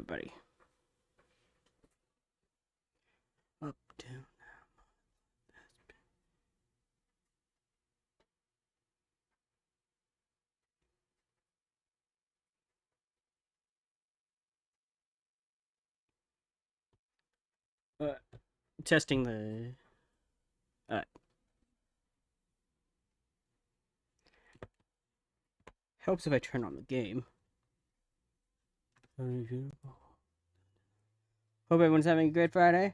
everybody. Up, down. Testing the. Helps if I turn on the game. Hope everyone's having a great Friday.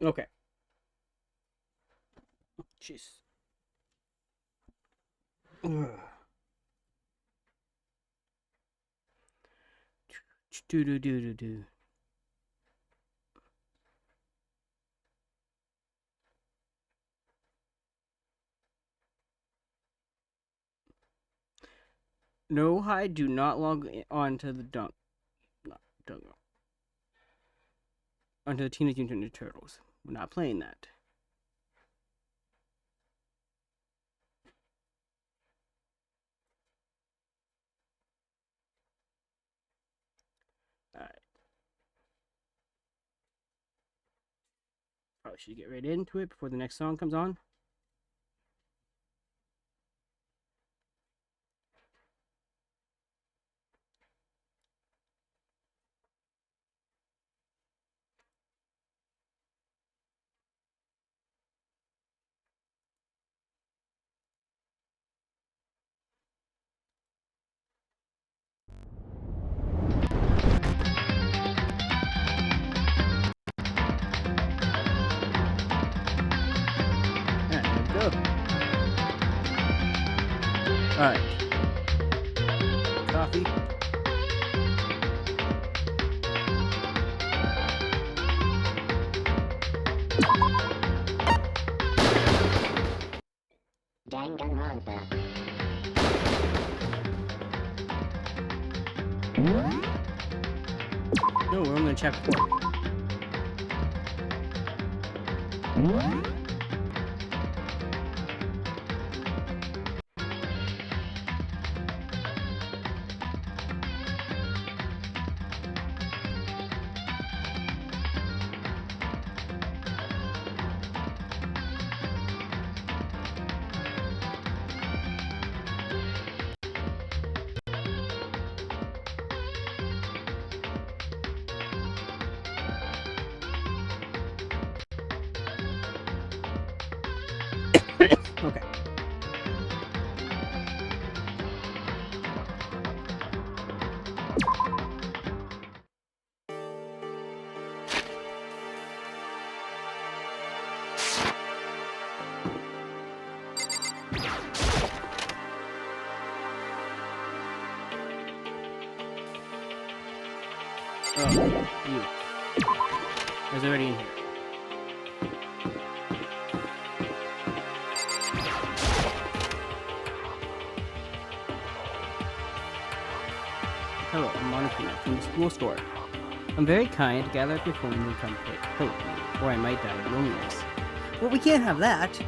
Okay. Jeez. Do. No, I do not log on to the onto the Teenage Mutant Ninja Turtles. We're not playing that. Alright. Probably should get right into it before the next song comes on. Alright. Coffee. Danganronpa. No, we're only in chapter 4. Okay. Oh, you. I was already in here. Hello, I'm Monica from the school store. I'm very kind. Gather up your phone and come play with me, or I might die of loneliness. Well, we can't have that.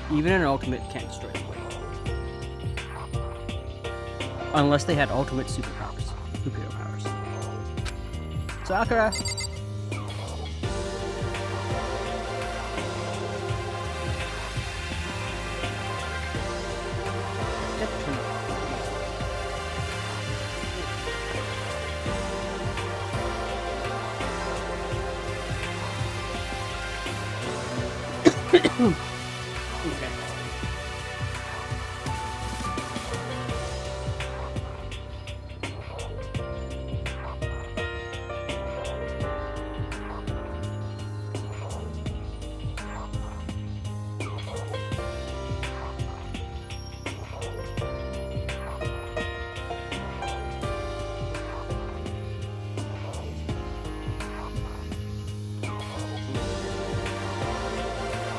Even an ultimate can't destroy the blade. Unless they had ultimate superhero powers. Sakura! Okay.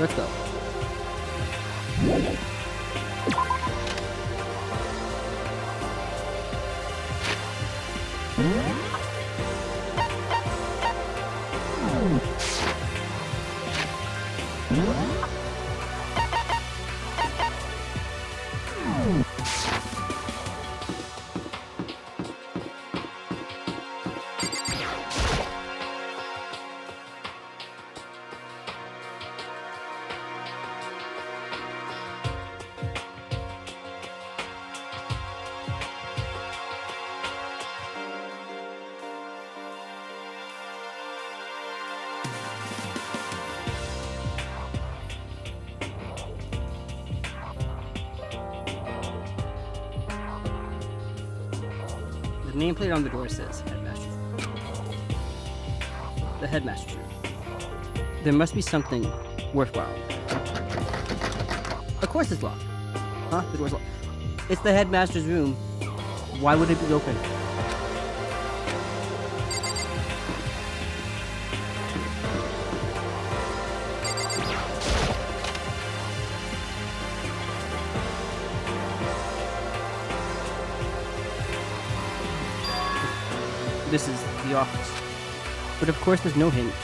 Let's go. The nameplate on the door says Headmaster's Room. The Headmaster's Room. There must be something worthwhile. Of course it's locked. Huh? The door's locked. It's the Headmaster's Room. Why would it be open? This is the office. But of course there's no hint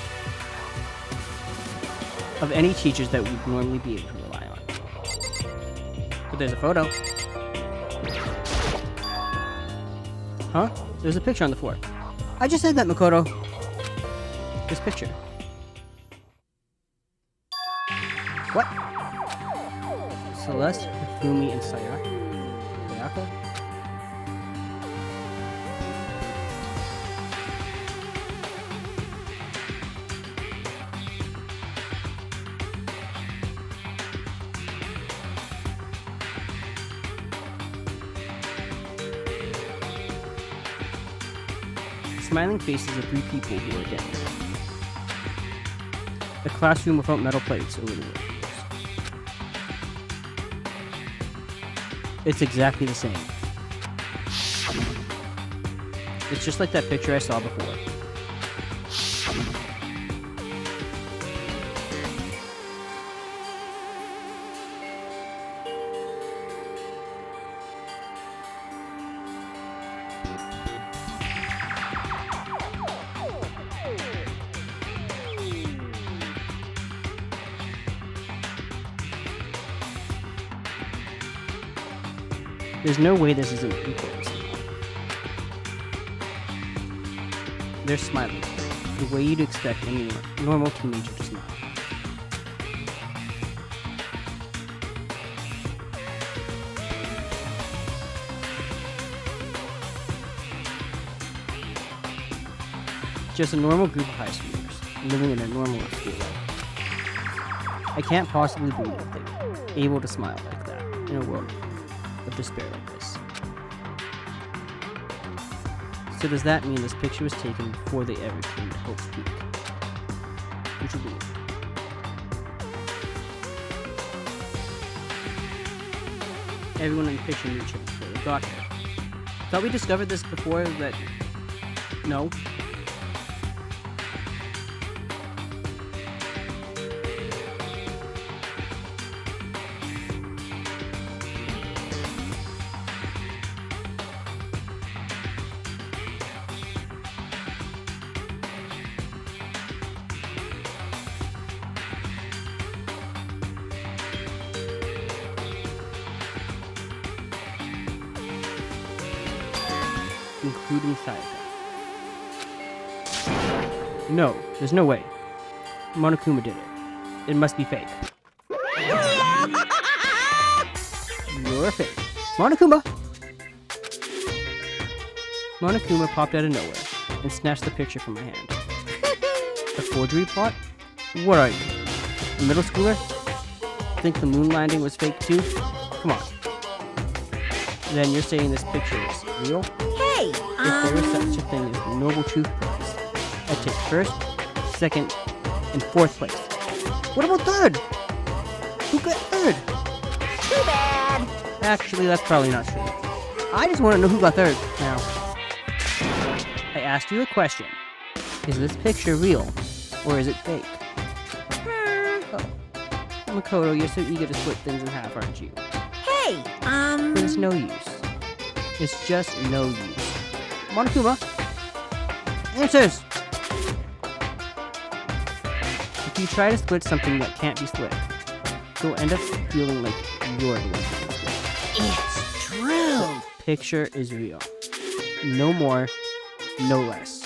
of any teachers that we'd normally be able to rely on. But there's a photo. Huh? There's a picture on the floor. I just said that, Makoto. This picture. What? Celeste, Hifumi, and Sayaka? Smiling faces of 3 people who are dead. A classroom without metal plates over the windows. It's exactly the same. It's just like that picture I saw before. There's no way this isn't important. They're smiling, the way you'd expect any normal teenager to smile. Just a normal group of high schoolers, living in a normal school life. I can't possibly believe that they're able to smile like that in a world of despair like this. So does that mean this picture was taken before they ever came to Hope's Peak? Which would be everyone in the picture knew each other before they got here. Thought we discovered this before that... No. Including Sayaka. No, there's no way. Monokuma did it. It must be fake. You're fake. Monokuma! Monokuma popped out of nowhere and snatched the picture from my hand. A forgery plot? What are you? A middle schooler? Think the moon landing was fake too? Come on. Then you're saying this picture is real? Hey, If there is such a thing as the Noble Truth Prize, I'd take first, second, and fourth place. What about third? Who got third? too bad. Actually, that's probably not true. I just want to know who got third now. I asked you a question. Is this picture real, or is it fake? Oh. Makoto, you're so eager to split things in half, aren't you? Hey, But it's no use. It's just no use. Monokuma! Answers! If you try to split something that can't be split, you'll end up feeling like you're the one being split. it's true. Picture is real. No more, no less.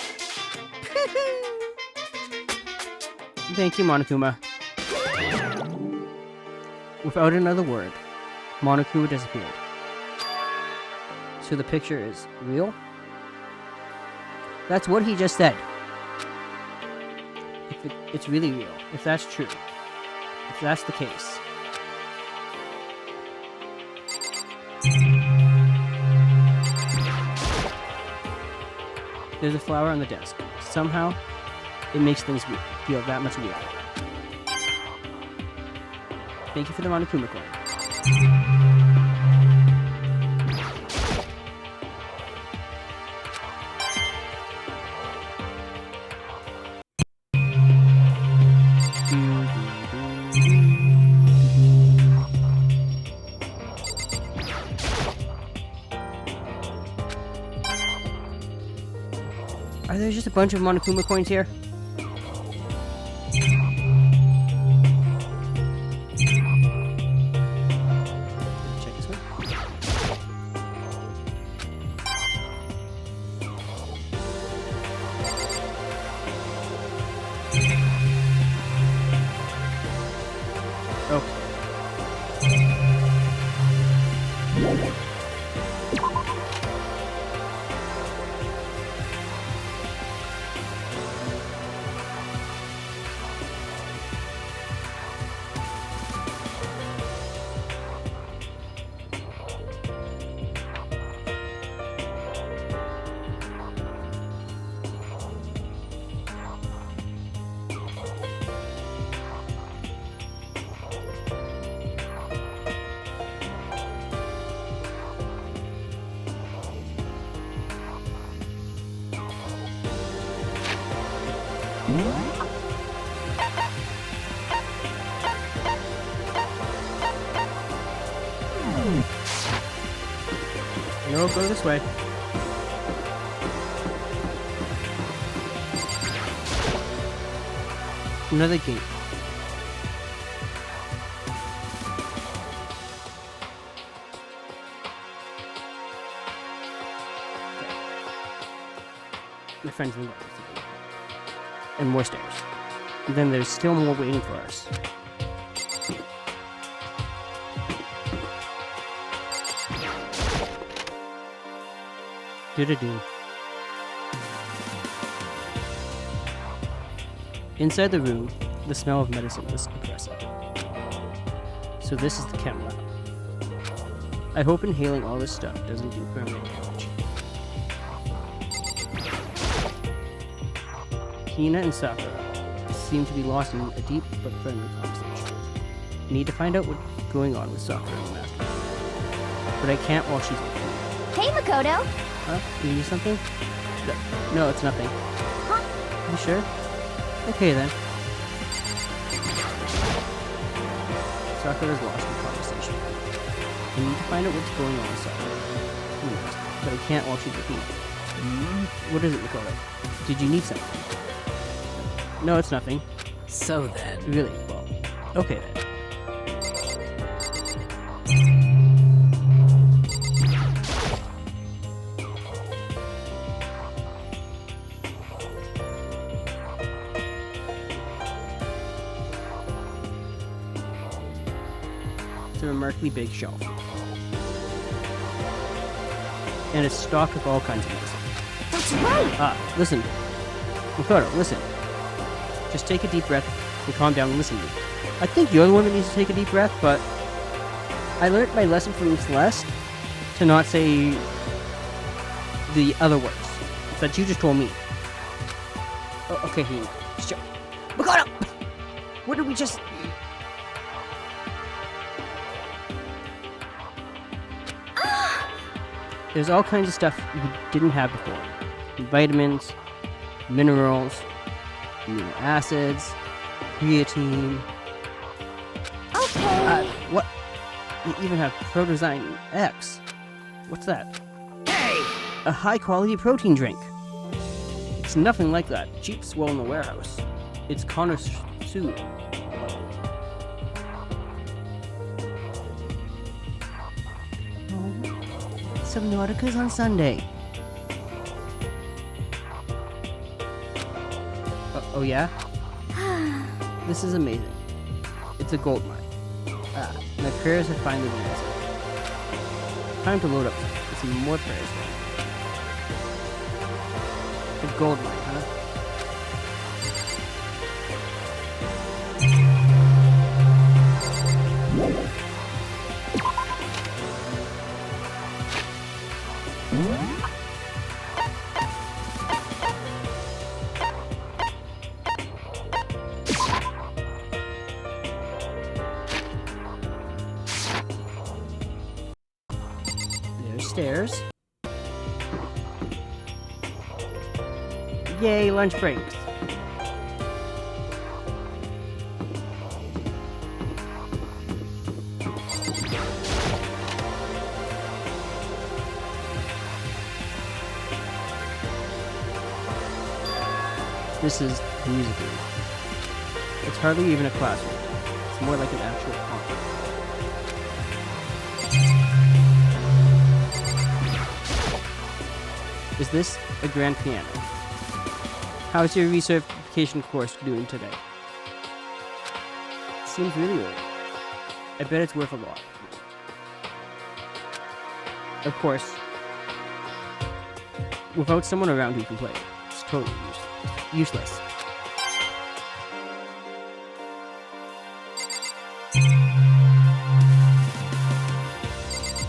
Thank you, Monokuma. Without another word, Monokuma disappeared. So the picture is real? That's what he just said. It's really real, if that's true. If that's the case. There's a flower on the desk. Somehow, it makes things feel that much weirder. Thank you for the Monokuma coin. Are there just a bunch of Monokuma coins here? Check this one. No, go this way. Another gate. My friend's been working. And more stairs. And then there's still more waiting for us. Do-do-do. Inside the room, the smell of medicine was oppressive. So this is the chem lab. I hope inhaling all this stuff doesn't do permanent damage. Hina and Sakura seem to be lost in a deep but friendly conversation. Need to find out what's going on with Sakura and the master. But I can't while she's with me. Hey, Makoto. Huh? You need something? No, it's nothing. Huh? You sure? Okay then. Sakura's lost in conversation. I need to find out what's going on with Sakura. But I can't while she's with me. What is it, Makoto? Did you need something? No, it's nothing. So then, Really? Well, okay then. a remarkably big shelf. And a stock of all kinds of medicine. That's right. Listen. Makoto, listen. Just take a deep breath and calm down and listen to me. I think you're the one that needs to take a deep breath, but I learned my lesson from Celeste to not say the other words that you just told me. Oh, okay, here you go. Sure. Makoto! What did we just... There's all kinds of stuff we didn't have before. Vitamins, minerals, amino acids, creatine. Okay. What? You even have Protozyme X. What's that? Hey! A high-quality protein drink. It's nothing like that cheap swill in the warehouse. It's Connor's soup. Subnauticas on Sunday. Oh yeah? This is amazing. It's a gold mine. My prayers have finally been answered. Time to load up some more prayers then. A gold mine, huh? There's stairs. Yay, lunch breaks. This is the music room. It's hardly even a classroom. It's more like an actual conference. Is this a grand piano? How's your recertification course doing today? Seems really old. I bet it's worth a lot. Of course, without someone around who can play, it's totally useless.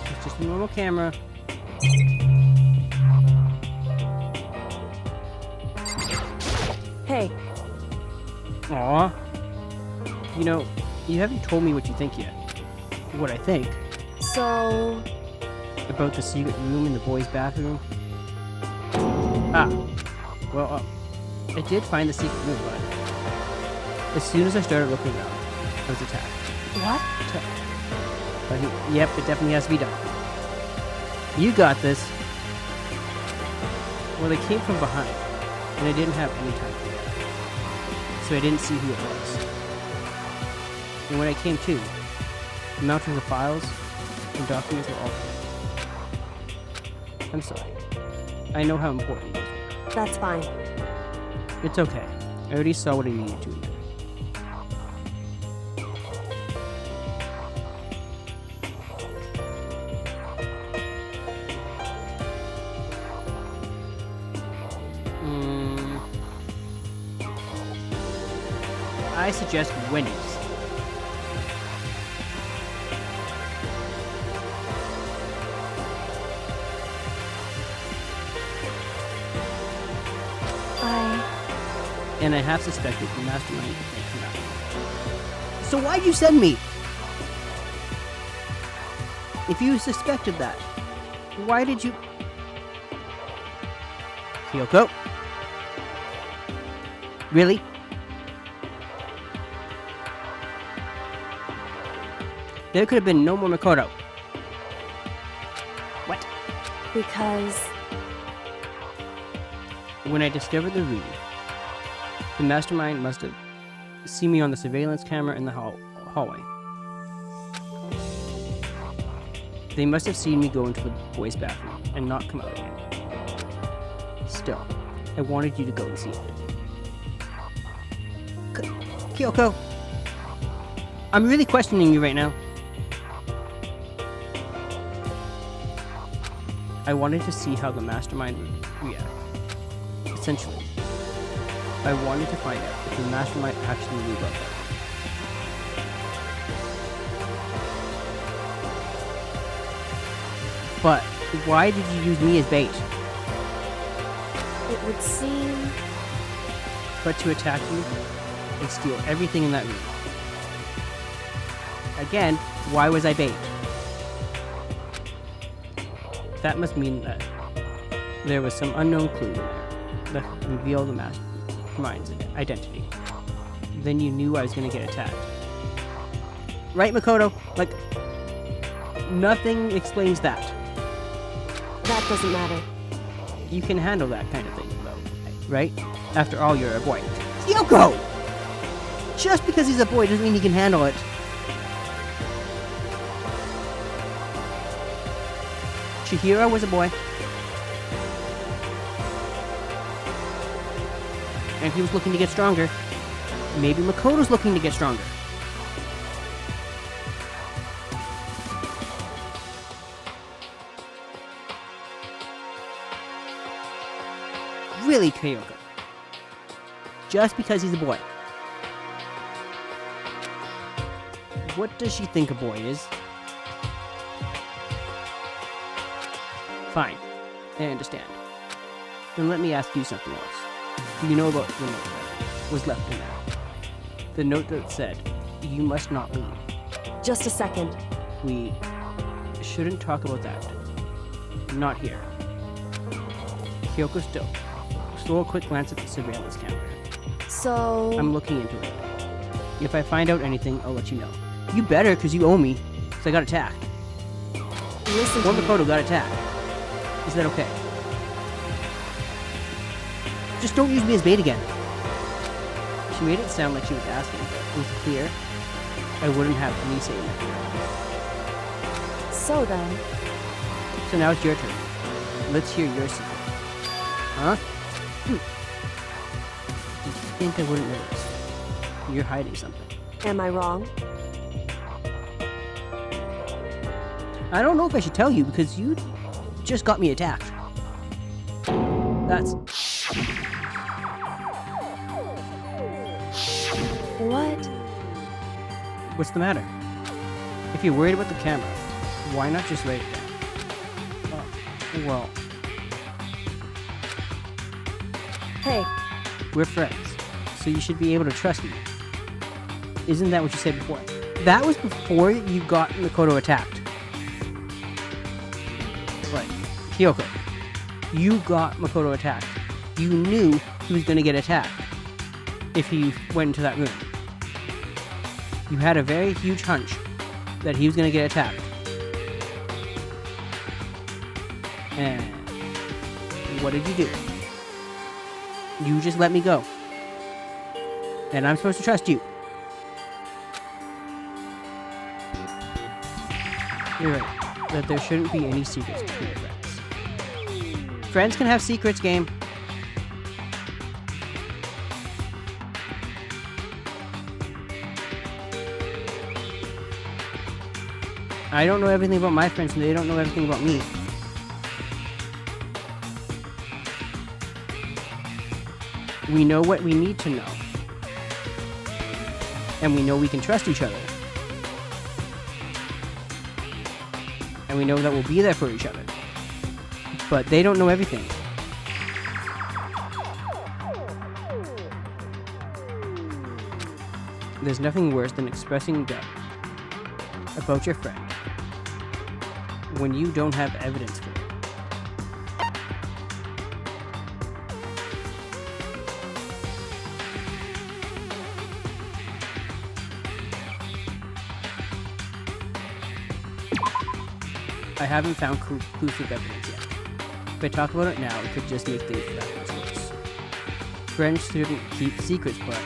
It's just a normal camera. Hey. Aw. You know, you haven't told me what you think yet. What I think. So... About the secret room in the boys' bathroom. Well, I did find the secret room, but as soon as I started looking around, I was attacked. What? But yep, it definitely has to be done. You got this. Well, they came from behind, and I didn't have any time for that, so I didn't see who it was. And when I came to, the mountains of files and documents were all there. I'm sorry. I know how important it is. That's fine. It's okay. I already saw what I needed to. I suggest Wendy's. And I have suspected the mastermind may come out. So why'd you send me? If you suspected that, why did you... Kyoko? Really? There could have been no more Makoto. What? Because... When I discovered the room, the mastermind must have seen me on the surveillance camera in the hallway. They must have seen me go into the boys' bathroom and not come out again. Still, I wanted you to go and see it. Kyoko, I'm really questioning you right now. I wanted to see how the mastermind would react. Essentially, I wanted to find out if the mastermind actually knew about that. But why did you use me as bait? It would seem... But to attack you and steal everything in that room. Again, why was I bait? That must mean that there was some unknown clue in there that revealed the mastermind's identity. Then you knew I was going to get attacked. Right, Makoto? Like, nothing explains that. That doesn't matter. You can handle that kind of thing, though, right? After all, you're a boy. Kyoko! Just because he's a boy doesn't mean he can handle it. Chihiro was a boy. And he was looking to get stronger. Maybe Makoto's looking to get stronger. Really, Kyoko. Just because he's a boy. What does she think a boy is? Fine. I understand. Then let me ask you something else. Do you know about the note that was left in there? The note that said, "You must not leave." Just a second. We shouldn't talk about that. Not here. Kyoko stole a quick glance at the surveillance camera. So... I'm looking into it. If I find out anything, I'll let you know. You better, because you owe me. Because I got attacked. Listen One to me. Makoto got attacked. Is that okay? Just don't use me as bait again. She made it sound like she was asking, but it was clear I wouldn't have any say in it. So then... So now it's your turn. Let's hear your secret. Huh? You think I wouldn't notice? You're hiding something. Am I wrong? I don't know if I should tell you because you just got me attacked. That's... What? What's the matter? If you're worried about the camera, why not just write it down? Well, Hey, we're friends, so you should be able to trust me. Isn't that what you said before? That was before you got Makoto attacked. But, Kyoko, you got Makoto attacked. You knew he was going to get attacked if he went into that room. You had a very huge hunch that he was going to get attacked. And what did you do? You just let me go. And I'm supposed to trust you. You're right, that there shouldn't be any secrets between friends. Friends can have secrets, game. I don't know everything about my friends, and they don't know everything about me. We know what we need to know. And we know we can trust each other. And we know that we'll be there for each other. But they don't know everything. There's nothing worse than expressing doubt about your friend when you don't have evidence for it. I haven't found conclusive evidence yet. If I talk about it now, it could just make things that much worse. Friends shouldn't keep secrets, but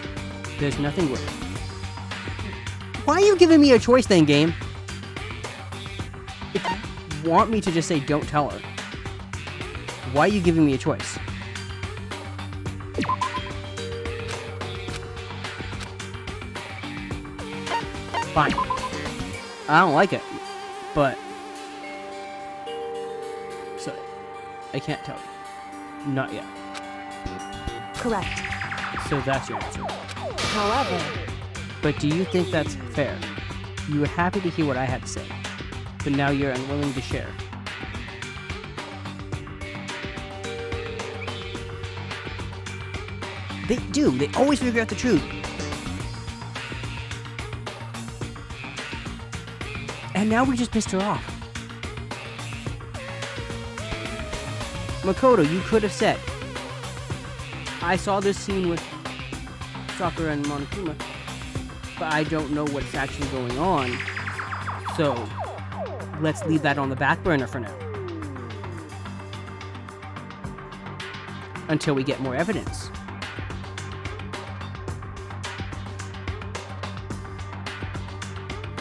there's nothing worse. Why are you giving me a choice then, game? If you want me to just say don't tell her, why are you giving me a choice? Fine. I don't like it, but... So, I can't tell you. Not yet. Correct. So that's your answer. However, But do you think that's fair? You were happy to hear what I had to say, but now you're unwilling to share. They do. They always figure out the truth. And now we just pissed her off. Makoto, you could have said, I saw this scene with Sakura and Monokuma, but I don't know what's actually going on, so let's leave that on the back burner for now. Until we get more evidence.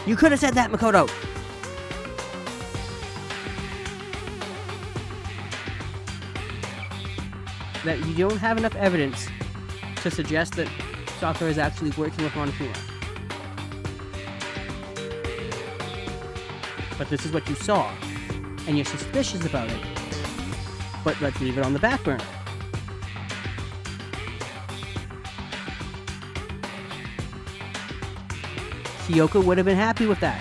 You could have said that, Makoto! That you don't have enough evidence to suggest that Sakura is actually working with Monokuma. But this is what you saw, and you're suspicious about it. But let's leave it on the back burner. Kyoko would have been happy with that.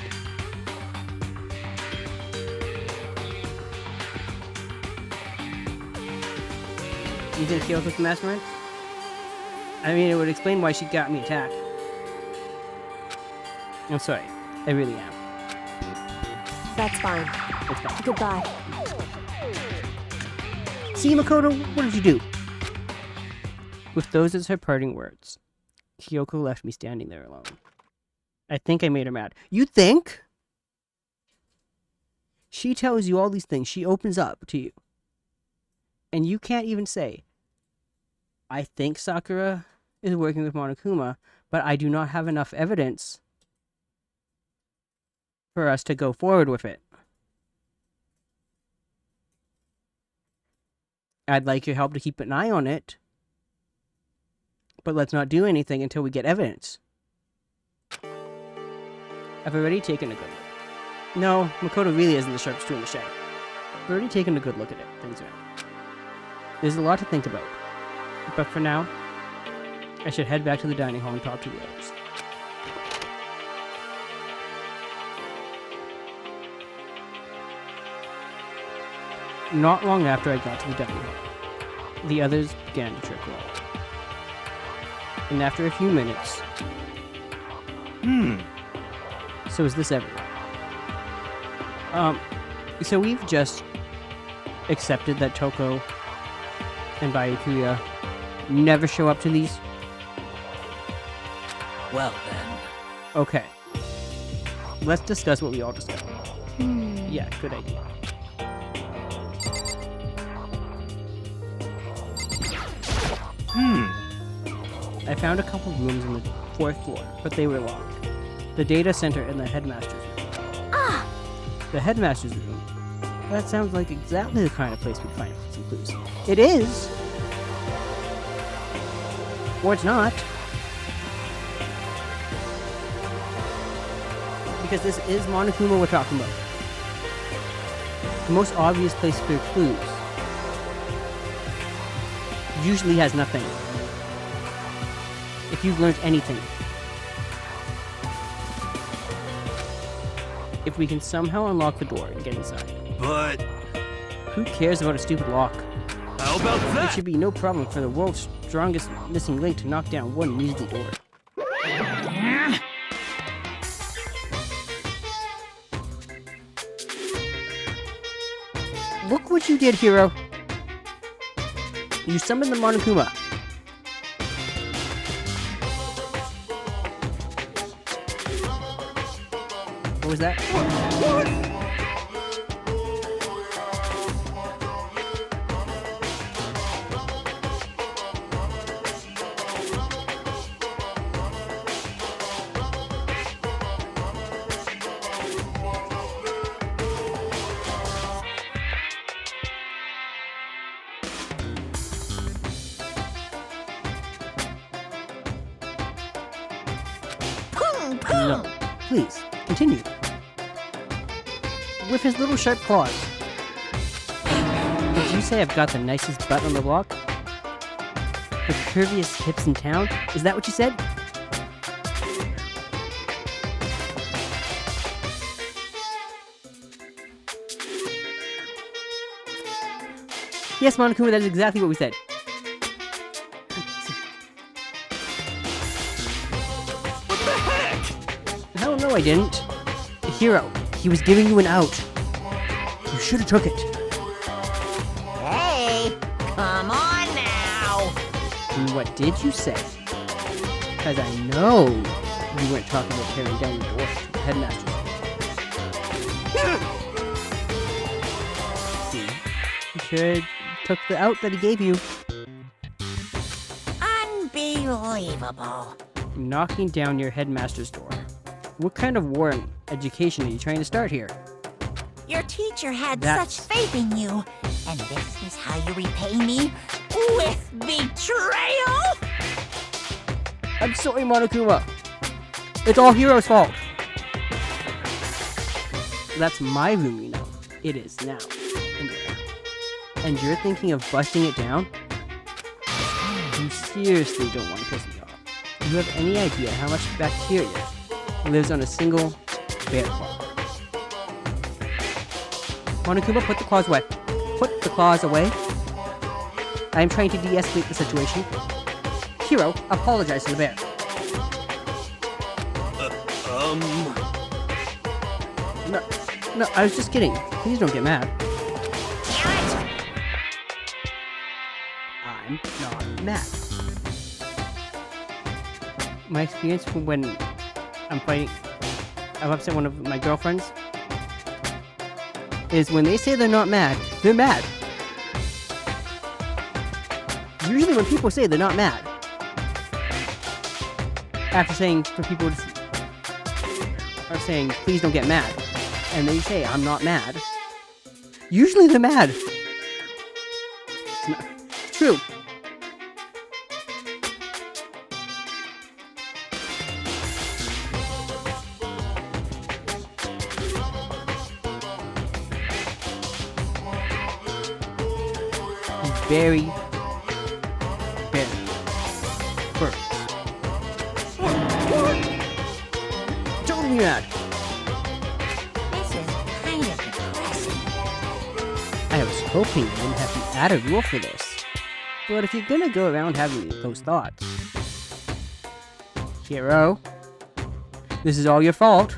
You think Kyoko's the mastermind? I mean, it would explain why she got me attacked. I'm sorry. I really am. that's fine. It's fine. Goodbye. See, Makoto, what did you do? With those as her parting words, Kyoko left me standing there alone. I think I made her mad. You think? She tells you all these things. She opens up to you. And you can't even say, I think Sakura is working with Monokuma, but I do not have enough evidence for us to go forward with it. I'd like your help to keep an eye on it, but let's not do anything until we get evidence. I've already taken a good look. No, Makoto really isn't the sharpest tool in the shed. I've already taken a good look at it. Things are. There's a lot to think about. But for now, I should head back to the dining hall and talk to the others. Not long after I got to the dining hall, the others began to trickle out. And after a few minutes... So is this everyone? So we've just accepted that Toko and Byakuya never show up to these? Well then. Okay. Let's discuss what we all discussed. Yeah, good idea. I found a couple rooms on the 4th floor, but they were locked. The data center and the headmaster's room. The headmaster's room? That sounds like exactly the kind of place we'd find some clues. It is! Or it's not. Because this is Monokuma we're talking about. The most obvious place for clues usually has nothing. If you've learned anything. If we can somehow unlock the door and get inside. But Who cares about a stupid lock? how about It that? should be no problem for the world's strongest missing link to knock down one measly door. Look what you did, hero! You summoned the Monokuma. What was that? No, please, continue. With his little sharp claws. Did you say I've got the nicest butt on the block? The curviest hips in town? Is that what you said? Yes, Monokuma, that is exactly what we said. What the heck? Hell no, I didn't. The hero, he was giving you an out. You should have took it. Hey, come on now. And what did you say? Because I know you weren't talking about tearing down your door to the headmaster's. See, you should took the out that he gave you. Unbelievable. Knocking down your headmaster's door. What kind of war and education are you trying to start here? Your teacher had That's- such faith in you. And this is how you repay me? With betrayal? I'm sorry, Monokuma. It's all Hero's fault. That's my room, you know. It is now. And you're thinking of busting it down? You seriously don't want to piss me off. Do you have any idea how much bacteria lives on a single bear claw? Monokuma, put the claws away. Put the claws away. I am trying to de-escalate the situation. Hero, apologize to the bear. No, I was just kidding. Please don't get mad. I'm not mad. My experience from when I've upset one of my girlfriends, is when they say they're not mad, they're mad. Usually when people say they're not mad, after saying for people to are saying, please don't get mad, and they say, I'm not mad, usually they're mad. It's true. Very first. Don't be mad. This is kind of depressing. I was hoping you wouldn't have to add a rule for this. But if you're gonna go around having those thoughts, Hero, this is all your fault.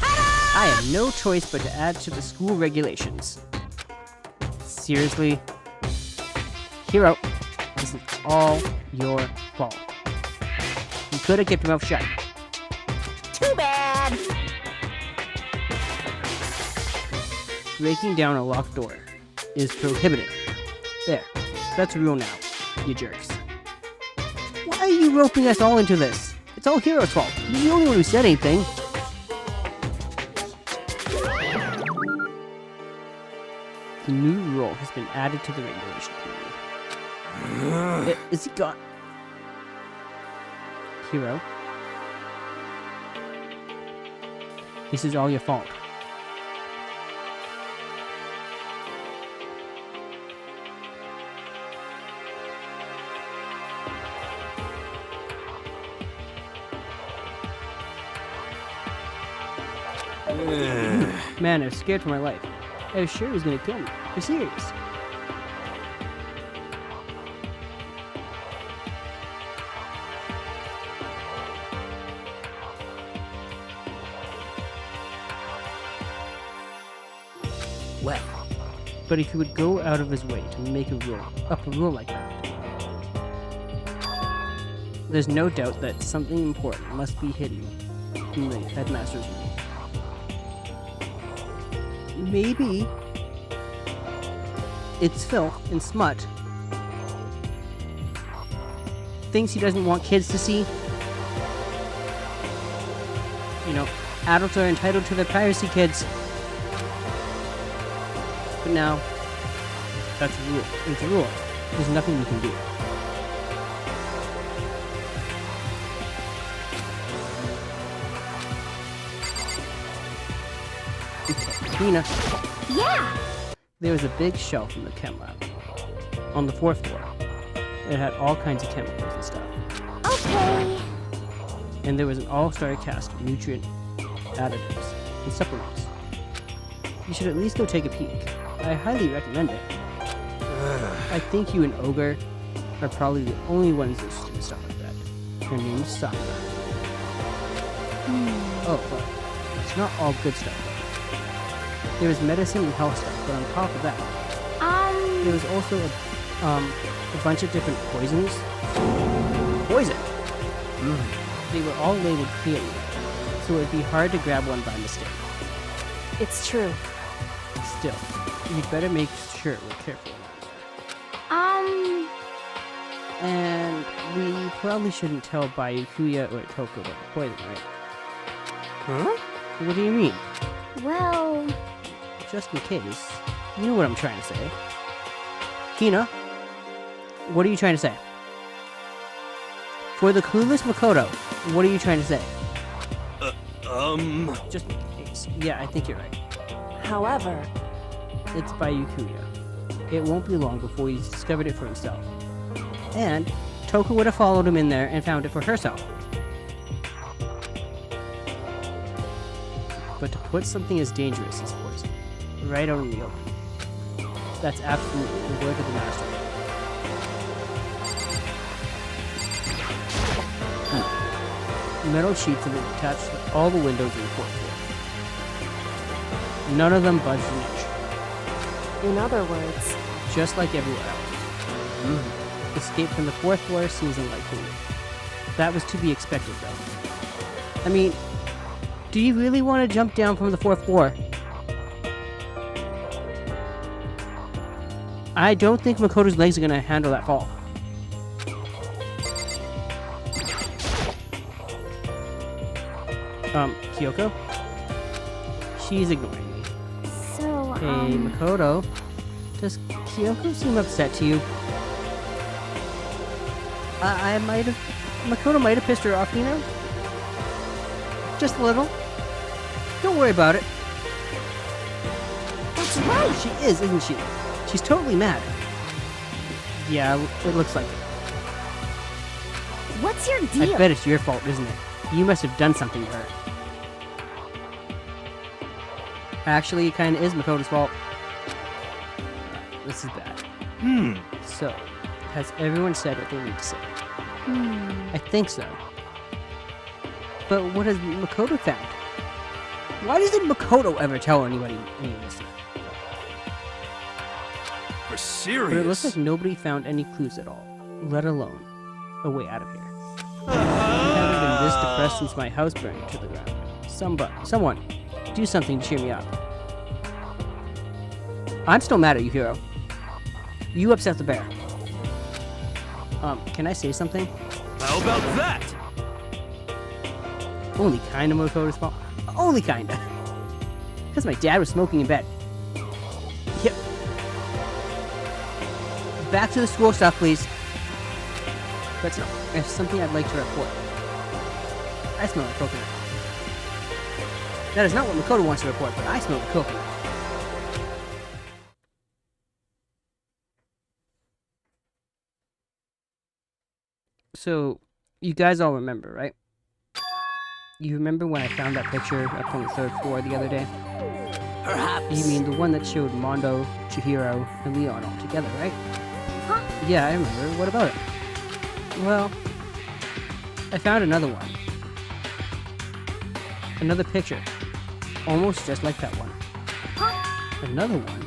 I have no choice but to add to the school regulations. Seriously? Hero, this is all your fault. You could have kept your mouth shut. Too bad. Breaking down a locked door is prohibited. There, that's a rule now, you jerks. Why are you roping us all into this? It's all Hero's fault. He's the only one who said anything. The new rule has been added to the regulation. Is he gone? Hero? This is all your fault. Man, I was scared for my life. I was sure he was gonna kill me. For serious. Well, But if he would go out of his way to make a rule like that, there's no doubt that something important must be hidden in the headmaster's room. Maybe it's filth and smut. Things he doesn't want kids to see. You know, adults are entitled to their privacy, kids. But now, that's a rule. It's a rule. There's nothing we can do. Okay, Nina. Yeah! There was a big shelf in the chem lab on the 4th floor. It had all kinds of chemicals and stuff. Okay. And there was an all-star cast of nutrient additives and supplements. You should at least go take a peek. I highly recommend it. I think you and Ogre are probably the only ones interested in stuff like that. Her name's Sakura. Oh, but it's not all good stuff. There was medicine and health stuff, but on top of that, there was also a bunch of different poisons. Poison! They were all labeled clearly, so it would be hard to grab one by mistake. It's true. Still, you'd better make sure we're careful. And we probably shouldn't tell Bayukuya or Toko about the poison, right? Huh? What do you mean? Well, Just in case. You know what I'm trying to say. Hina, what are you trying to say? For the clueless Makoto, what are you trying to say? Just in case. Yeah, I think you're right. however, It's Bayukuya. It won't be long before he's discovered it for himself. And Toko would have followed him in there and found it for herself. But to put something as dangerous as poison right out in the open, that's absolutely the work of the master. Metal sheets have been attached to all the windows in the 4th floor. None of them budged an inch, in other words, just like everywhere else. Escape from the 4th floor seems unlikely. That was to be expected, though. I mean, do you really want to jump down from the 4th floor? I don't think Makoto's legs are gonna handle that fall. Kyoko? She's ignoring me. so, Hey, Makoto. Does Kyoko seem upset to you? Makoto might have pissed her off, you know? Just a little. Don't worry about it. that's right. She is, isn't she? She's totally mad. Yeah, it looks like it. What's your deal? I bet it's your fault, isn't it? You must have done something to her. Actually, it kinda is Makoto's fault. This is bad. So, has everyone said what they need to say? I think so. But what has Makoto found? Why doesn't Makoto ever tell anybody any of this stuff? For serious? But it looks like nobody found any clues at all, let alone a way out of here. I haven't been this depressed since my house burned to the ground. Someone, do something to cheer me up. I'm still mad at you, Hiro. You upset the bear. Can I say something? How about that? Only kinda Makoto's fault. Only kinda. Because my dad was smoking in bed. Yep. Back to the school stuff, please. That's not. There's something I'd like to report. I smell like coconut. That is not what Makoto wants to report, but I smell like coconut. So, you guys all remember, right? You remember when I found that picture up on the 3rd floor the other day? Perhaps. You mean the one that showed Mondo, Chihiro, and Leon all together, right? Huh? Yeah, I remember. What about it? Well, I found another one. Another picture. Almost just like that one. Another one.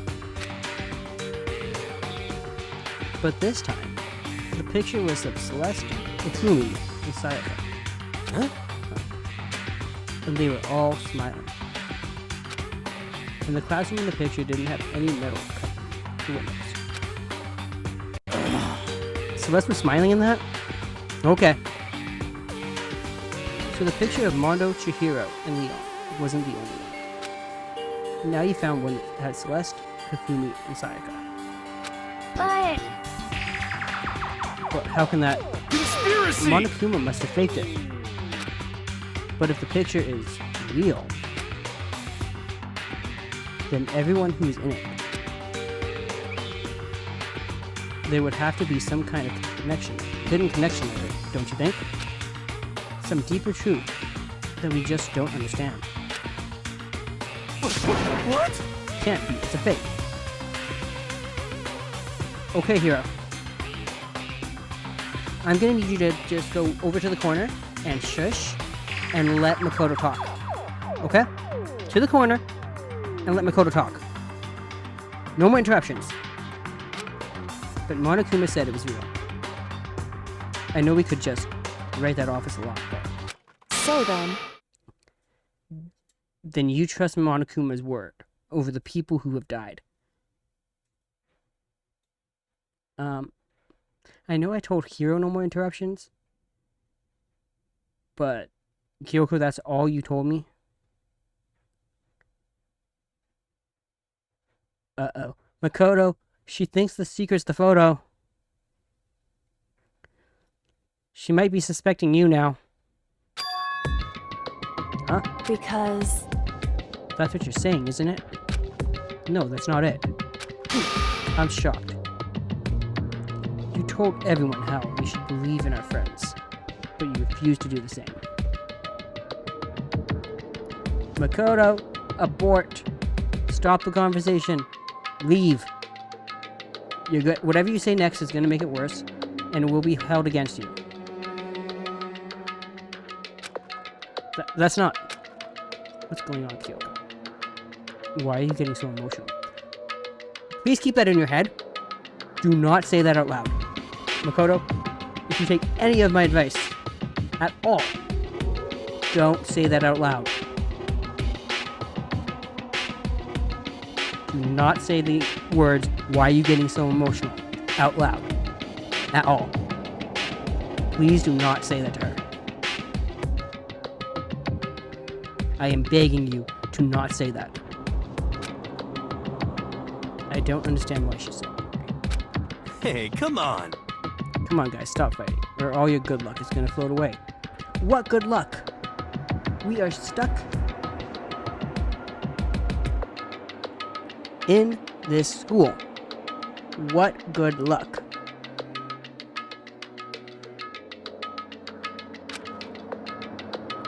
But this time, the picture was of Celeste, Ikumi, and Sayaka. Huh? And they were all smiling. And the classroom in the picture didn't have any metal cut the windows. Celeste was smiling in that? Okay. So the picture of Mondo, Chihiro, and Leon wasn't the only one. Now you found one that had Celeste, Ikumi, and Sayaka. But But how can that... Conspiracy! Monokuma must have faked it. But if the picture is real, then everyone who's in it There would have to be some kind of connection, hidden connection there, don't you think? Some deeper truth that we just don't understand. What? Can't be, it's a fake. Okay, Hero. I'm gonna need you to just go over to the corner and shush and let Makoto talk. Okay? To the corner and let Makoto talk. No more interruptions. But Monokuma said it was real. I know we could just write that off as a lie, but So then you trust Monokuma's word over the people who have died. I know I told Hiro no more interruptions, but Kyoko, that's all you told me? Uh-oh. Makoto, she thinks the secret's the photo. She might be suspecting you now. Huh? because That's what you're saying, isn't it? No, that's not it. I'm shocked. You told everyone how we should believe in our friends, but you refused to do the same. Makoto, abort. Stop the conversation. Leave. You're good. Whatever you say next is going to make it worse, and it will be held against you. That's not... What's going on, Kyoko? Why are you getting so emotional? Please keep that in your head. Do not say that out loud. Makoto, if you take any of my advice at all, don't say that out loud. Do not say the words, why are you getting so emotional, out loud. At all. Please do not say that to her. I am begging you to not say that. I don't understand why she's so angry. Hey, come on. Come on, guys, stop fighting, or all your good luck is gonna float away. What good luck? We are stuck in this school. What good luck?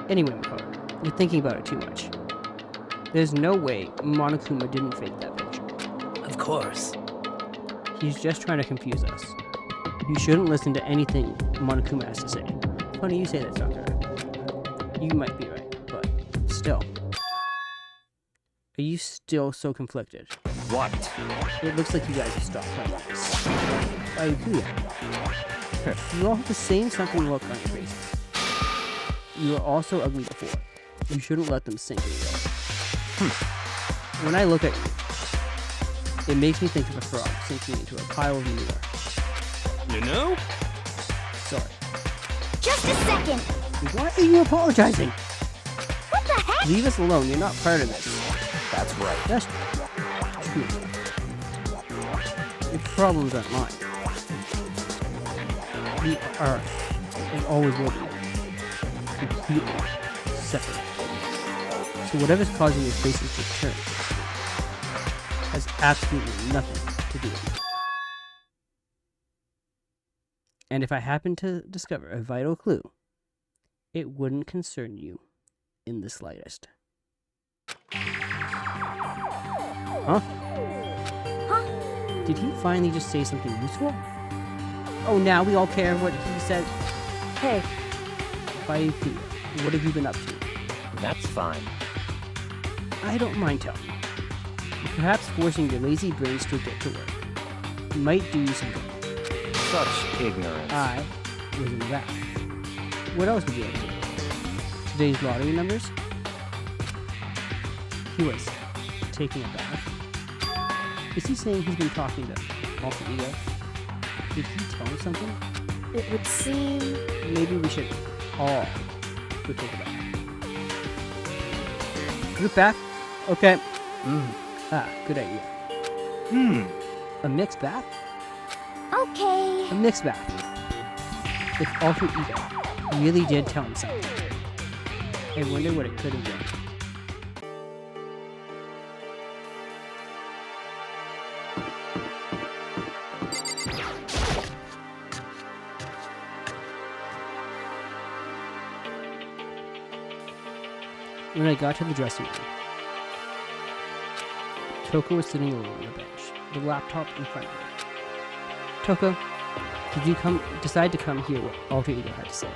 Anyway, Makoto, you're thinking about it too much. There's no way Monokuma didn't fake that picture. Of course. He's just trying to confuse us. You shouldn't listen to anything Monokuma has to say. Funny you say that, Sakura. You might be right, but still. Are you still so conflicted? What? It looks like you guys have stopped playing this. I agree. You all have the same sunken look on your faces. You were also ugly before. You shouldn't let them sink in you. When I look at you, it makes me think of a frog sinking into a pile of manure. You know? Sorry. just a second. Why are you apologizing? What the heck? Leave us alone. You're not part of this. That's right. That's true. Your problems aren't mine. We are, and always will be, completely separate. So whatever's causing your faces to turn has absolutely nothing to do with you. And if I happen to discover a vital clue, it wouldn't concern you in the slightest. Huh? Huh? Did he finally just say something useful? Oh, now we all care what he said. Hey, Bayuki, what have you been up to? That's fine. I don't mind telling you. Perhaps forcing your lazy brains to get to work might do you some good. Such ignorance. I was in that. What else would you like to do? Today's lottery numbers? He was taking a bath. Is he saying he's been talking to Alter Ego? Did he tell him something? it would seem... Maybe we should all go take a bath. Group bath? Okay. Ah, good idea. A mixed bath? Okay. A mixed bath. If Alter Ego really did tell him something, I wonder what it could have been. When I got to the dressing room, Toko was sitting alone on the bench, the laptop in front of her. Toko, did you decide to come hear what Alter Ego had to say?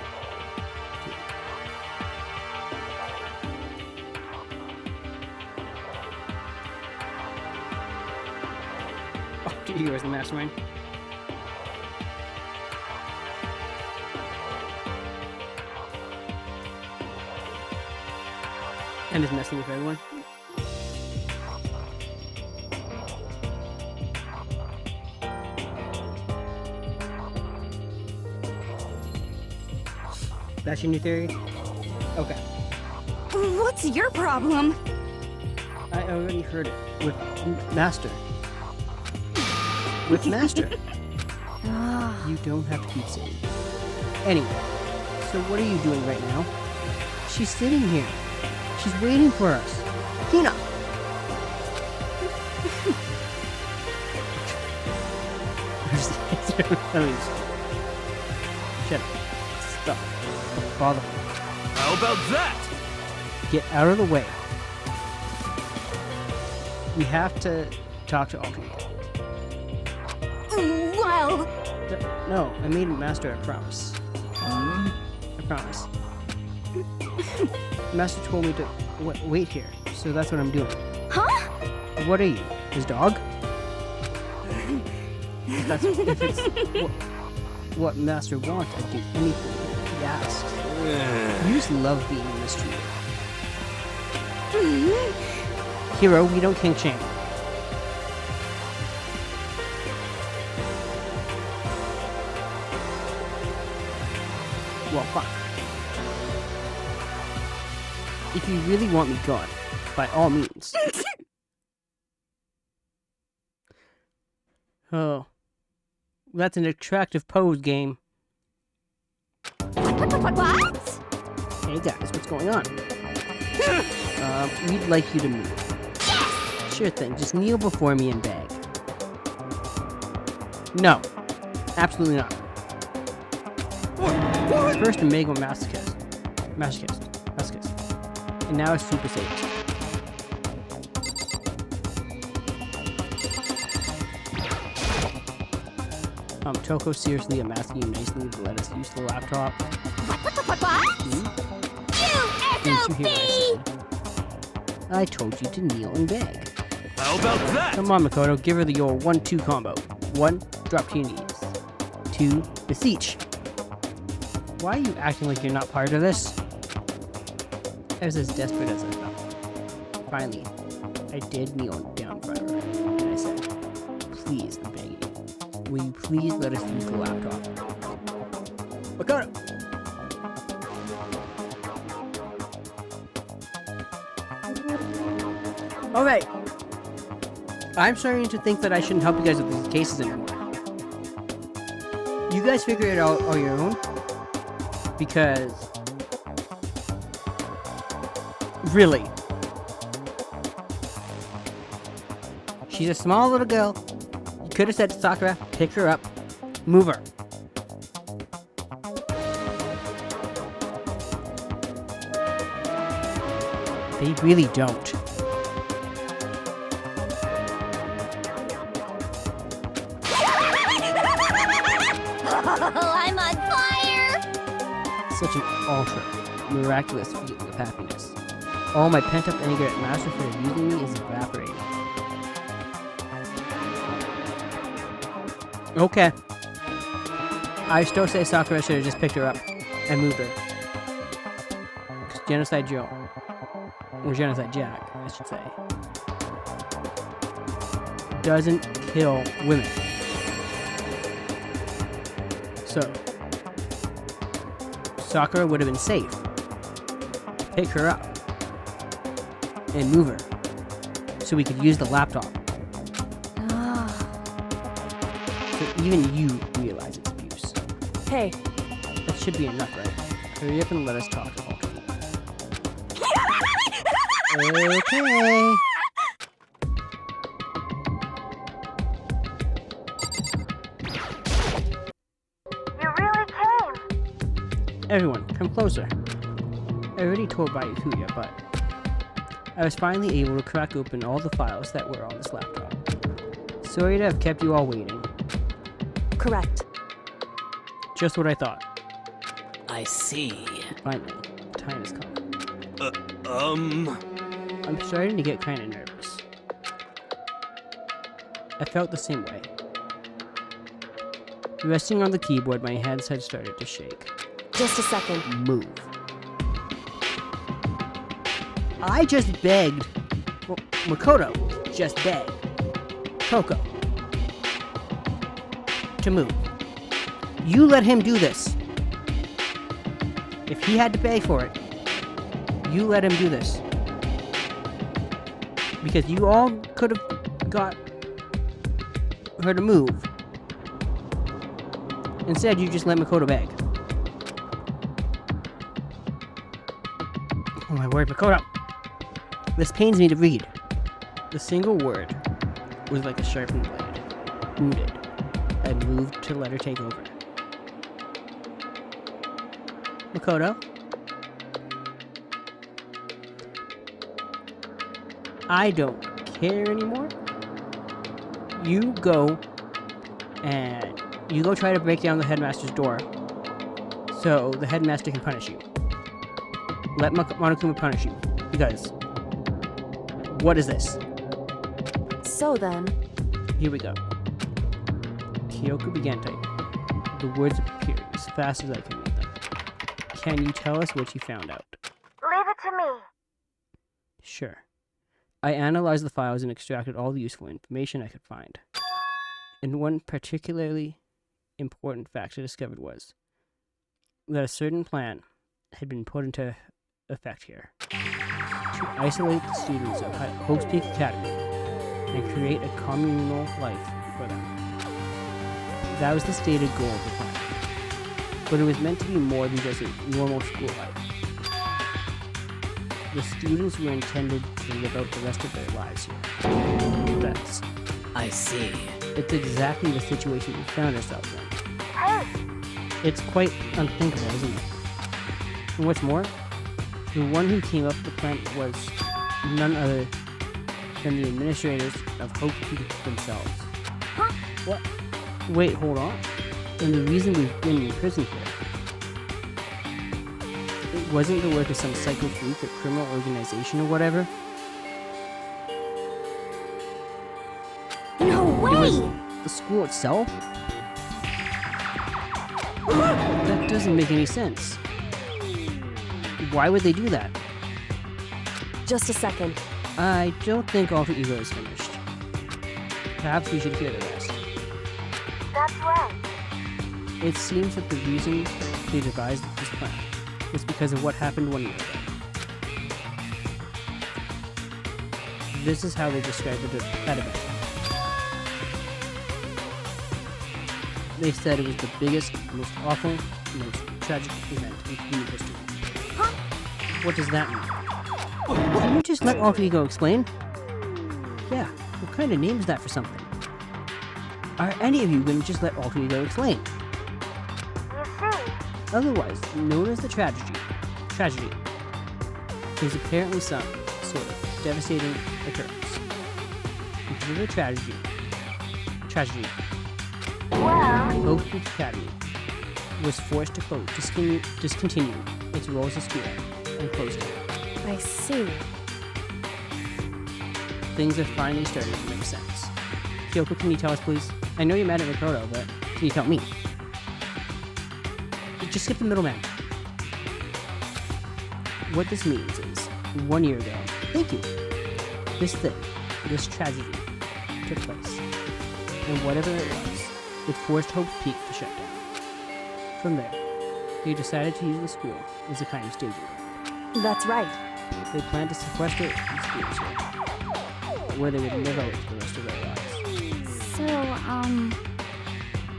Alter Ego is the mastermind. And is messing with everyone. That's your new theory? Okay. What's your problem? I already heard it. With Master. With Master. You don't have to keep saying it. Anyway, so what are you doing right now? She's sitting here. She's waiting for us. Tina! Shut up. Stop. Don't bother. How about that? Get out of the way. We have to talk to Alter Ego. Well, No, I made Master a promise. I promise. Master told me to wait here, so that's what I'm doing. huh? What are you? His dog? If it's what Master wants, I'd do anything he asks. You just love being mistreated. Hero, we don't kink shame. Well, fine. If you really want me gone, by all means. Oh. That's an attractive pose game. What? Hey guys, what's going on? We'd like you to move. Sure thing, just kneel before me and beg. No. Absolutely not. First a Mega Masochist. And now a Super Saiyan. Toko, seriously, I'm asking you nicely to let us use the laptop. What? Didn't you hear what I You said? I told you to kneel and beg. How about that? Come on, Makoto, give her your 1-2 combo. 1, drop to your knees. 2, beseech. Why are you acting like you're not part of this? I was as desperate as I felt. Finally, I did kneel down in front of her, and I said, please, I'm begging you. Will you please let us use the laptop? Makoto! Alright. I'm starting to think that I shouldn't help you guys with these cases anymore. You guys figure it out on your own. Because... really. She's a small little girl. You could have said to Sakura, pick her up, move her. They really don't. I'm on fire! Such an ultra, miraculous feeling of happiness. All my pent-up anger at Master for abusing me is evaporating. Okay. I still say Sakura should have just picked her up and moved her. 'Cause Genocide Joe, or Genocide Jack, I should say, doesn't kill women. So, Sakura would have been safe. Pick her up and move her so we could use the laptop. So even you realize it's abuse. Hey, That should be enough, right? Hurry up and let us talk to Hulk. Okay. you really came. Everyone, come closer. I already told Bayukuya, but I was finally able to crack open all the files that were on this laptop. Sorry to have kept you all waiting. Correct. Just what I thought. I see. Finally, the time has come. I'm starting to get kind of nervous. I felt the same way. Resting on the keyboard, my hands had started to shake. Just a second. Move. I just begged. Well, Makoto just begged Coco to move. You let him do this. If he had to pay for it, you let him do this. Because you all could have got her to move. Instead, you just let Makoto beg. Oh my word, Makoto! This pains me to read. The single word was like a sharpened blade. Wounded. I moved to let her take over. Makoto? I don't care anymore. You go try to break down the headmaster's door so the headmaster can punish you. Let Monokuma punish you. Because what is this? So then, Here we go. Kyoko began typing. The words appeared as fast as I could read them. Can you tell us what you found out? leave it to me. Sure. I analyzed the files and extracted all the useful information I could find. And one particularly important fact I discovered was that a certain plan had been put into effect here to isolate the students of Havoc Academy and create a communal life for them. That was the stated goal of the plan. But it was meant to be more than just a normal school life. The students were intended to live out the rest of their lives here. That's... I see. It's exactly the situation we found ourselves in. Hey, It's quite unthinkable, isn't it? And what's more, the one who came up with the plan was none other than the administrators of Hope Peak themselves. Huh? What? Wait, hold on. And the reason we've been in prison here, it wasn't the work of some psycho freak or criminal organization or whatever. no It way! was the school itself? That doesn't make any sense. Why would they do that? Just a second. I don't think Alter Ego is finished. Perhaps we should hear the rest. That's right. It seems that the reason they devised this plan was because of what happened 1 year ago. This is how they described that event. They said it was the biggest, most awful, most tragic event in human history. Huh? What does that mean? Can you just let Alter Ego explain? Yeah, what kind of name is that for something? Are any of you going to just let Alter Ego explain? You see, Otherwise known as the tragedy, is apparently some sort of devastating occurrence. Because of the tragedy, well, Hope Peak Academy was forced to discontinue its role as a school and close down. I see. Things are finally starting to make sense. Kyoko, can you tell us, please? I know you're mad at Makoto, but can you tell me? Just skip the middleman. What this means is, 1 year ago, thank you, this tragedy took place. And whatever it was, it forced Hope Peak to shut down. From there, they decided to use the school as a kind of staging ground. That's right. They planned to sequester the students here, where they would live out the rest of their lives. So,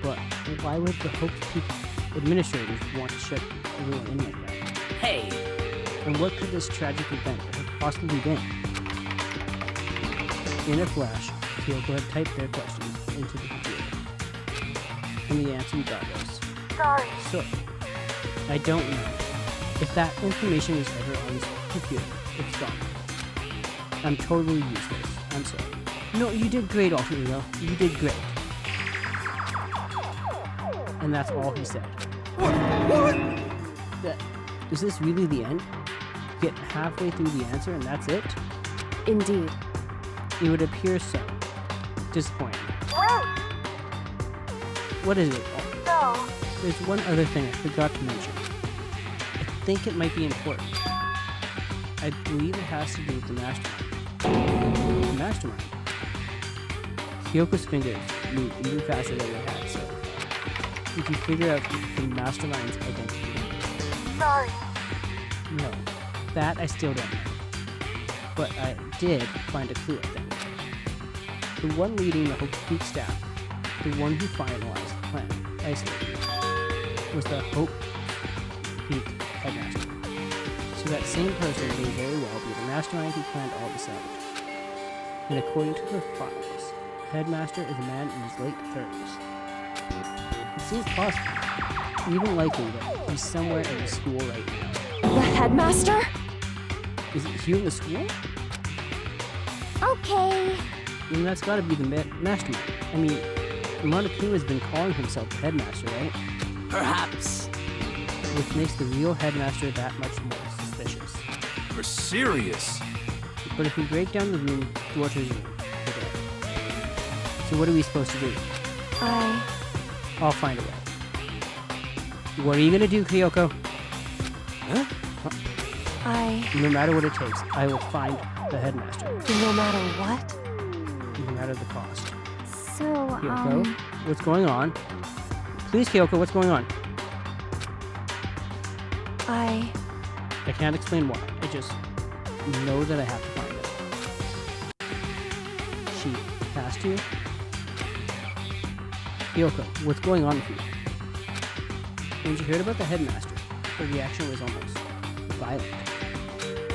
But why would the Hope Peak administrators want to shut everyone in like that? Hey, And what could this tragic event have possibly been? In a flash, Kyoko had typed their questions into the computer. And the answer we got was, sorry. so, I don't know. If that information was ever on this computer, it's gone. I'm totally useless. I'm sorry. No, you did great, Alter Ego. You did great. And that's all he said. What? Is this really the end? Get halfway through the answer and that's it? Indeed. It would appear so. Disappointing. Wait. What is it? So, There's one other thing I forgot to mention. I think it might be important. I believe it has to do with the mastermind. The mastermind? Kyoko's fingers move even faster than they had, so if you figure out the mastermind's identity. sorry. No, that I still don't know. But I did find a clue, I think. The one leading the Hope Peak staff, the one who finalized the plan, isolated, was the Hope Peak headmaster. So that same person may very well be the mastermind who planned all this out. And according to the files, the headmaster is a man in his late 30s. It seems possible, even likely, that he's somewhere in the school right now. The headmaster? Is it here in the school? Okay. Then that's gotta be the mastermind. I mean, Monokuma has been calling himself the headmaster, right? Perhaps. Which makes the real headmaster that much more suspicious. You're serious? But if we break down the room, Dwarter's room, we're dead. So what are we supposed to do? I'll find a way. What are you gonna do, Kyoko? Huh? No matter what it takes, I will find the headmaster. No matter what? No matter the cost. So, Kyoko, what's going on? Please, Kyoko, what's going on? I can't explain why. I just know that I have to find it. She has to? Kyoko, what's going on with you? When she heard about the headmaster, her reaction was almost violent.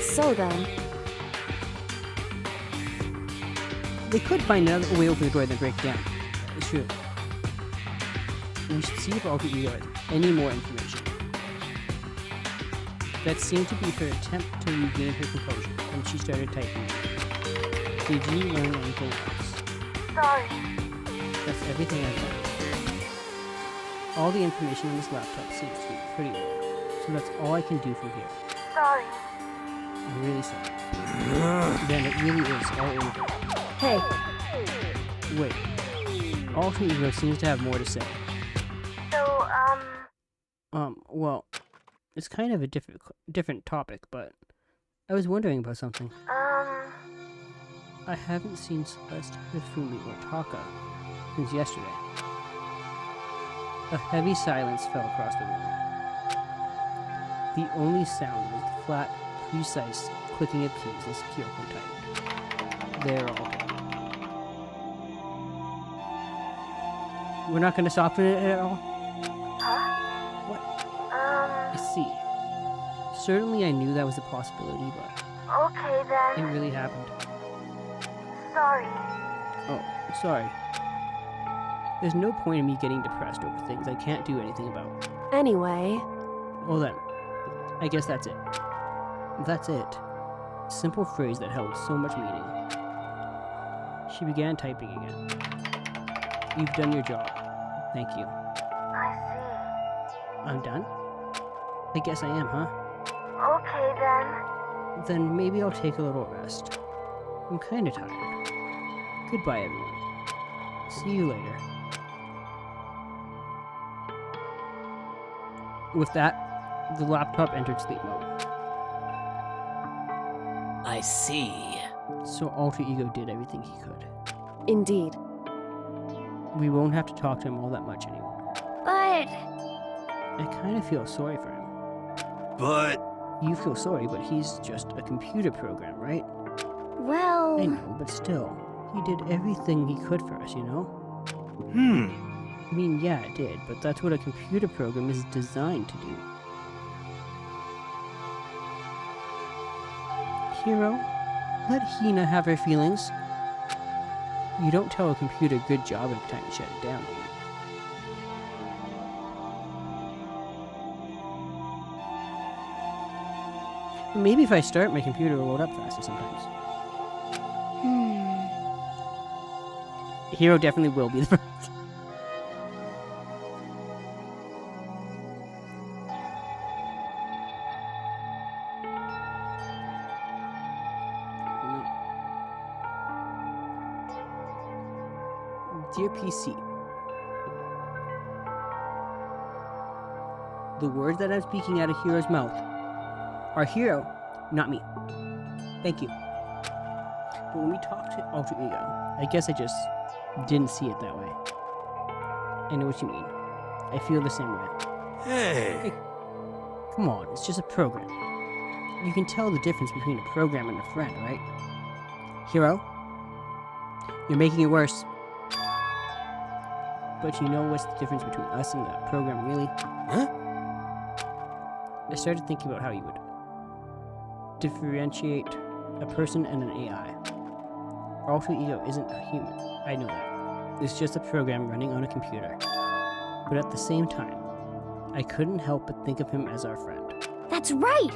So then, They could find another way open the door than break it down. It's true. We should see if Alter Ego has any more information. That seemed to be her attempt to regain her composure when she started typing. Did you learn anything else? sorry. That's everything I've done. All the information on this laptop seems to be pretty old, so that's all I can do from here. Sorry. I'm really sorry. Then it really is all over. Hey, Wait. Alter Ego seems to have more to say. so, Well, it's kind of a different topic, but I was wondering about something. I haven't seen Celeste, Hifumi, or Taka since yesterday. A heavy silence fell across the room. The only sound was the flat, precise clicking of keys as Kyoko typed. They're all dead. We're not going to soften it at all? What? I see. Certainly I knew that was a possibility, but okay then. it really happened. Sorry. Oh, sorry. There's no point in me getting depressed over things I can't do anything about. Anyway, Well then, I guess that's it. That's it. Simple phrase that held so much meaning. She began typing again. You've done your job. Thank you. I I'm done? I guess I am, huh? see. Okay then. Then maybe I'll take a little rest. I'm kinda tired. Goodbye, everyone. See you later. With that, the laptop entered sleep mode. I see. So Alter Ego did everything he could. Indeed. We won't have to talk to him all that much anymore. But, I kind of feel sorry for him. But You feel sorry, but he's just a computer program, right? well, I know, but still, he did everything he could for us, you know? Hmm. I mean, yeah, it did, but that's what a computer program is designed to do. Hero, let Hina have her feelings. You don't tell a computer good job every time you shut it down, do you? Maybe if I start, my computer will load up faster sometimes. Hero definitely will be the first. Dear PC, the words that I'm speaking out of Hero's mouth are Hero, not me. Thank you. But when we talk to Alter Ego, I guess I just didn't see it that way. I know what you mean. I feel the same way. Hey. Come on, it's just a program. You can tell the difference between a program and a friend, right? Hero, you're making it worse. But you know what's the difference between us and that program, really? Huh? I started thinking about how you would differentiate a person and an AI. Alter Ego isn't a human. I know that. It's just a program running on a computer. But at the same time, I couldn't help but think of him as our friend. That's right!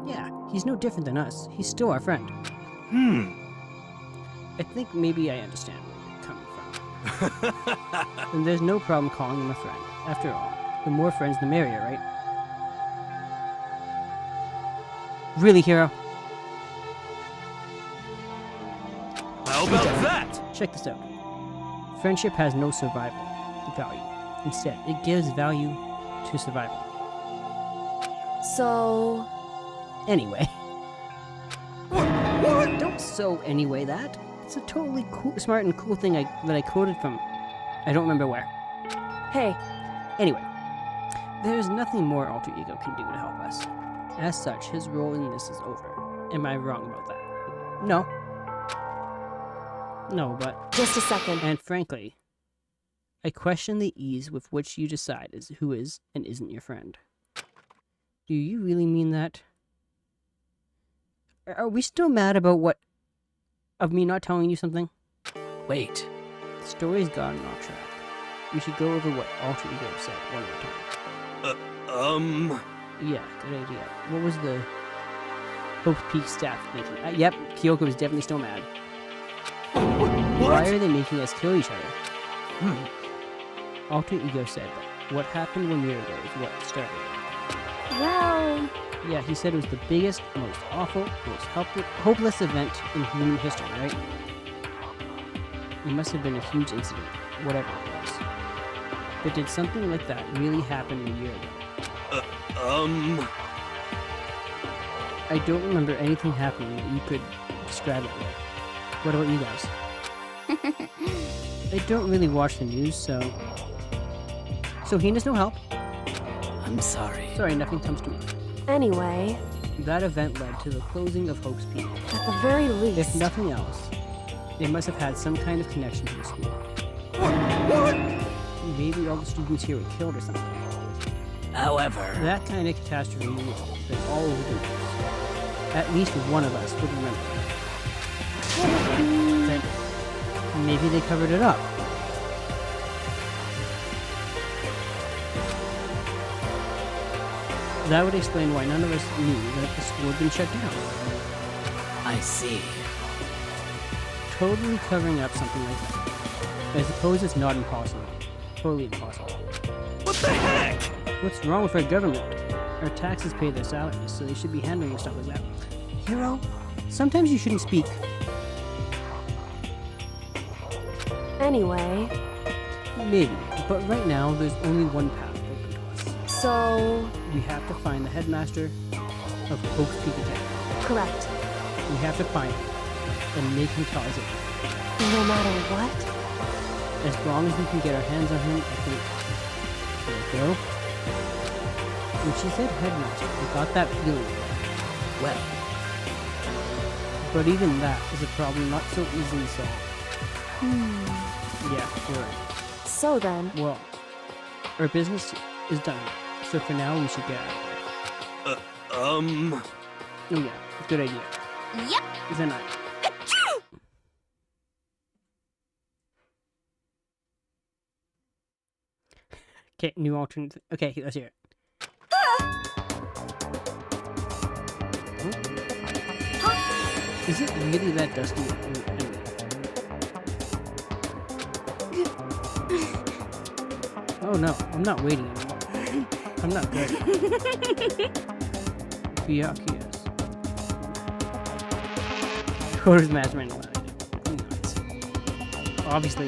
Yeah, he's no different than us. He's still our friend. I think maybe I understand where you're coming from. And there's no problem calling him a friend. After all, the more friends, the merrier, right? Really, Hero? How about that? Check this out. Friendship has no survival value. Instead, it gives value to survival. So... Anyway. What? Don't so anyway that. It's a totally cool, smart and cool thing that I quoted from... I don't remember where. Hey, Anyway. There's nothing more Alter Ego can do to help us. As such, his role in this is over. Am I wrong about that? No. No, but... just a second. And frankly, I question the ease with which you decide who is and isn't your friend. Do you really mean that? Are we still mad about of me not telling you something? Wait. The story's gotten off track. We should go over what Alter Ego said one more time. Yeah, good idea. What was the Hope's Peak staff thinking? Yep, Kyoko is definitely still mad. What? Why are they making us kill each other? Alter Ego said that what happened 1 year ago is what started it. Well... Yeah, he said it was the biggest, most awful, most hopeless event in human history, right? It must have been a huge incident, whatever it was. But did something like that really happen a year ago? I don't remember anything happening that you could describe it with. What about you guys? I don't really watch the news, so he needs no help. I'm sorry. Sorry, nothing comes to mind. Anyway, That event led to the closing of Hope's Peak. at the very least... If nothing else, they must have had some kind of connection to the school. What? Maybe all the students here were killed or something. However, That kind of catastrophe would have been all over the news. At least one of us would remember it. Then maybe they covered it up. That would explain why none of us knew that the school had been shut down. I see. Totally covering up something like that. I suppose it's not impossible. Totally impossible. What the heck? What's wrong with our government? Our taxes pay their salaries, so they should be handling stuff like that. Hero, sometimes you shouldn't speak. Anyway, Maybe, but right now there's only one path open to us. so... We have to find the headmaster of Hope's Peak Academy. correct. We have to find him and make him tell us everything. No matter what? As long as we can get our hands on him, I think. There we go. When she said headmaster, I got that feeling. Well, But even that is a problem not so easily solved. Yeah, you're right. So then, Well, our business is done. So for now, we should get out of here. Oh yeah, good idea. Yep. Then I. Okay, new alternate. Okay, let's hear it. Huh? Is it really that dusty? Anyway. Oh no, I'm not waiting anymore. I'm not good. Yuck, yes. Quarters management allowed. Obviously.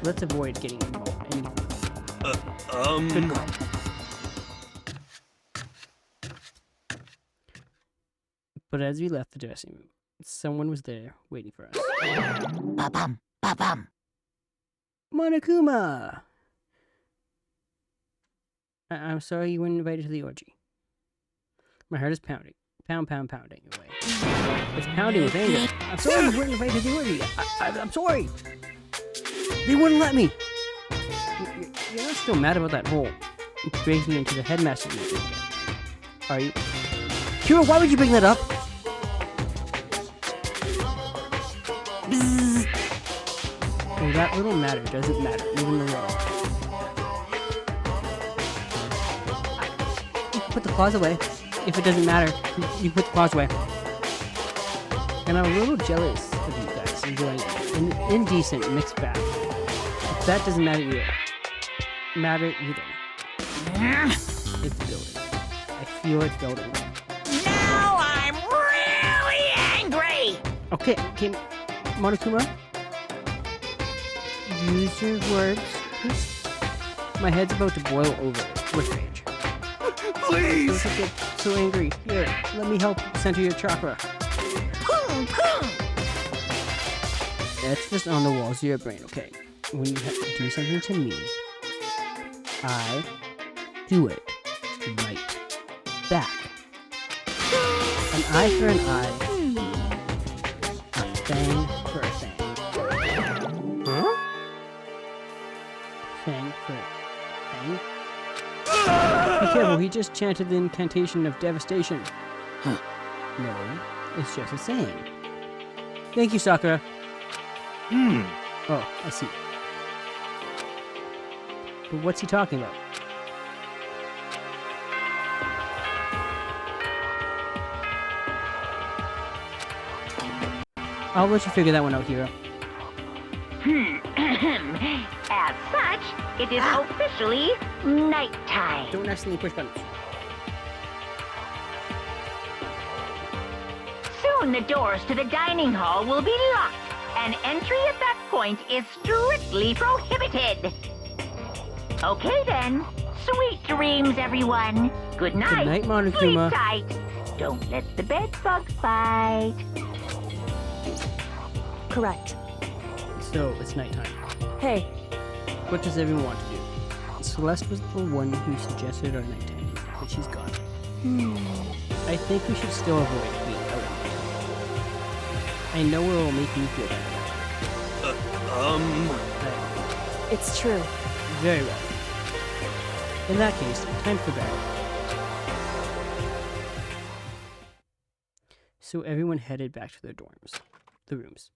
Let's avoid getting involved. Good call. But as we left the dressing room, someone was there waiting for us. Ba-bum, ba-bum. Monokuma! I'm sorry you weren't invited to the orgy. My heart is pounding. Pounding away. It's pounding with anger. I'm sorry you weren't invited to the orgy. I'm sorry. They wouldn't let me. You're not still mad about that whole breaking into the headmaster's room again, are you? Kira, why would you bring that up? Oh, that little matter doesn't matter, even the law. You can put the claws away. If it doesn't matter, you put the claws away. And I'm a little jealous of you guys enjoying an indecent mixed bath. If that doesn't matter either. It's building. I feel it building. Now I'm really angry! Okay, Monokuma? Use your words. My head's about to boil over with rage. Please! Don't get so angry. Here, let me help center your chakra. Boom, boom. That's just on the walls of your brain, okay? When you have to do something to me, I do it right back. An eye for an eye. A fang for a fang. Huh? Fang for fang? Be careful, he just chanted the incantation of devastation. Huh. No, it's just a saying. Thank you, Sakura. Oh, I see. But what's he talking about? I'll let you figure that one out, Hero. As such, it is officially nighttime. Don't accidentally push buttons. Soon the doors to the dining hall will be locked, and entry at that point is strictly prohibited. Okay then. Sweet dreams, everyone. Good night. Good night, Monokuma. Sleep tight. Don't let the bed bugs bite. Correct. So, it's nighttime. Hey, What does everyone want to do? Celeste was the one who suggested our nighttime, but she's gone. I think we should still avoid being out at night. I know it will make me feel better. it's true. Very well. In that case, time for bed. So everyone headed back to their dorms. The rooms.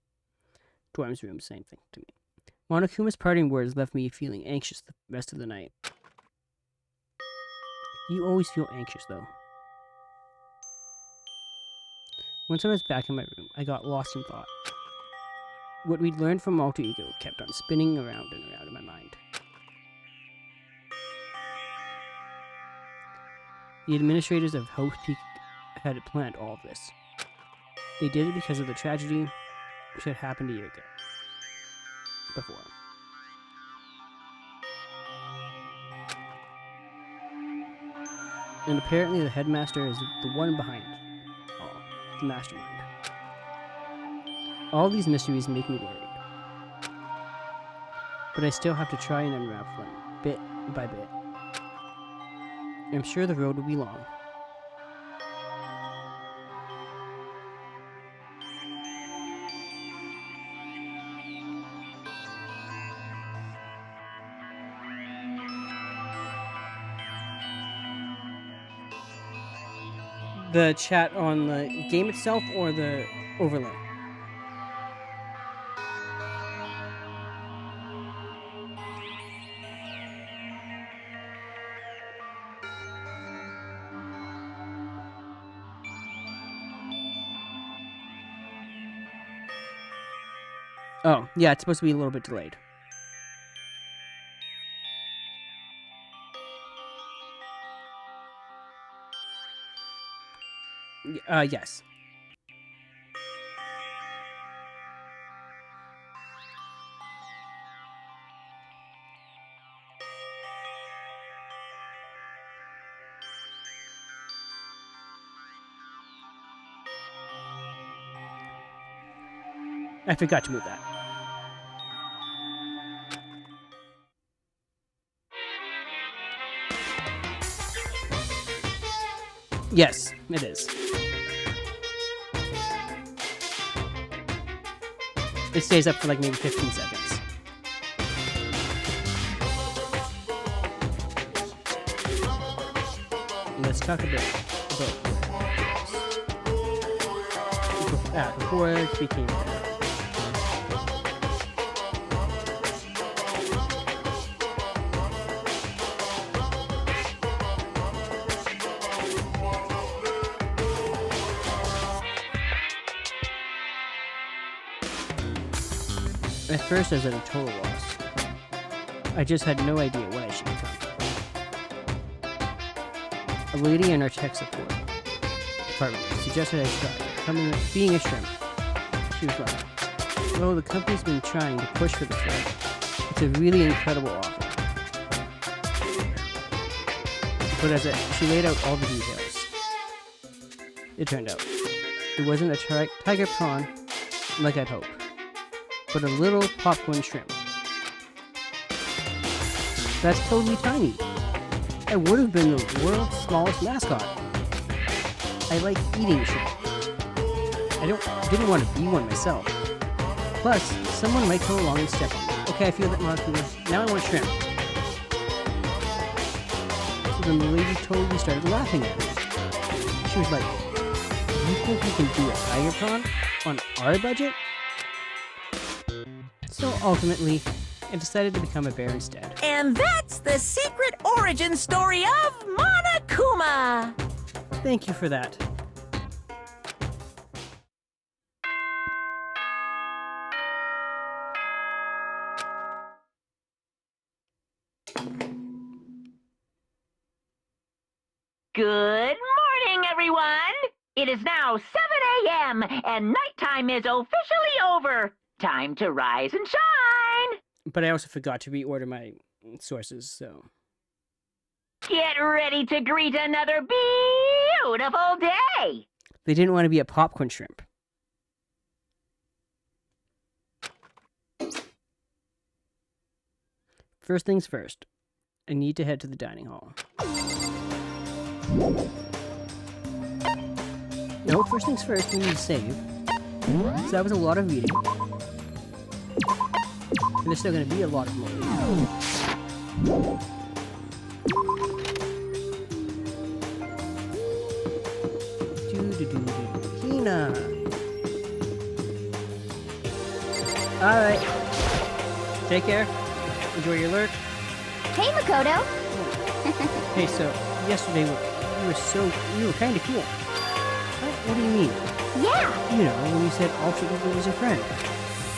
Dorms rooms, same thing to me. Monokuma's parting words left me feeling anxious the rest of the night. You always feel anxious, though. Once I was back in my room, I got lost in thought. What we'd learned from Alter Ego kept on spinning around and around in my mind. The administrators of Hope Peak had planned all of this. They did it because of the tragedy which had happened a year ago. Before. And apparently the headmaster is the one behind all, the mastermind. All these mysteries make me worried. But I still have to try and unravel them, bit by bit. I'm sure the road will be long. The chat on the game itself or the overlay? Oh, yeah, it's supposed to be a little bit delayed. Yes. I forgot to move that. Yes, it is. It stays up for like maybe 15 seconds. Let's talk a bit about before it became better. At first, I was at a total loss. I just had no idea what I should become. A lady in our tech support department suggested I try being a shrimp. She was like, "Oh, the company's been trying to push for this role. It's a really incredible offer." But she laid out all the details. It turned out it wasn't a tiger prawn like I'd hoped, but a little popcorn shrimp. That's totally tiny. I would have been the world's smallest mascot. I like eating shrimp. I didn't want to be one myself. Plus, someone might come along and step on me. Okay, I feel that molecule. Now I want shrimp. So then the lady totally started laughing at me. She was like, "You think you can do a tiger prawn on our budget?" So ultimately, I decided to become a bear instead. And that's the secret origin story of Monokuma! Thank you for that. Good morning, everyone! It is now 7 a.m., and nighttime is officially over. Time to rise and shine! But I also forgot to reorder my sources, so... Get ready to greet another beautiful day! They didn't want to be a popcorn shrimp. First things first, I need to head to the dining hall. No, first things first, we need to save. So that was a lot of reading. And there's still going to be a lot of more reading. Hina! Alright. Take care. Enjoy your lurk. Hey, Makoto. Hey, so yesterday you were kind of cool. What do you mean? Yeah. You know, when you said Ultra Eagle was your friend.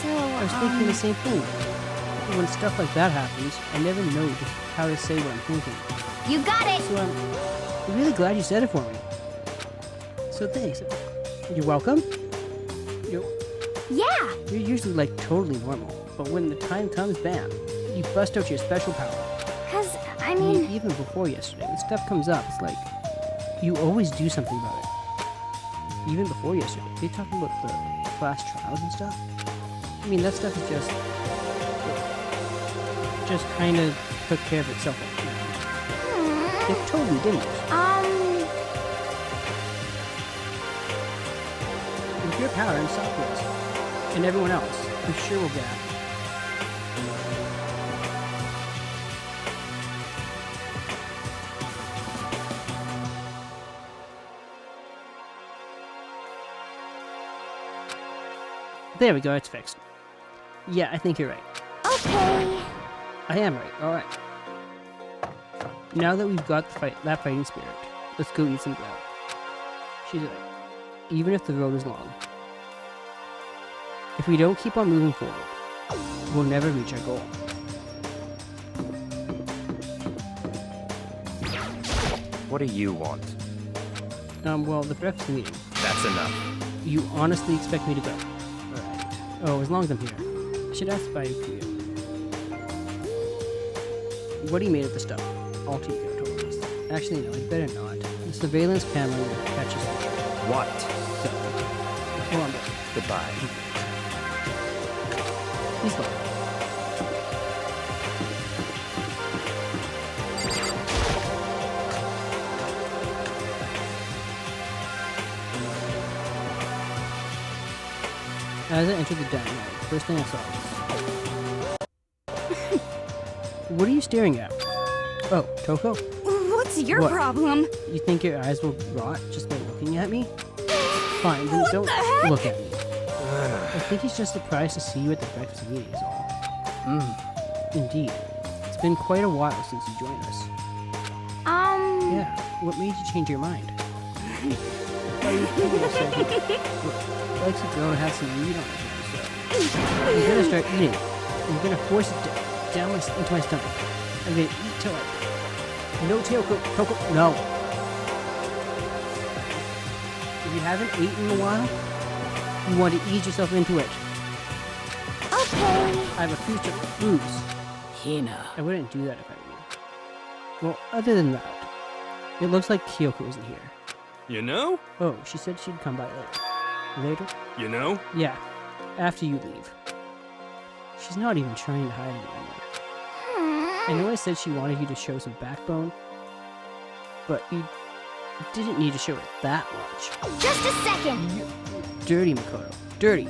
So, I was thinking the same thing. When stuff like that happens, I never know just how to say what I'm thinking. You got it. So I'm really glad you said it for me. So thanks. You're welcome. Yeah. You're usually like totally normal, but when the time comes, bam, you bust out your special power. Cause, I mean... Even before yesterday, when stuff comes up, it's like, you always do something about it. Even before yesterday, they talked about the class trials and stuff. I mean, that stuff is just kind of took care of itself. It totally didn't. With your power and Sakura's, and everyone else, I'm sure we'll get out. There we go, it's fixed. Yeah, I think you're right. Okay. I am right, alright. Now that we've got that fighting spirit, let's go eat some grub. She's right. Even if the road is long. If we don't keep on moving forward, we'll never reach our goal. What do you want? Well, the breakfast meeting. That's enough. You honestly expect me to go? Alright. Oh, as long as I'm here. I should ask by you. What do you made of the stuff? All Tico told us. Actually, no, I'd better not. The surveillance camera will catch us. What? So, hold on. Goodbye. Please look. As I entered the dining room, first thing I saw was... What are you staring at? Oh, Toko? What's your What? problem? You think your eyes will rot just by looking at me? Fine, then don't look at me. I think he's just surprised to see you at the breakfast meeting is all. Indeed. It's been quite a while since you joined us. Yeah, what made you change your mind? Well, you couldn't say he likes a girl to have some meat on her hands, so... I'm gonna start eating. I'm gonna force it down into my stomach. I'm gonna eat till I... No, Toko, no. If you haven't eaten in a while, you want to ease yourself into it. Okay. I have a future bruise. Hina. I wouldn't do that if I were you. Well, other than that, it looks like Kyoko isn't here. You know? Oh, she said she'd come by later. Later? You know? Yeah, after you leave. She's not even trying to hide it anymore. I know I said she wanted you to show some backbone, but you didn't need to show it that much. Just a second. Dirty, Makoto. Dirty.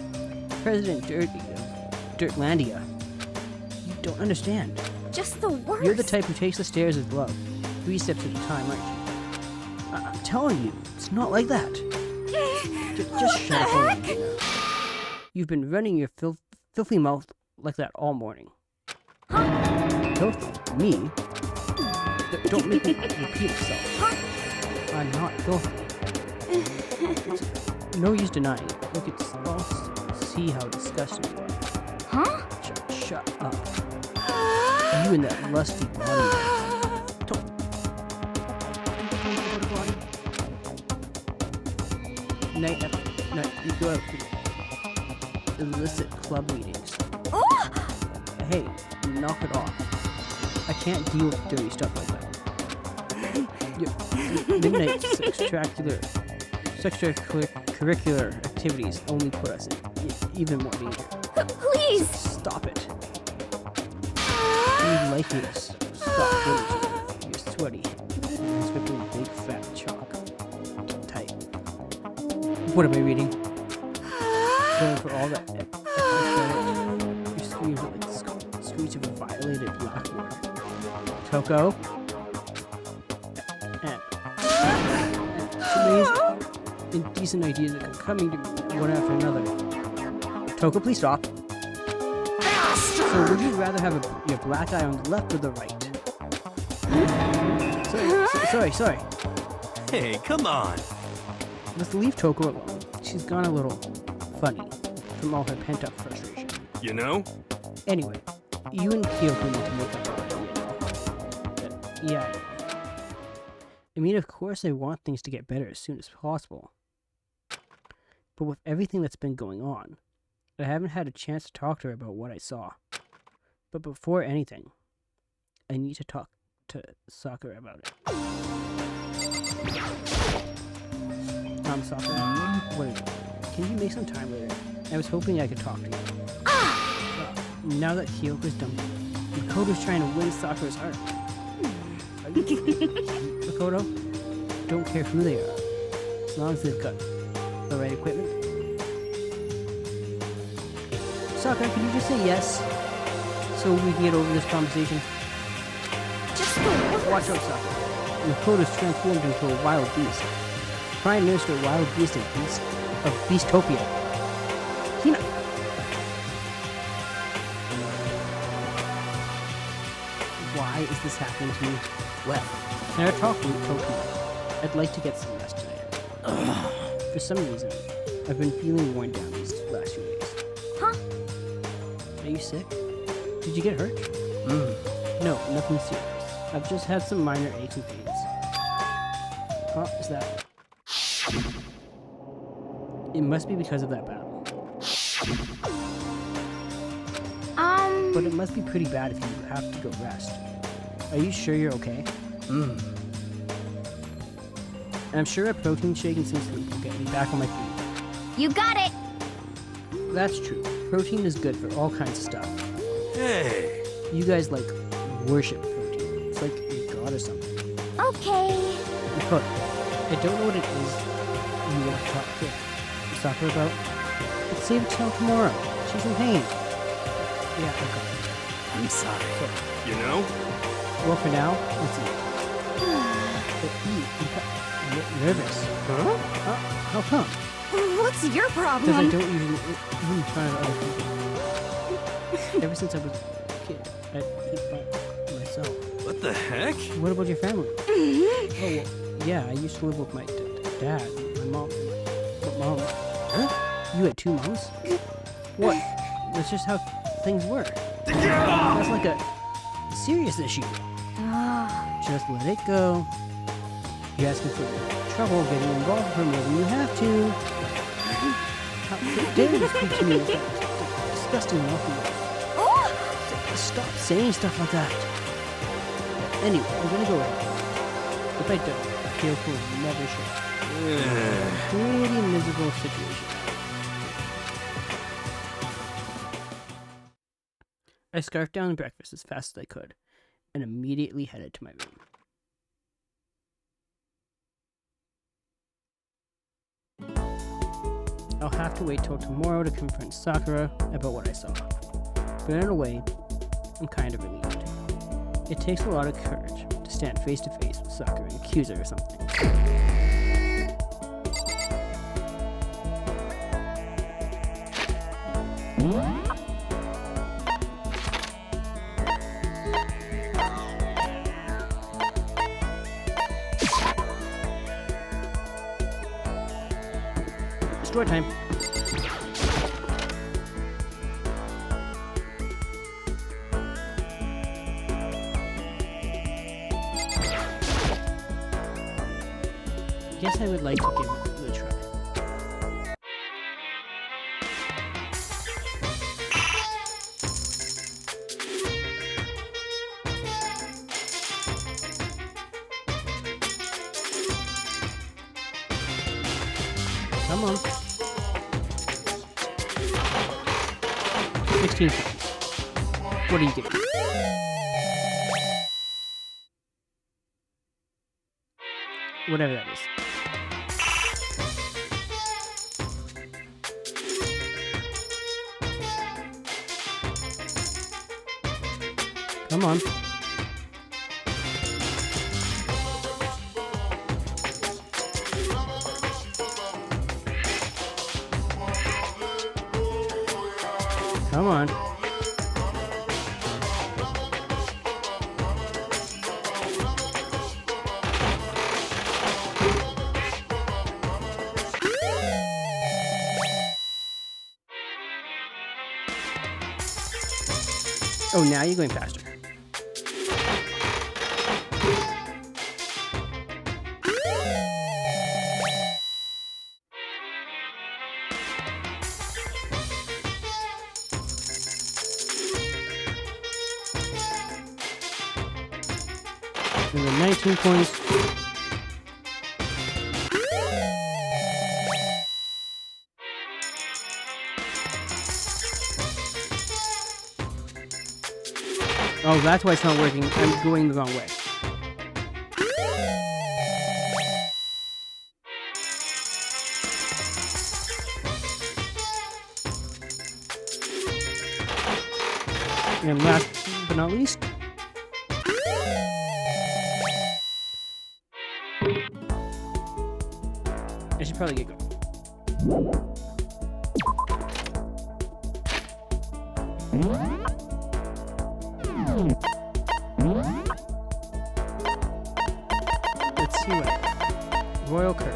President Dirty of Dirtlandia. You don't understand. Just the worst. You're the type who takes the stairs with love. 3 steps at a time, aren't you? I'm telling you, it's not like that. Just shut up already. You've been running your filthy mouth like that all morning. Filthy? Me? Don't make me repeat myself. I'm not filthy. No use denying it. Look, it's all see how disgusting you are. Huh? Shut up. You and that lusty body. Don't. Night after night, you go out to illicit club meetings. Hey, knock it off. I can't deal with dirty stuff like that. Your midnight extracurricular activities only put us in even more danger. Please. Stop it. You like me to stop finishing. You're sweaty. Expecting a big fat chalk. Tight. What am I reading? Going for all that your screams are like the screech of a violated blackboard. Toko? And today's indecent ideas are coming to me one after another. Toko, please stop. So would you rather have your black eye on the left or the right? Sorry. Hey, come on. Let's leave Toko alone. She's gone a little funny from all her pent-up frustration. You know? Anyway, you and Kyoko need to make up already, you know. Yeah. I mean, of course I want things to get better as soon as possible. But with everything that's been going on, I haven't had a chance to talk to her about what I saw. But before anything, I need to talk to Sakura about it. Sakura, what is it? Can you make some time later? I was hoping I could talk to you. Now that Kyoko's done, Makoto's trying to win Sakura's heart. Makoto, don't care who they are, as long as they've got the right equipment. Sakura, can you just say yes, so we can get over this conversation? Just the worst. Watch out, Sakura. Makoto's transformed into a wild beast. Prime Minister Wild Beast of Beastopia. Hina. Why is this happening to me? Well, Can I talk with Tokyo? I'd like to get some rest tonight. For some reason, I've been feeling worn down these last few days. Huh? Are you sick? Did you get hurt? No, nothing serious. I've just had some minor aches and pains. Huh? Is that... It must be because of that battle. But it must be pretty bad if you have to go rest. Are you sure you're okay? I'm sure a protein shake and some sleep will get me back on my feet. You got it! That's true. Protein is good for all kinds of stuff. Hey. You guys, like, worship protein. It's like a god or something. Okay. Look, I don't know what it is you want to talk to Sakura about, but save it till tomorrow. She's in pain. Yeah, okay. I'm sorry. You know? Well, for now, let's eat. But eat. You got nervous. Huh? How come? What's your Because I problem? don't usually eat in front of other people. Ever since I was a kid, I eat by myself. What the heck? What about your family? Oh, well, yeah, I used to live with my dad, my mom. What mom? Huh? You had two moms? What? That's just how things were. That's like a serious issue. Just let it go. You're asking for trouble getting involved for more than you have to. How dare you speak to me with that disgusting mouth? Stop saying stuff like that. Anyway, I'm gonna go ahead. If I don't, Kyoko will never show up. Pretty miserable situation. I scarfed down breakfast as fast as I could, and immediately headed to my room. I'll have to wait till tomorrow to confront Sakura about what I saw. But in a way, I'm kind of relieved. It takes a lot of courage to stand face to face with Sakura and accuse her of something. Store time. Guess I would like to give it a try. Come on. 16 seconds. What are you giving? Whatever that is. Come on. Come on. Oh, now you're going faster. And then 19 points. Oh, that's why it's not working. I'm going the wrong way. And last but not least, I should probably get going. Let's see what I got. Royal Curry.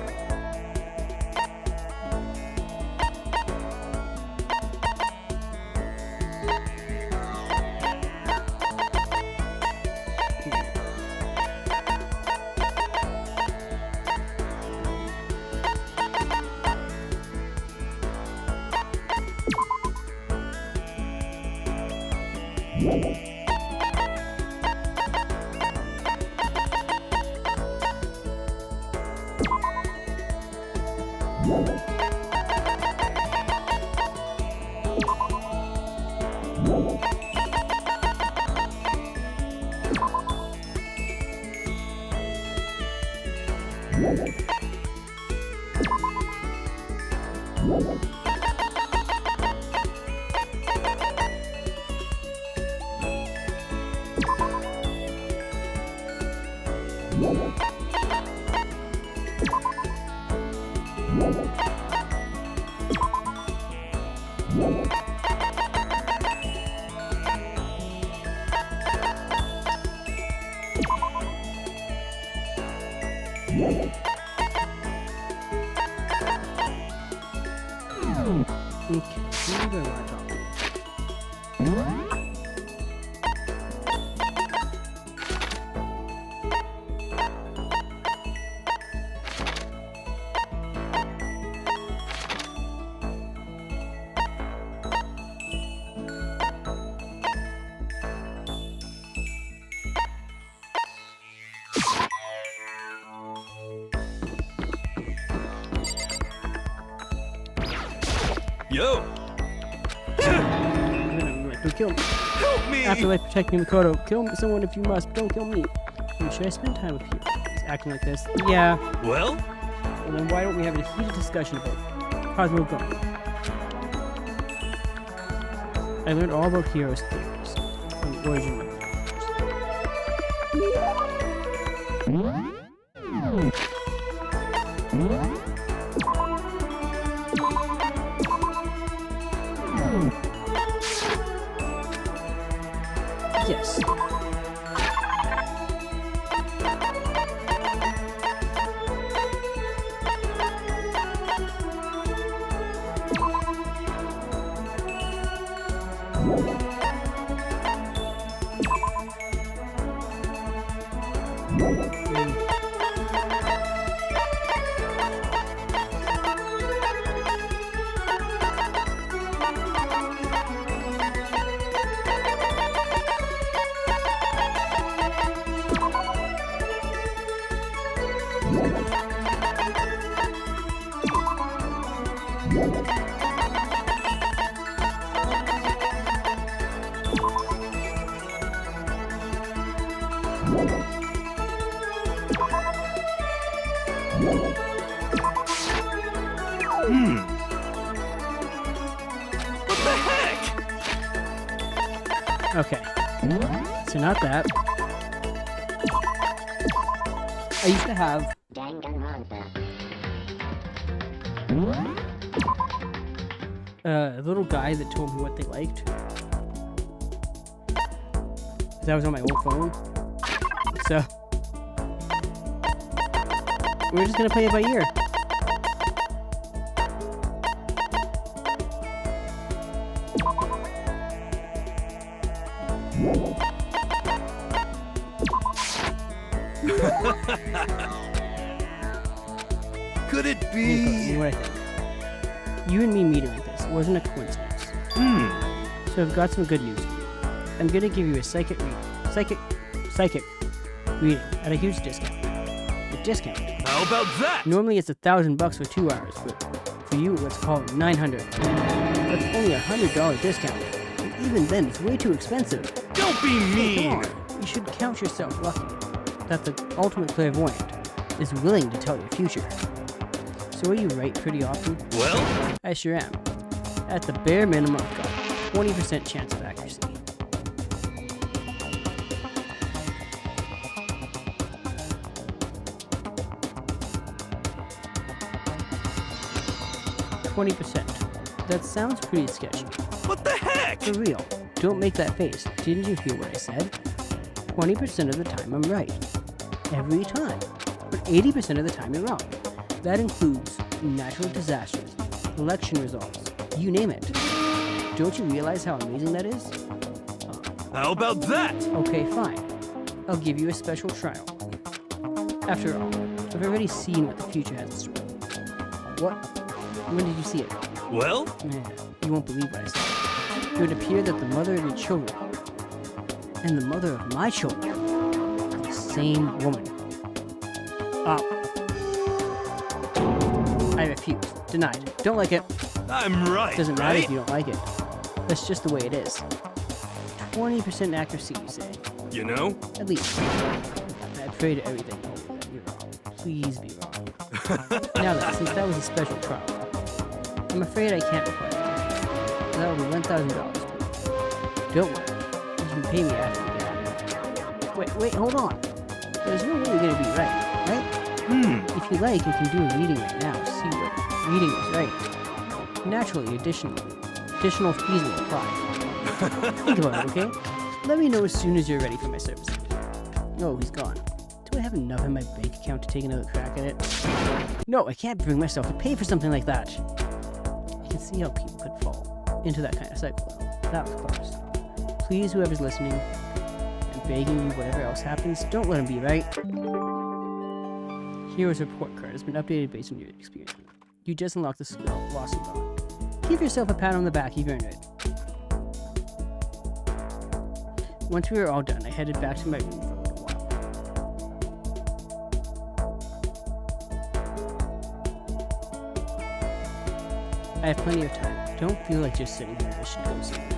Okay, who do I want to talk to? Yo! Don't kill me. Help me! Afterlife protecting Makoto. Kill someone if you must, but don't kill me. Should I spend time with you? He's acting like this. Yeah. Well? Well, then why don't we have a heated discussion about Cosmo Gun? I learned all about Hero's theories and the origin of Yes. What the heck? Okay. So not that. I used to have Danganronpa. a little guy that told me what they liked. That was on my old phone. So we're just gonna play it by ear. Could it You be? know what I think? You and me meeting like this wasn't a coincidence. So I've got some good news for you. I'm gonna give you a psychic reading at a huge discount. A discount. How about that? Normally it's $1,000 for 2 hours, but for you let's call it $900. That's only $100 discount. And even then it's way too expensive. Don't be Come mean! on, you should count yourself lucky that the ultimate clairvoyant is willing to tell your future. So are you right pretty often? Well? I sure am. At the bare minimum, I've got a 20% chance of accuracy. %. That sounds pretty sketchy. What the heck? For real. Don't make that face. Didn't you hear what I said? 20% of the time I'm right. Every time. But 80% of the time you're wrong. That includes natural disasters, election results, you name it. Don't you realize how amazing that is? How about that? Okay, fine. I'll give you a special trial. After all, I've already seen what the future has in store. What? When did you see it? Well? You won't believe what I said. It would appear that the mother of your children and the mother of my children are the same woman. I have a Refused. Denied. Don't like it. I'm right. Doesn't matter right? if you don't like it. That's just the way it is. 20% accuracy, you say? You know? At least. I pray to everything holy that you're wrong. Please be wrong. Now then, since that was a special trial, I'm afraid I can't reply to that. That will be $1,000. Don't worry. You can pay me after we get out. Wait, hold on. There's no way you're gonna be right? If you like, you can do a reading right now. See what reading is right. Naturally, additional fees will apply. Think about it, okay? Let me know as soon as you're ready for my services. Oh, he's gone. Do I have enough in my bank account to take another crack at it? No, I can't bring myself to pay for something like that. I can see how people could fall into that kind of cycle. That was close. Please, whoever's listening, I'm begging you, whatever else happens, don't let him be right. Hero's report card has been updated based on your experience. You just unlocked the skill, Lost and Gone. Give yourself a pat on the back, you've earned it. Once we were all done, I headed back to my room for a little while. I have plenty of time. Don't feel like just sitting here. I should go somewhere.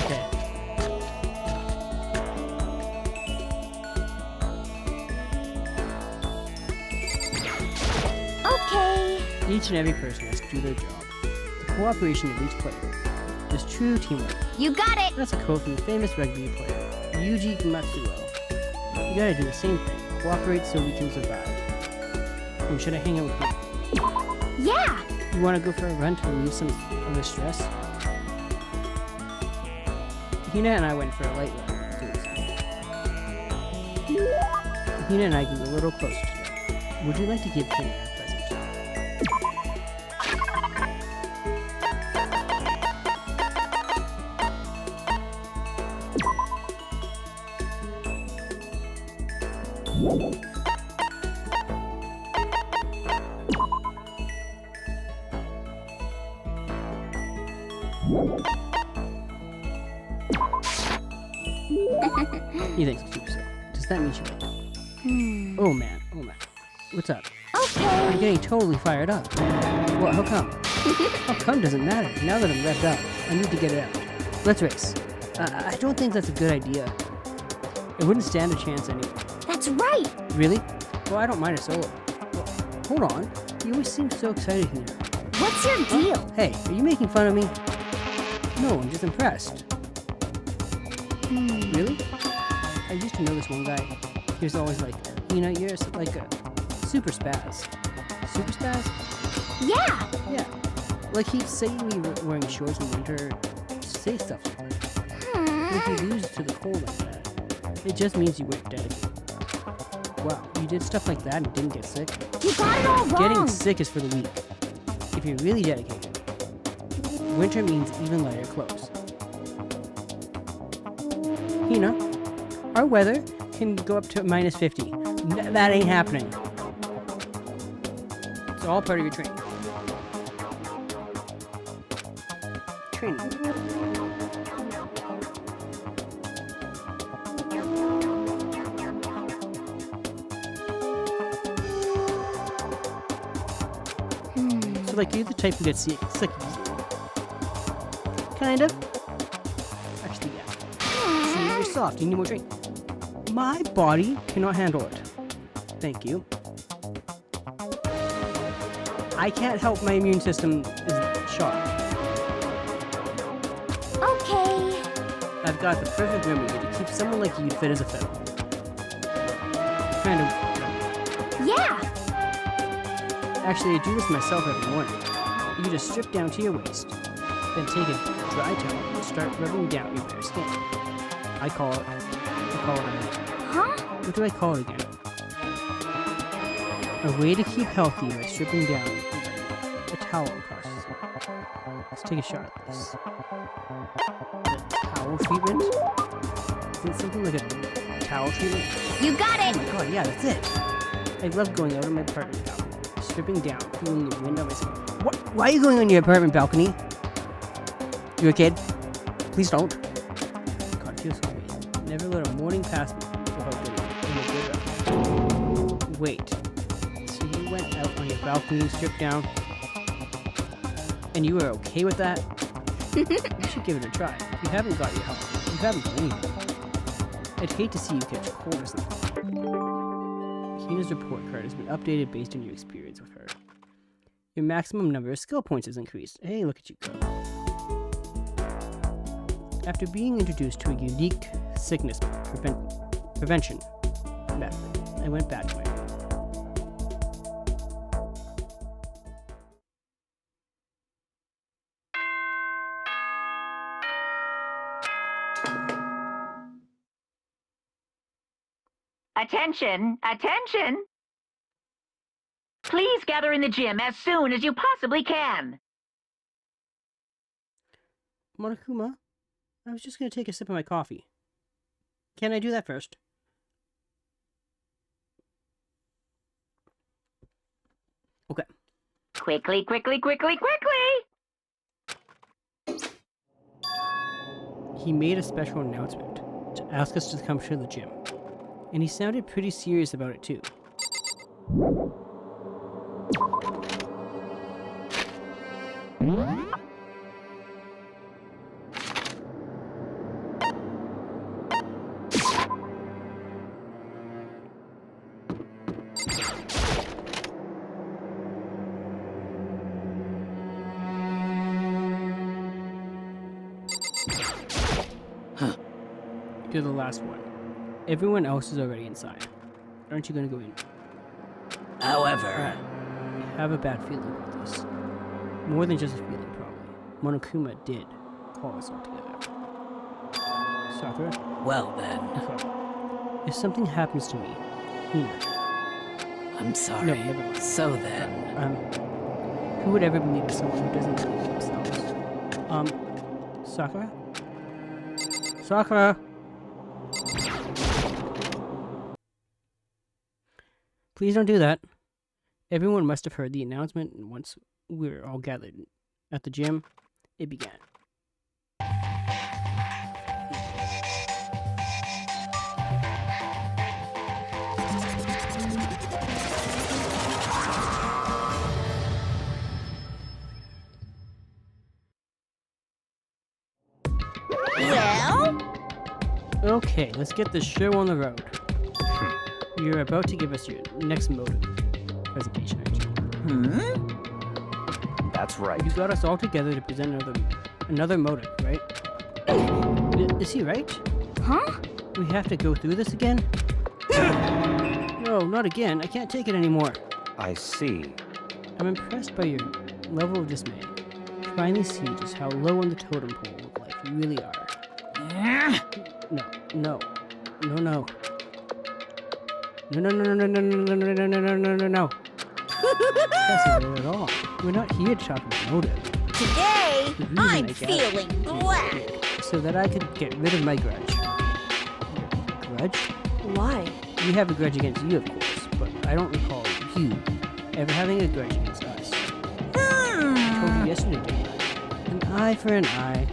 Okay. Okay. Each and every person has to do their job. The cooperation of each player is true teamwork. You got it. That's a quote from the famous rugby player, Yuji Matsuo. You gotta do the same thing. Cooperate so we can survive. Oh, should I hang out with you? Yeah. You wanna go for a run to relieve some of the stress? Hina and I went for a light run. Hina and I grew a little closer today. Would you like to give Hina a present? He thinks it's super. Does that mean she liked it? Oh man. What's up? Okay. I'm getting totally fired up. What? How come? How come doesn't matter. Now that I'm revved up, I need to get it out. Let's race. I don't think that's a good idea. It wouldn't stand a chance anyway. That's right. Really? Well, I don't mind a solo. Well, hold on. You always seem so excited here. What's your deal? Hey, are you making fun of me? No, I'm just impressed. Really? I used to know this one guy. He was always like, you're like a super spaz. Super spaz? Yeah. Yeah. Like he'd say we were wearing shorts in winter, say stuff like that. If you lose to the cold like that, it just means you weren't dedicated. Wow, you did stuff like that and didn't get sick? You got it all wrong. Getting sick is for the weak. If you're really dedicated, winter means even lighter clothes. Hina, our weather can go up to minus 50. That ain't happening. It's all part of your training. So like you're the type who gets sick easily. Kind of. Actually, yeah. See, you're soft. You need more drink. My body cannot handle it. Thank you. I can't help my immune system is sharp. Okay. I've got the perfect remedy to keep someone like you fit as a fiddle. Kind of. Yeah. Actually, I do this myself every morning. You just strip down to your waist, then take a dry towel and start rubbing down your bare skin. I call it Huh? what do I call it again? A way to keep healthy by stripping down a towel across. Let's take a shot at this. The towel treatment? Is it something like a towel treatment? You got Oh it! my god, yeah, that's it. I love going out on my apartment balcony, stripping down, feeling the wind on my skin. What? Why are you going on your apartment balcony? You a kid? Please don't. God, feels so weird. Never let a morning pass me without getting in a good run. Wait. So you went out on your balcony, stripped down, and you were okay with that? You should give it a try. You haven't got your health. You haven't done anything. I'd hate to see you catch a cold or something. Kina's report card has been updated based on your experience with her. Your maximum number of skill points has increased. Hey, look at you go. After being introduced to a unique sickness prevention method, I went back to my room. Attention! Attention! Please gather in the gym as soon as you possibly can. Monokuma, I was just going to take a sip of my coffee. Can I do that first? Okay. Quickly, quickly, quickly, quickly! He made a special announcement to ask us to come to the gym. And he sounded pretty serious about it too. You're the last one. Everyone else is already inside. Aren't you gonna go in? However, I have a bad feeling about this. More than just a feeling, probably. Monokuma did call us all together. Sakura? well then, Okay. If something happens to me, Hina, I'm sorry. No, never mind. So then, who would ever believe in someone who doesn't believe in themselves? Sakura? Sakura! Please don't do that. Everyone must have heard the announcement, and once we were all gathered at the gym, it began. Well? Okay, let's get this show on the road. You're about to give us your next motive presentation, aren't you? That's right. You got us all together to present another motive, right? Is he right? Huh? We have to go through this again? No, not again. I can't take it anymore. I see. I'm impressed by your level of dismay. You finally see just how low on the totem pole of life you really are. No, no, no, no. No, no, no, no, no, no, no, no, no, no, no, no, no. That's not it at all. We're not here to talk about motive. Today, The reason I'm I gathered feeling black. so that I could get rid of my grudge. Grudge? Why? We have a grudge against you, of course, but I don't recall you ever having a grudge against us. I told you yesterday, didn't I? An eye for an eye,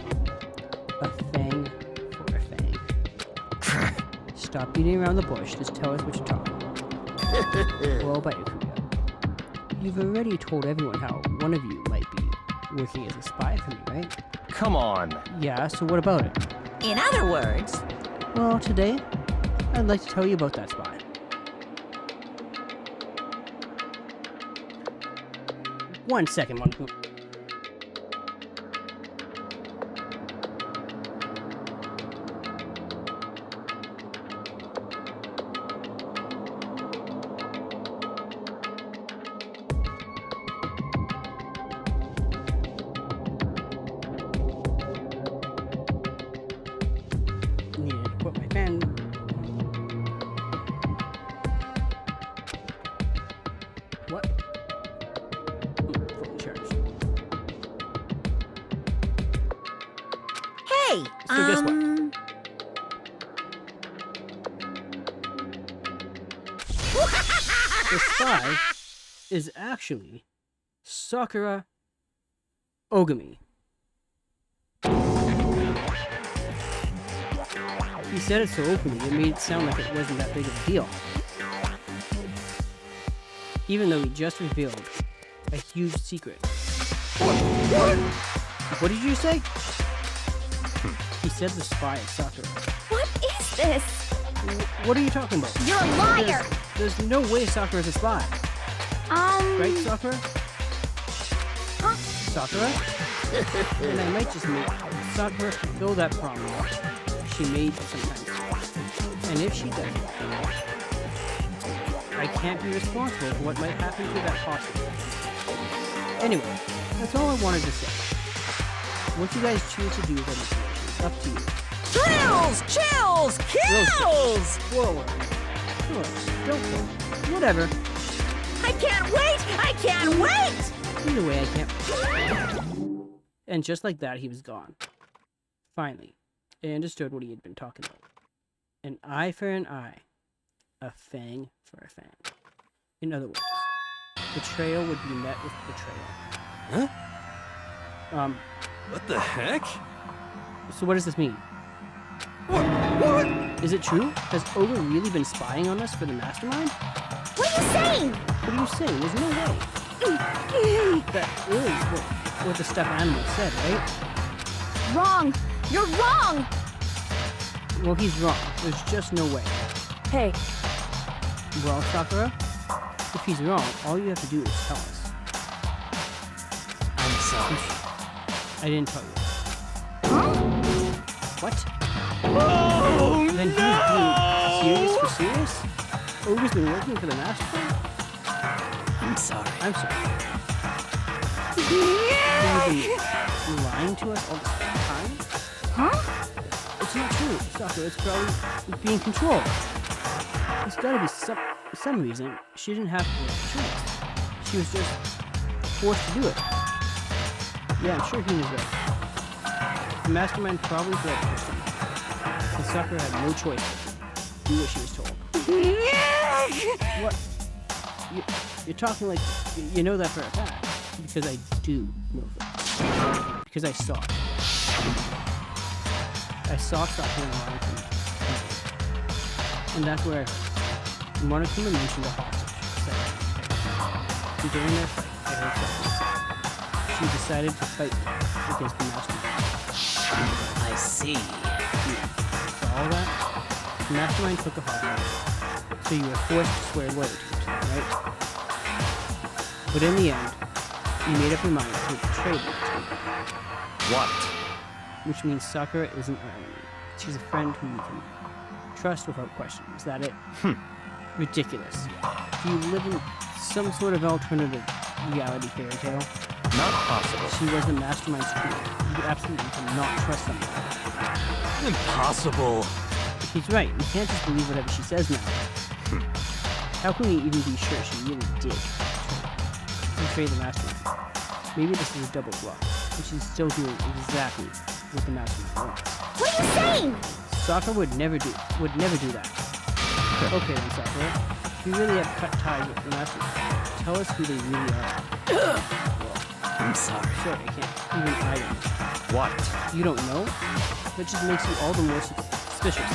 a fang for a fang. Stop beating around the bush, just tell us what you're talking about. Well, by Akuya. You've already told everyone how one of you might be working as a spy for me, right? Come on. Yeah, so what about it? In other words, Well, today, I'd like to tell you about that spy. One second, Monaco. Need to put my pen. So guess what? The spy is actually Sakura Ogami. He said it so openly, it made it sound like it wasn't that big of a deal. Even though he just revealed a huge secret. What did you say? He said the spy is Sakura. What is this? What are you talking about? You're a liar! There's no way Sakura's a spy. Right, Sakura? Huh? Sakura? And I might just make Sakura fulfill that promise she made sometimes. And if she doesn't, I can't be responsible for what might happen to that hostage. Anyway, that's all I wanted to say. What you guys choose to do with that information is up to you. Thrills! Chills! Kills! Whoa, don't go. Whatever. I can't wait! I can't wait! Either way, I can't. And just like that, he was gone. Finally, I understood what he had been talking about. An eye for an eye. A fang for a fang. In other words, betrayal would be met with betrayal. Huh? What the heck? So what does this mean? What? Is it true? Has Ogre really been spying on us for the mastermind? What are you saying? What are you saying? There's no way. That is what the stuffed animal said, right? Wrong! You're wrong! Well, he's wrong. There's just no way. Hey, Well, Sakura, if he's wrong, all you have to do is tell us. I'm sorry. I didn't tell you. Huh? What? Oh, Then he's being serious for serious? Ogre's been working for the mastermind? I'm sorry. I'm sorry. You've been lying to us all this time? Huh? It's not true, Sakura. It's probably being controlled. There's gotta be some reason she didn't have a choice. She was just forced to do it. Yeah, I'm sure he was right. The mastermind probably thought it was something. And Sakura had no choice but to do what she was told. What? You're talking like you know that for a fact. Because I do know that. Because I saw it. I saw Sakura and Monokuma. And that's where I heard. Monokuma mentioned a hostage. And during their fight, I heard Sakura say she decided to fight against the mastermind. I see. For all that, the mastermind took a hostage. So you were forced to swear loyalty to them, right? But in the end, you made up your mind to betray the mastermind. what? Which means Sakura isn't our enemy. She's a friend who you can trust without question. Is that it? Ridiculous. Do you live in some sort of alternative reality fairy tale? Not possible. She was the mastermind's crew. You absolutely cannot trust someone like that. Impossible. He's right. We can't just believe whatever she says now. How can we even be sure she really did betray the mastermind? Maybe this is a double bluff, and she's still doing exactly what the mastermind wants. What are you saying? Sakura would never do that. Okay then, Sakura. If you really have cut ties with the mastermind, tell us who they really are. I'm sorry. Sorry, I can't. Even I don't. What? You don't know? That just makes you all the more suspicious.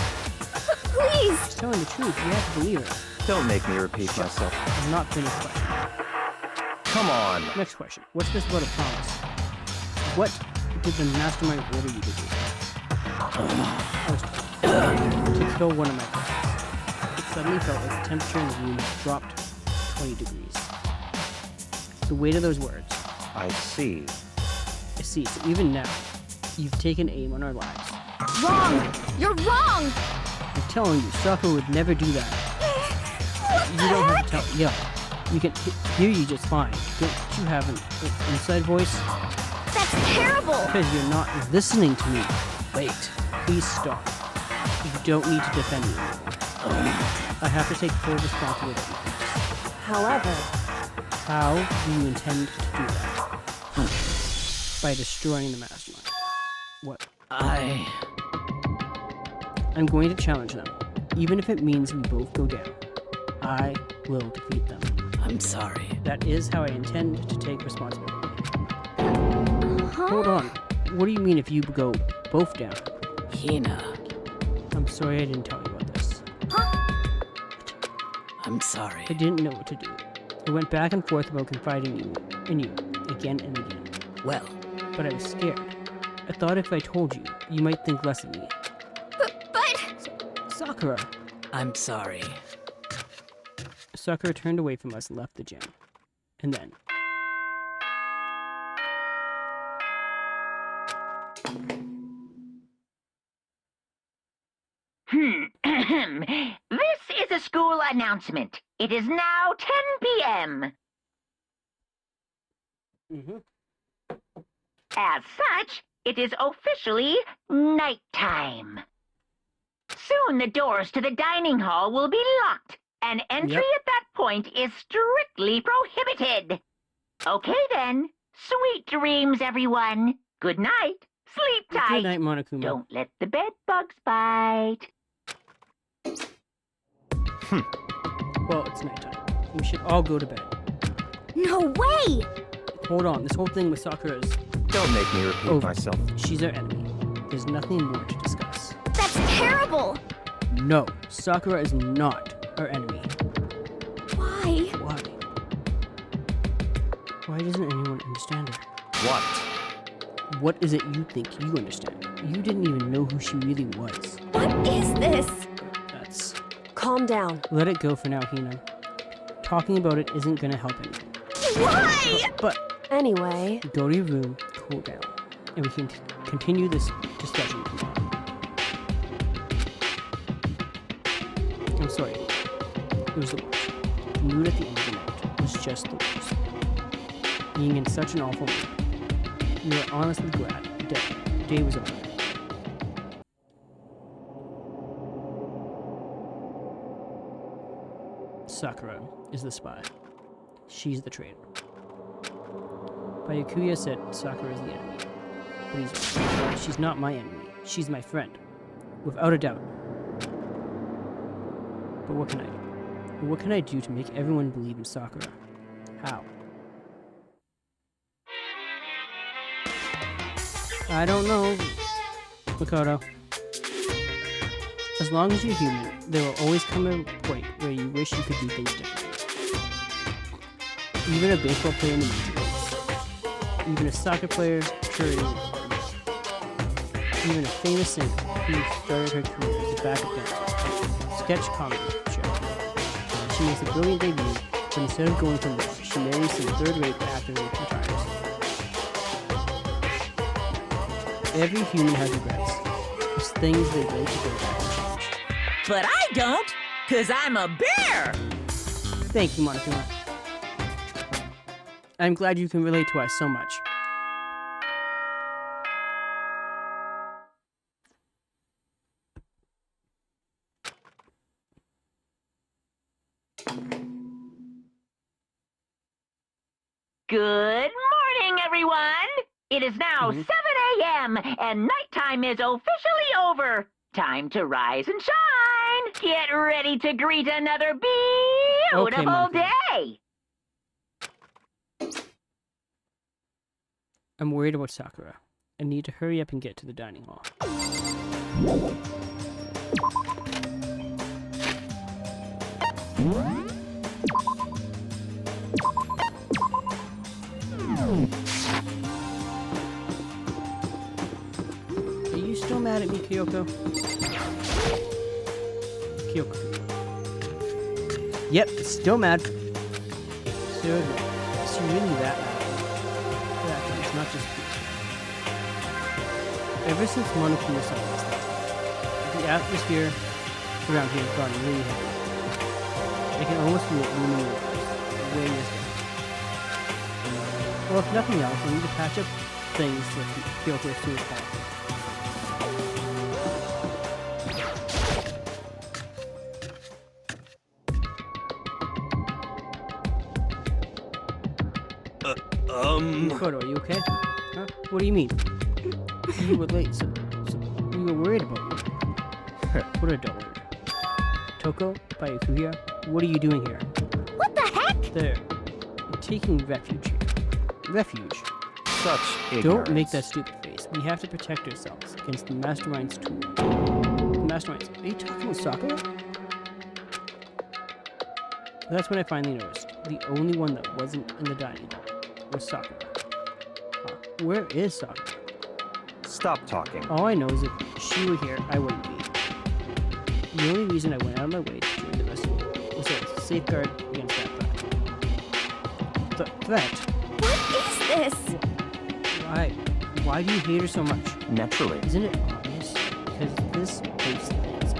Please! She's telling the truth. You have to believe her. Don't make me repeat myself. I'm not finished question. Come on. Next question. What's this about a promise? What did the mastermind order you to do? I was told to kill one of my friends. It suddenly felt like the temperature in the room had dropped 20 degrees. The weight of those words. I see. I see. So even now, you've taken aim on our lives. Wrong! You're wrong! I'm telling you, Sakura would never do that. What You the don't heck? have to tell. Yeah, we can hear you just fine. Don't you have an inside voice? That's terrible! Because you're not listening to me. Wait, please stop. You don't need to defend me anymore. I have to take full responsibility for this. however, How do you intend to do that? By destroying the mastermind. What? I I'm going to challenge them, even if it means we both go down. I will defeat them. I'm sorry. That is how I intend to take responsibility. Huh? Hold on. What do you mean if you go both down? Hina. I'm sorry I didn't tell you about this. I'm sorry. I didn't know what to do. I went back and forth about confiding in you again and again. Well, But I was scared. I thought if I told you, you might think less of me. But Sakura! I'm sorry. Sakura turned away from us and left the gym. And then... This is a school announcement. It is now 10 p.m. As such, it is officially nighttime. Soon the doors to the dining hall will be locked, and entry at that point is strictly prohibited. Okay then. Sweet dreams, everyone. Good night. Sleep tight. Good night, Monokuma. Don't let the bed bugs bite. Well, it's nighttime. We should all go to bed. no way! Hold on, this whole thing with Sakura is Don't make me repeat over. myself. She's our enemy. There's nothing more to discuss. That's terrible! No, Sakura is not our enemy. Why? Why? Why doesn't anyone understand her? What? What is it you think you understand? You didn't even know who she really was. What is this? That's... Calm down. Let it go for now, Hina. Talking about it isn't gonna help anything. Why? But Anyway, go to your room, cool down, and we can continue this discussion tomorrow. I'm sorry. It was the worst. The mood at the end of the night was just the worst. Being in such an awful mood. We were honestly glad the day was over. Sakura is the spy. She's the traitor. Byakuya said Sakura is the enemy. But he's right. She's not my enemy. She's my friend. Without a doubt. But what can I do? What can I do to make everyone believe in Sakura? How? I don't know, Makoto. As long as you're human, there will always come a point where you wish you could do things differently. Even a baseball player in the major leagues. Even a soccer player cheering in the parks. Even a famous singer who started her career as a backup dancer at a sketch comedy show. She makes a brilliant debut, but instead of going for more, she marries some third-rate actor and retires. Every human has regrets. There's things they'd like to go back and change. But I don't, 'cause I'm a bear! Thank you, Monokuma. I'm glad you can relate to us so much. Good morning, everyone! It is now 7 a.m. and nighttime is officially over. Time to rise and shine. Get ready to greet another beautiful Monkey. day. I'm worried about Sakura. I need to hurry up and get to the dining hall. Are you still mad at me, Kyoko? Kyoko. Yep, still mad. So, is she really that mad? Actually, it's not just peace. Ever since Monokuma saw last night, the atmosphere around here has gotten really heavy. I can almost feel it looming over us, weighing us down. Well, if nothing else, I need to patch up things with Kyoko as soon as possible. Makoto, are you okay? Huh? What do you mean? You were late, so you were worried about me. What a dull word. Toko, Bayukuya, what are you doing here? What the heck? They're taking refuge here. Refuge. Such ignorance. Don't make that stupid face. We have to protect ourselves against the Mastermind's tool. The Mastermind's... Are you talking with Sakura? That's when I finally noticed. The only one that wasn't in the dining hall was Sakura. Huh. Where is Sakura? Stop talking. All I know is if she were here, I wouldn't be. The only reason I went out of my way to join the rest of you was as a safeguard against that threat. Threat? What is this? Why? Why do you hate her so much? Naturally. Isn't it obvious? Because this makes things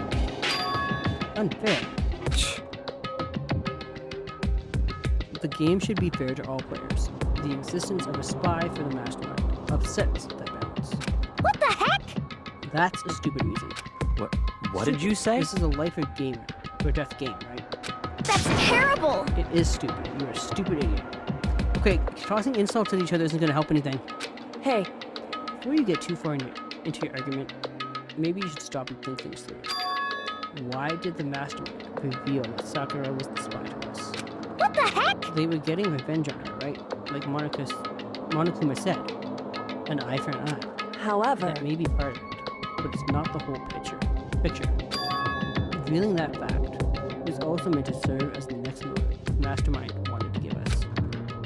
unfair. The game should be fair to all players. The existence of a spy for the Mastermind upsets that balance. What the heck? That's a stupid reason. What did you say? This is a life or death game, right? That's terrible. It is stupid. You're a stupid idiot. Okay, tossing insults at each other isn't going to help anything. Hey, Before you get too far into your argument, maybe you should stop and think things through. Why did the Mastermind reveal that Sakura was the spy to us? What the heck? They were getting revenge on her, right? Like Monokuma said, an eye for an eye. however, That may be part of it, but it's not the whole picture. Revealing that fact was also meant to serve as the next motive the Mastermind wanted to give us.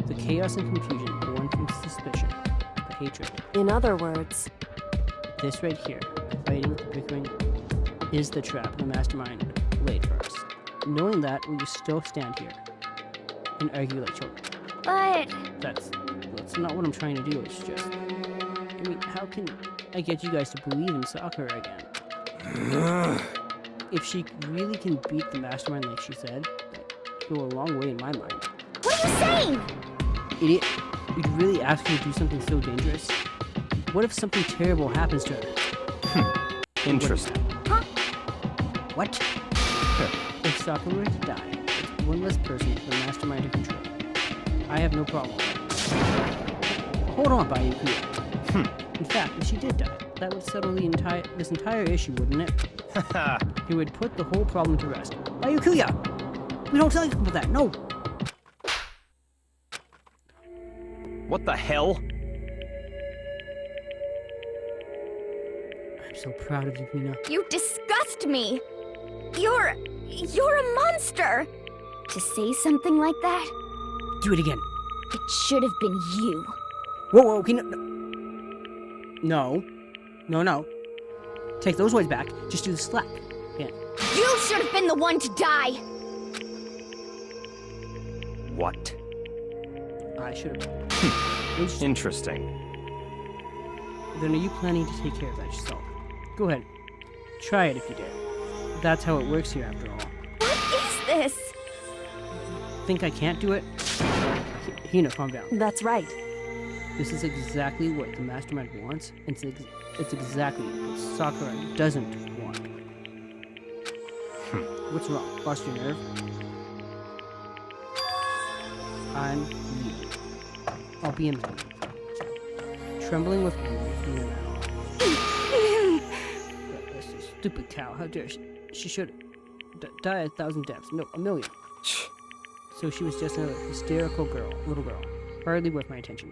The chaos and confusion born from suspicion, the hatred. in other words, This right here, the fighting, the bickering, is the trap the Mastermind laid for us. Knowing that, will you still stand here and argue like children? But That's not what I'm trying to do. It's just, I mean, how can I get you guys to believe in Sakura again? If she really can beat the Mastermind like she said, that'd go a long way in my mind. what are you saying? Idiot, you'd really ask her to do something so dangerous? What if something terrible happens to her? Interesting. What? If Sakura were to die, it's one less person for the Mastermind to control. I have no problem with that. Hold on, Bayukuya. In fact, if she did die, that would settle this entire issue, wouldn't it? It would put the whole problem to rest. Bayukuya! We don't tell you about that, no! What the hell? I'm so proud of you, Mina. You disgust me. You're a monster. To say something like that, Do it again. it should have been you. Whoa, okay, No. Take those words back. Just do the slack. Again. You should have been the one to die. What? I should have. Interesting. Then are you planning to take care of that yourself? Go ahead. Try it if you dare. That's how it works here after all. What is this? Think I can't do it? Hina, calm down. that's right. This is exactly what the Mastermind wants, and it's exactly what Sakura doesn't want. What's wrong? Lost your nerve? I'm leaving. I'll be in minute. Trembling with anger, Hina ran off. That's a stupid cow. How dare she? She should die 1,000 deaths. No, 1,000,000. So she was just another hysterical little girl. Hardly worth my attention.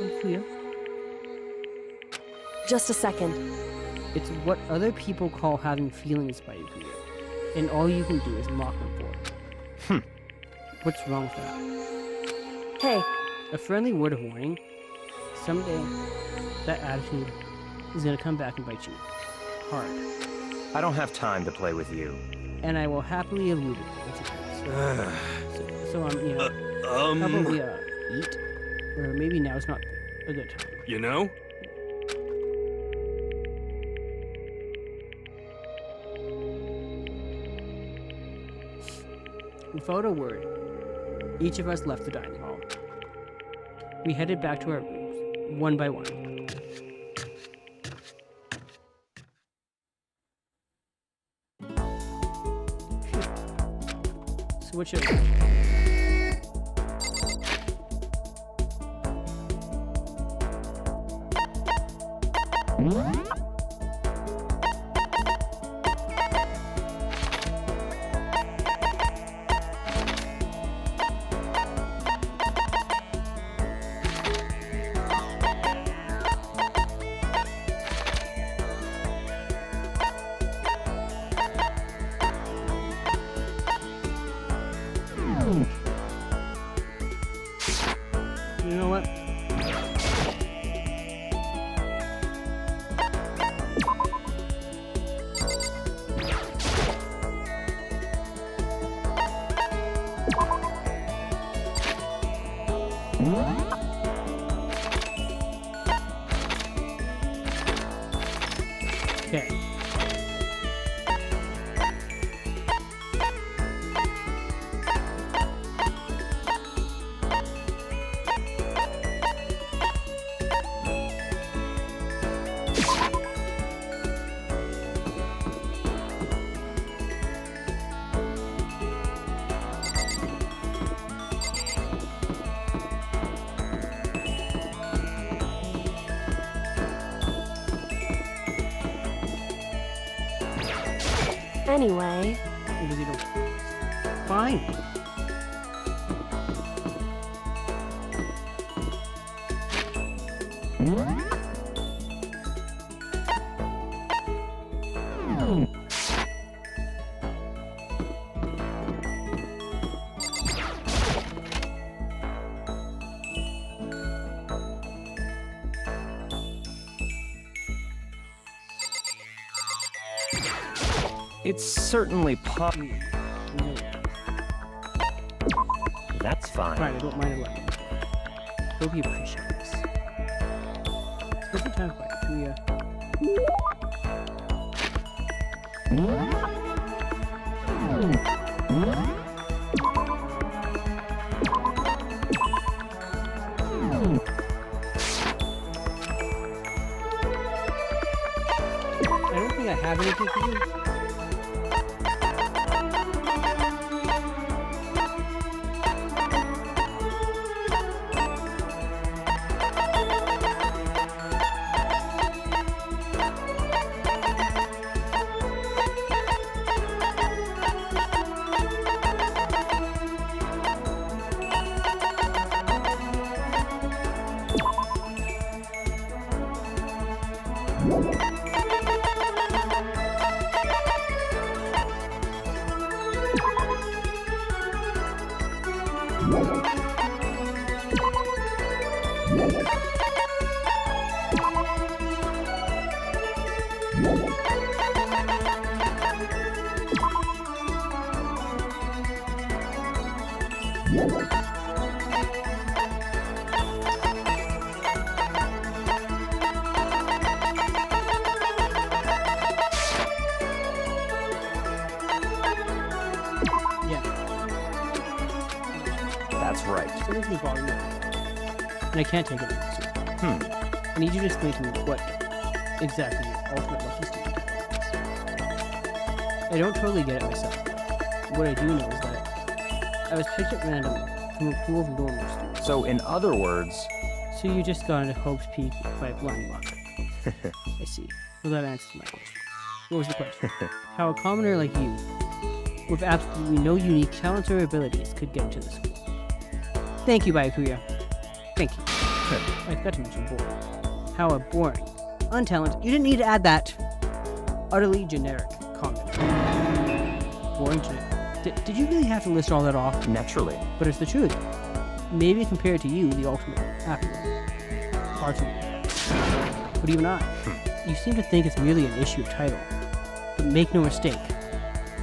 Bayukuya? Just a second. It's what other people call having feelings, Bayukuya. And all you can do is mock them for it. What's wrong with that? Hey, A friendly word of warning. Someday, that attitude is gonna come back and bite you. Hard. I don't have time to play with you. And I will happily elude it once it comes. So how about we, eat? Or maybe now's not a good time. You know? Without a word, each of us left the dining hall. We headed back to our rooms, one by one. So what should I do? Okay. Anyway, Because you don't. Fine. It's certainly Yeah. That's fine. Fine, I don't mind a lot. Hope you appreciate this. Special time by Kuya. I don't think I have anything for you. Yeah. That's right. So there's no volume. And I can't take it seriously. I need you to explain to me what exactly your ultimate lucky streak is. I don't totally get it myself. What I do know is that I was picked at random from a pool of normal students. So, in other words, So you just got into Hope's Peak by blind luck. I see. Well, that answers my question. What was the question? How a commoner like you, with absolutely no unique talents or abilities, could get into the school. Thank you, Byakuya. Thank you. I forgot to mention boring. How a boring, untalented, you didn't need to add that, utterly generic comment. Boring generic. Did you really have to list all that off? naturally. But it's the truth. Maybe compared to you, the ultimate happy one. Hard to believe. But even I, you seem to think it's merely an issue of title. But make no mistake,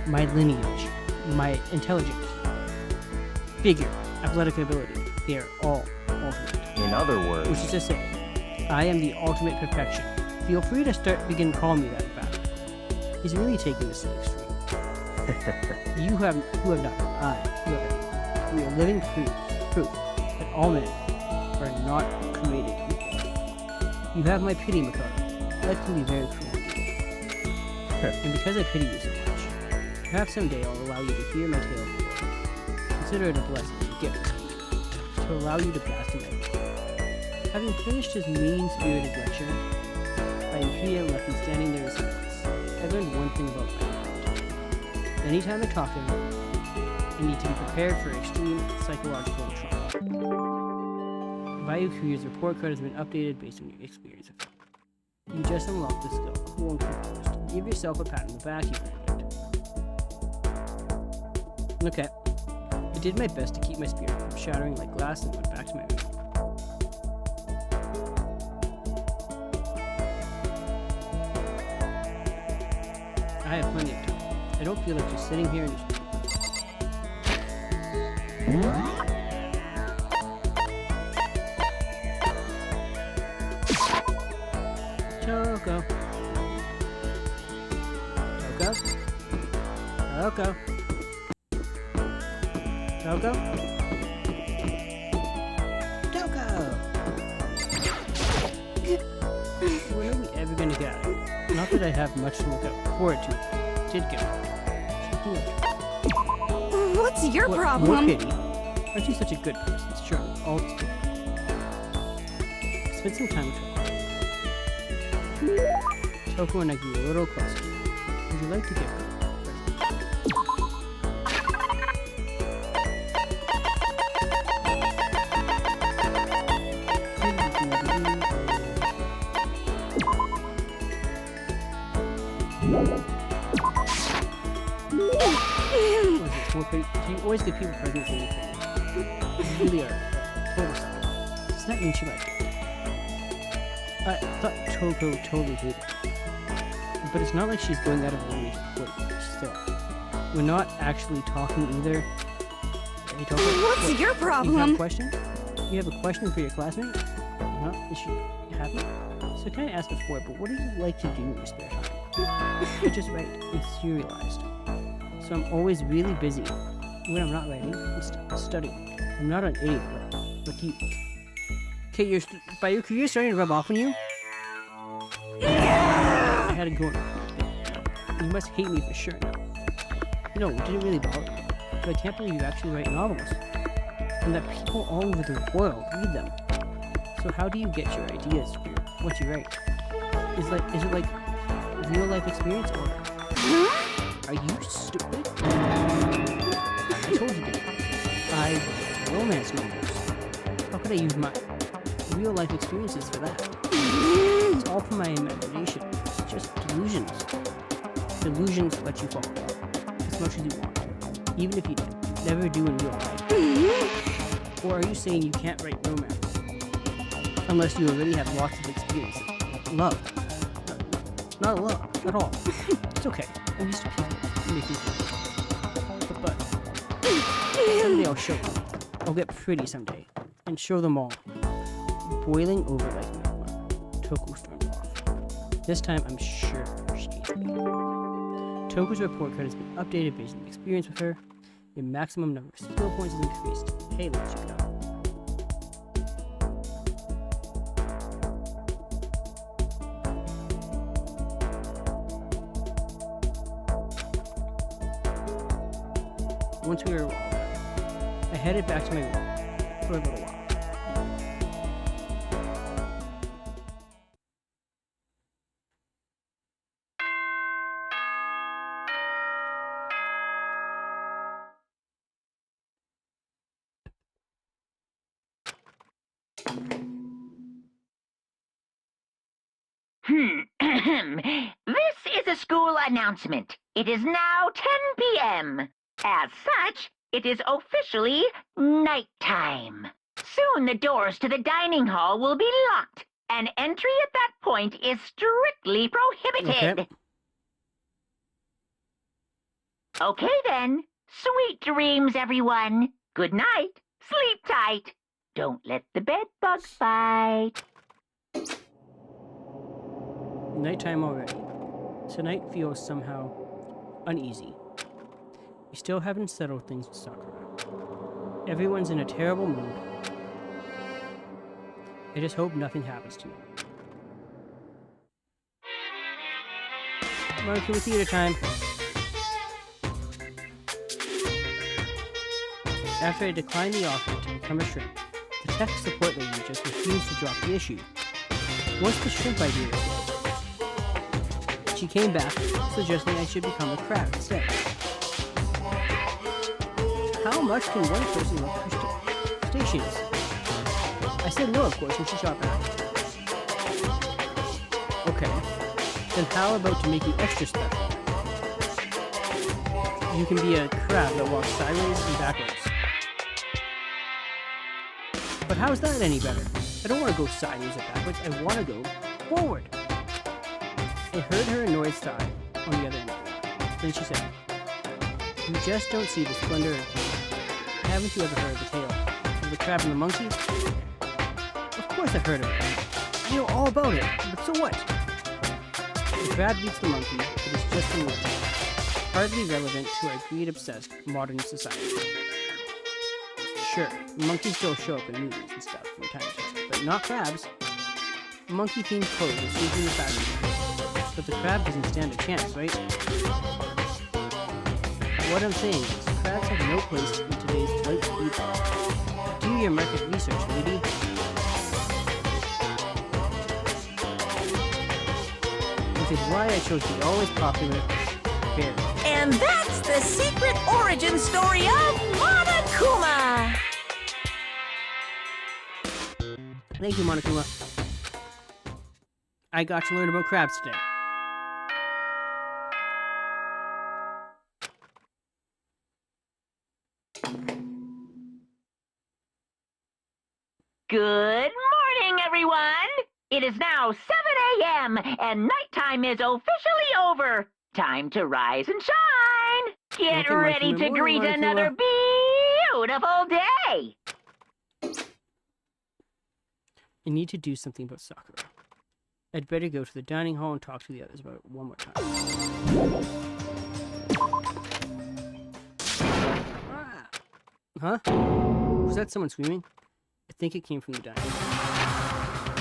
my lineage, my intelligence, figure, athletic ability, they are all ultimate. In other words, Which is to say, I am the ultimate perfection. Feel free to begin calling me that, in fact. He's really taking this to the extreme. Who have not, we are living proof that all men are not created equal. You have my pity, Mikado. Life can be very cruel. And because I pity you so much, perhaps someday I'll allow you to hear my tale of glory. Consider it a blessing, a gift, to allow you to bask in my glory. Having finished his mean-spirited lecture, Byakuya left me standing there in silence. I learned one thing about my friend. Anytime I talk to him, I need to be prepared for extreme psychological trauma. Byakuya's report card has been updated based on your experience of it. You just unlocked the skill, Cool and Composed. Give yourself a pat on the back, you earned it. Okay. I did my best to keep my spirit from shattering like glass and went back to my room. I have plenty of time. I don't feel like just sitting here and just... Toko. Toko? Toko! When are we ever gonna get out of here? Not that I have much to look forward to. Did go. What's your More problem? pity. Aren't you such a good person? Sure, all together. Spend some time with Toko. Toko and I grew a little closer. Would you like to get you always get people presents in your family. You really are total solid. Does that mean she likes it? I thought Toko totally hated it. But it's not like she's going out of her way to quit. Still, we're not actually talking either. Hey, Toko, What's what, your you have a problem? question? You have a question for your classmate? Is she happy? So kind of asked before, but what do you like to do in your spare time? You're just right. It's serialized. So I'm always really busy. When I'm not writing, I'm studying. I'm not an idiot, but you. Okay, by your career starting to rub off on you? I had to go. You must hate me for sure now. No, it didn't really bother me. But I can't believe you actually write novels. And that people all over the world read them. So how do you get your ideas for what you write? Is it like real life experience or are you stupid? I told you to. I romance novels. How could I use my real life experiences for that? It's all from my imagination. It's just delusions. Delusions let you fall as much as you want, even if you never do in real life. Or are you saying you can't write romance unless you already have lots of experience? Love. Not love at all. It's okay. I'm used to people making things. But someday I'll show you. I'll get pretty someday and show them all. Boiling over like magma. Toko stormed off. This time I'm sure she's me. Toko's report card has been updated based on experience with her. Your maximum number of skill points is increased. Hey, let's check it out. Once we were all done, I headed back to my room for a little while. This is a school announcement. It is now 10 p.m. As such, it is officially nighttime. Soon the doors to the dining hall will be locked, and entry at that point is strictly prohibited. Okay then. Sweet dreams, everyone. Good night. Sleep tight. Don't let the bed bugs bite. Nighttime already. Tonight feels somehow uneasy. We still haven't settled things with Sakura. Everyone's in a terrible mood. I just hope nothing happens to me. Monkey with theater time. After I declined the offer to become a shrimp, the tech support lady just refused to drop the issue. What's the shrimp idea? She came back, suggesting I should become a crab instead. How much can one person look for stations? I said no, of course, and she shot back. Okay, then how about to make you extra special? You can be a crab that walks sideways and backwards. But how's that any better? I don't want to go sideways and backwards, I want to go forward. I heard her annoyed sigh on the other end of the line. Then she said, "You just don't see the splendor of beauty. Haven't you ever heard of the tale of the crab and the monkey?" Of course I've heard of it. I know all about it, but so what? The crab beats the monkey, but it's just a little. hardly relevant to our greed-obsessed modern society. Sure, monkeys still show up in movies and stuff from time to time, but not crabs. Monkey-themed clothes are sweeping the fashion, but the crab doesn't stand a chance, right? What I'm saying is, crabs have no place in today's light speed world. Do your market research, lady. Which is why I chose the always popular bear. And that's the secret origin story of Monokuma! Thank you, Monokuma. I got to learn about crabs today. Good morning, everyone! It is now 7 a.m. and nighttime is officially over. Time to rise and shine! Get Okay, ready Monokuma, to greet Monokuma. another beautiful day! I need to do something about Sakura. I'd better go to the dining hall and talk to the others about it one more time. Ah. Huh? Was that someone screaming? I think it came from the dining hall.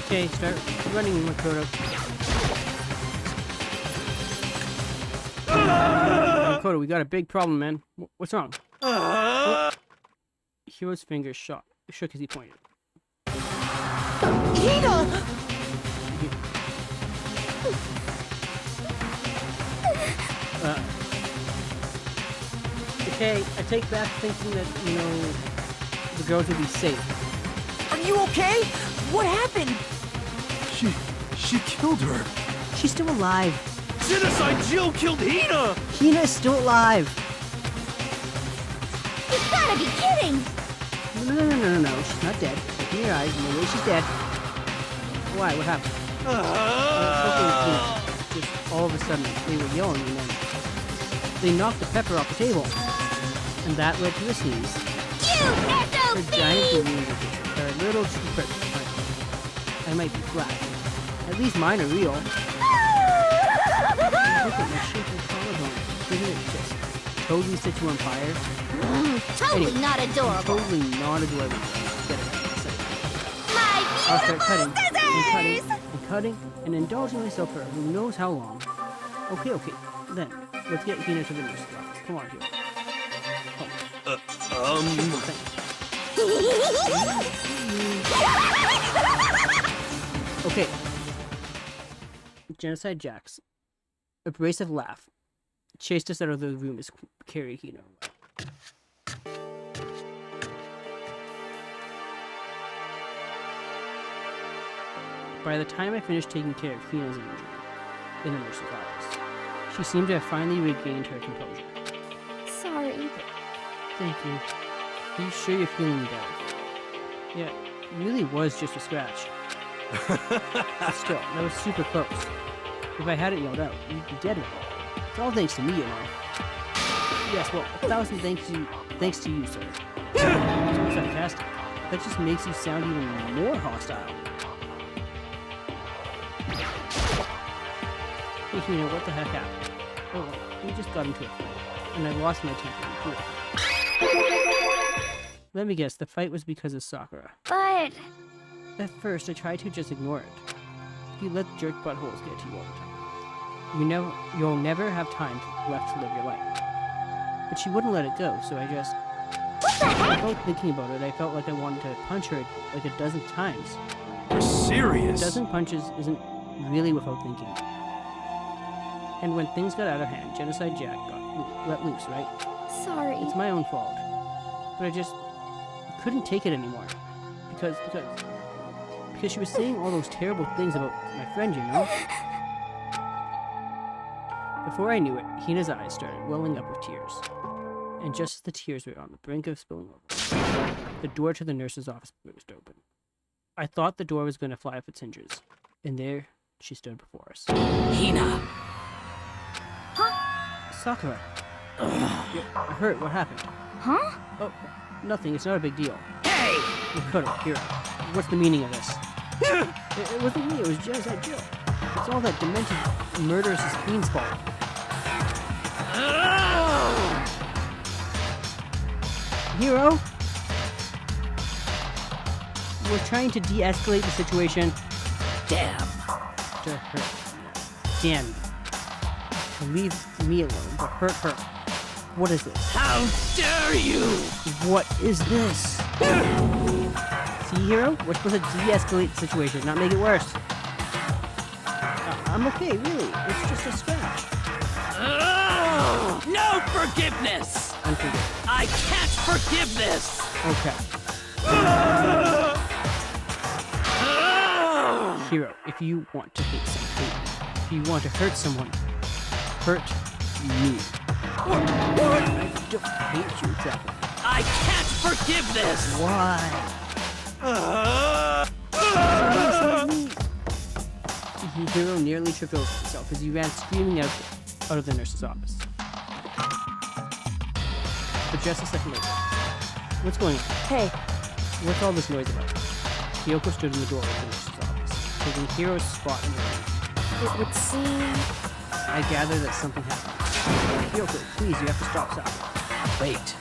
Okay, start running, Makoto. Makoto, we got a big problem, man. What's wrong? Hero's fingers shook as he pointed. Hina! Okay, I take back thinking that, the girls would be safe. Are you okay? What happened? She killed her. She's still alive. Genocide Jill killed Hina! Hina is still alive. You gotta be kidding! No. She's not dead. Look in your eyes, no way she's dead. Why? What happened? I was hoping, just all of a sudden, they were yelling and then they knocked the pepper off the table. And that led to a sneeze. You Her giant SOB! balloons are a little too quick for mine. I might be flat. At least mine are real. Look at my shaking collarbone. Isn't it just totally set you on fire? Totally Anyway, not adorable. Totally not adorable. Get it. My I'll start cutting beautiful and cutting scissors! and cutting and indulging myself for who knows how long. Okay. Then, let's get Hina to the nurse's office. Come on, Hina. Okay. Genocide Jax. Abrasive laugh. Chased us out of the room as carried Hina away. By the time I finished taking care of Hina's injury in the nurse's office, she seemed to have finally regained her composure. Sorry. Thank you. Are you sure you're feeling better? Yeah, it really was just a scratch. But still, that was super close. If I hadn't yelled out, you'd be dead now. It's all thanks to me, Yes, well, 1,000 thanks to you, sir. So sarcastic. That just makes you sound even more hostile. Hey, Hina, what the heck happened? Oh, well, we just got into a fight, and I lost my temper in the pool. Let me guess, the fight was because of Sakura. But At first, I tried to just ignore it. You let jerk buttholes get to you all the time. You'll never have time left to live your life. But she wouldn't let it go, so I just... Without thinking about it, I felt like I wanted to punch her like a dozen times. You're A serious? dozen punches isn't really without thinking. And when things got out of hand, Genocide Jack got let loose, right? sorry. It's my own fault. But I just couldn't take it anymore. Because she was saying all those terrible things about my friend, Before I knew it, Hina's eyes started welling up with tears. And just as the tears were on the brink of spilling over, the door to the nurse's office burst open. I thought the door was going to fly off its hinges. And there, she stood before us. Hina! Sakura! You're hurt, what happened? Huh? Oh, nothing, it's not a big deal. Hey! Makoto, Hiro, what's the meaning of this? It wasn't me, it was Jez at Jill. It's all that demented, murderous fiend's fault. Hiro? We're trying to de-escalate the situation. Damn. To hurt. Damn. To leave me alone, to hurt her. What is this? How dare you! What is this? See, Hiro? We're supposed to de-escalate the situation, not make it worse. I'm okay, really. It's just a scratch. No forgiveness! Unforgiven. I can't forgive this! Okay. Hiro, if you want to hate something, if you want to hurt someone, hurt me. I don't hate you exactly. I can't forgive this! Why? Hiro nearly tripped over himself as he ran screaming out of the nurse's office. But just a second later, what's going on? Hey, What's all this noise about? Kyoko stood in the doorway of the nurse's office, taking Hiro's spot in the room. it would seem... I gather that something happened. Kyoko, please, you have to stop Sakura. Wait.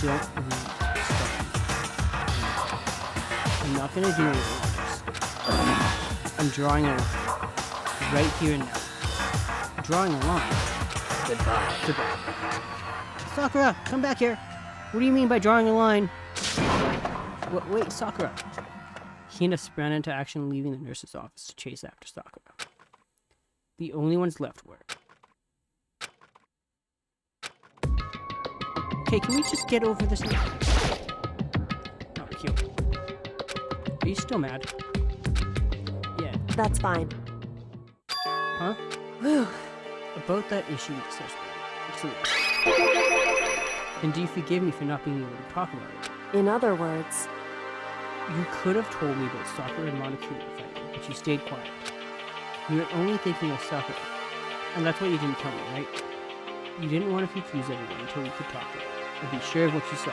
You don't need to stop. I'm not gonna do anything like this. I'm drawing a line. Right here and now. Drawing a line. Goodbye. Goodbye. Sakura, come back here. What do you mean by drawing a line? Wait, Sakura. Hina sprang into action, leaving the nurse's office to chase after Sakura. The only ones left were... Okay, can we just get over this now? Oh, Kyoko. Are you still mad? Yeah. That's fine. Huh? Whew. About that issue with the social Absolutely. And do you forgive me for not being able to talk about it? In other words, You could have told me about Sakura and Monokuma fighting, but you stayed quiet. You were only thinking of Sakura. And that's why you didn't tell me, right? You didn't want to confuse everyone until you could talk to them, and be sure of what you saw.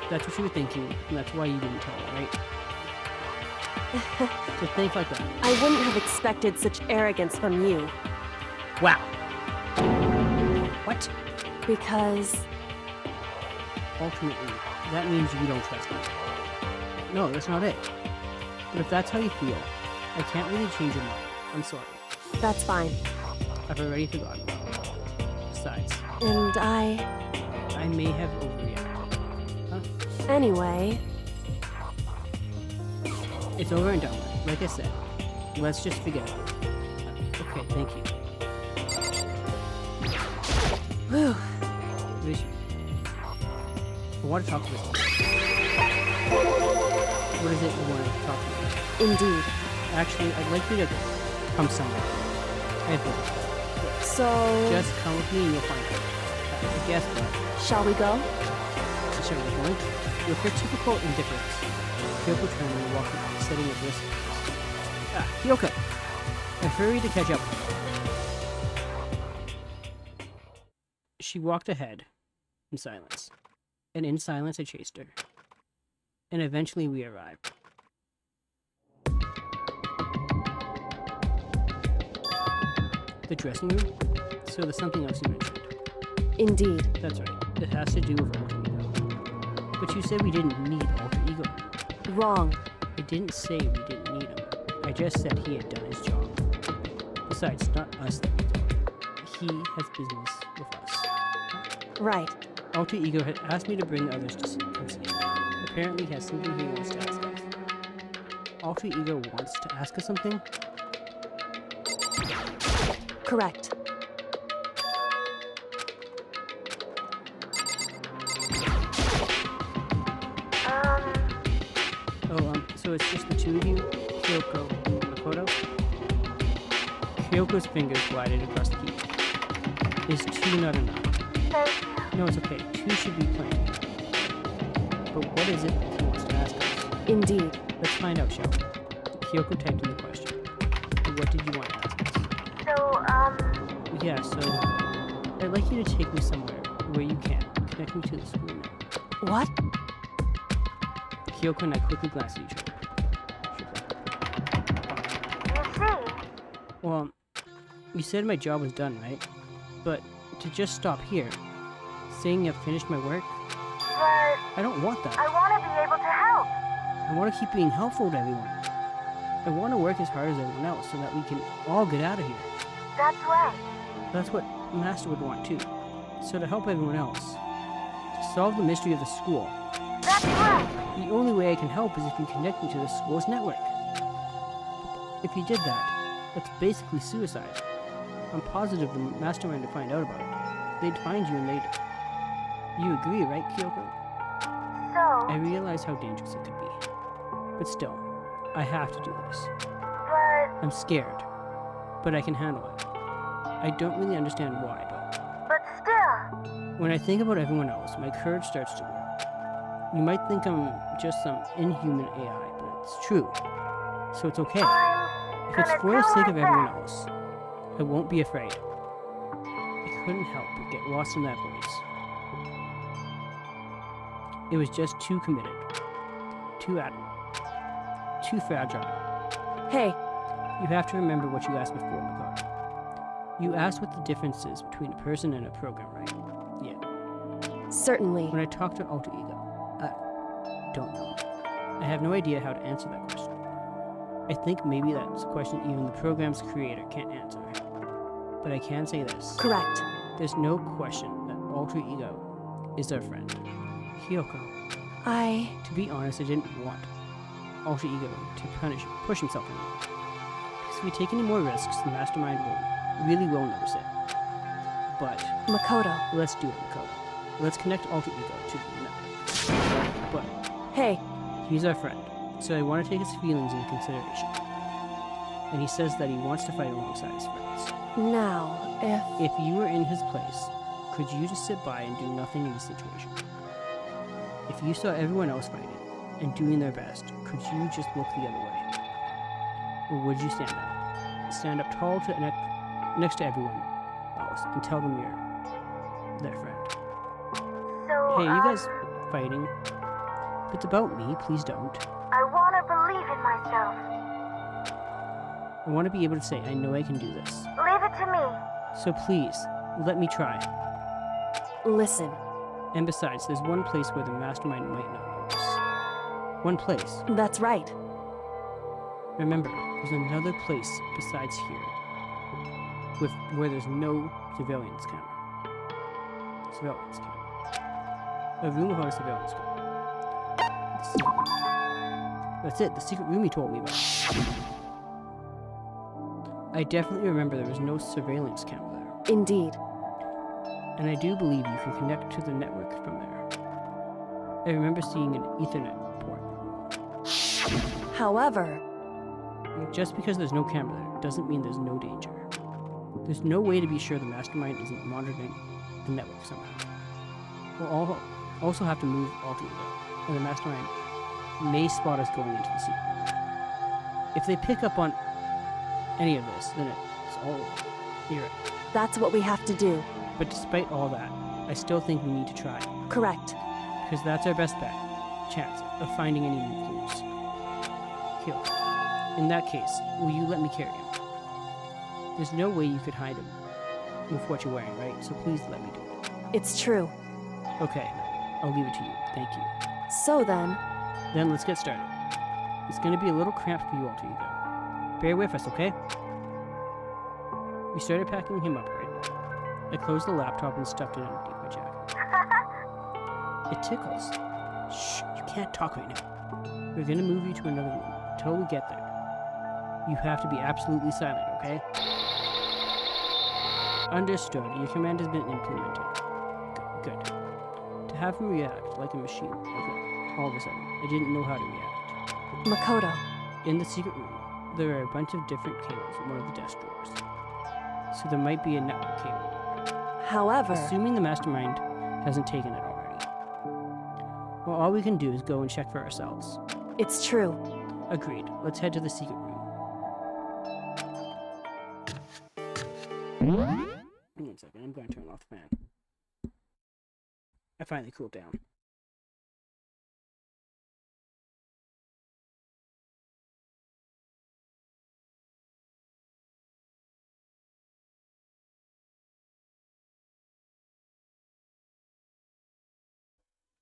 That's what you were thinking, and that's why you didn't tell me, right? So think like that. I wouldn't have expected such arrogance from you, Wow. What? because Ultimately, that means you don't trust me. No, that's not it. But if that's how you feel, I can't really change your mind. I'm sorry. that's fine. I've already forgotten about it. Besides, And I may have overreacted. Huh? anyway, It's over and done with. Like I said, let's just forget it. Okay, thank you. whew, What is you? I want to talk to this. What is it you want to talk to me about? indeed. Actually, I'd like you to come somewhere. I have business. So, Just come with me and you'll find out. Guess what? shall we go? Sure, we're going. With her typical indifference, Kyoko turned and walked away, setting a brisk pace. Kyoko! I hurried to catch up with her. She walked ahead, in silence. And in silence I chased her. And eventually we arrived. The dressing room? So there's something else you mentioned. Indeed. That's right. It has to do with alter ego. But you said we didn't need alter ego. Wrong. I didn't say we didn't need him. I just said he had done his job. Besides, it's not us that needs him. He has business with us. Right. Alter ego had asked me to bring others to come see him. Apparently he has something he wants to ask us. Alter ego wants to ask us something? Correct. So it's just the two of you? Kyoko and Makoto? Kyoko's fingers glided across the keyboard. Is two not enough? No, it's okay. Two should be plenty. But what is it that he wants to ask us? Indeed. Let's find out, shall we? Kyoko typed in the question. What did you want to ask us? Yeah, so... I'd like you to take me somewhere where you can. Connect me to the school now. What? Kyoko and I quickly glanced at each other. You see? Well, you said my job was done, right? But to just stop here, saying I've finished my work, But I don't want that. I want to be able to help. I want to keep being helpful to everyone. I want to work as hard as everyone else so that we can all get out of here. That's right. That's what Master would want too. So to help everyone else, to solve the mystery of the school, That's right. the only way I can help is if you connect me to the school's network. If you did that, that's basically suicide. I'm positive the mastermind would find out about it. They'd find you and they'd... You agree, right, Kyoko? So, I realize how dangerous it could be. But still, I have to do this. but I'm scared, but I can handle it. I don't really understand why, but still. when I think about everyone else, my courage starts to grow. You might think I'm just some inhuman AI, but it's true. So it's okay. If it's for the sake of everyone else, I won't be afraid. I couldn't help but get lost in that voice. It was just too committed, too adamant, too fragile. Hey, You have to remember what you asked before, Mikado. You asked what the difference is between a person and a program, right? Yeah. certainly. When I talk to Alter Ego, I don't know. I have no idea how to answer that question. I think maybe that's a question even the program's creator can't answer. But I can say this. Correct. There's no question that Alter Ego is our friend. Kyoko. To be honest, I didn't want Alter Ego to push himself anymore. Because if we take any more risks, the Mastermind really will notice it. But Makoto. let's do it, Makoto. Let's connect Alter Ego to the network. But Hey, he's our friend, so I want to take his feelings into consideration. And he says that he wants to fight alongside his friends. now, If you were in his place, could you just sit by and do nothing in this situation? If you saw everyone else fighting and doing their best, could you just look the other way? Or would you stand up? Stand up tall next to everyone else and tell them you're their friend. So, Hey, you guys fighting? If it's about me, please don't. I want to believe in myself. I want to be able to say, I know I can do this. Leave it to me. So please, let me try. listen. And besides, there's one place where the Mastermind might not notice. One place. That's right. Remember, there's another place besides here where there's no surveillance camera. Surveillance camera. A room without a surveillance camera. That's it, the secret room he told me about. I definitely remember there was no surveillance camera there. Indeed. And I do believe you can connect to the network from there. I remember seeing an Ethernet port. However, Just because there's no camera there doesn't mean there's no danger. There's no way to be sure the Mastermind isn't monitoring the network somehow. We'll also have to move Alter Ego, and the Mastermind may spot us going into the secret. If they pick up on any of this, then it's all over. You're right. that's what we have to do. But despite all that, I still think we need to try. Correct. Because that's our best chance of finding any new clues. Kill. In that case, will you let me carry him? There's no way you could hide him with what you're wearing, right? So please let me do it. It's true. Okay, I'll leave it to you. Thank you. So then, Then let's get started. It's gonna be a little cramped for you, Alter Ego. Bear with us, okay? We started packing him up, right? I closed the laptop and stuffed it underneath my jacket. It tickles. Shh, you can't talk right now. We're gonna move you to another room until we get there. You have to be absolutely silent, okay? Understood. Your command has been implemented. Good. To have him react like a machine, like that, all of a sudden, I didn't know how to react. Makoto. In the secret room, there are a bunch of different cables in one of the desk drawers. So there might be a network cable. However, Assuming the Mastermind hasn't taken it already. Well, all we can do is go and check for ourselves. it's true. Agreed. Let's head to the secret room. One second, I'm going to turn off the fan. I finally cooled down.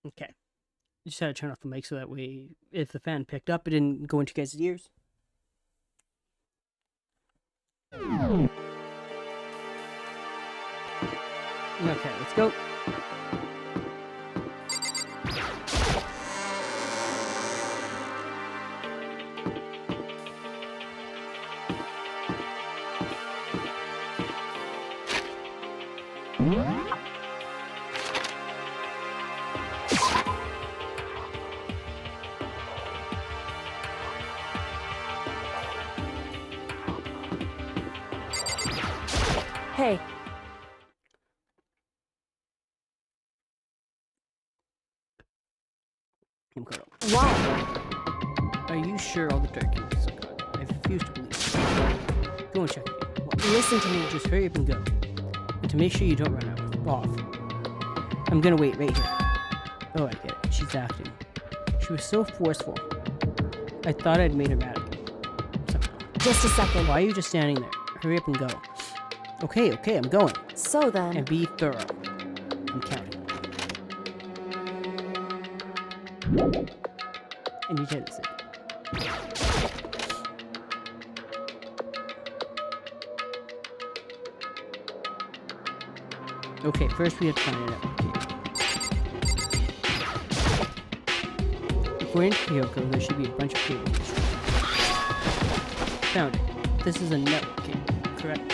Okay. Just had to turn off the mic so that way, if the fan picked up, it didn't go into you guys' ears. Okay, let's go. Hey, why? Are you sure all the dark units are gone? I refuse to believe it. Go and check it. Listen to me. Just hurry up and go. And to make sure you don't run off. I'm gonna wait right here. Oh, I get it. She's acting. She was so forceful. I thought I'd made her mad at me. Somehow. Just a second. Why are you just standing there? Hurry up and go. Okay, I'm going. So then, And be thorough. I'm counting. And you did it. Okay, first we have to find a network cable. According to Kyoko, there should be a bunch of cables. Found it. This is a network cable, correct?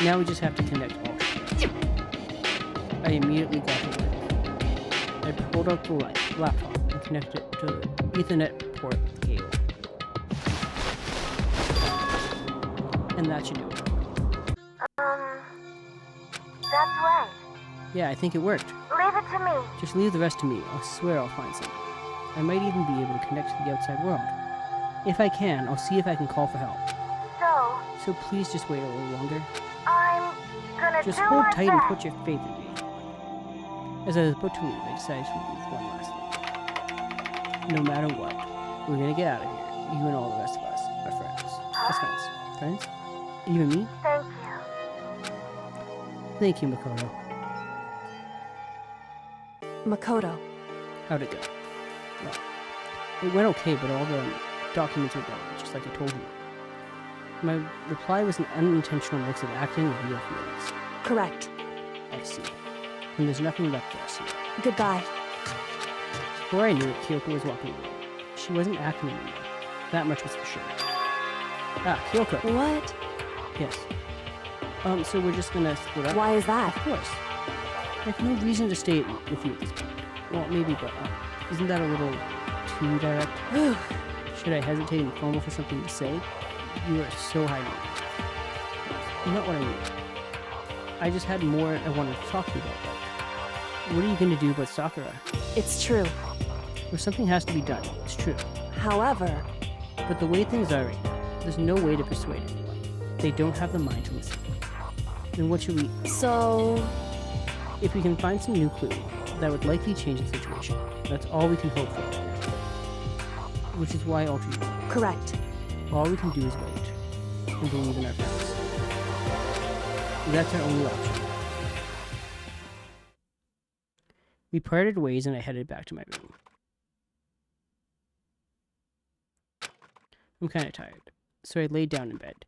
Now we just have to connect all. I immediately got to work. I pulled out the laptop and connected it to the Ethernet port of the cable. And that should do it. That's right. Yeah, I think it worked. Leave it to me. Just leave the rest to me. I'll swear I'll find something. I might even be able to connect to the outside world. If I can, I'll see if I can call for help. So please just wait a little longer. I'm gonna Just do hold my tight and best. put your faith in me. As I was about to leave, I decided to leave one last thing. No matter what, we're gonna get out of here. You and all the rest of us are friends. As friends. Friends? Even me? Thank you. Thank you, Makoto. Makoto. How'd it go? Well, it went okay, but all the documents are gone, just like I told you. My reply was an unintentional mix of acting and real feelings. Correct. I see. And there's nothing left for us here. Goodbye. Before I knew it, Kyoko was walking away. She wasn't acting anymore. That much was for sure. Ah, Kyoko. What? Yes. So we're just gonna split up? Why is Of that? course. I have no reason to stay with you at this point. Well, maybe, but isn't that a little too direct? Should I hesitate and fumble for something to say? You are so high maintenance. Not what I mean. I just had more I wanted to talk to you about. Like, what are you going to do about Sakura? It's true. Well, something has to be done. It's true. However, But the way things are right now, there's no way to persuade anyone. They don't have the mind to listen. Then what should we... so If we can find some new clue, that would likely change the situation. That's all we can hope for. Which is why Ultra... correct. All we can do is wait. And believe in our friends. That's our only option. We parted ways and I headed back to my room. I'm kind of tired, so I laid down in bed.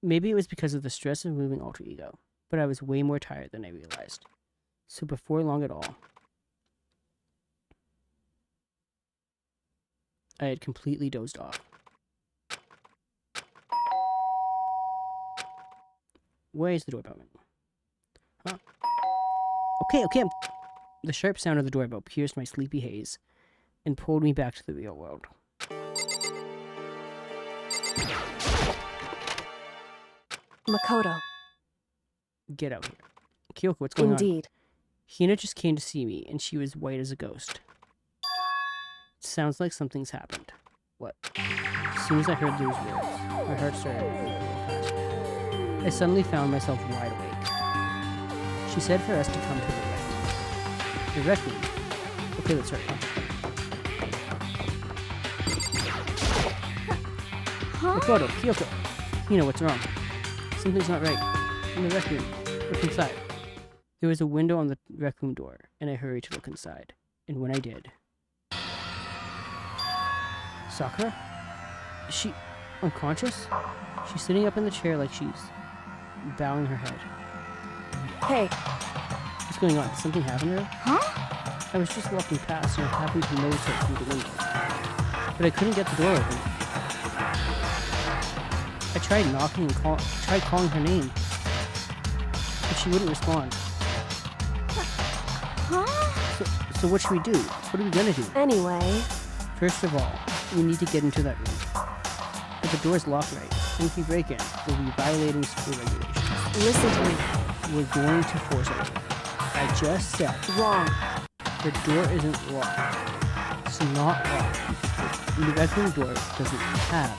Maybe it was because of the stress of moving Alter Ego, but I was way more tired than I realized. So before long at all, I had completely dozed off. Where is the doorbell? Huh? Okay. The sharp sound of the doorbell pierced my sleepy haze and pulled me back to the real world. Makoto. Get out here. Kyoko, what's going on? Indeed. Hina just came to see me, and she was white as a ghost. It sounds like something's happened. What? As soon as I heard those words, my heart started beating a little faster. I suddenly found myself wide awake. She said for us to come to the refuge. The refuge? Okay, let's hurry. Makoto, Kyoko. Hina, what's wrong? Something's not right. In the restroom. Look inside. There was a window on the rec room door, and I hurried to look inside. And when I did... Sakura? Is she unconscious? She's sitting up in the chair like she's bowing her head. Hey, What's going on? Did something happen to her? Huh? I was just walking past and I happened to notice her through the window. But I couldn't get the door open. I tried knocking and tried calling her name. But she wouldn't respond. Huh? So what should we do? What are we gonna do? anyway, First of all, we need to get into that room. But the door's locked right, and if we break in, we'll be violating school regulations. listen to me. We're going to force it. I just said Wrong. the door isn't locked. It's not locked. The rec room door doesn't have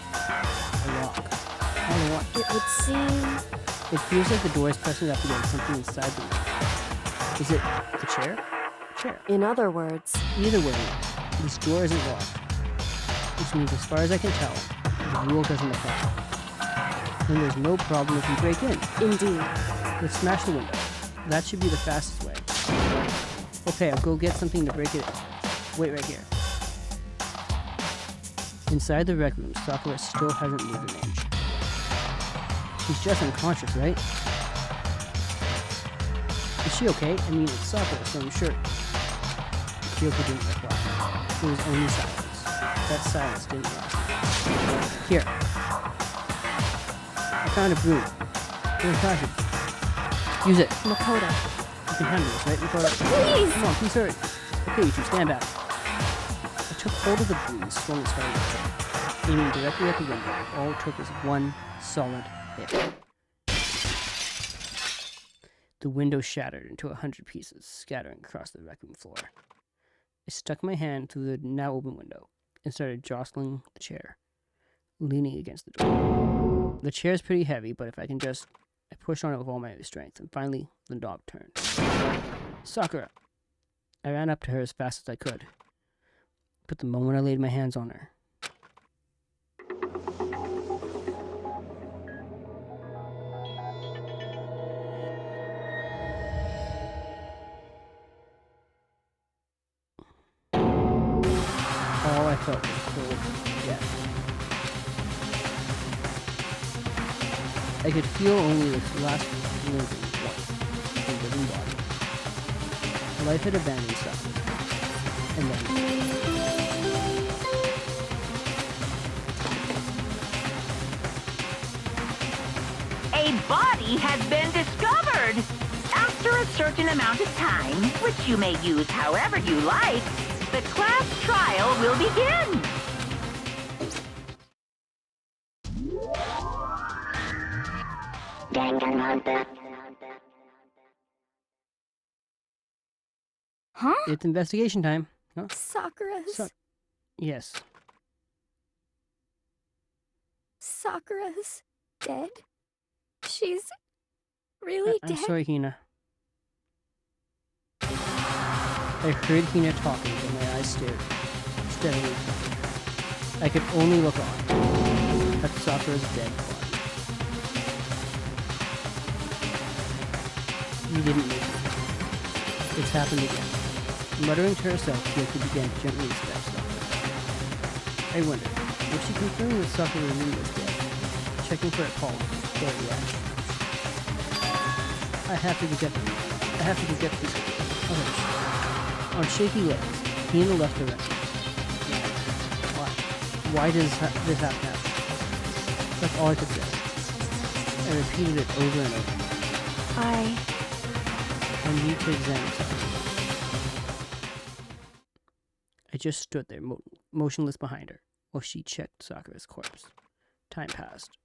a lock. I don't want. It would seem... It feels like the door is pressing up against something inside the room. Is it the chair? Chair. In other words, Either way, this door isn't locked. Which means, as far as I can tell, the rule doesn't apply. Then there's no problem if we break in. indeed. Let's smash the window. That should be the fastest way. Okay, I'll go get something to break it in. Wait right here. Inside the rec room, Sakura still hasn't moved an inch. She's just unconscious, right? Is she okay? I mean, it's Sakura, so I'm sure. Kyoko didn't reply. There was only silence. That silence didn't last. Here. I found a broom. Here's Tashi. Use it. Makoto. You can handle this, right, Makoto? Please! Come on, please hurry. Okay, you two, stand back. I took hold of the broom and swung it sideways, aiming directly at the window. All it took was one solid hit. The window shattered into 100 pieces, scattering across the rec room floor. I stuck my hand through the now open window and started jostling the chair, leaning against the door. The chair's pretty heavy, but if I can just... I pushed on it with all my strength, and finally, the knob turned. Sakura! I ran up to her as fast as I could. But the moment I laid my hands on her... all I felt was cold death. I could feel only this last lingering warmth of the living body. Life had abandoned Sakura. And then... A body has been discovered! After a certain amount of time, which you may use however you like, the class trial will begin! Danganronpa. Huh? It's investigation time. Huh? Sakura's... Yes. Sakura's dead? She's really I'm dead? sorry, Hina. I heard Hina talking, but my eyes stared steadily. I could only look on at Sakura's dead body. You didn't make it. It's happened again. Muttering to herself, Kyoko began to gently inspect Sakura. I wondered, was she confirming that Sakura really was dead? Checking for a pulse or a reaction. I have to get the others. On shaky legs, Hina left the restaurant. Why? Why does this have to happen? That's all I could say. I repeated it over and over. I need to examine something. I just stood there, motionless behind her, while she checked Sakura's corpse. Time passed.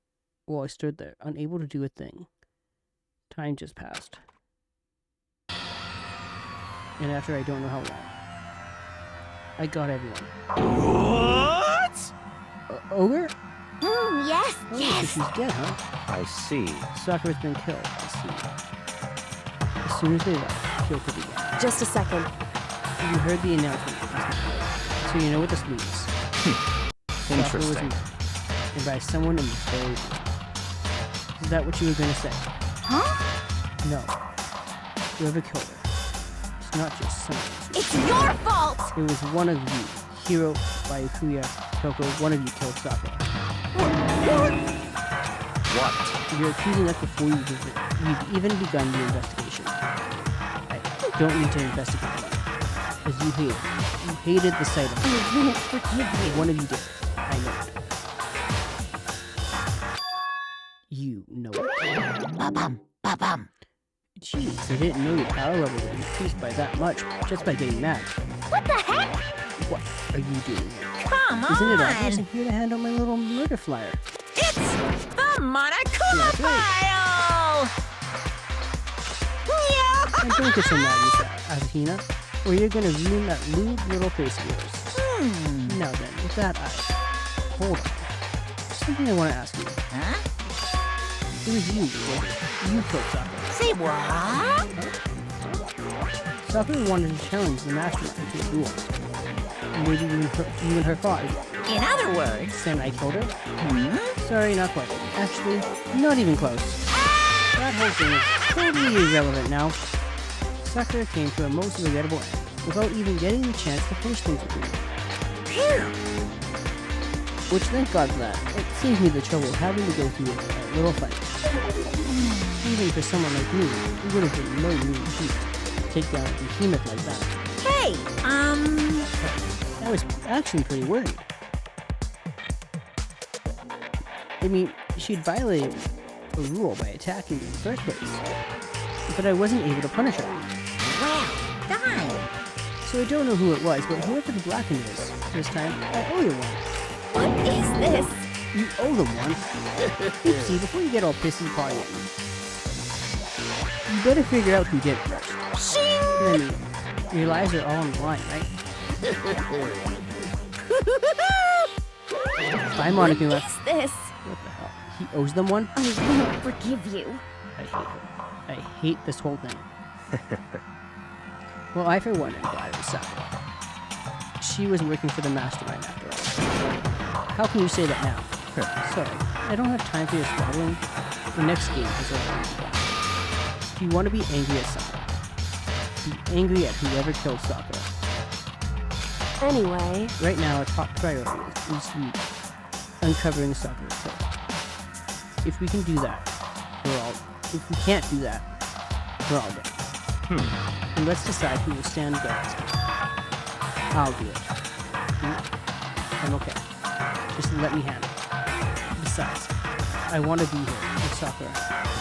While I stood there, unable to do a thing, time just passed. And after I don't know how long, I got everyone. What? Ogre? Yes, Oh, yes! so she's dead, huh? I see. Sakura's been killed, I see. As soon as they left, Kyoko began. Just a second. You heard the announcement last night, so you know what this means. Sakura was Interesting. murdered, and by someone in this very room. Is that what you were going to say? Huh? No. Whoever killed her not just someone. It's your fault! It was one of you. Hiro, Byakuya, Toko, one of you killed Sakura. What? You're accusing us before we've even begun the investigation. I don't need to investigate you. Because you hated it. You hated the sight of it. I won't forgive you. One of you did. I know it. You know it. Ba-bum, ba-bum. Jeez, I didn't know your power level would increase by that much just by getting mad. What the heck? What are you doing? Come Isn't it on! obvious I'm here to hand out my little murder flyer? It's the Monokuma That's right. file! And don't get so mad, Miss Asahina, or you're gonna ruin that lewd little face of yours. Now then, with that hold on. Something I want to ask you. Huh? It was you, wasn't it? You killed Sakura. Say what? Sakura wanted to challenge the mastermind to a duel. Maybe you and her fought. In other words, Then I killed her? Sorry, not quite. Actually, not even close. That whole thing is totally irrelevant now. Sakura came to a most regrettable end without even getting the chance to finish things with me. Which, thank God for that. It saved me the trouble of having to go through a little fight. Even for someone like me, it would have been no mean feat to take down a behemoth like that. hey, I was actually pretty worried. I mean, she'd violated a rule by attacking me in the first place. But I wasn't able to punish her. well done. So I don't know who it was, but whoever the blackened is this time, I owe you one. What is this? You owe them one. See, before you get all pissy potty at me, you better figure out who did it first. I mean, your lives are all on the line, right? Bye, Monica. What is this? What the hell? He owes them one? I won't forgive you. I hate her. I hate this whole thing. Well, I for one am glad it was Sakura. She was working for the mastermind after all. How can you say that now? Sorry, I don't have time for your squabbling. The next game has already begun. If you want to be angry at someone, be angry at whoever killed Sakura. Anyway, Right now, our top priority is uncovering Sakura's killer. If we can do that, we're all. If we can't do that, we're all dead. And let's decide who will stand guard. I'll do it. I'm okay. Just let me handle it. Besides, I want to be here with Sakura.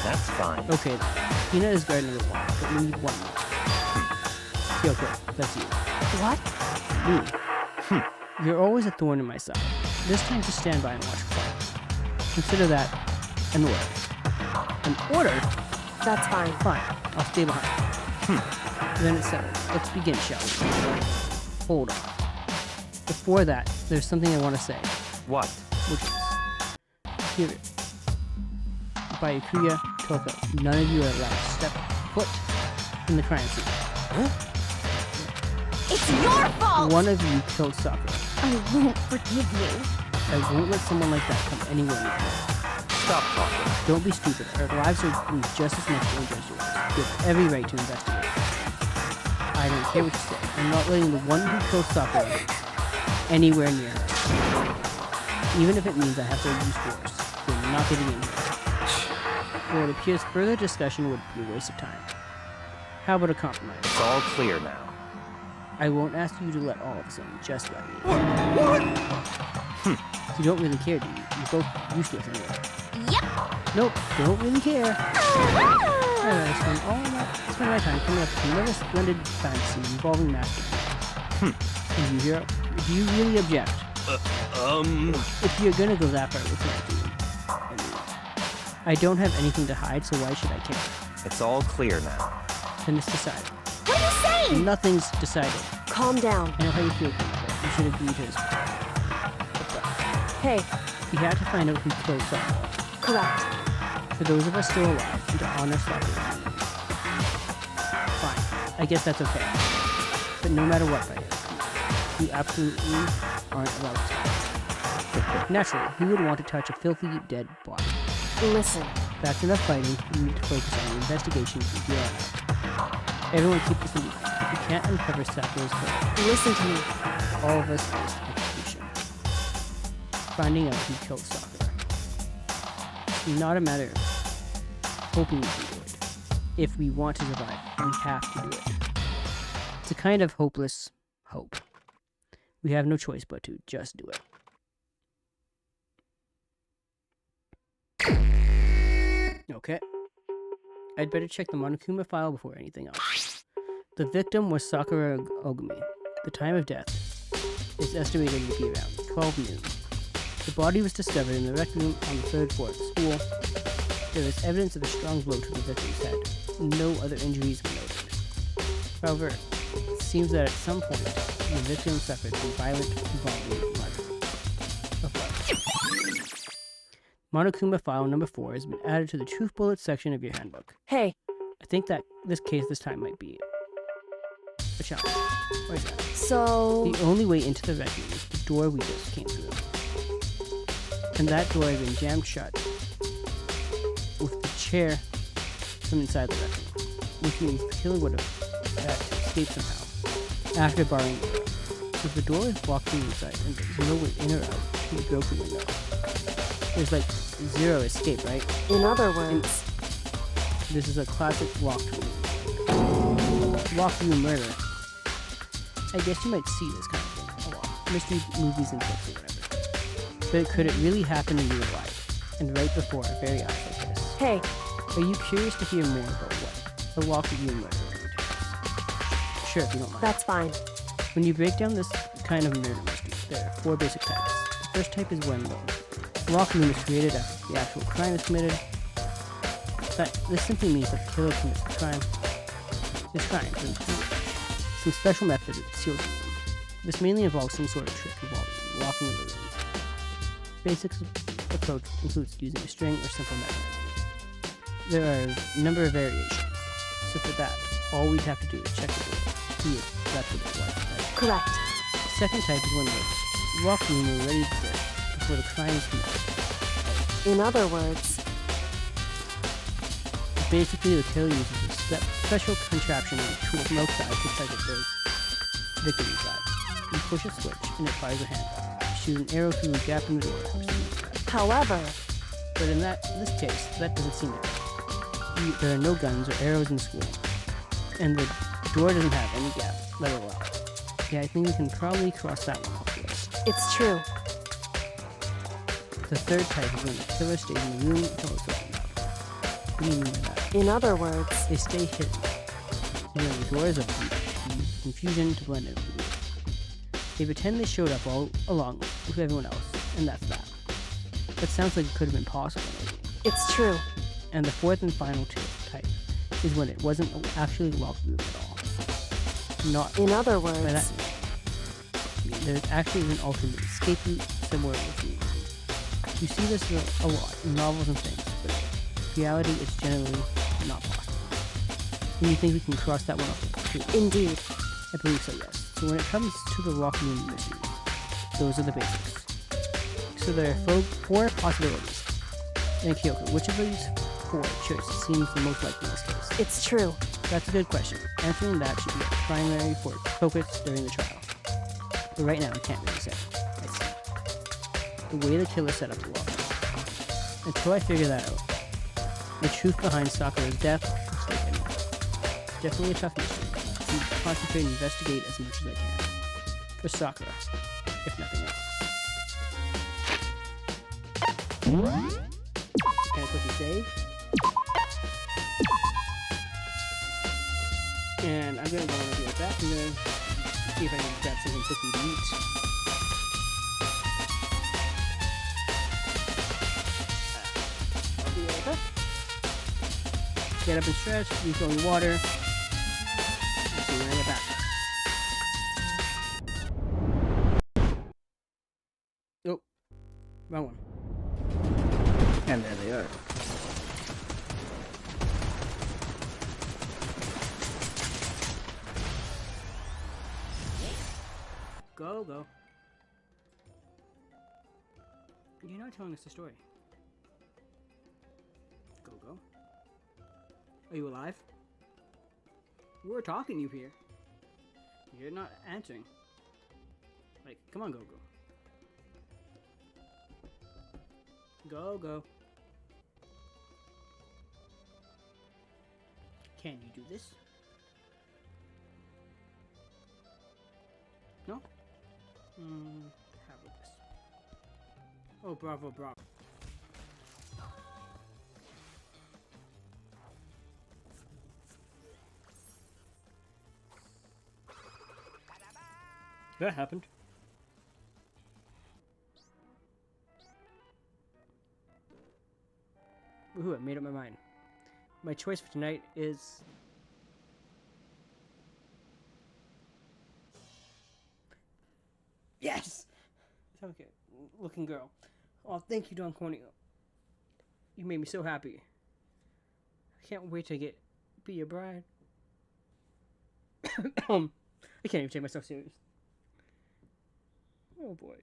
That's fine. Okay then. Hina is guard number 1, but we need one more. Kyoko, that's you. what? Me. You're always a thorn in my side. This time just stand by and watch fire. Consider that an order. An order? That's fine. Fine. I'll stay behind. Then it's settled. Let's begin, shall we? Hold on. Before that, there's something I want to say, What? which is... Here. Byakuya, Toko, none of you are allowed to step foot in the crime scene. It's your fault! One of you killed Sakura. I won't forgive you. I won't let someone like that come anywhere near me. Stop talking. Don't be stupid. Our lives are in just as much danger as yours. You have every right to investigate. I don't care what you say. I'm not letting the one who killed Sakura anywhere near her. Even if it means I have to use force. You're not getting in here. Well, it appears further discussion would be a waste of time. How about a compromise? It's all clear now. I won't ask you to let all of us in, just let me. You don't really care, do you? You're both useless anyway. Yep. Nope, don't really care. I spend my time coming up with another splendid fantasy involving mastermind. And you hear? Do you really object? If you're gonna go that far with my team, I don't have anything to hide, so why should I care? It's all clear now. Then it's decided. What are you saying? Nothing's decided. Calm down. I know how you feel, but you should agree to his Hey, We had to find out who killed Sakura. correct. For those of us still alive, and to honor Sakura. Fine, I guess that's okay. But no matter what, you absolutely aren't allowed to. Naturally, who would want to touch a filthy, dead body? Listen, That's enough fighting. We need to focus on the investigation from here on out. Everyone keep this in mind. We can't uncover Sakura's killer. Listen to me. All of us face execution. Finding out who killed Sakura. It's not a matter of hoping we can do it. If we want to survive, we have to do it. It's a kind of hopeless hope. We have no choice but to just do it. Okay. I'd better check the Monokuma file before anything else. The victim was Sakura Ogumi. The time of death is estimated to be around 12 noon. The body was discovered in the rec room on the 3rd floor of the school. There is evidence of a strong blow to the victim's head. No other injuries were noted. However, it seems that at some point, the victim suffered from violent involvement of blood. Monokuma file number 4 has been added to the truth bullets section of your handbook. Hey, I think that this case this time might be a challenge. Why is that? so... The only way into the rec room is the door we just came through. And that door had been jammed shut with the chair from inside the rec room, which means the killer would have had to escape somehow after barring the door. So if the door is blocked from the inside and there's no way in or out through the broken window, there's like zero escape, right? In other words, This is a classic locked room. Locked room murder. I guess you might see this kind of thing a lot. Mystery movies and books or whatever. But could it really happen in real life? And right before our very eyes like this? hey, Are you curious to hear more about what a locked room murder entails? Sure, if you don't mind. that's fine. When you break down this kind of murder mystery, there are 4 basic types. The first type is when the locked room is created after the actual crime is committed. This simply means that the killer commits the crime. This crime, and some special method seals the room. This mainly involves some sort of trick involving locking the room. Basic approach includes using a string or simple mechanism. There are a number of variations, so for that, all we'd have to do is check the door, see if that's what it was, right? Correct. The second type is when the locked room already exists before the crime is committed. In other words, Basically, the killer uses a special contraption tool from outside to target the victim inside. You push a switch and it fires a handgun. You shoot an arrow through a gap in the door. or something like that. however, But in this case, that doesn't seem to happen. There are no guns or arrows in the school, and the door doesn't have any gap, let alone. Yeah, I think we can probably cross that one off the list. it's true. The third type is when the killer stays in the room until it's opened up. What do you mean by that? In other words, They stay hidden. You know, the doors open, use confusion to blend into the room. They pretend they showed up all along with everyone else, and that's that. That sounds like it could have been possible, maybe. it's true. And the fourth and final type is when it wasn't actually locked room at all. Not In other by that words, there actually is an alternate escape route somewhere in the room. You see this a lot in novels and things, but in reality it's generally not possible. And you think we can cross that one off the list too? indeed. I believe so, yes. So when it comes to the locked room mystery, those are the basics. So there are 4 possibilities. And Kyoko, which of these 4 choices seems the most likely in this case? It's true. That's a good question. Answering that should be a primary focus during the trial. But right now, I can't really say. I see. The way the killer set up the lock. Until I figure that out, the truth behind Sakura's death will stay hidden. It's definitely a tough mystery. I need to concentrate and investigate as much as I can. For Sakura, if nothing else. Can I quickly save? And I'm gonna go and be right back. I'm gonna see if I can grab something quickly to eat. I'll be right back. Get up and stretch, refill your water. I'll see you when I get back. Oh, wrong one. And there they are. Go, go. You're not telling us the story. Go, go. Are you alive? We're talking you here. You're not answering. Like, come on, Go-Go. Go-Go. Can you do this? No? How about this? Oh, bravo, bravo. That happened. Woohoo, I made up my mind. My choice for tonight is... Yes! Okay, looking girl. Oh, thank you, Don Corneo. You made me so happy. I can't wait to be your bride. I can't even take myself serious. Oh boy.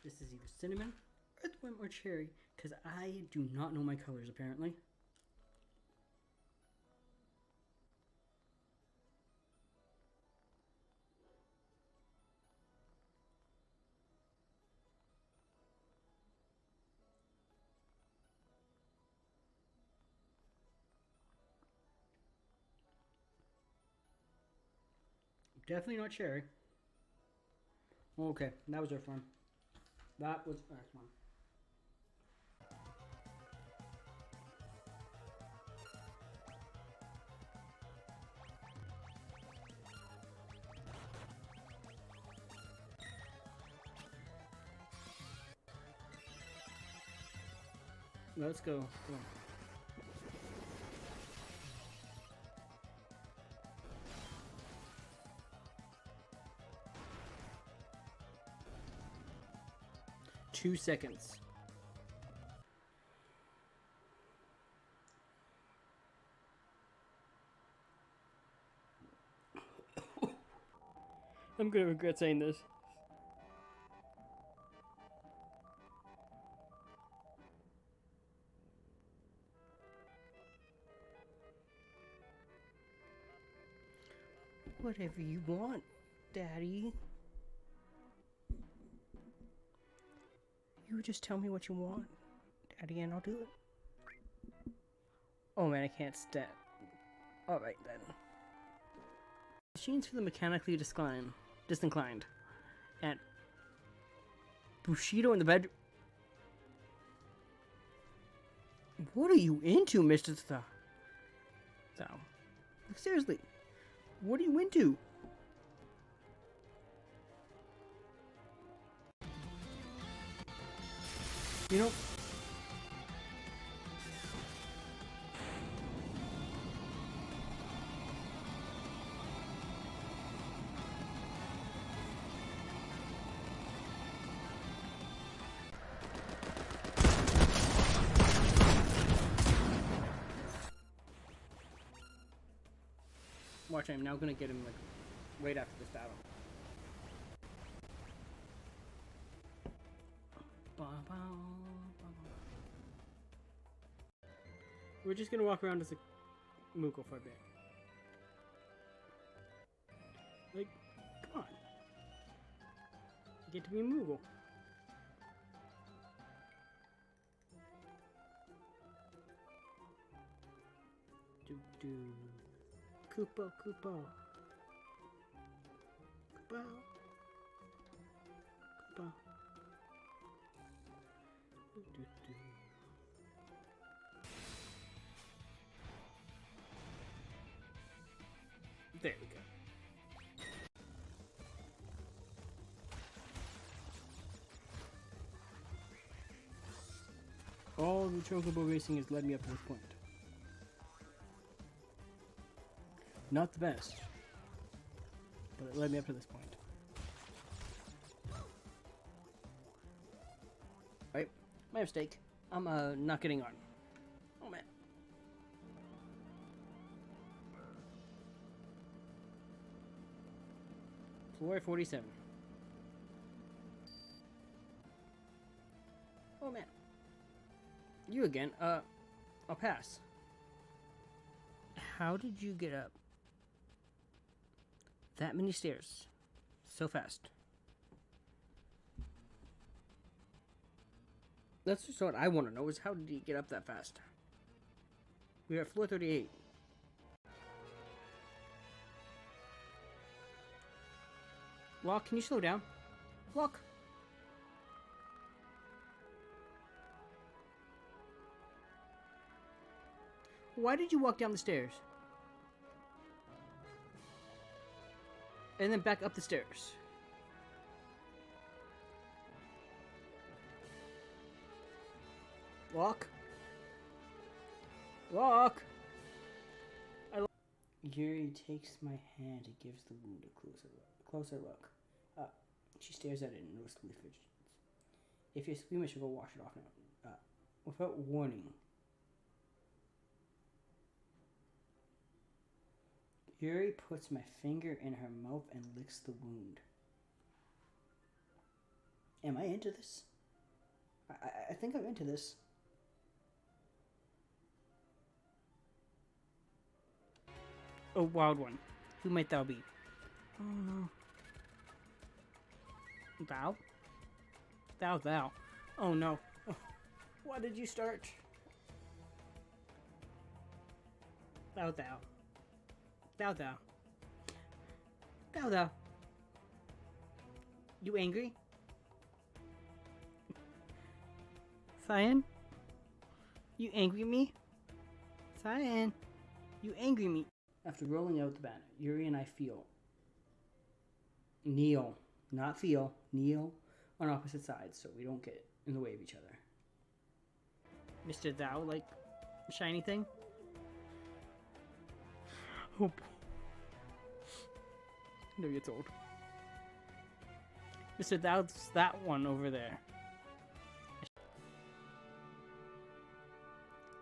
This is either cinnamon, earthworm, or cherry, because I do not know my colors, apparently. Definitely not cherry. Okay, that was earthworm. That was earthworm. Let's go. Come on. Two seconds. I'm gonna regret saying this. Whatever you want, Daddy. You just tell me what you want, Daddy, and I'll do it. Oh man, I can't stand. Alright then. Machines for the mechanically disinclined. And Bushido in the bedroom. What are you into, Mr. So, seriously, what are you into? You know, watch, I'm now gonna get him like right after this battle. We're just gonna walk around as a Moogle for a bit. Like, come on. You get to be a Moogle. Do. Koopa, Koopa. Koopa. Koopa. Do. There we go. All the chocobo racing has led me up to this point. Not the best, but it led me up to this point. Right, my mistake. I'm not getting on. Oh man. Floor 47. Oh man. You again. I'll pass. How did you get up that many stairs so fast? That's just what I want to know, is how did he get up that fast? We're at floor 38. Locke, can you slow down? Locke! Why did you walk down the stairs? And then back up the stairs? Locke? Locke! Yuri takes my hand and gives the wound a closer look. She stares at it and noticeably fidgets. If you're squeamish, go wash it off now. Without warning. Yuri puts my finger in her mouth and licks the wound. Am I into this? I think I'm into this. A wild one. Who might thou be? Oh no. Thou? Thou. Oh no. Oh, why did you start? Thou. You angry? Cyan? You angry me? Cyan? You angry me? After rolling out the banner, Yuri and I kneel on opposite sides so we don't get in the way of each other. Mr. Thou, like shiny thing? Oh, never gets old. Mr. Thou's that one over there.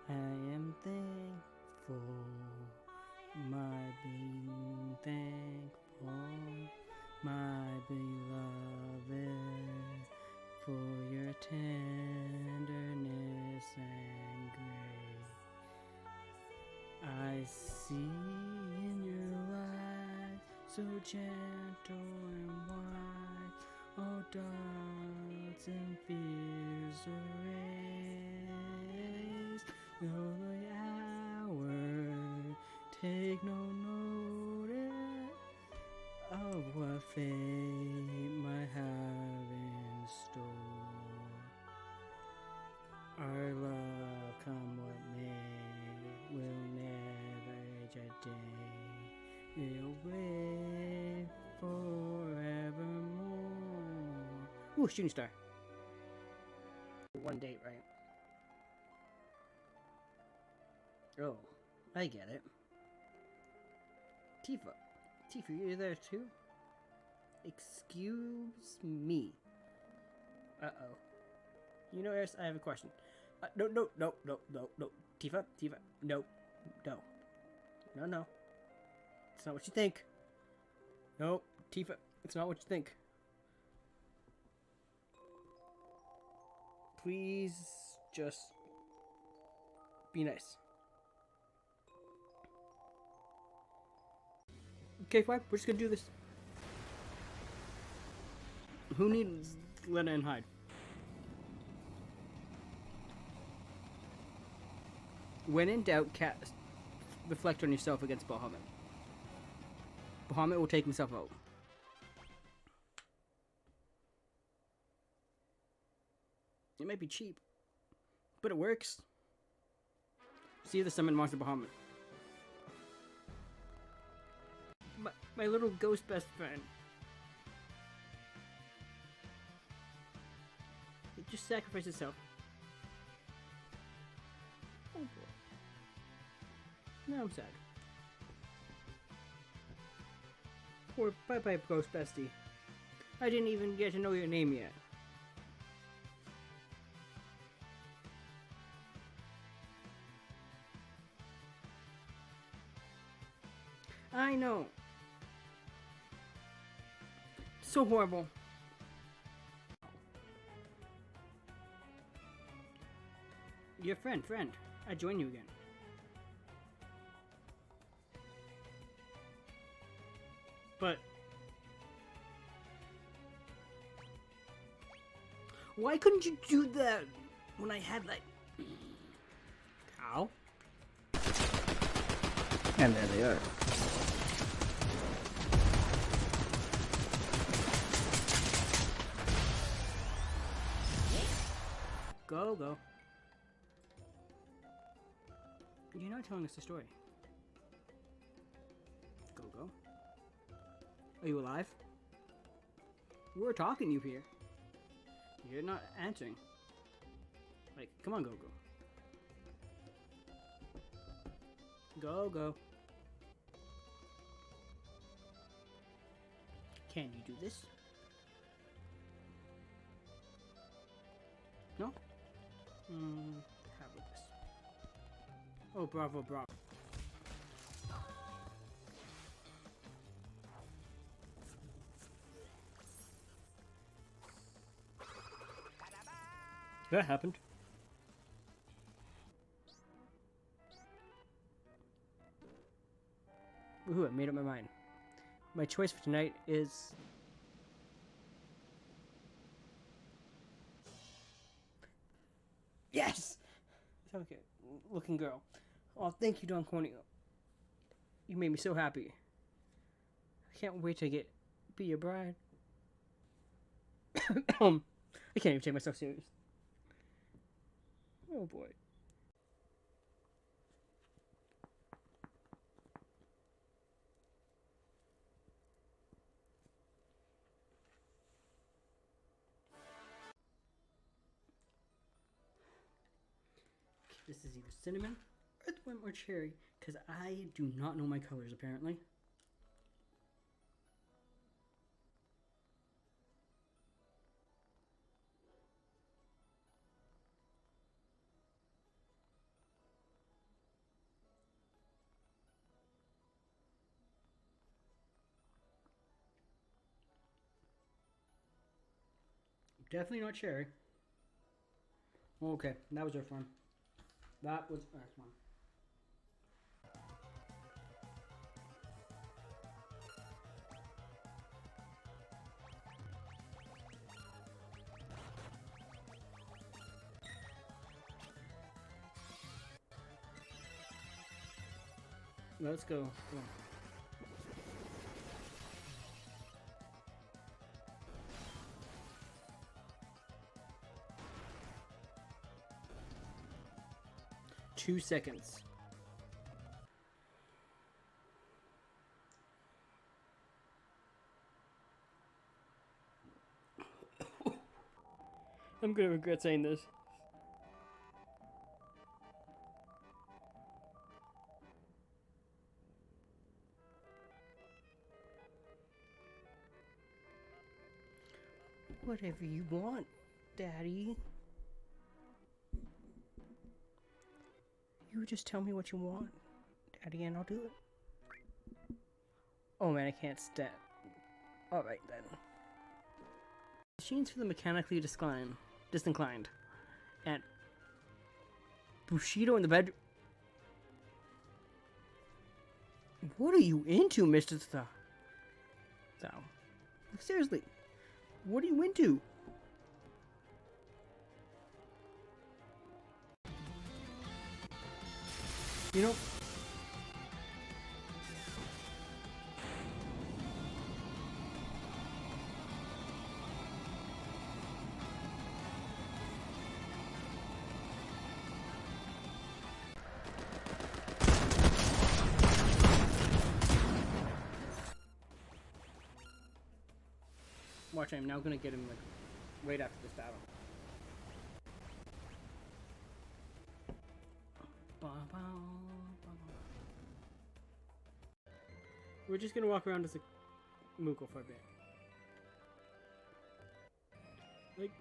I am thankful, my being thankful, my beloved, for your tenderness and grace. I see in your eyes, so gentle and wise, all doubts and fears erased. Though the hour take no notice of what fate might have in store. Our love, come what may, will never age a day. We'll wait forevermore. Ooh, shooting star. One date, right? Oh, I get it. Tifa, you there too? Excuse me. Uh-oh. You know, Eris, I have a question. No. Tifa, no. It's not what you think. No, Tifa, it's not what you think. Please, just be nice. Okay, fine, we're just gonna do this. Who needs Lena and hide? When in doubt, reflect on yourself against Bahamut. Bahamut will take himself out. It might be cheap, but it works. See the summon monster Bahamut. My little ghost best friend. It just sacrificed itself. Oh boy. Now I'm sad. Poor bye-bye ghost bestie. I didn't even get to know your name yet. I know. so horrible. Your friend. I join you again. But why couldn't you do that when I had like cow? And there they are. Go. You're not telling us the story. Go. Are you alive? We're talking you here. You're not answering. Like, come on, Go. Go. Can you do this? No? How about this? Oh, bravo. That happened. Woohoo, I made up my mind. My choice for tonight is... Yes! Okay, looking girl. Oh, thank you, Don Corneo. You made me so happy. I can't wait to be your bride. I can't even take myself serious. Oh boy. This is either cinnamon, earthworm, or cherry, because I do not know my colors apparently. Definitely not cherry. Okay, that was earthworm. That was earthworm. Let's go. Go on. Two seconds. I'm gonna regret saying this. Whatever you want, Daddy. You just tell me what you want, Daddy, and I'll do it. Oh man, I can't stand. Alright then. Machines for the mechanically disinclined. And Bushido in the bed. What are you into, Mr. So, seriously, what are you into? You know, watch, I'm now gonna get him like right after this battle. We're just gonna walk around as a Moogle for a bit. Like,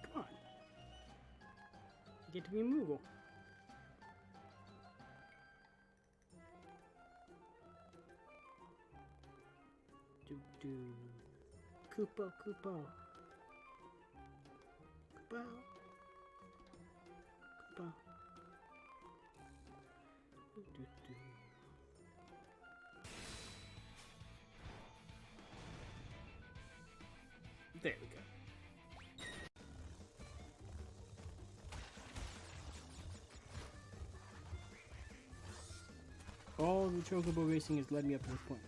come on. You get to be a Moogle. Koopa, Koopa. Koopa. Koopa. Do-do-do. There we go. All the chocobo racing has led me up to this point.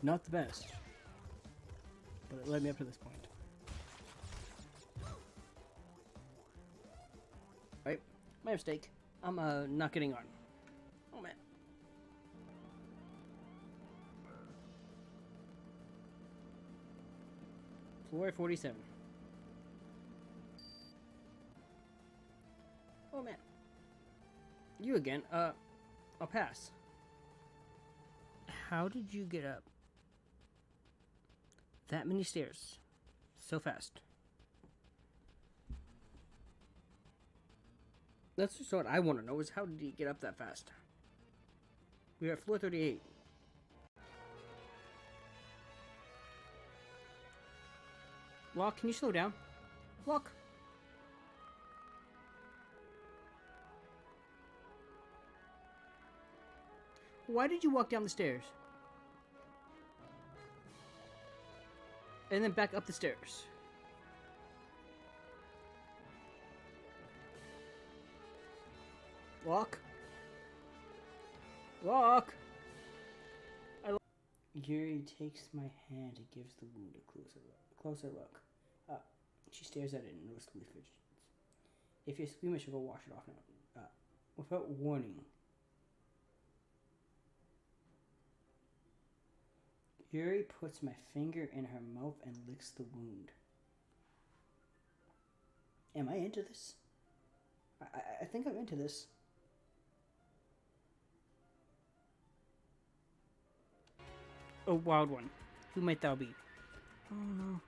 Not the best, but it led me up to this point. Right, my mistake. I'm not getting on. Oh man. Floor 47. Oh man. You again. I'll pass. How did you get up that many stairs so fast? That's just what I want to know, is how did he get up that fast? We're at floor 38. Locke, can you slow down? Locke! Why did you walk down the stairs? And then back up the stairs? Locke? Locke! Yuri takes my hand and gives the wound a closer look. She stares at it and noticeably fidgets. If you're squeamish, I'll go wash it off now. Without warning. Yuri puts my finger in her mouth and licks the wound. Am I into this? I think I'm into this. Oh, wild one. Who might thou be? Oh no.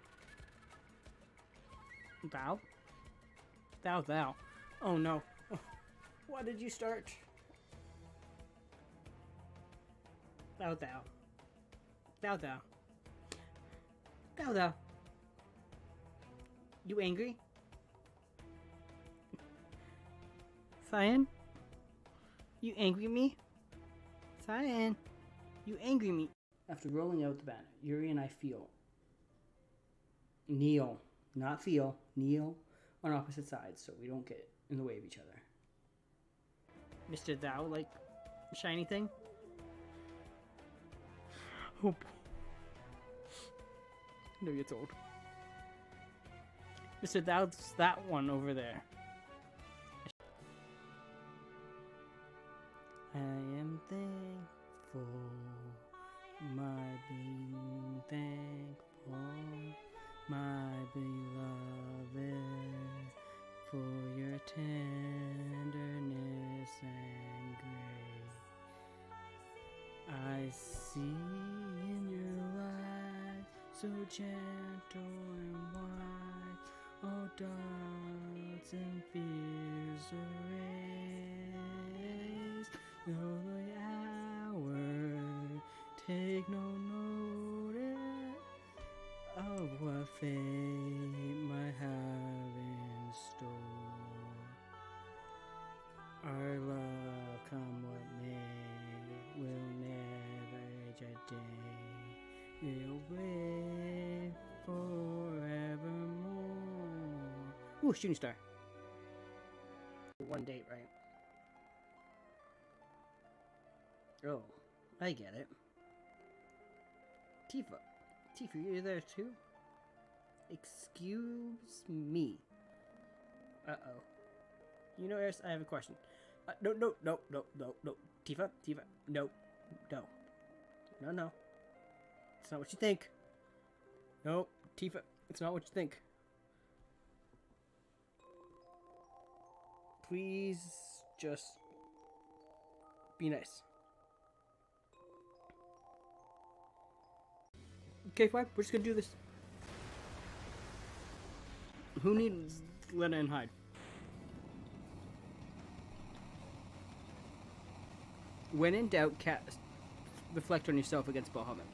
Thou? Thou. Oh no. Oh, why did you start? Thou. You angry? Cyan? You angry at me? Cyan? You angry at me? After rolling out the banner, Yuri and I kneel, not feel, kneel on opposite sides so we don't get in the way of each other. Mr. Thou, like, shiny thing? Oh boy. No, it's old. Mr. Thou's that one over there. I am thankful, my being thankful, my beloved, for your tenderness and grace. I see in your light, so gentle and wide, all doubts and fears erased. Though the hour take no notice of what fate might have in store. Our love, come what may, will never age a day. We'll wait forevermore. Ooh, shooting star. One date, right? Oh, I get it. Tifa, you there too? Excuse me. Uh-oh. You know, Eris, I have a question. No. Tifa, no. It's not what you think. No, Tifa, it's not what you think. Please, just be nice. Okay, fine, we're just gonna do this. Who needs Lena and hide? When in doubt, reflect on yourself against Bahamut.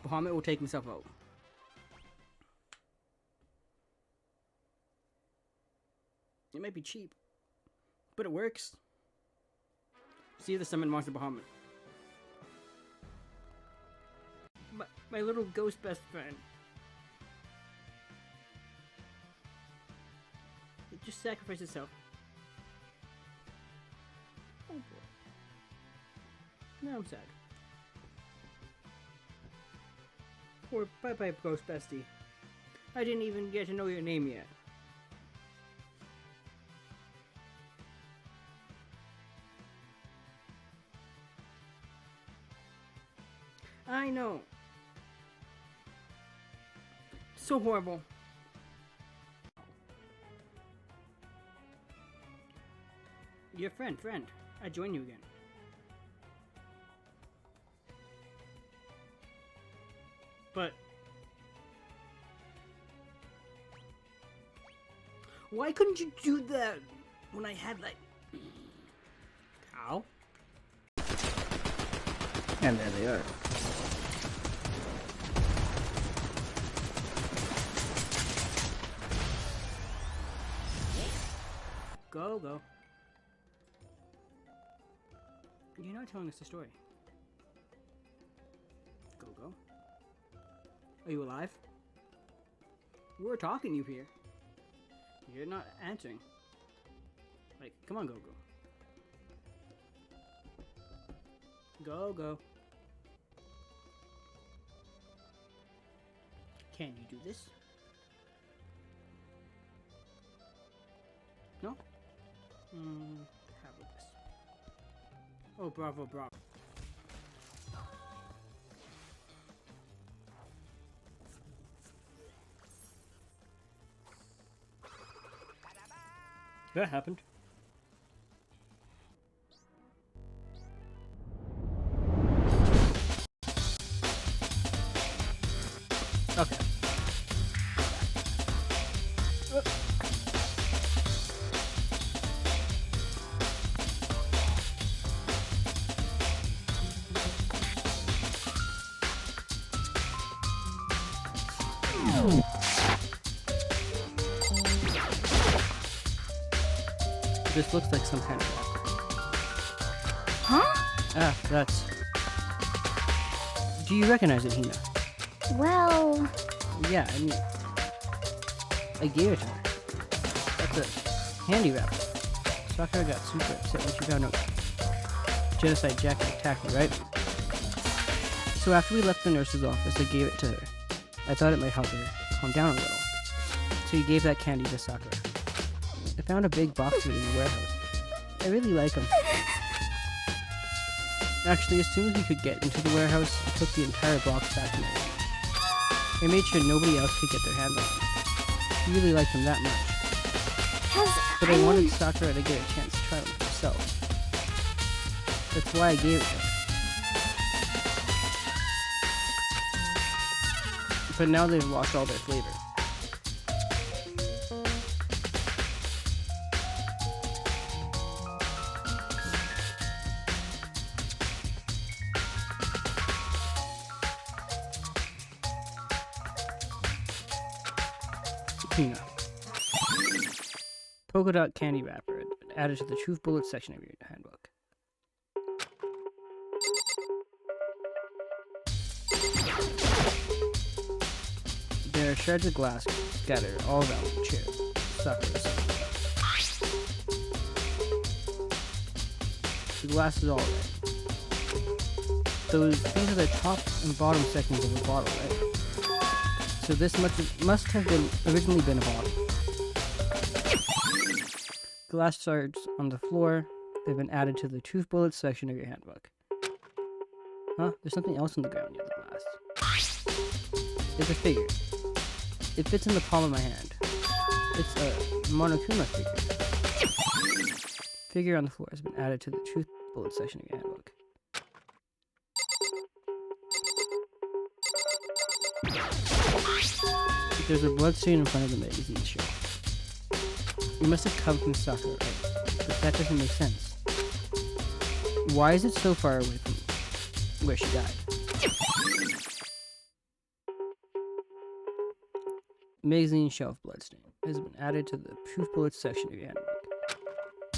Bahamut will take himself out. It might be cheap, but it works. See if the summon monster Bahamut. My little ghost best friend. It just sacrificed itself. Oh boy. Now I'm sad. Poor bye-bye ghost bestie. I didn't even get to know your name yet. I know. So horrible. Your friend. I join you again. But why couldn't you do that when I had like cow? And there they are. Go. You're not telling us the story. Go. Are you alive? We're talking to you here. You're not answering. Like, come on, Go. Go. Can you do this? No? How about this? Oh, bravo. That happened. Okay. This looks like some kind of wrapper. Huh? That's... Do you recognize it, Hina? Well... Yeah, I mean... I gave it to her. That's a handy wrapper. Sakura got super upset when she found out Genocide Jack had attacked me, right? So after we left the nurse's office, I gave it to her. I thought it might help her calm down a little. So he gave that candy to Sakura. I found a big box of it in the warehouse. I really like them. Actually, as soon as we could get into the warehouse, I took the entire box back to my room. I made sure nobody else could get their hands on them. I really liked them that much. But I wanted Sakura to get a chance to try them for herself. That's why I gave it to her. But now they've lost all their flavor. Hina. Polka dot candy wrapper added to the Truth Bullet section of your handbook. There are shards of glass scattered all around the chair. Sakura's. The glass is all red. These are the top and bottom sections of a bottle, right? So this must have originally been a bottle. Glass shards on the floor. They've been added to the Truth Bullets section of your handbook. Huh? There's something else on the ground near the glass. It's a figure. It fits in the palm of my hand. It's a Monokuma figure. Figure on the floor has been added to the Truth Bullets section of your handbook. There's a blood stain in front of the magazine shelf. You must have come from Sakura, right? But that doesn't make sense. Why is it so far away from where she died? magazine shelf bloodstain has been added to the proof bullets section of your handbook.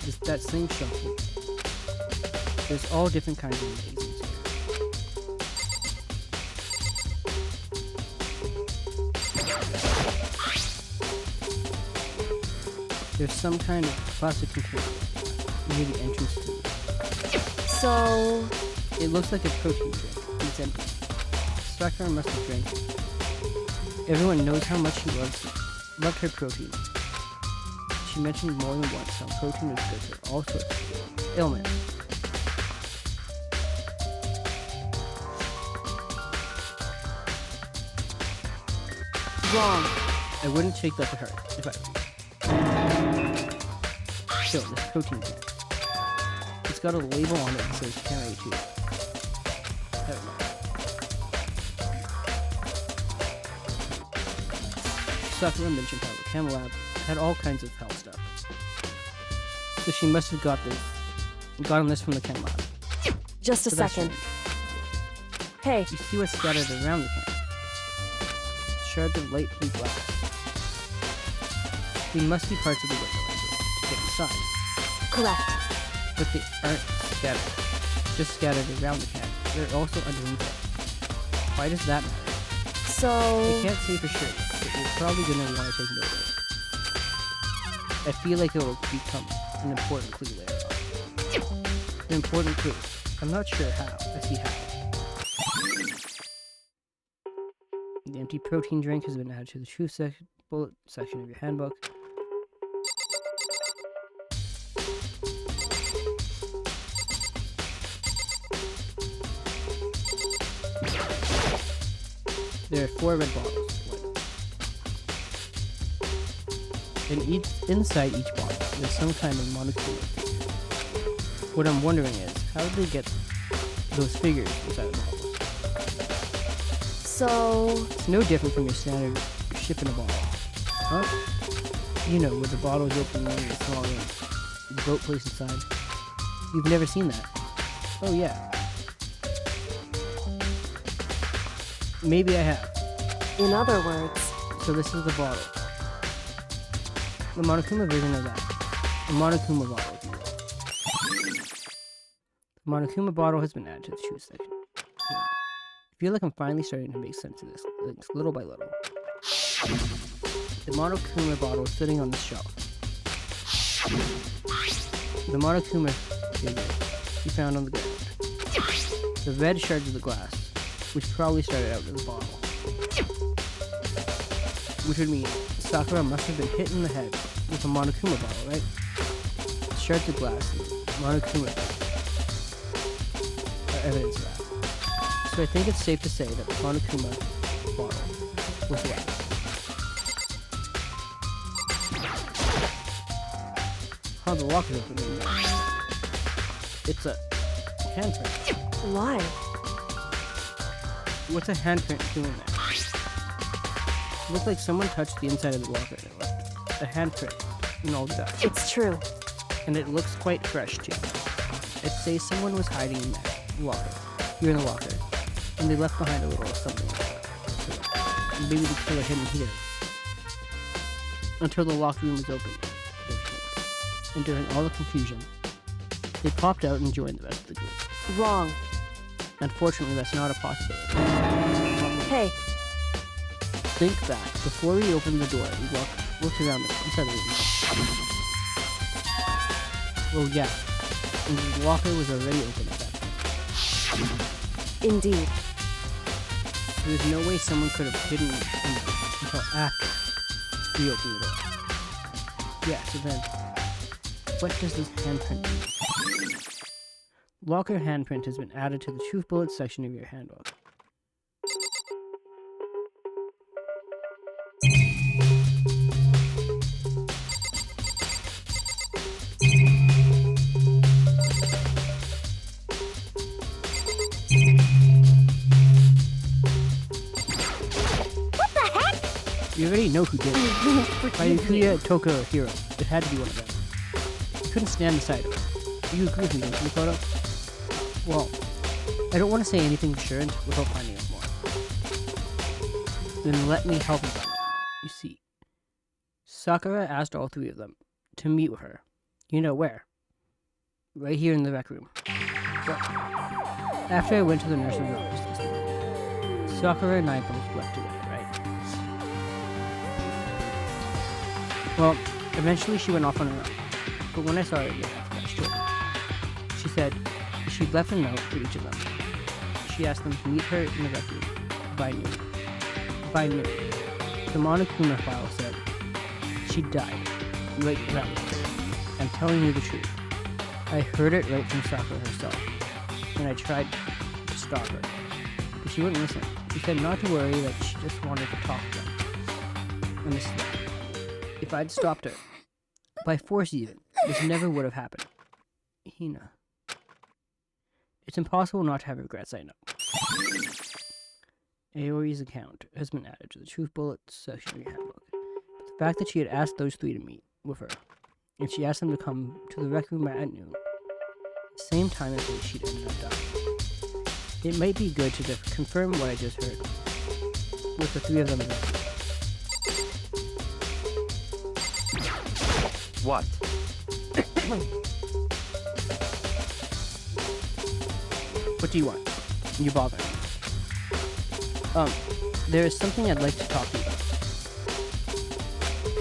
It's that same shelf. There's all different kinds of magazines here. There's some kind of plastic container near the entrance to it. So, It looks like a protein drink. It's empty. Sakura must have drank it. Everyone knows how much she loved her protein. She mentioned more than once how protein was good for all sorts of ailments. wrong. I wouldn't take that to heart if I were you. Still, this protein drink. It's got a label on it that says Chem 2. I don't know. Sakura mentioned how the Chem Lab had all kinds of health stuff. So she must have gotten this from the Chem Lab. Just a So that's second. strange. Hey, You see what's scattered around the chem. Shards of light blue glass. They must be parts of the window to get inside. correct. But they aren't scattered. Just scattered around the can. They're also underneath it. Why does that matter? I So, can't say for sure, but you're probably gonna want to take note of it. I feel like it will become an important clue later on. An important clue. I'm not sure how. I see how. The empty protein drink has been added to the truth bullet section of your handbook. There are 4 red bottles. Inside each bottle, there's some kind of monocular figure. What I'm wondering is, how did they get those figures inside the bottles? so, It's no different from your standard shipping a bottle. Huh? You know, where the bottle is open and the small ring, the boat placed inside. You've never seen that. Oh yeah. Maybe I have. in other words, So this is the bottle. The Monokuma version of that. The Monokuma bottle, if you will. The Monokuma bottle has been added to the shoe section. I feel like I'm finally starting to make sense of this, little by little. The Monokuma bottle is sitting on the shelf. The Monokuma figure you found on the ground. The red shards of the glass, which probably started out as a bottle. Which would mean Sakura must have been hit in the head with a Monokuma bottle, right? Shards of glass and Monokuma are evidence of that. So I think it's safe to say that the Monokuma bottle was wet. How the lock is open. It's a handprint. why? What's a handprint doing there? It looked like someone touched the inside of the locker and it left a handprint and all that. It's true. And it looks quite fresh too. I'd say someone was hiding in there, locker, here in the locker, and they left behind a little something. So maybe the killer hidden here. Until the locker room was open. And during all the confusion, they popped out and joined the rest of the group. Wrong. Unfortunately, that's not a possibility. Hey, Think back. Before we opened the door, we looked around inside the room. Well, yeah. And the locker was already open at that point. indeed. There was no way someone could have hidden in there until after we opened the door. Yeah, so then, what does this handprint mean? Locker handprint has been added to the truth bullets section of your handbook. You already know who did it. By Yukuya Toko Hero. It had to be one of them. You couldn't stand the sight of it. You agree with me, don't you, Koto? Well, I don't want to say anything for sure without finding out more. Then let me help you find out. You see, Sakura asked all three of them to meet with her. You know where? Right here in the rec room. Well, after I went to the nurse's office, Sakura and I both left together, right? Well, eventually she went off on her own. But when I saw her again after that story, she said she'd left a note for each of them. She asked them to meet her in the rec room by noon. By noon, the Monokuma file said she died right around the time. I'm telling you the truth. I heard it right from Sakura herself, and I tried to stop her, but she wouldn't listen. She said not to worry, that she just wanted to talk to them. And this is why. If I'd stopped her, by force even, this never would have happened. Hina. It's impossible not to have regrets, I know. Aori's account has been added to the Truth Bullets section of your handbook. But the fact that she had asked those three to meet with her, and she asked them to come to the rec room at noon, the same time as she'd ended up dying. It might be good to just confirm what I just heard with the three of them. What? What do you want? You bother me. There is something I'd like to talk to you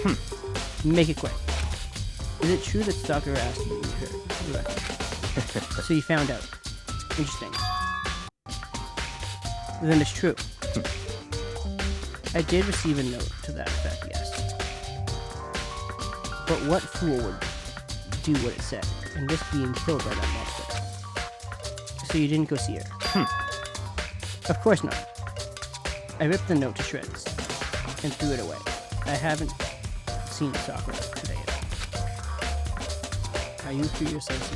about. Make it quick. Is it true that Sakura asked you to meet her? Right. So you found out. Interesting. Then it's true. I did receive a note to that effect, yes. But what fool would do what it said and risk being killed by that monster? So you didn't go see her? Of course not. I ripped the note to shreds and threw it away. I haven't seen Sakura today at all. Are you through your senses?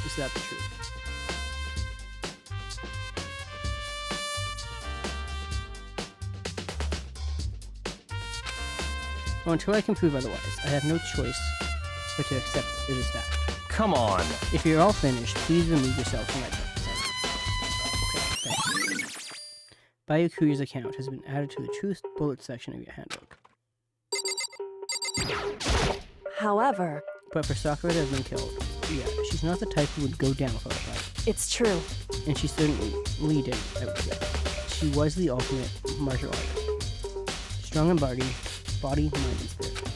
Is that the truth? Well, until I can prove otherwise, I have no choice but to accept it as fact. Come on. If you're all finished, please remove yourself from my presence. Okay, thanks. Bayukuya's account has been added to the Truth Bullet section of your handbook. However, But for Sakura to have been killed, yeah, she's not the type who would go down for a fight. it's true. And she certainly didn't, I would say. She was the ultimate martial artist. Strong in body, mind, and spirit.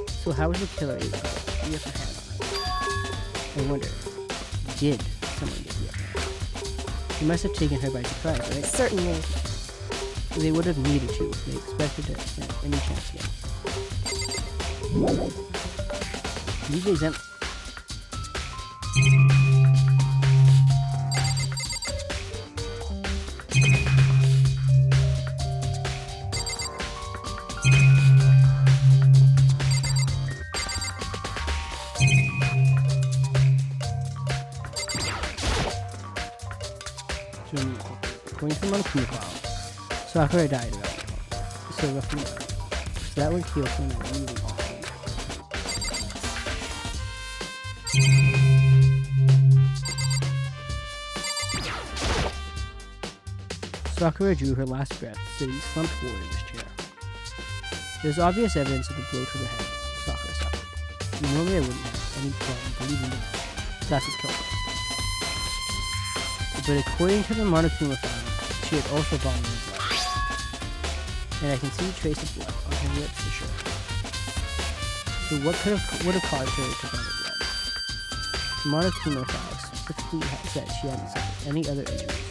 So how was the killer able to get the upper hand on her? I wonder, did someone get the upper hand? He must have taken her by surprise, right? Certainly. They would have needed to if they expected to stand any chance again. These exempt. Going to Monokuma file, Sakura died around so roughly. So that one Kyoko and I were moving on. Sakura drew her last breath, sitting slumped forward in his chair. There's obvious evidence of the blow to the head Sakura suffered. Normally I wouldn't have any problem believing that would kill her. But according to the Monokuma file, she had also vomited blood. And I can see trace of blood on her lips for sure. So what would have caused her to vomit blood? The Monokuma file specifically said she hadn't suffered any other injuries.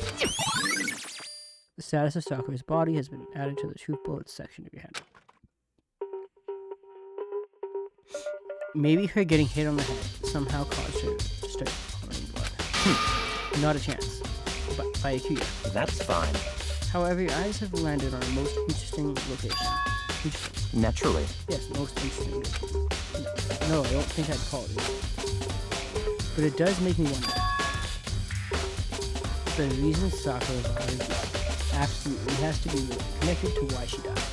The status of Sakura's body has been added to the Truth Bullets section of your handbook. Maybe her getting hit on the head somehow caused her to start vomiting blood. Not a chance. By Bayukuya. That's fine. However, your eyes have landed on a most interesting location. Interesting. Naturally. Yes, most interesting location. No, I don't think I'd call it interesting. But it does make me wonder. The reason Sakura vomited blood absolutely has to be connected to why she died.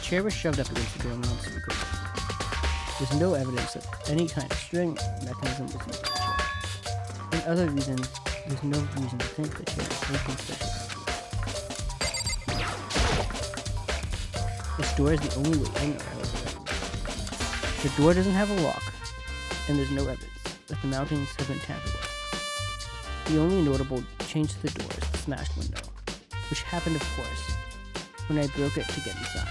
chair was shoved up against the door knob super quickly. There's no evidence that any kind of string mechanism was used in the chair. And other reason, there's no reason to think the chair has anything special about it. This door is the only way in or out of the bedroom. The door doesn't have a lock, and there's no evidence that the mountings have been tampered with. The only notable change to the door is the smashed window, which happened, of course, when I broke it to get inside.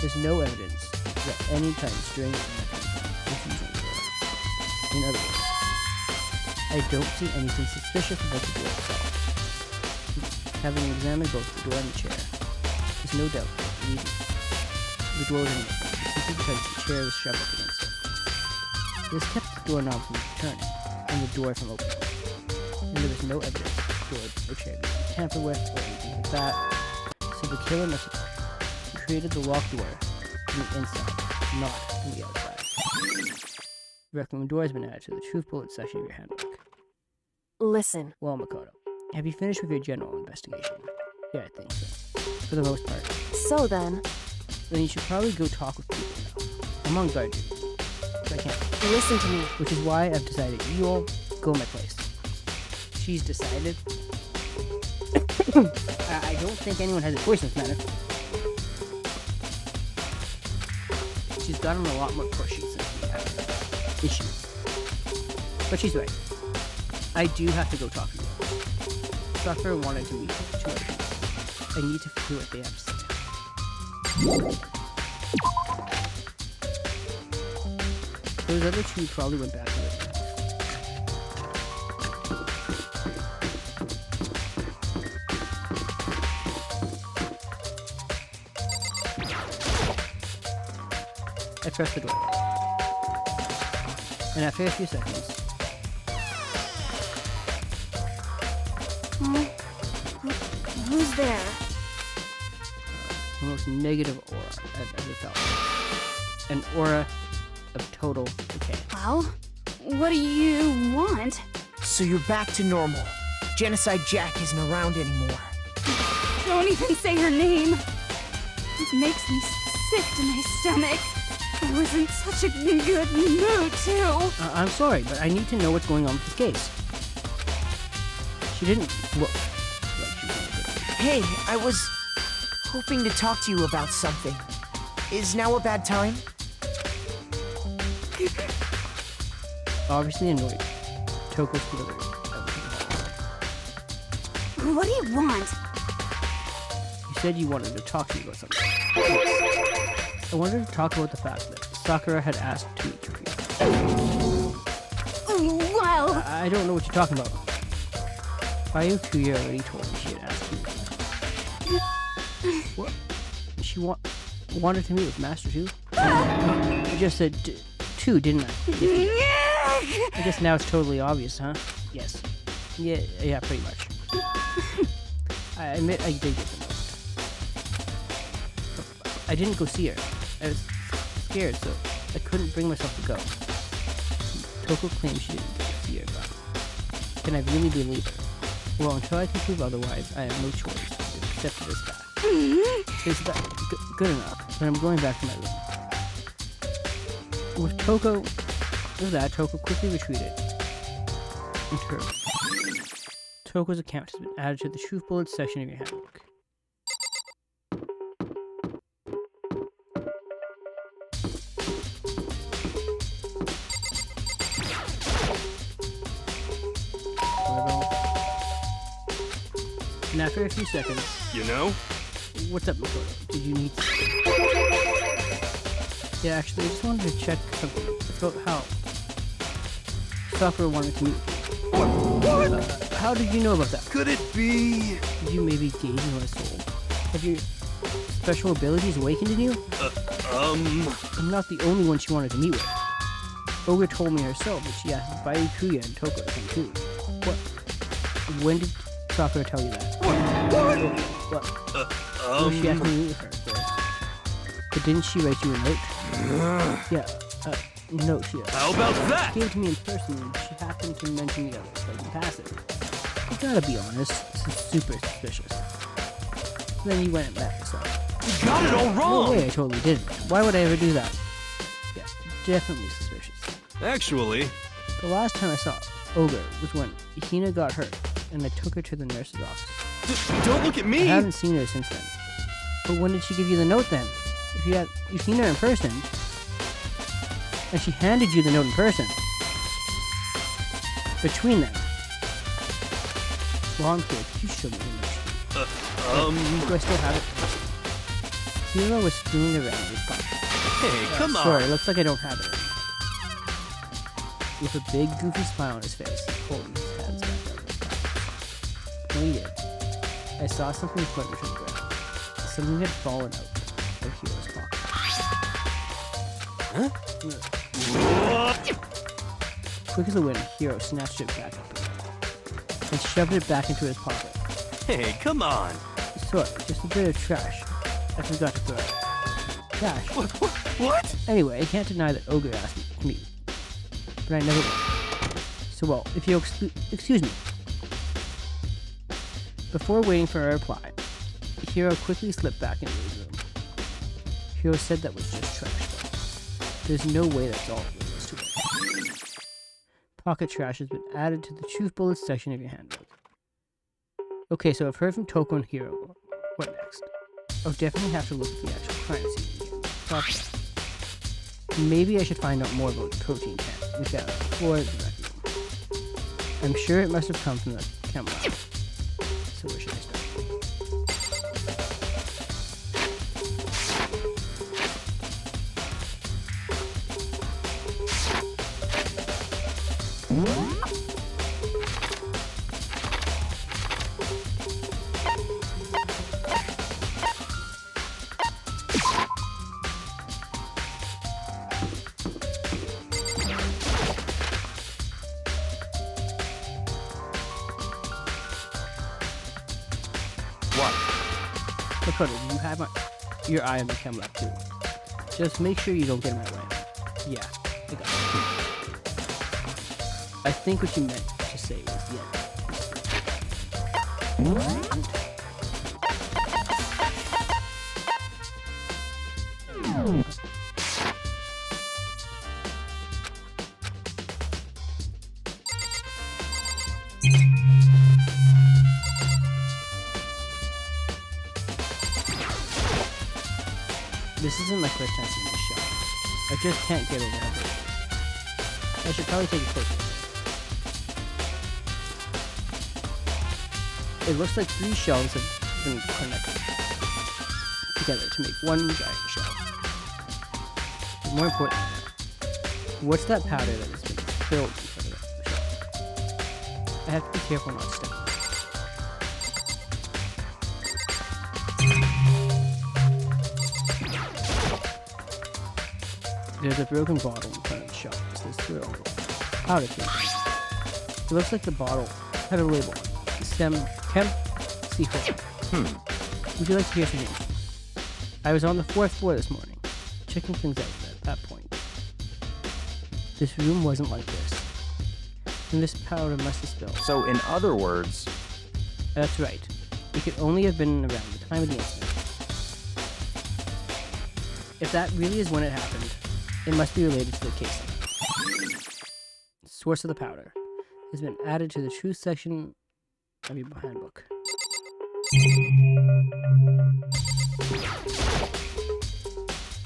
There's no evidence that any kind of string mechanism was used on the door. In other words, I don't see anything suspicious about the door itself. Having examined both the door and the chair, there's no doubt that the reason the door was in simply because the chair was shoved up against it. This kept the doorknob from turning and the door from opening. And there was no evidence that the door or chair being tampered with or anything like that. So the killer must have created the locked door from the inside, not from the outside. The recommended door has been added to the truth bullet section of your handbook. Listen, Well, Makoto, have you finished with your general investigation? Yeah, I think so. For the most part. so then, Then you should probably go talk with people now. I'm on guard duty, so I can't. listen to me. Which is why I've decided you all go my place. She's decided. I don't think anyone has a choice in this matter. She's gotten a lot more pushy since we had issues. But she's right. I do have to go talk to you. Sakura wanted to meet two other people. I need to hear what they have to say. Those other two probably went back to their room. I pressed the door. And after a few seconds, Who's there? the most negative aura I've ever felt. An aura of total decay. Well, what do you want? So you're back to normal. Genocide Jack isn't around anymore. Don't even say her name. It makes me sick to my stomach. I was in such a good mood, too. I'm sorry, but I need to know what's going on with this case. She didn't look like she was in a good mood. Hey, I was hoping to talk to you about something. Is now a bad time? Obviously annoyed, Toko slithered. What do you want? You said you wanted to talk to me about something. I wanted to talk about the fact that Sakura had asked to meet you. Well, I don't know what you're talking about. Bayukuya already told me she had asked to meet you. What? She wanted to meet with Master 2? I just said 2, didn't I? I guess now it's totally obvious, huh? Yes. Yeah, pretty much. I admit I did get the most. I didn't go see her. I was scared, so I couldn't bring myself to go. Toko claims she didn't get to see her, but can I really believe her? Well, until I can prove otherwise, I have no choice but to accept this fact. Is that good enough? Then I'm going back to my room. With that, Toko quickly retreated into her room. Toko's account has been added to the Truth Bullets section of your handbook. And after a few seconds, You know? what's up, Makoto? Did you need something? Yeah, actually, I just wanted to check something about how Sakura wanted to meet with you. What? How did you know about that? Could it be? Did you maybe gaze into my soul? Have your special abilities awakened in you? I'm not the only one she wanted to meet with. Oga told me herself that she asked Bayukuya and Toko to come too. What? When did Sakura tell you that? What? Well, she asked me to meet with her first. But didn't she write you a note? Yeah, note, yeah. How about that? She gave it to me in person, and she happened to mention the others, like in passing. I gotta be honest, this is super suspicious. Then you went and met yourself. You got it all No wrong! way, I totally didn't. Why would I ever do that? Yeah, definitely suspicious. Actually, The last time I saw Ogre was when Hina got hurt, and I took her to the nurse's office. don't look at I me! haven't seen her since then. But when did she give you the note then? You've seen her in person, and she handed you the note in person. Between them. Well, I'm curious. You showed me the note. Do I still have it? Hero was screwing around with his pocket. Hey, come on! Sorry, looks like I don't have it. With a big goofy smile on his face, he pulled his hands back out of his pocket. When he did, I saw something flutter to the ground. Something had fallen out of Hero's pocket. Huh? Quick as a wind, Hero snatched it back up and shoved it back into his pocket. Hey, come on! Sorry, just a bit of trash. I forgot to throw it. Trash. What? Anyway, I can't deny that Ogre asked me, but I never will. So, well, if you'll excuse me. Before waiting for a reply, Hero quickly slipped back into his room. Hero said that was just trash, though. There's no way that's all it was to it. Pocket trash has been added to the Truth Bullets section of your handbook. Okay, so I've heard from Toko and Hero. What next? I'll definitely have to look at the actual crime scene again. But maybe I should find out more about the protein can we found on the floor of the rec room. I'm sure it must have come from the chem lab. So where should I start? Dakota, you have your eye on the chem lab too. Just make sure you don't get in my way. Yeah, I got it. I think what you meant to say was This isn't my first time seeing this show. I just can't get over how big it is. I should probably take a closer look. It looks like 3 shelves have been connected together to make one giant shelf. But more important than that, what's that powder that has been filled in front of the shelf? I have to be careful not to step on it. There's a broken bottle in front of the shelf. It says "Thrill Powder Cake." It looks like the bottle had a label on it. Stem Kemp C4. Would you like to hear something? I was on the 4th floor this morning, checking things out at that point. This room wasn't like this. And this powder must have spilled. So, in other words, That's right. It could only have been around the time of the incident. If that really is when it happened, it must be related to the case. Source of the powder has been added to the truth section of your handbook.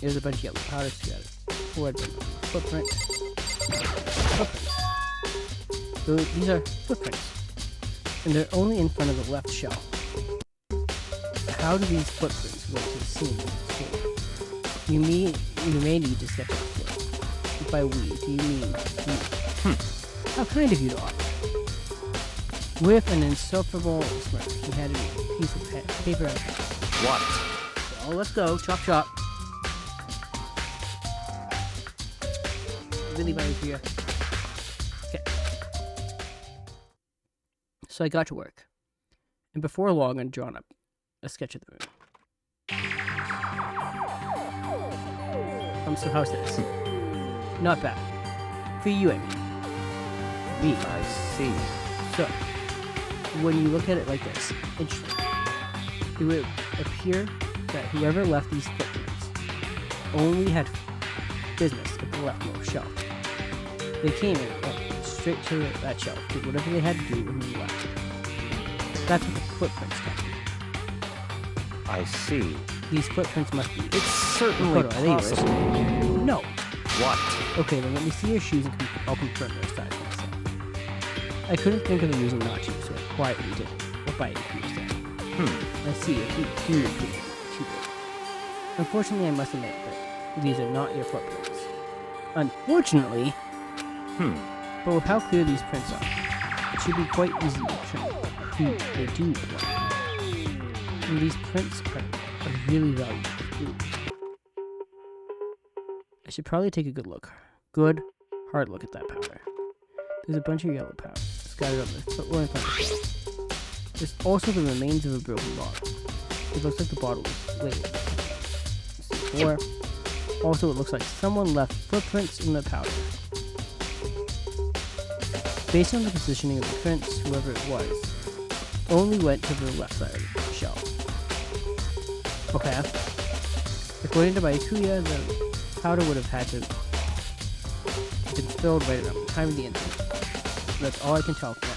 There's a bunch of yellow powders together. Footprint. Footprints. So these are footprints. And they're only in front of the left shelf. How do these footprints relate to the scene of the floor? You may need to sketch out the floor. By we, do you mean me? How kind of you to offer. With an insufferable smirk, he handed me a piece of paper and pen. what? So let's go, chop chop. Really bad here. Okay. So I got to work, and before long I'd drawn up a sketch of the room. So how's this? Not bad. For you, I mean. Me. I see. So, when you look at it like this, it would appear that that whoever left these footprints only had business at the leftmost shelf. They came in, went straight to that shelf, did whatever they had to do, and then left. That's what the footprints come from. I see. These footprints must be. It's certainly Photo, are they yours? possible. No. What? Okay, then let me see your shoes and I'll confirm their size myself. I couldn't think of a reason not to, so I quietly did it. What by you said. I see, a few people. Unfortunately, I must admit that these are not your footprints. Unfortunately? But with how clear these prints are, it should be quite easy to determine who they do belong to. And these prints are a really valuable clue. I should probably take a good look. Good, hard look at that powder. There's a bunch of yellow powder scattered on the footwell in front of the shelf. There's also the remains of a broken bottle. It looks like the bottle was labeled. Or, also it looks like someone left footprints in the powder. Based on the positioning of the prints, whoever it was, only went to the left side of the shelf. Okay. According to Baikuya, the powder would have had to have been spilled right around the time of the incident. That's all I can tell for now.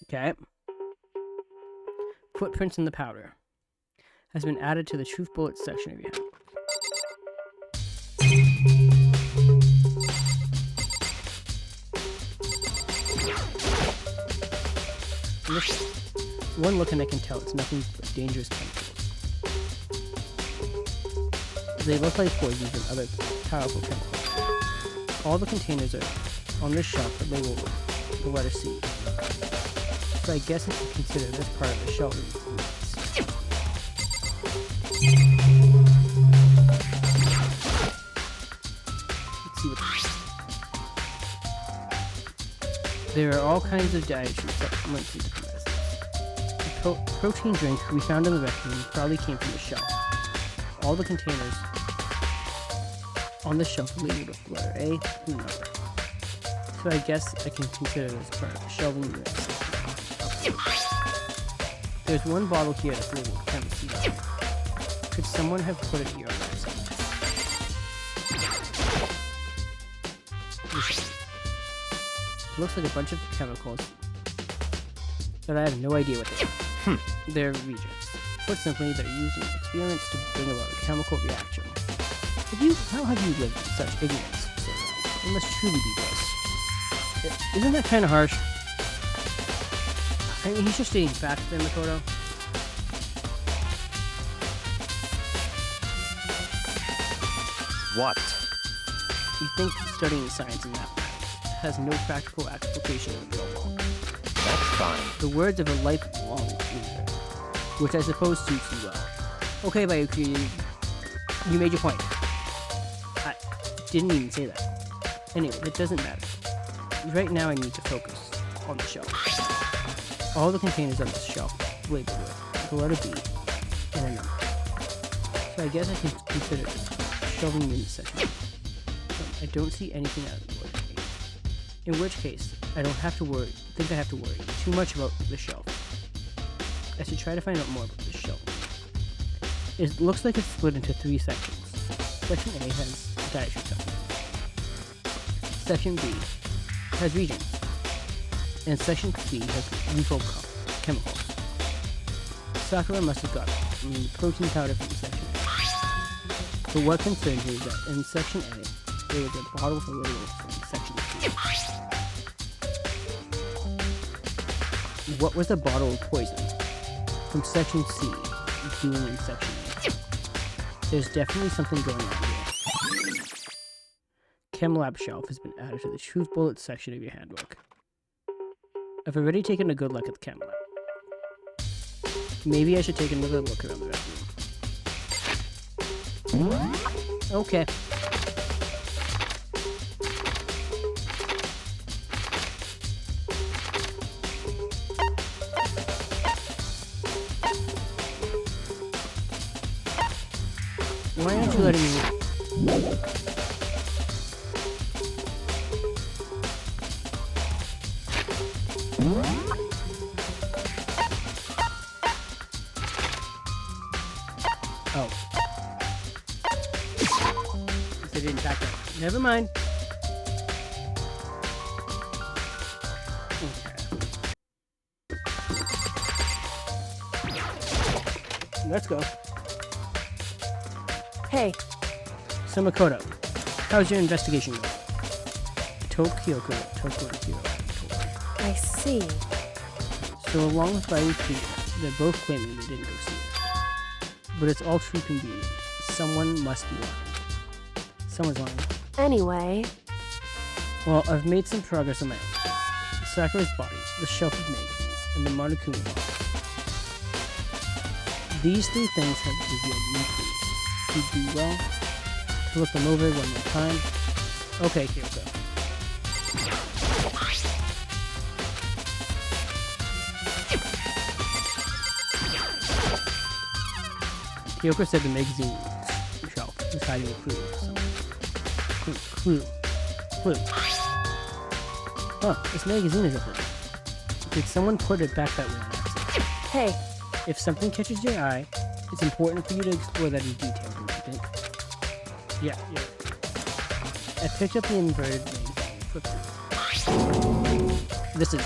Okay. Footprints in the powder has been added to the truth bullets section of your handbook. One look and I can tell it's nothing but dangerous chemicals. They look like poisons and other powerful chemicals. All the containers are on this shelf are labeled with the letter C. So I guess if you consider this part of the shelf. Let's see what there are all kinds of dietary supplements and different medicines. The protein drink we found in the restroom probably came from the shelf. All the containers on the shelf are labeled with the letter A and a number. So I guess I can consider this part of the shelving unit. There's one bottle here that's labeled chemistry. Could someone have put it here on accident? It looks like a bunch of chemicals, but I have no idea what they are. They're reagents. Put simply, they're used in experiments to bring about a chemical reaction. How have you lived in such ignorance for so long? It must truly be bliss. Isn't that kind of harsh? I mean, he's just stating facts there, Makoto. What? You think studying science and mathematics has no practical application in the real world. That's fine. The words of a lifelong loser, which I suppose suits you well. Okay, Bayuki, you made your point. I didn't even say that. Anyway, it doesn't matter. Right now I need to focus on the shelf. All the containers on this shelf labeled with the letter B and a number. So I guess I can consider this shelving unit section. I don't see anything out of the ordinary. In which case, I have to worry too much about the shelf. I should try to find out more about this shelf. It looks like it's split into 3 sections. Section A has dietary supplements. Section B has reagents. And Section C has lethal chemicals. Sakura must have got the protein powder from Section A. But what concerns me is that in Section A, there was a bottle with a label from Section C. What was the bottle of poison from Section C doing in Section A? There's definitely something going on here. Chem Lab shelf has been added to the Truth Bullets section of your handbook. I've already taken a good look at the Chem Lab. Maybe I should take another look around the restroom. Okay. Why aren't you letting me... Never mind. Okay. Let's go. Hey, So Makoto, how's your investigation going? Kyoko. I see. So along with Riley Peter, they're both claiming they didn't go see her. But it's all too convenient. Someone must be lying. Someone's lying. Anyway, Well, I've made some progress on my own. Sakura's body, the shelf of magazines, and the Monokuma bottle. These three things have revealed new clues. You'd do well to look them over one more time. Okay, Kyoko. Kyoko said the magazine shelf was hiding a clue. Clue. Huh, this magazine is up there. Did someone put it back that way on accident? hey, If something catches your eye, it's important for you to explore that in detail, don't you think? Yeah. I picked up the inverted magazine and flipped through. This is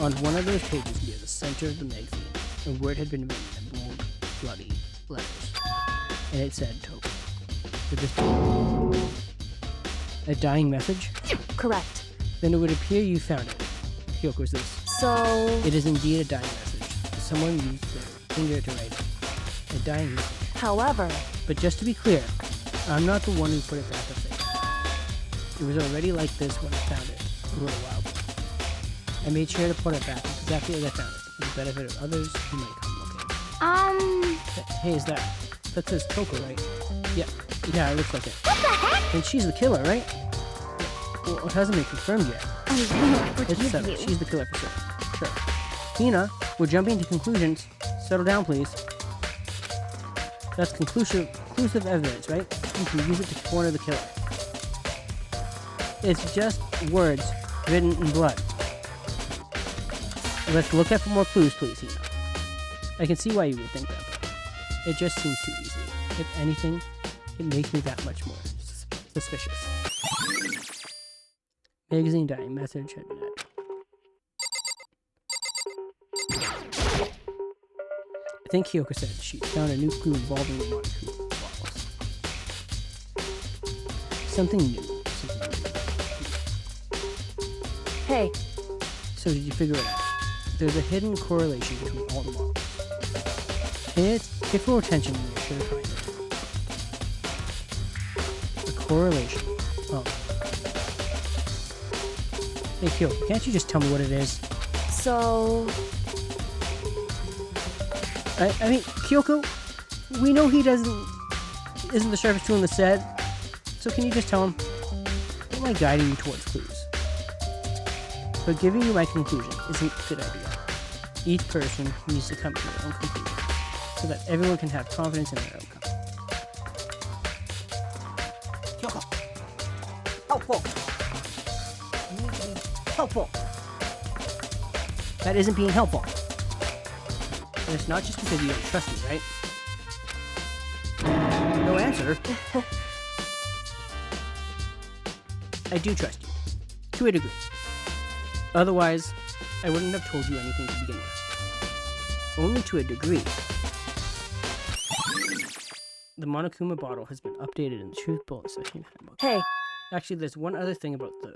on one of those pages near the center of the magazine. A word had been written in bold, bloody letters, and it said "Token." Would this be a dying message? correct. Then it would appear you found it. Kyoko's this. So, It is indeed a dying message. Someone used their finger to write it. A dying message. however, But just to be clear, I'm not the one who put it back up there. It was already like this when I found it a little while ago. I made sure to put it back exactly as I found it, for the benefit of others who might come looking. Hey, is that says Toko, right? Yeah, it looks like it. What the heck? And she's the killer, right? Well, it hasn't been confirmed yet. I won't It's forgive settled. you. She's the killer for sure. Hina, we're jumping to conclusions. Settle down, please. That's conclusive evidence, right? You can use it to corner the killer. It's just words written in blood. Let's look at for more clues, please, Hina. I can see why you would think that, but it just seems too easy. If anything, it makes me that much more suspicious. Magazine dying message had been added. I think Kyoko said she found a new clue involving the Monokuma bottles. Something new. hey, So did you figure it out? There's a hidden correlation between all the models. Pay full attention when you're sure to find it. A correlation. Oh. Hey Kyoko, can't you just tell me what it is? so, I mean, Kyoko, we know he isn't the sharpest tool in the set, so can you just tell him? Why am I guiding you towards clues? But giving you my conclusion isn't a good idea. Each person needs to come to their own conclusion, so that everyone can have confidence in their outcome. Kyoko. Helpful. You need to be helpful. That isn't being helpful. And it's not just because you don't trust me, right? No answer. I do trust you. To a degree. Otherwise, I wouldn't have told you anything to begin with. Only to a degree. The Monokuma bottle has been updated in the Truth Bullet Session Handbook. hey, Actually, there's one other thing about the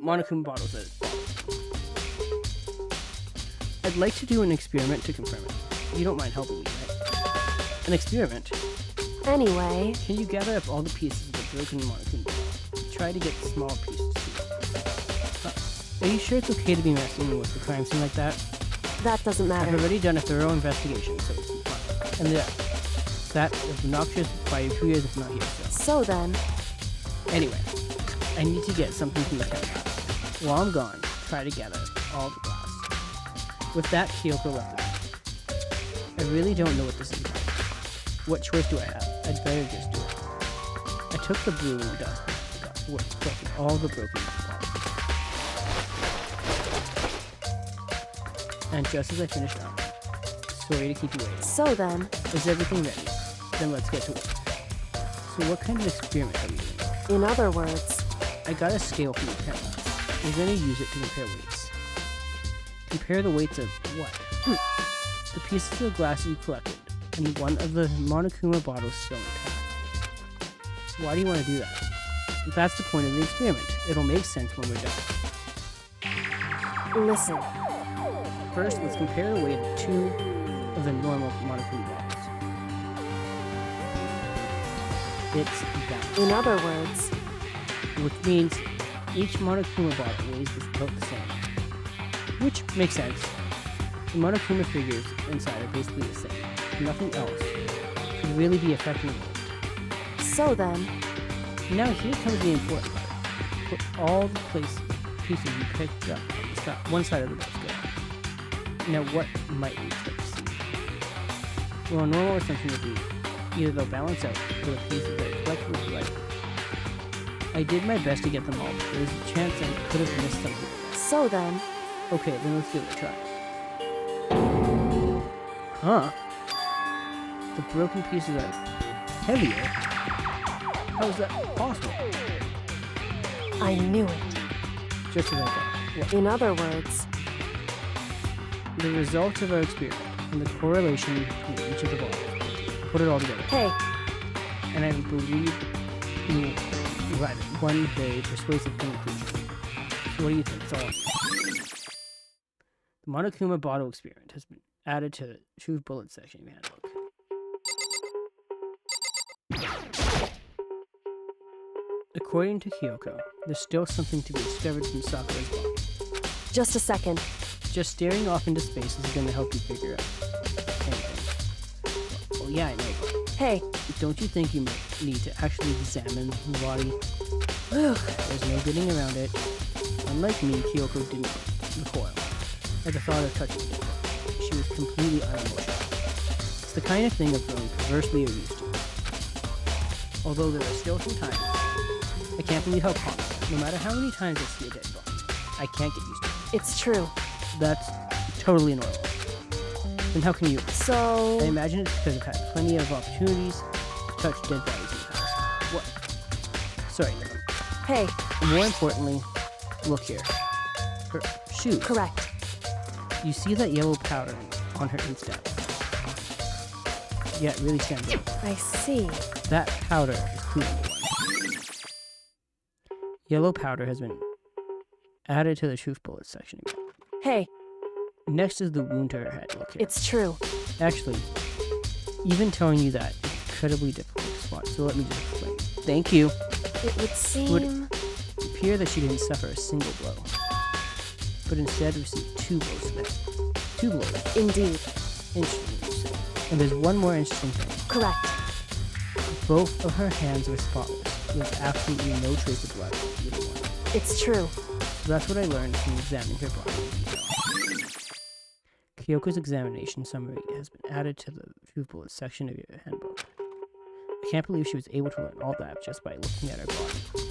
Monokuma bottles that is bottled. I'd like to do an experiment to confirm it. You don't mind helping me, right? An experiment? anyway, Can you gather up all the pieces of the broken Monokuma bottle? Try to get small pieces too. Are you sure it's okay to be messing with the crime scene like that? that doesn't I've matter. already done a thorough investigation, so it's fun. And that was obnoxious by 2 years if not here, so. So then, Anyway, I need to get something from the chemist. While I'm gone, try to gather all the glass. With that, Kyoko left it. I really don't know what this is about. What choice do I have? I'd better just do it. I took the broom and dustbin and got to work collecting all the broken bottles. And just as I finished up, sorry to keep you waiting. so then, Is everything ready? Then let's get to work. So what kind of experiment are we doing? In other words, I got a scale from your parents. We're going to use it to compare weights. Compare the weights of what? The pieces of glass you collected, and one of the Monokuma bottles still intact. Why do you want to do that? That's the point of the experiment. It'll make sense when we're done. listen. First, let's compare the weight of 2 of the normal Monokuma bottles. It's balanced. In other words, Which means each Monokuma bottle weighs about the same. Which makes sense. The Monokuma figures inside are basically the same. Nothing else could really be affecting the weight. so then, Now here comes the important part. Put all the pieces you picked up on one side of the scale. Now what might we expect to see? Well, a normal assumption would be either they'll balance out or the pieces that are collectively right. I did my best to get them all, but there's a chance I could have missed something. so then, Okay, then let's give it a try. Huh? The broken pieces are heavier? How is that possible? I knew it. Just as I thought. What? In other words, The results of our experiment and the correlation between each of the bottles. Put it all together. hey, And I believe you arrived at one very persuasive conclusion. So what do you think? It's all. The Monokuma bottle experiment has been added to the True Bullet section of your handbook. According to Kyoko, there's still something to be discovered from Sakura's body. just a second. Just staring off into space is going to help you figure out anything. Well, yeah, I know, but Hey, don't you think you might need to actually examine the body? There's no getting around it. Unlike me, Kyoko didn't recoil at the thought of touching it. She was completely unemotional. It's the kind of thing of growing perversely used to. Although there are still some times, I can't believe how common, no matter how many times I see a dead body, I can't get used to it. it's true. That's totally normal. Then how can you? So, I imagine it's because I've had plenty of opportunities to touch dead bodies in the past. What? Sorry, no. hey, More importantly, look here. Her shoes. correct. You see that yellow powder on her instep? Yeah, it really stands out. I see. That powder is clue number 1. Yellow powder has been added to the Truth Bullet section again. Hey, Next is the wound to her head. Look here. it's true. Actually, even telling you that is incredibly difficult to spot, so let me just explain. Thank you. It would seem. Appear that she didn't suffer a single blow, but instead received 2 blows to the head. 2 blows. Indeed. Interesting, you say. And there's one more interesting thing. Correct. Both of her hands were spotless, with absolutely no trace of blood on either one. It's true. So that's what I learned from examining her body in detail. Kyoko's examination summary has been added to the Truth Bullet section of your handbook. I can't believe she was able to learn all that just by looking at her body.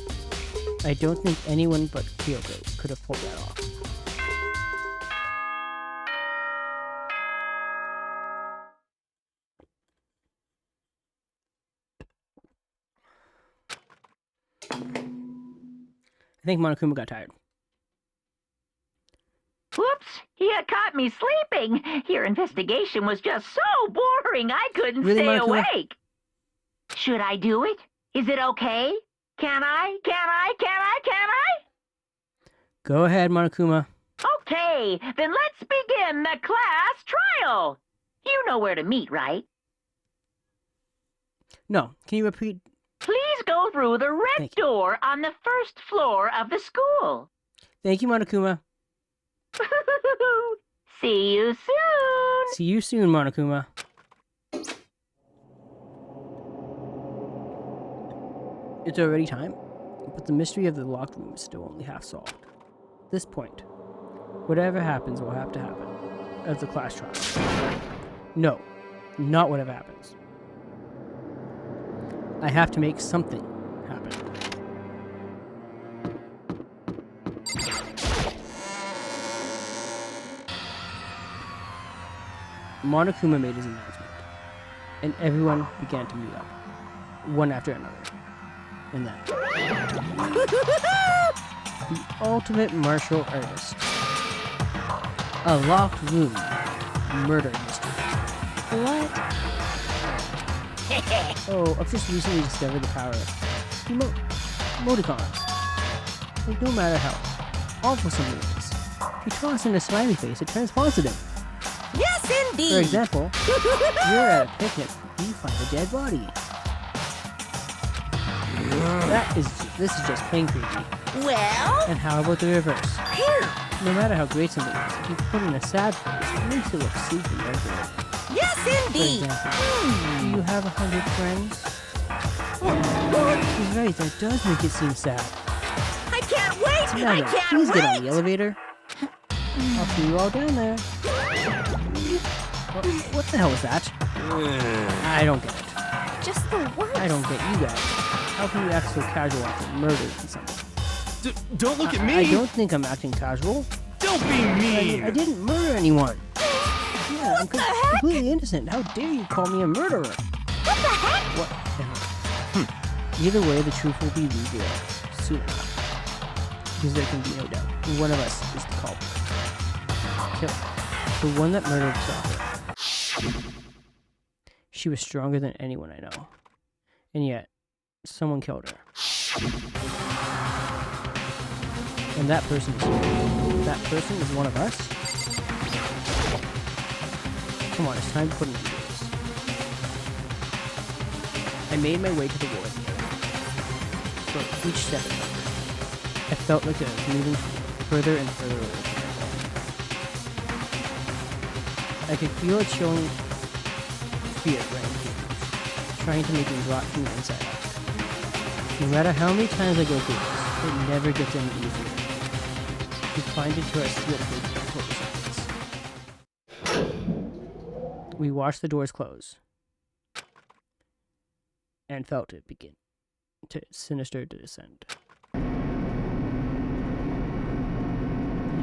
I don't think anyone but Kyoko could have pulled that off. I think Monokuma got tired. Whoops! You caught me sleeping. Your investigation was just so boring I couldn't Really, stay Monokuma? awake. Should I do it? Is it okay? Can I? Go ahead, Monokuma. Okay, then let's begin the class trial. You know where to meet, right? No, can you repeat? Please go through the red Thank you. door on the first floor of the school. Thank you, Monokuma. See you soon. See you soon, Monokuma. It's already time, but the mystery of the locked room is still only half solved. At this point, whatever happens will have to happen as the class trial. No, not whatever happens. I have to make something happen. Monokuma made his announcement, and everyone began to meet up. one after another. And then the ultimate martial artist. A locked room. Murder mystery. What? Oh, I've just recently discovered the power of emoticons. Like, no matter how awful something is, if you toss in a smiley face, it turns positive. Yes, For indeed. example, you're at a picnic, you find a dead body. This is just plain creepy. Well, And how about the reverse? here. No matter how great something is, if you put in a sad face, it makes it look super regular. Yes, For indeed. example, do you have 100 friends? He's right, that does make it seem sad. I can't wait. Now I then, can't please wait. get on the elevator. I'll see you all down there. What the hell was that? I don't get it. Just the worst. I don't get you guys. How can you act so casual after murdering someone? Don't look at me! I don't think I'm acting casual. Don't be mean! I didn't murder anyone. Yeah, I'm completely innocent. How dare you call me a murderer? What the heck? Whatever. Either way, the truth will be revealed soon enough. Because there can be no doubt. One of us is the culprit. Killer. The one that murdered Soccer. She was stronger than anyone I know. And yet, someone killed her. And that person is you. That person is one of us? Come on, it's time to put an end to this. I made my way to the wall. For each step it took, I felt like I was moving further and further away from my goal. I could feel it showing fear right in here, trying to make me rot from the inside out. No matter how many times I go through this, it never gets any easier. We climbed into our steel cage and closed silence. We watched the doors close and felt it begin to sinister to descend. The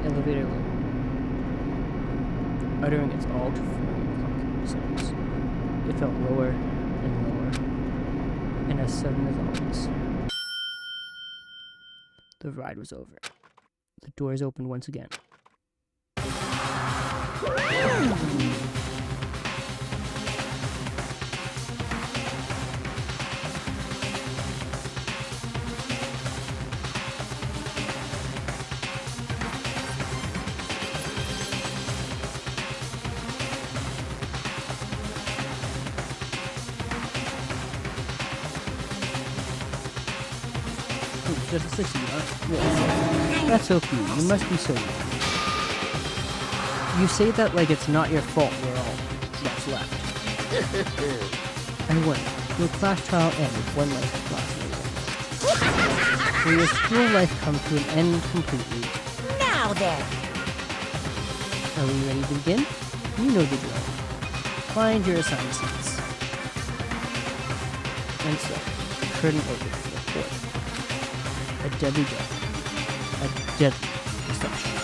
elevator lowered, uttering its all too familiar clunking sounds. It felt lower and lower, and as sudden as always, the ride was over. The doors opened once again. Just a 60, huh? Yes. That's so cute. You must be so young. You say that like it's not your fault we're all that's left. And when your class trial ended, one last class later. Will your school life come to an end completely? Now then. Are we ready to begin? You know the drill. Find your assigned seats. And so, the curtain opened for the fourth. A deadly death. A deadly deception.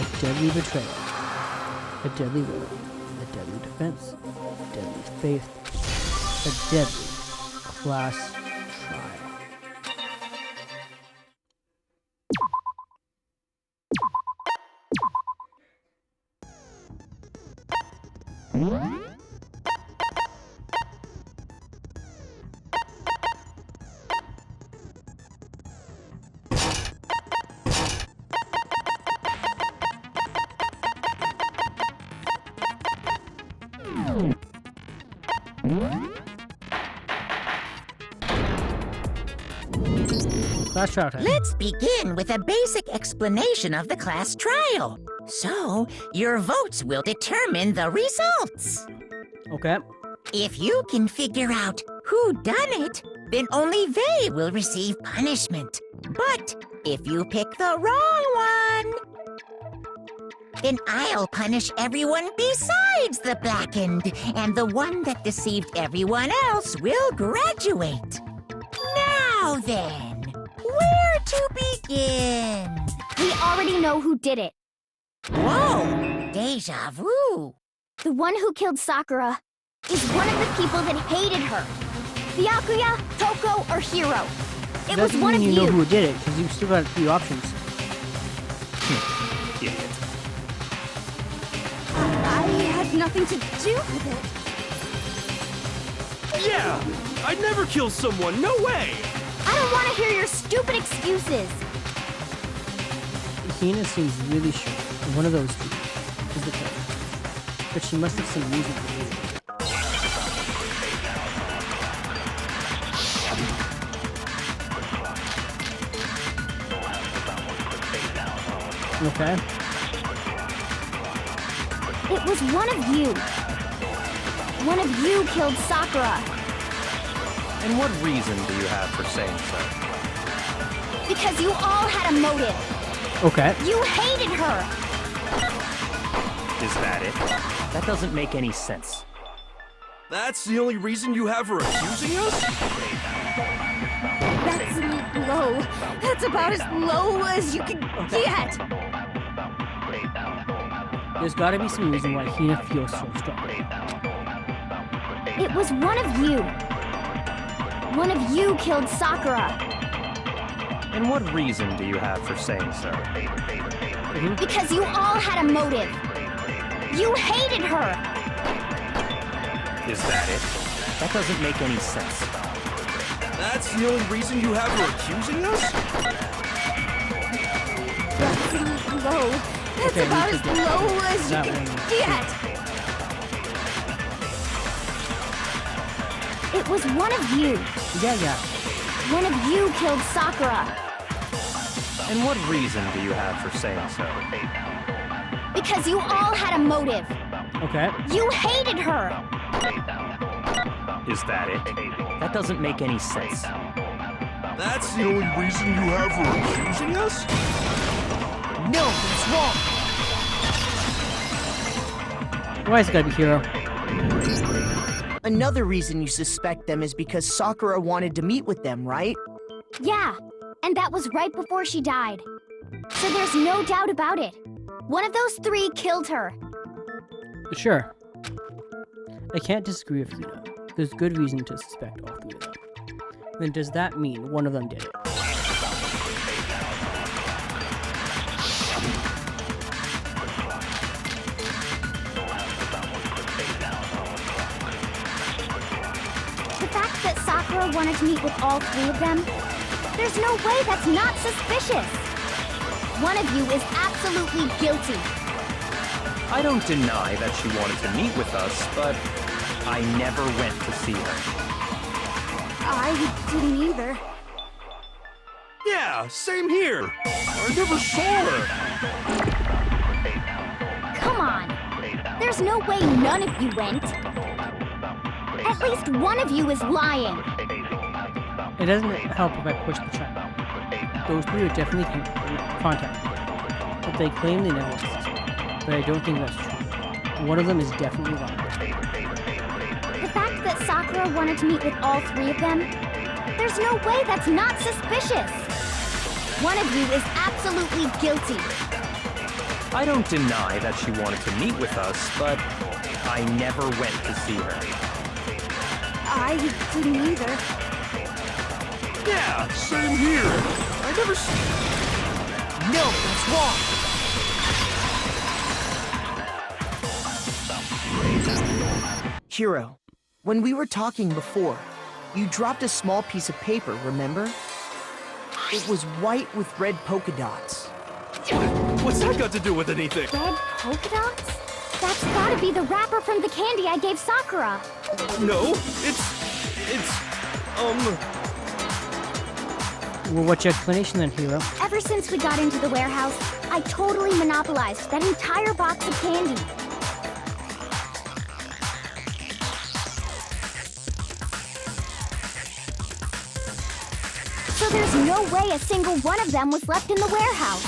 A deadly betrayal. A deadly will. A deadly defense. A deadly faith. A deadly class trial. Class trial time. Let's begin with a basic explanation of the class trial. So, your votes will determine the results. Okay. If you can figure out who done it, then only they will receive punishment. But if you pick the wrong one, then I'll punish everyone besides the blackened, and the one that deceived everyone else will graduate. Now then, where to begin? We already know who did it. Whoa, deja vu. The one who killed Sakura is one of the people that hated her. Byakuya, Toko, or Hiro. It was Doesn't one of mean you. you know who did it, because you've still got 3 options. Idiot. I had nothing to do with it. Yeah! I'd never kill someone, no way! I don't want to hear your stupid excuses. Hina seems really sure one of those 2 is the killer. But she must have some reason for doing it. Okay. It was one of you. One of you killed Sakura. And what reason do you have for saying so? Because you all had a motive. Okay. You hated her. Is that it? That doesn't make any sense. That's the only reason you have for accusing us? That's low. That's about as low as you can get. There's gotta be some reason why Hina feels so strong. It was one of you. One of you killed Sakura. And what reason do you have for saying so? Because you all had a motive. You hated her. Is that it? That doesn't make any sense. That's the only reason you have for accusing us? That's low. That's Okay, about we as could get low as you that can one. get. It was one of you. Yeah. One of you killed Sakura. And what reason do you have for saying so? Because you all had a motive. Okay. You hated her. Is that it? That doesn't make any sense. That's the only reason you have for accusing us? No, that's wrong. Why is it gotta be Hiro? Another reason you suspect them is because Sakura wanted to meet with them, right? Yeah, and that was right before she died. So there's no doubt about it. One of those 3 killed her. Sure. I can't disagree with Hina. There's good reason to suspect all 3 of them. Then does that mean one of them did it? The fact that Sakura wanted to meet with all 3 of them, there's no way that's not suspicious. One of you is absolutely guilty. I don't deny that she wanted to meet with us, but I never went to see her. I didn't either. Yeah, same here. I never saw her. Come on. There's no way none of you went. At least one of you is lying. It doesn't help if I push the chat. Those 3 are definitely contacted, but they claim they never existed. But I don't think that's true. One of them is definitely lying. The fact that Sakura wanted to meet with all 3 of them, there's no way that's not suspicious. One of you is absolutely guilty. I don't deny that she wanted to meet with us, but I never went to see her. I didn't either. Yeah, same here. I never No, that's wrong. Hiro, when we were talking before, you dropped a small piece of paper, remember? It was white with red polka dots. What's that got to do with anything? Red polka dots? That's gotta be the wrapper from the candy I gave Sakura. No, it's Well, what's your explanation then, Hiro? Ever since we got into the warehouse, I totally monopolized that entire box of candy. So there's no way a single one of them was left in the warehouse.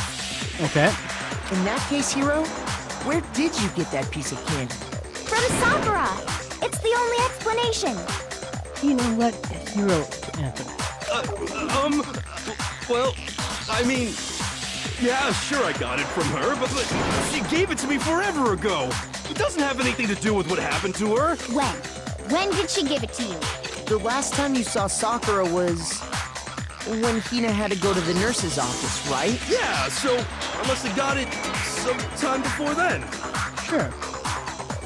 Okay. In that case, Hiro, where did you get that piece of candy? From Sakura! It's the only explanation. You know what, Hiro, Anthony? well, I mean, yeah, sure I got it from her, but she gave it to me forever ago. It doesn't have anything to do with what happened to her. When? When did she give it to you? The last time you saw Sakura was when Hina had to go to the nurse's office, right? Yeah, so I must have got it sometime before then. Sure.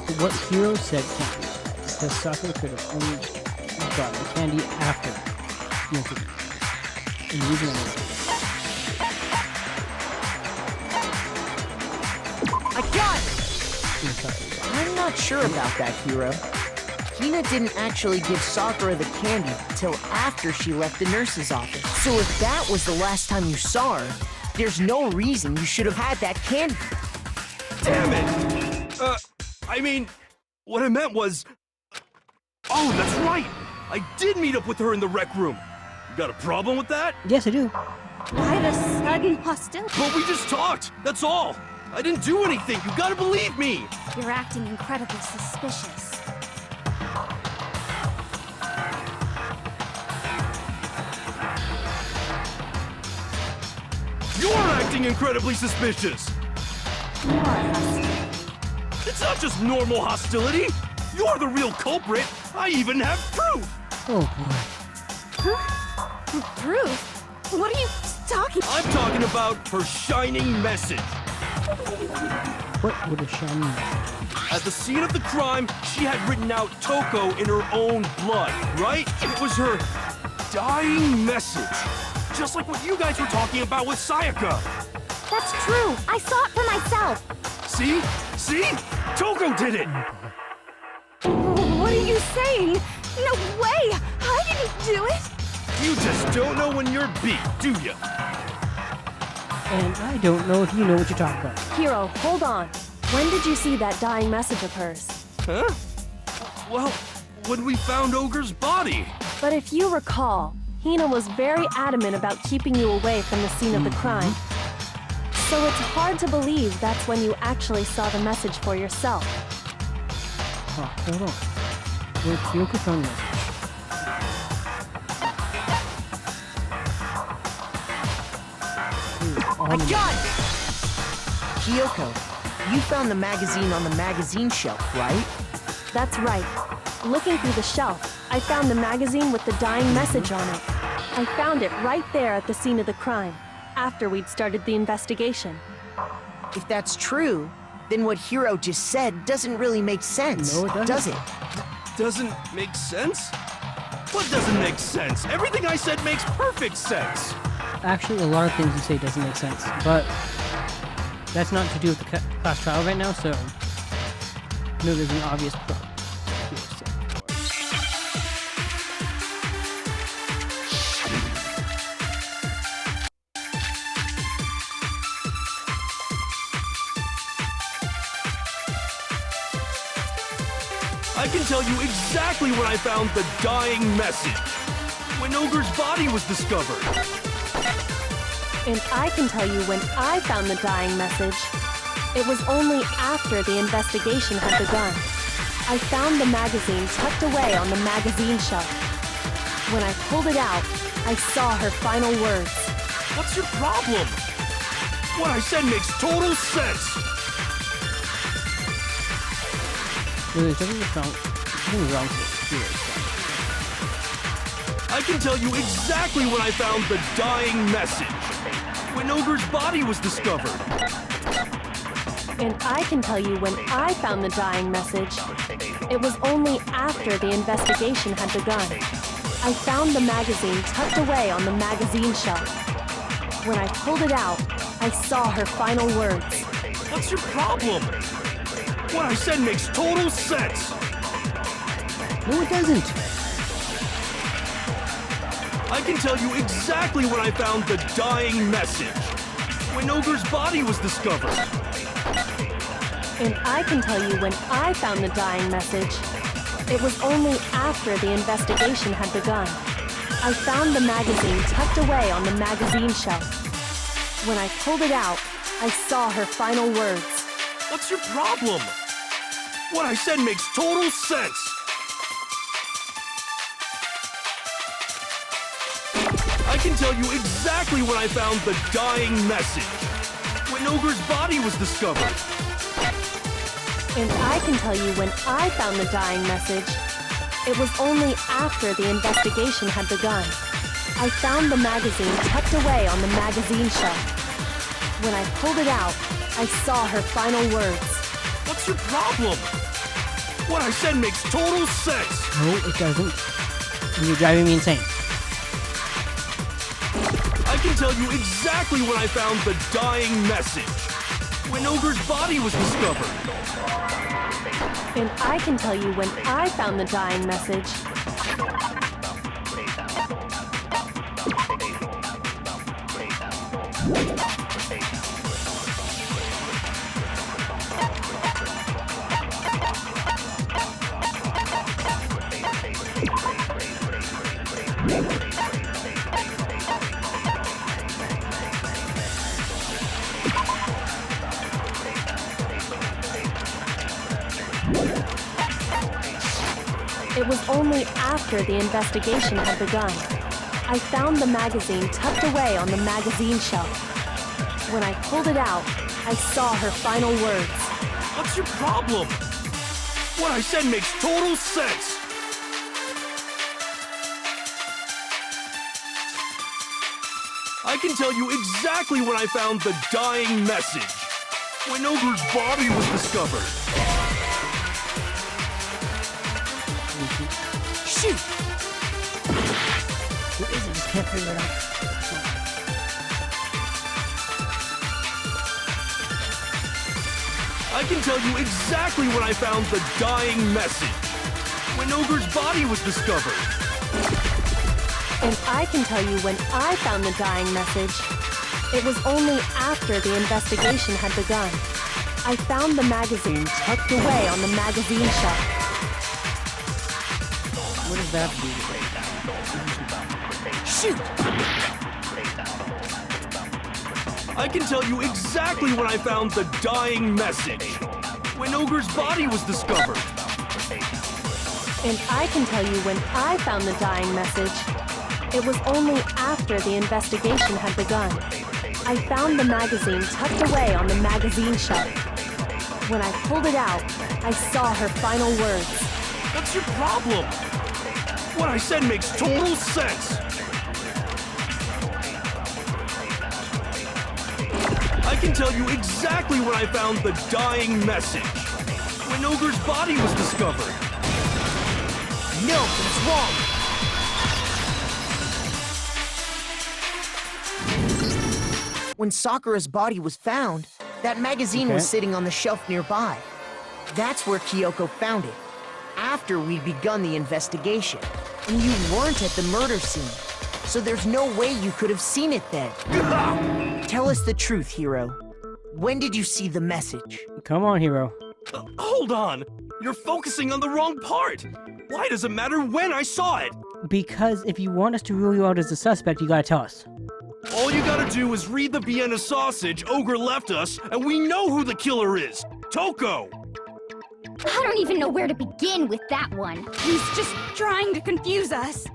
But what Hiro said can't be right, because Sakura could have only gotten the candy after the incident. And the reason I got it! Sakura. I'm not sure about that, Hiro. Hina didn't actually give Sakura the candy till after she left the nurse's office. So if that was the last time you saw her, there's no reason you should have had that candy. Damn it! I mean, what I meant was... Oh, that's right! I did meet up with her in the rec room. You got a problem with that? Yes, I do. Why the sudden hostility? But we just talked, that's all! I didn't do anything, you gotta believe me! You're acting incredibly suspicious. You're acting incredibly suspicious! You are hostile. It's not just normal hostility! You're the real culprit! I even have proof! Oh boy. Proof? What are you talking? I'm talking about her shining message. What would a shiny message? At the scene of the crime, she had written out Toko in her own blood, right? It was her dying message. Just like what you guys were talking about with Sayaka. That's true. I saw it for myself. See? See? Toko did it! What are you saying? No way! I didn't do it! You just don't know when you're beat, do you? And I don't know if you know what you're talking about. Hiro, hold on. When did you see that dying message of hers? Huh? Well, when we found Ogre's body. But if you recall, Hina was very adamant about keeping you away from the scene of the crime. So it's hard to believe that's when you actually saw the message for yourself. Oh, hold on. Where Kyoko found the message? I got it! Kyoko, you found the magazine on the magazine shelf, right? That's right. Looking through the shelf, I found the magazine with the dying message on it. I found it right there at the scene of the crime, after we'd started the investigation. If that's true, then what Hiro just said doesn't really make sense, No, it doesn't. does it? Doesn't make sense? What doesn't make sense? Everything I said makes perfect sense. Actually, a lot of things you say doesn't make sense, but that's not to do with the class trial right now, so no, there's an obvious problem. I can tell you exactly when I found the dying message. When Ogre's body was discovered. And I can tell you when I found the dying message. It was only after the investigation had begun. I found the magazine tucked away on the magazine shelf. When I pulled it out, I saw her final words. What's your problem? What I said makes total sense. There's something wrong with Hero's stuff. I can tell you exactly when I found the dying message. When Ogre's body was discovered. And I can tell you when I found the dying message. It was only after the investigation had begun. I found the magazine tucked away on the magazine shelf. When I pulled it out, I saw her final words. What's your problem? What I said makes total sense. No, it doesn't. I can tell you exactly when I found the dying message. When Ogre's body was discovered. And I can tell you when I found the dying message. It was only after the investigation had begun. I found the magazine tucked away on the magazine shelf. When I pulled it out, I saw her final words. What's your problem? What I said makes total sense. I can tell you exactly when I found the dying message. When Ogre's body was discovered. And I can tell you when I found the dying message. It was only after the investigation had begun. I found the magazine tucked away on the magazine shelf. When I pulled it out, I saw her final words. What's your problem? What I said makes total sense. No, it doesn't. You're driving me insane. I can tell you exactly when I found the dying message. When Ogre's body was discovered. And I can tell you when I found the dying message. It was only after the investigation had begun. I found the magazine tucked away on the magazine shelf. When I pulled it out, I saw her final words. What's your problem? What I said makes total sense. I can tell you exactly when I found the dying message. When Ogre's body was discovered. Shoot! Who is it? Just can't figure it out. I can tell you exactly when I found the dying message. When Ogre's body was discovered. And I can tell you when I found the dying message. It was only after the investigation had begun. I found the magazine tucked away on the magazine shelf. What does that do? Shoot! I can tell you exactly when I found the dying message. When Ogre's body was discovered. And I can tell you when I found the dying message. It was only after the investigation had begun. I found the magazine tucked away on the magazine shelf. When I pulled it out, I saw her final words. What's your problem? What I said makes total sense. I can tell you exactly when I found the dying message. When Ogre's body was discovered. No, it's wrong! When Sakura's body was found, that magazine was sitting on the shelf nearby. That's where Kyoko found it, after we'd begun the investigation. And you weren't at the murder scene, so there's no way you could have seen it then. Tell us the truth, Hiro. When did you see the message? Come on, Hiro. Hold on! You're focusing on the wrong part! Why does it matter when I saw it? Because if you want us to rule you out as a suspect, you gotta tell us. All you gotta do is read the Vienna sausage Ogre left us, and we know who the killer is! Toko! I don't even know where to begin with that one. He's just trying to confuse us.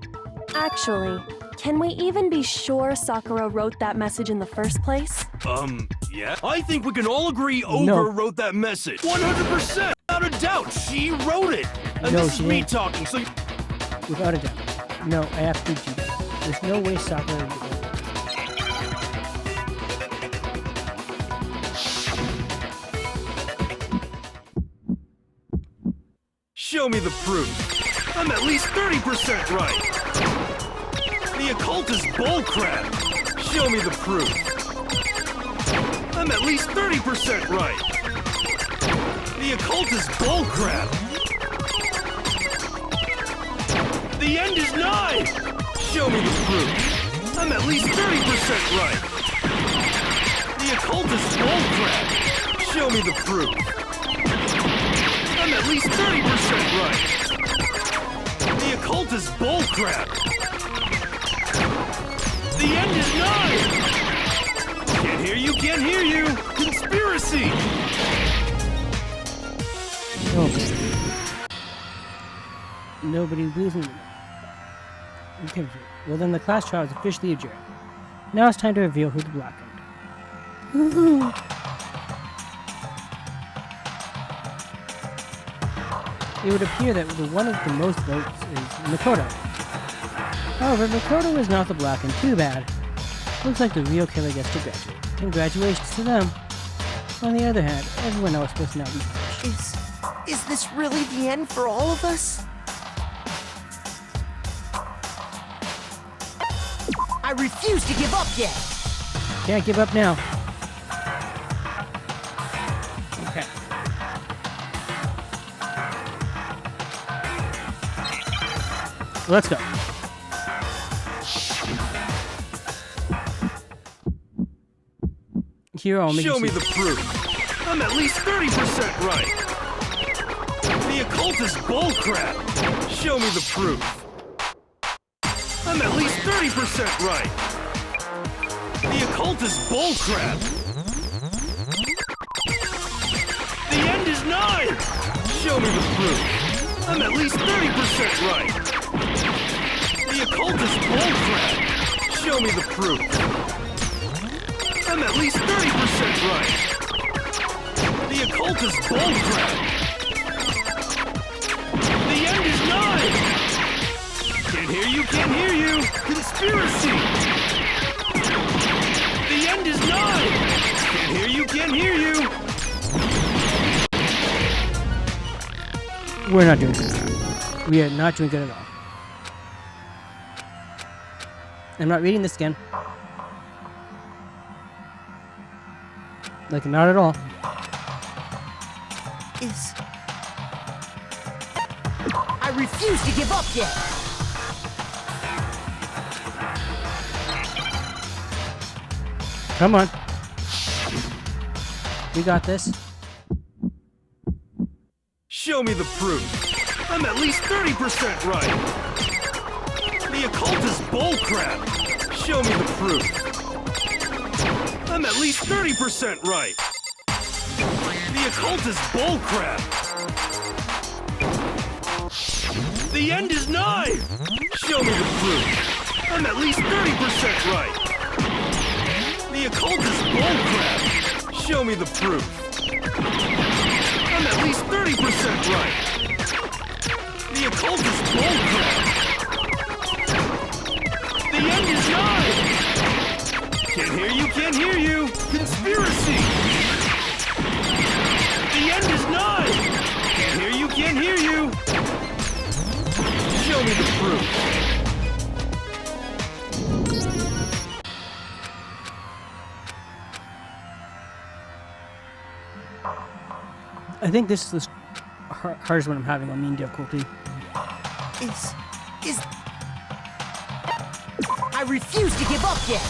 Actually, can we even be sure Sakura wrote that message in the first place? Yeah? I think we can all agree Ogre wrote that message. 100%! Without a doubt, she wrote it! And No, this is she me didn't. talking, so... Without a doubt. No, I have to do that. There's no way Sakura would do that. Show me the proof. I'm at least 30% right. The occult is bullcrap. Show me the proof. I'm at least 30% right. The occult is bullcrap. The end is nigh. Show me the proof. I'm at least 30% right. The occult is bullcrap. Show me the proof. I'm at least 30% right. The occult is bullcrap. The end is nigh. Can't hear you, can't hear you. Conspiracy. Okay. Nobody believes me. Okay, well then the class trial is officially adjourned. Now it's time to reveal who the blackened. it would appear that the one with the most votes is Makoto. However, Makoto is not the black and too bad. Looks like the real killer gets to graduate. Congratulations to them. On the other hand, everyone else was now be punished. Is this really the end for all of us? I refuse to give up yet! Can't give up now. Okay. Let's go. Here, I'll make Show you me see. the proof. I'm at least 30% right. The occult is bullcrap. Show me the proof. I'm at least 30% right. The occult is bullcrap. The end is nigh. Show me the proof. I'm at least 30% right. The occult is bullcrap. Show me the proof. I'm at least 30% right. The occult is bullcrap. The end is nigh. Can't hear you, can't hear you. Conspiracy. The end is nigh. Can't hear you, can't hear you. We're not doing good. We are not doing good at all. I'm not reading this again. Like, not at all. I refuse to give up yet! Come on. We got this. Show me the proof. I'm at least 30% right. The occult is bullcrap. Show me the proof. I'm at least 30% right. The occult is bullcrap. The end is nigh. Show me the proof. I'm at least 30% right. The occult is bullcrap. Show me the proof. I'm at least 30% right. The occult is bullcrap. The end is nigh. Can't hear you, can't hear you. Conspiracy. The end is nigh. Can't hear you, can't hear you. Show me the proof. I think this is the hardest one I'm having on mean difficulty. I refuse to give up yet!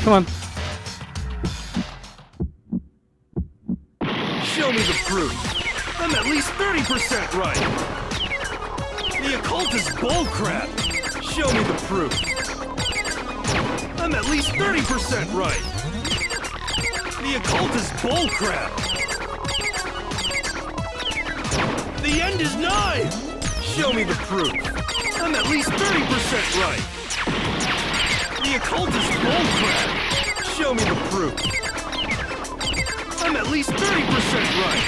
Come on. Show me the proof. I'm at least 30% right. The occult is bullcrap. Show me the proof. I'm at least 30% right. The occult is bullcrap. The end is nigh. Show me the proof. I'm at least 30% right. The occult is bullcrap. Show me the proof. I'm at least 30% right.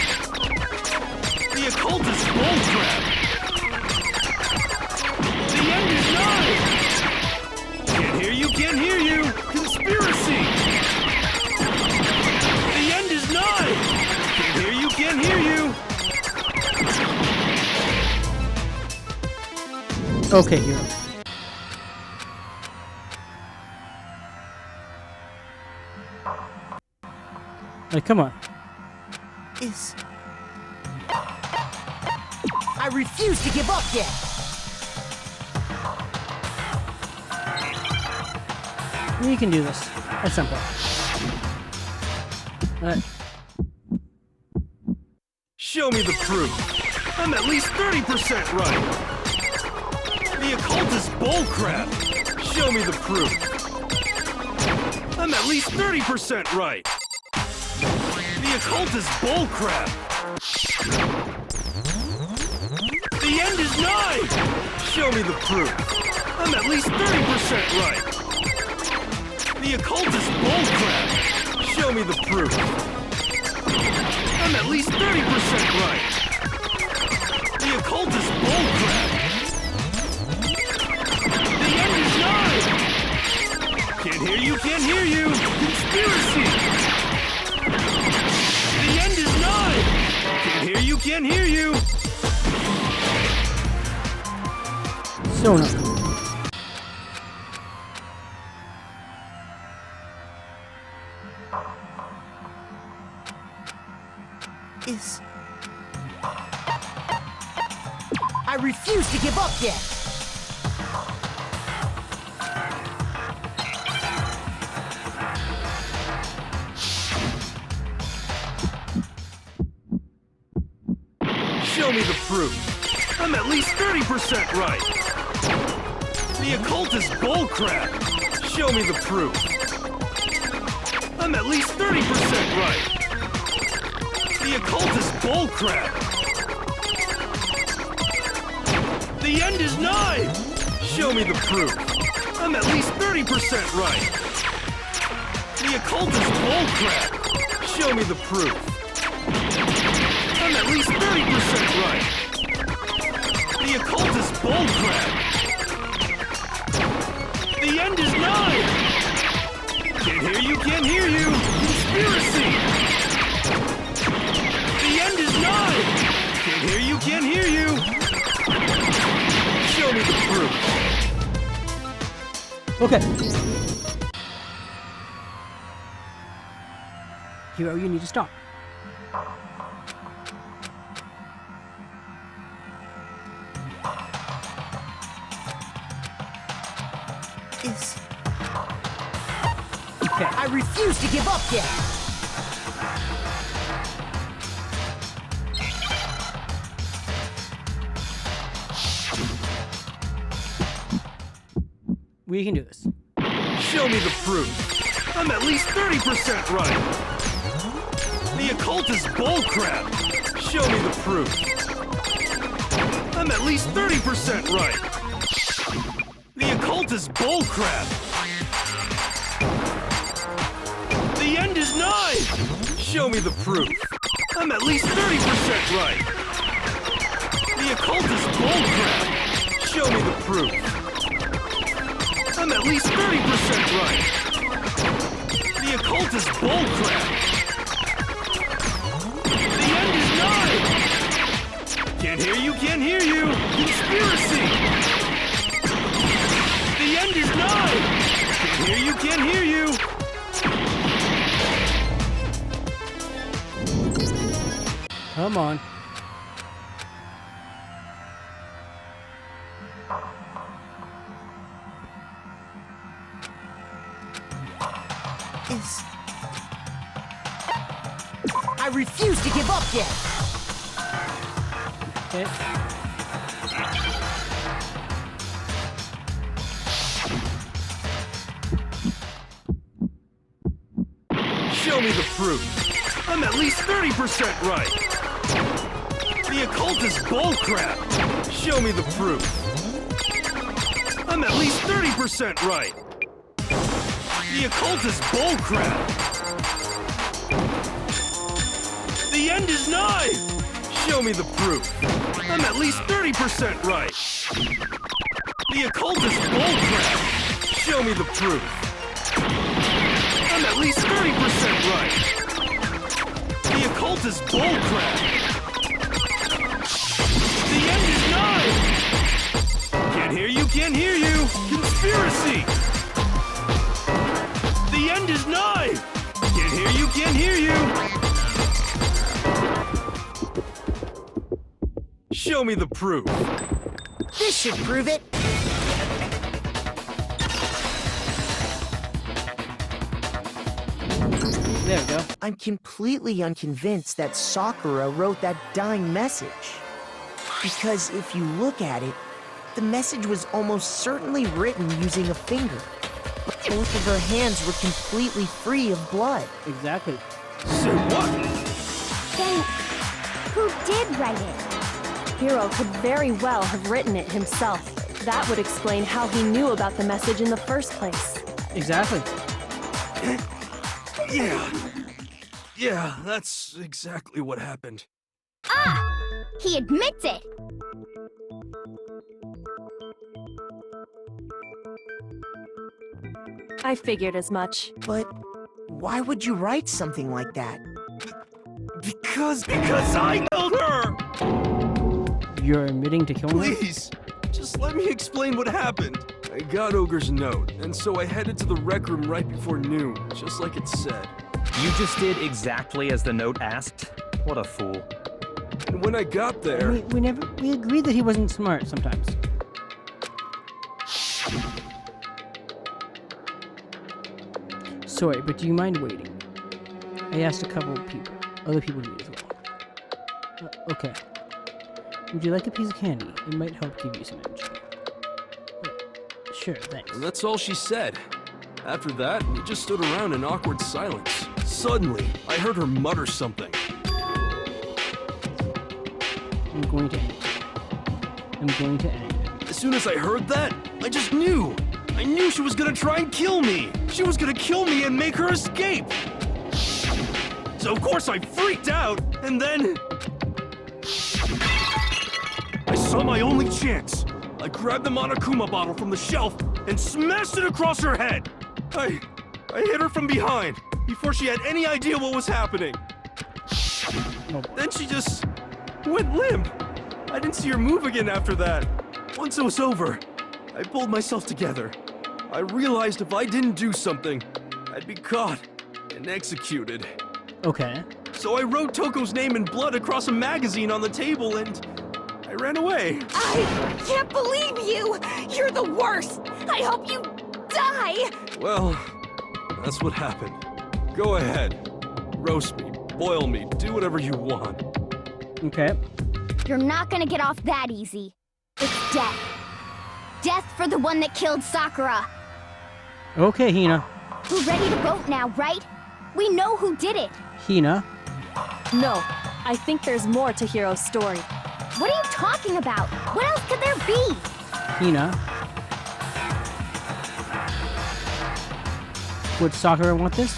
The occult is bullcrap. The end is nigh. Can't hear you, can't hear you. Conspiracy. The end is nigh. Can't hear you, can't hear you. Okay, hero. Like, come on. I refuse to give up yet! We can do this. At some point. Show me the proof. I'm at least 30% right. The occult is bullcrap. Show me the proof. I'm at least 30% right. The occult is bullcrap. The end is nigh. Show me the proof. I'm at least 30% right. The occult is bullcrap. Show me the proof. I'm at least 30% right. The occultist bullcrap. The end is nigh. Can't hear you, can't hear you. Conspiracy. The end is nigh. Can't hear you, can't hear you. So not cool. I refuse to give up yet! Show me the proof. I'm at least 30% right. The occultist bullcrap. Show me the proof. I'm at least 30% right. The occultist bullcrap. The end is nigh! Show me the proof. I'm at least 30% right. The occultist bullcrap. Show me the proof. I'm at least 30% right. The occultist bullcrap. The end is nigh! Can't hear you, can't hear you! Conspiracy! The end is nigh! Can't hear you, can't hear you! Show me the proof. Okay. Hero, you need to stop. Okay. I refuse to give up yet! We can do this. Show me the proof. I'm at least 30% right. The occultist bullcrap. Show me the proof. I'm at least 30% right. The occultist bullcrap. The end is nigh! Show me the proof. I'm at least 30% right. The occultist bullcrap. Show me the proof. I'm at least 30% right. The occultist bullcrap. The end is nigh! Can't hear you, can't hear you! Conspiracy! The end is nigh! Can't hear you, can't hear you! Come on. I refuse to give up yet! Okay. Show me the proof. I'm at least 30% right. The occultist bullcrap. Show me the proof. I'm at least 30% right. The occultist bullcrap. The end is nigh! Show me the proof. I'm at least 30% right. The occultist bullcrap. Show me the proof. I'm at least 30% right. The occultist bullcrap. The end is nigh! Can't hear you, can't hear you! Conspiracy! The end is nigh! Can't hear you, can't hear you! Show me the proof. This should prove it! There we go. I'm completely unconvinced that Sakura wrote that dying message. Because if you look at it, the message was almost certainly written using a finger. Both of her hands were completely free of blood. Exactly. Say what? Then, who did write it? Hero could very well have written it himself. That would explain how he knew about the message in the first place. Exactly. Yeah, that's exactly what happened. Ah! He admits it! I figured as much. But why would you write something like that? Because I killed her! You're admitting to killing her? Please, just let me explain what happened. I got Ogre's note, and so I headed to the rec room right before noon, just like it said. You just did exactly as the note asked? What a fool. And when I got there... We agreed that he wasn't smart sometimes. Sorry, but do you mind waiting? I asked a couple of people, other people to meet as well. Okay. Would you like a piece of candy? It might help give you some energy. Sure, thanks. And that's all she said. After that, we just stood around in awkward silence. Suddenly, I heard her mutter something. I'm going to end it. I'm going to end it. As soon as I heard that, I just knew. I knew she was gonna try and kill me. She was gonna kill me and make her escape. So of course I freaked out, and then... I saw my only chance. I grabbed the Monokuma bottle from the shelf and smashed it across her head. I hit her from behind before she had any idea what was happening. Then she just went limp. I didn't see her move again after that. Once it was over, I pulled myself together. I realized if I didn't do something, I'd be caught and executed. Okay. So I wrote Toko's name in blood across a magazine on the table and I ran away. I can't believe you! You're the worst! I hope you die! Well, that's what happened. Go ahead. Roast me, boil me, do whatever you want. Okay. You're not gonna get off that easy. It's death. Death for the one that killed Sakura. Okay, Hina. We're ready to vote now, right? We know who did it. Hina. No, I think there's more to Hiro's story. What are you talking about? What else could there be? Hina. Would Sakura want this?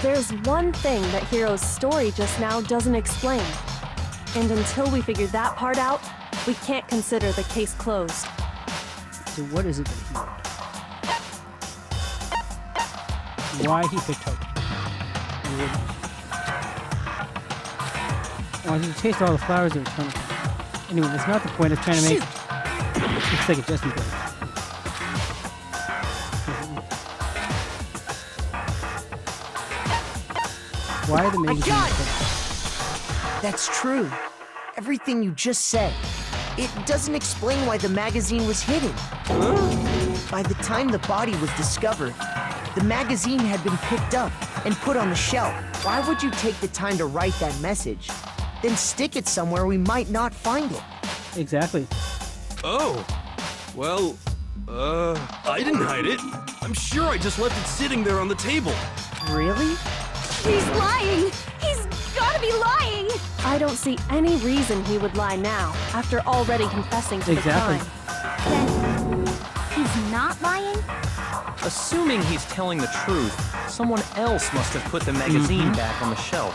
There's one thing that Hiro's story just now doesn't explain. And until we figure that part out, we can't consider the case closed. So what is it that he wanted? Why he picked Hope? I wanted to taste all the flowers that were coming. Anyway, that's not the point of trying to make. It's like a Justin Bieber. Why the magazine? That's true. Everything you just said. It doesn't explain why the magazine was hidden. By the time the body was discovered, the magazine had been picked up and put on the shelf. Why would you take the time to write that message? Then stick it somewhere we might not find it. Exactly. Oh. Well, I didn't hide it. I'm sure I just left it sitting there on the table. Really? He's lying! He's gotta be lying! I don't see any reason he would lie now, after already confessing to Exactly. the crime. Then he's not lying? Assuming he's telling the truth, someone else must have put the magazine back on the shelf.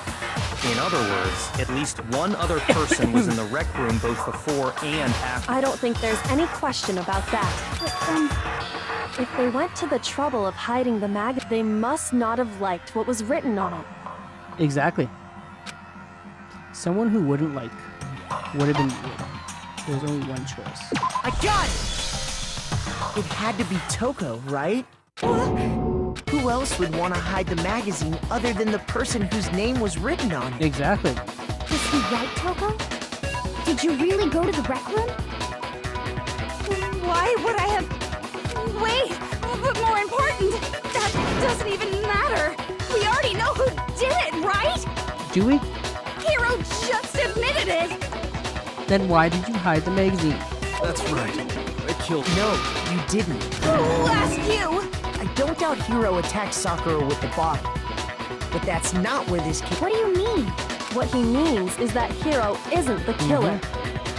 In other words, at least one other person was in the rec room both before and after. I don't think there's any question about that. But then, If they went to the trouble of hiding the magazine, they must not have liked what was written on it. Exactly. Someone who wouldn't like would have been you. There's only one choice. I got it! It had to be Toko, right? Who else would want to hide the magazine other than the person whose name was written on it? Exactly. was he right, Toko? Did you really go to the rec room? Why would I have... Wait, but more important, that doesn't even matter. We already know who did it, right? Do we? Hiro just admitted it. Then why did you hide the magazine? That's right. I killed him. No, you didn't. Who asked you? I don't doubt Hiro attacked Sakura with the bottle. But that's not where this came. What do you mean? What he means is that Hiro isn't the killer.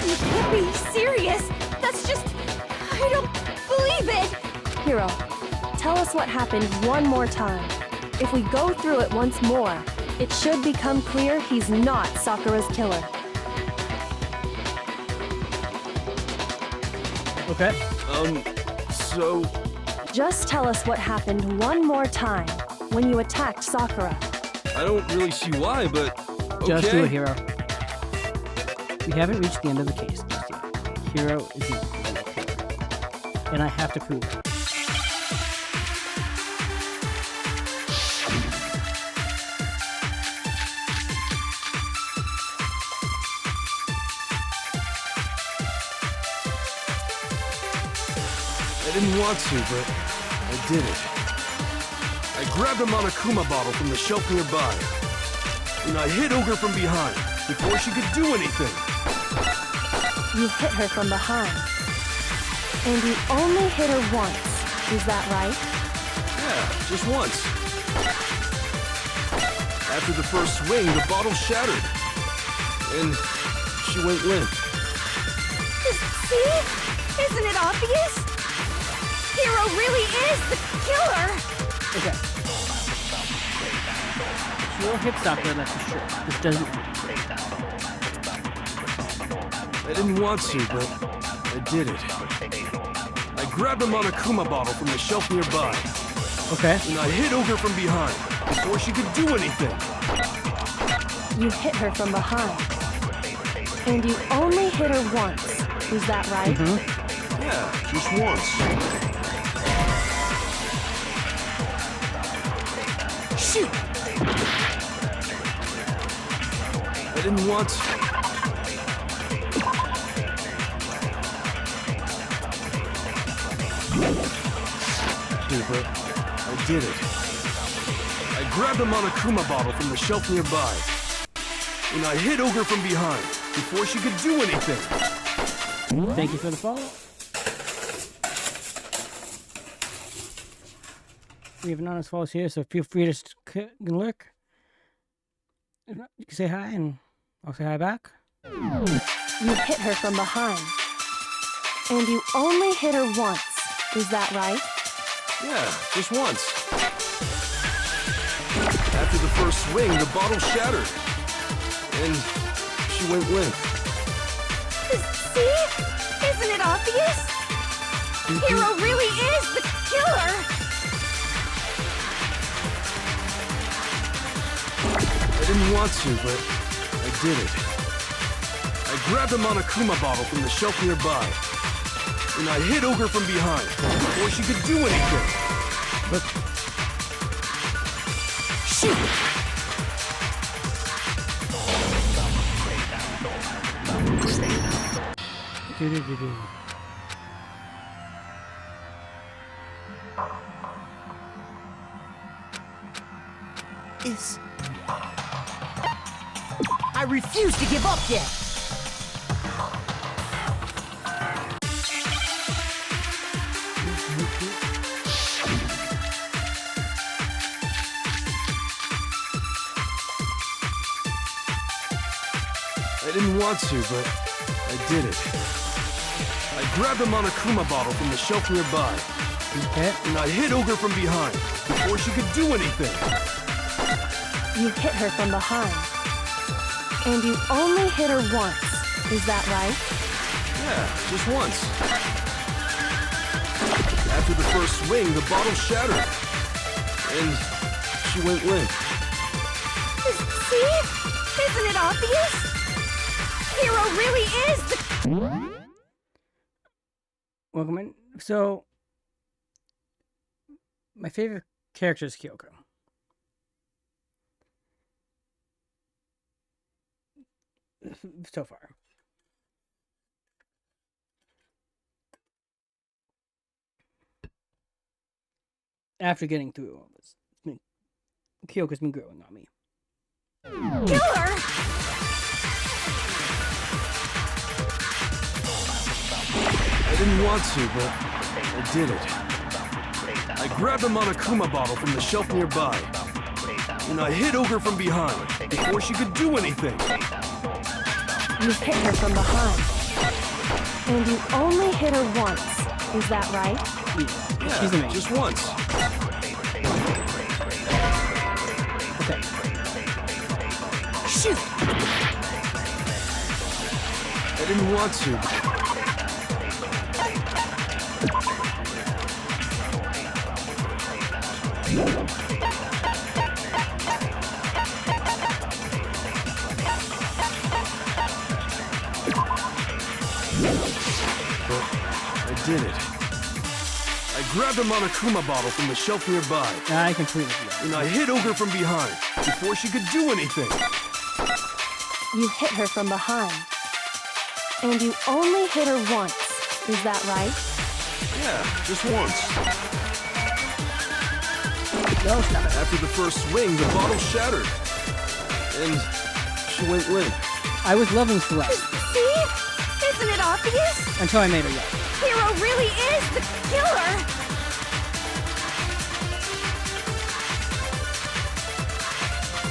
You can't be serious. That's just... I don't believe it. Hiro, tell us what happened one more time. If we go through it once more, it should become clear he's not Sakura's killer. Okay. So... Just tell us what happened one more time when you attacked Sakura. I don't really see why, but... okay. Just do it, Hero. We haven't reached the end of the case just yet. Hero is the real killer. And I have to prove it. I didn't want to, but I did it. I grabbed a Monokuma bottle from the shelf nearby, and I hit Ogre from behind before she could do anything. You hit her from behind. And you only hit her once. Is that right? Yeah, just once. After the first swing, the bottle shattered, and she went limp. See? Isn't it obvious? Hero really is the killer! Okay. Hero hit Sakura, that's for sure. This doesn't... I didn't want to, but I did it. I grabbed a Monokuma bottle from the shelf nearby, Okay. and I hit Ogre from behind before she could do anything. You hit her from behind. And you only hit her once. Is that right? Mm-hmm. Yeah, just once. Shoot! I didn't want to. But I did it. I grabbed a Monokuma bottle from the shelf nearby, and I hit Ogre from behind before she could do anything. Thank you for the follow. We have anonymous follows here, so feel free to lurk. You can say hi, and I'll say hi back. You hit her from behind. And you only hit her once. Is that right? Yeah, just once. After the first swing, the bottle shattered, and she went limp. See? Isn't it obvious? Hero really is the killer! I didn't want to, but I did it. I grabbed a Monokuma bottle from the shelf nearby, and I hit Ogre from behind before she could do anything. Look. Shoot! Do-do-do-do. I refuse to give up yet! I didn't want to, but I did it. I grabbed a Monokuma bottle from the shelf nearby, Okay. and I hit Ogre from behind before she could do anything. You hit her from behind. And you only hit her once. Is that right? Yeah, just once. After the first swing, the bottle shattered, and she went limp. See? Isn't it obvious? Hero really is the... Welcome in. So, my favorite character is Kyoko. So far. After getting through all this, Kyoko's been growing on me. Killer! I didn't want to, but I did it. I grabbed a Monokuma bottle from the shelf nearby, and I hit Ogre from behind before she could do anything. You hit her from behind. And you only hit her once. Is that right? Yeah, she's amazing. Just once. Okay. Shoot! I didn't want to. But I did it. I grabbed a Monokuma bottle from the shelf nearby, I completely forgot. and I hit Ogre from behind before she could do anything. You hit her from behind. And you only hit her once. Is that right? Yeah, just once. No, stop it. After the first swing, the bottle shattered. And she went limp. I was loving Celeste See? Isn't it obvious? until I made her yell. Hero really is the killer!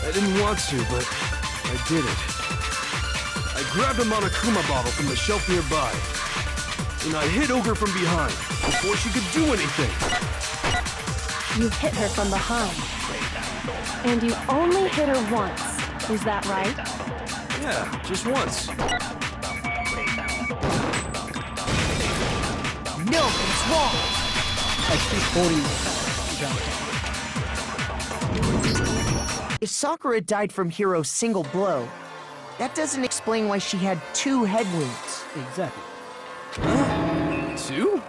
I didn't want to, but I did it. I grabbed a Monokuma bottle from the shelf nearby, and I hit Ogre from behind before she could do anything. You hit her from behind. And you only hit her once. Is that right? Yeah, just once. No, it's wrong. I keep holding down. If Sakura died from Hiro's single blow, that doesn't explain why she had 2 head wounds. Exactly. 2?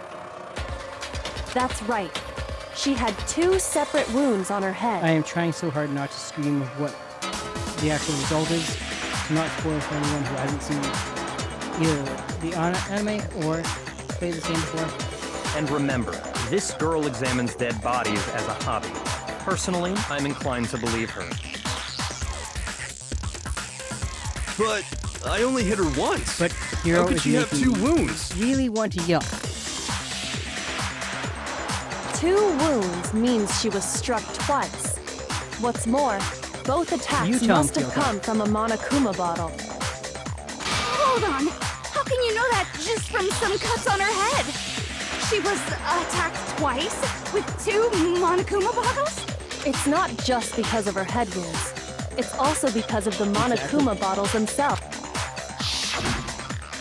That's right. She had 2 separate wounds on her head. I am trying so hard not to scream of what the actual result is, to not spoil for anyone who hasn't seen either the anime or played this game before. And remember, this girl examines dead bodies as a hobby. Personally, I'm inclined to believe her. But I only hit her once. But Hero How could is she have making 2 wounds? me really want to yell. 2 wounds means she was struck twice. What's more, both You attacks tell must him, have Kyoko. come from a Monokuma bottle. Hold on. How can you know that just from some cuts on her head? She was attacked twice with 2 Monokuma bottles? It's not just because of her head wounds. It's also because of the Monokuma bottles themselves.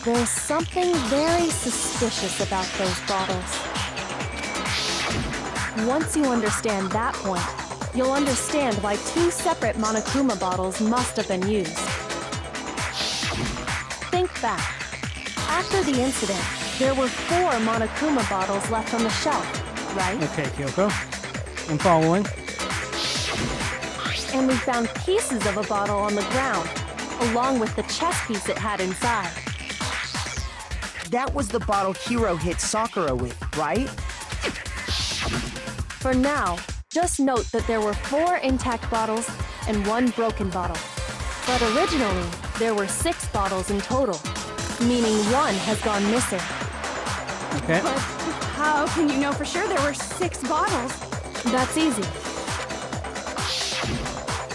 There's something very suspicious about those bottles. Once you understand that point, you'll understand why 2 separate Monokuma bottles must have been used. Think back. After the incident, there were 4 Monokuma bottles left on the shelf, right? Okay, Kyoko. I'm following. And we found pieces of a bottle on the ground, along with the chess piece it had inside. That was the bottle Hiro hit Sakura with, right? For now, just note that there were 4 intact bottles and 1 broken bottle. But originally, there were 6 bottles in total, meaning 1 has gone missing. Okay. But how can you know for sure there were 6 bottles? That's easy.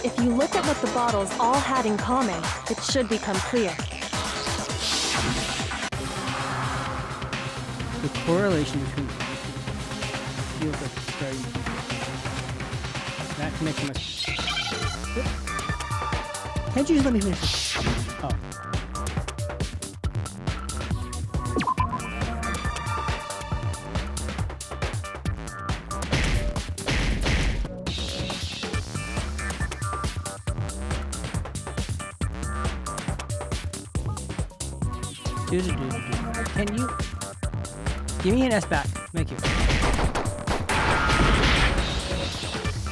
If you look at what the bottles all had in common, it should become clear. The correlation between feels like very that connection must. Can't you just let me finish this? Oh. Can you give me an S back? Thank you.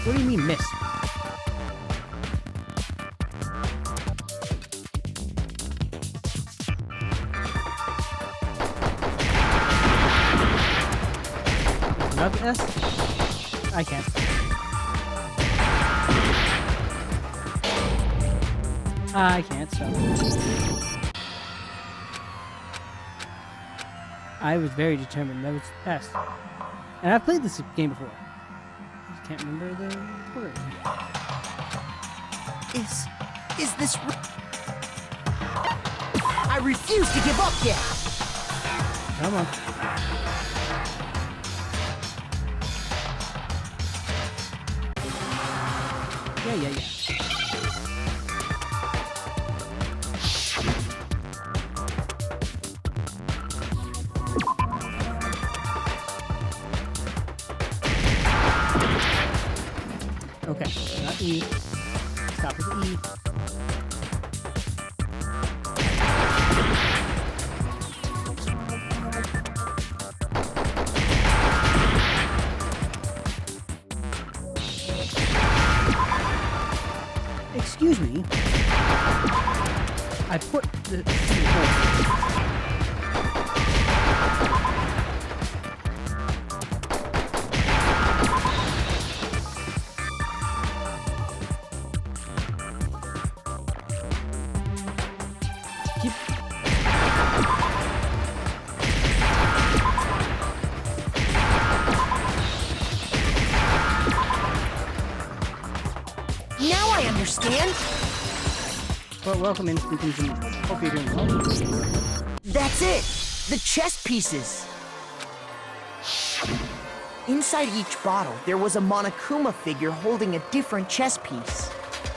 What do you mean miss? Another S? I can't. I can't stop. I was very determined. That was S. And I've played this game before. I just can't remember the word. Is this... I refuse to give up yet! Come on. Yeah. Okay, not E. Stop with E. Excuse me. I put the Now I understand. Well, welcome in conclusion. Hope you're doing well. That's it! The chess pieces! Inside each bottle, there was a Monokuma figure holding a different chess piece.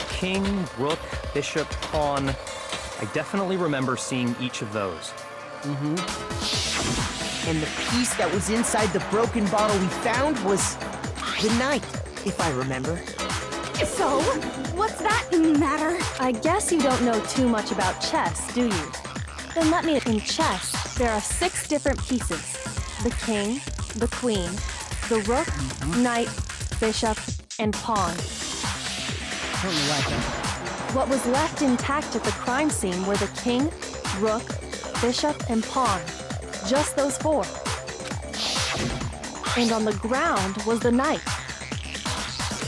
King, rook, bishop, pawn. I definitely remember seeing each of those. And the piece that was inside the broken bottle we found was the knight, if I remember. So, what's that matter? I guess you don't know too much about chess, do you? Then let me. In chess, there are 6 different pieces. The king, the queen, the rook, knight, bishop, and pawn. I don't know why that. What was left intact at the crime scene were the king, rook, bishop, and pawn. Just those 4. And on the ground was the knight.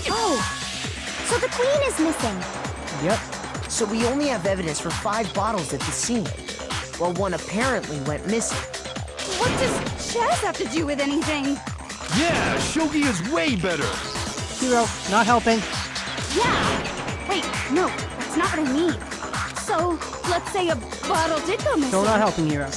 Oh! So the queen is missing. Yep. So we only have evidence for 5 bottles at the scene, while one apparently went missing. What does chess have to do with anything? Yeah, shogi is way better. Hero, not helping. Yeah! Wait, no, that's not what I mean. So, let's say a bottle did go missing. Still not helping, Hero.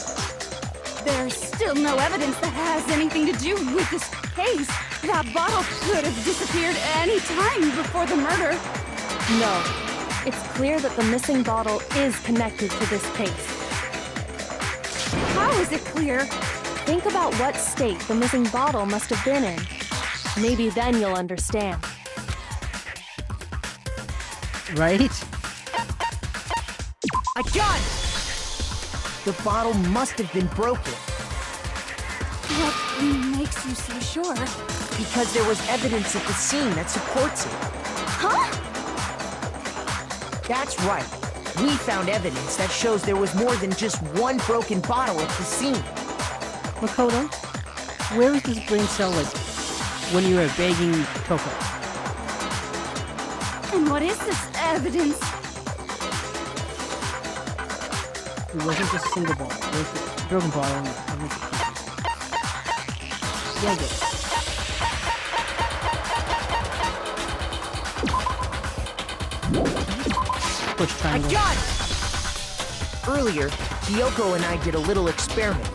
There's still no evidence that has anything to do with this case. That bottle could have disappeared any time before the murder. No. It's clear that the missing bottle is connected to this case. How is it clear? Think about what state the missing bottle must have been in. Maybe then you'll understand. Right? I got it! The bottle must have been broken. What makes you so sure? Because there was evidence at the scene that supports it. Huh? That's right. We found evidence that shows there was more than just one broken bottle at the scene. Makoto, where was this brain cell, like, when you were begging Coco? And what is this evidence? It wasn't just a single ball. It was a broken bottle and a bunch of pieces. Yeah, good. Push I triangle. got it! Earlier, Kyoko and I did a little experiment.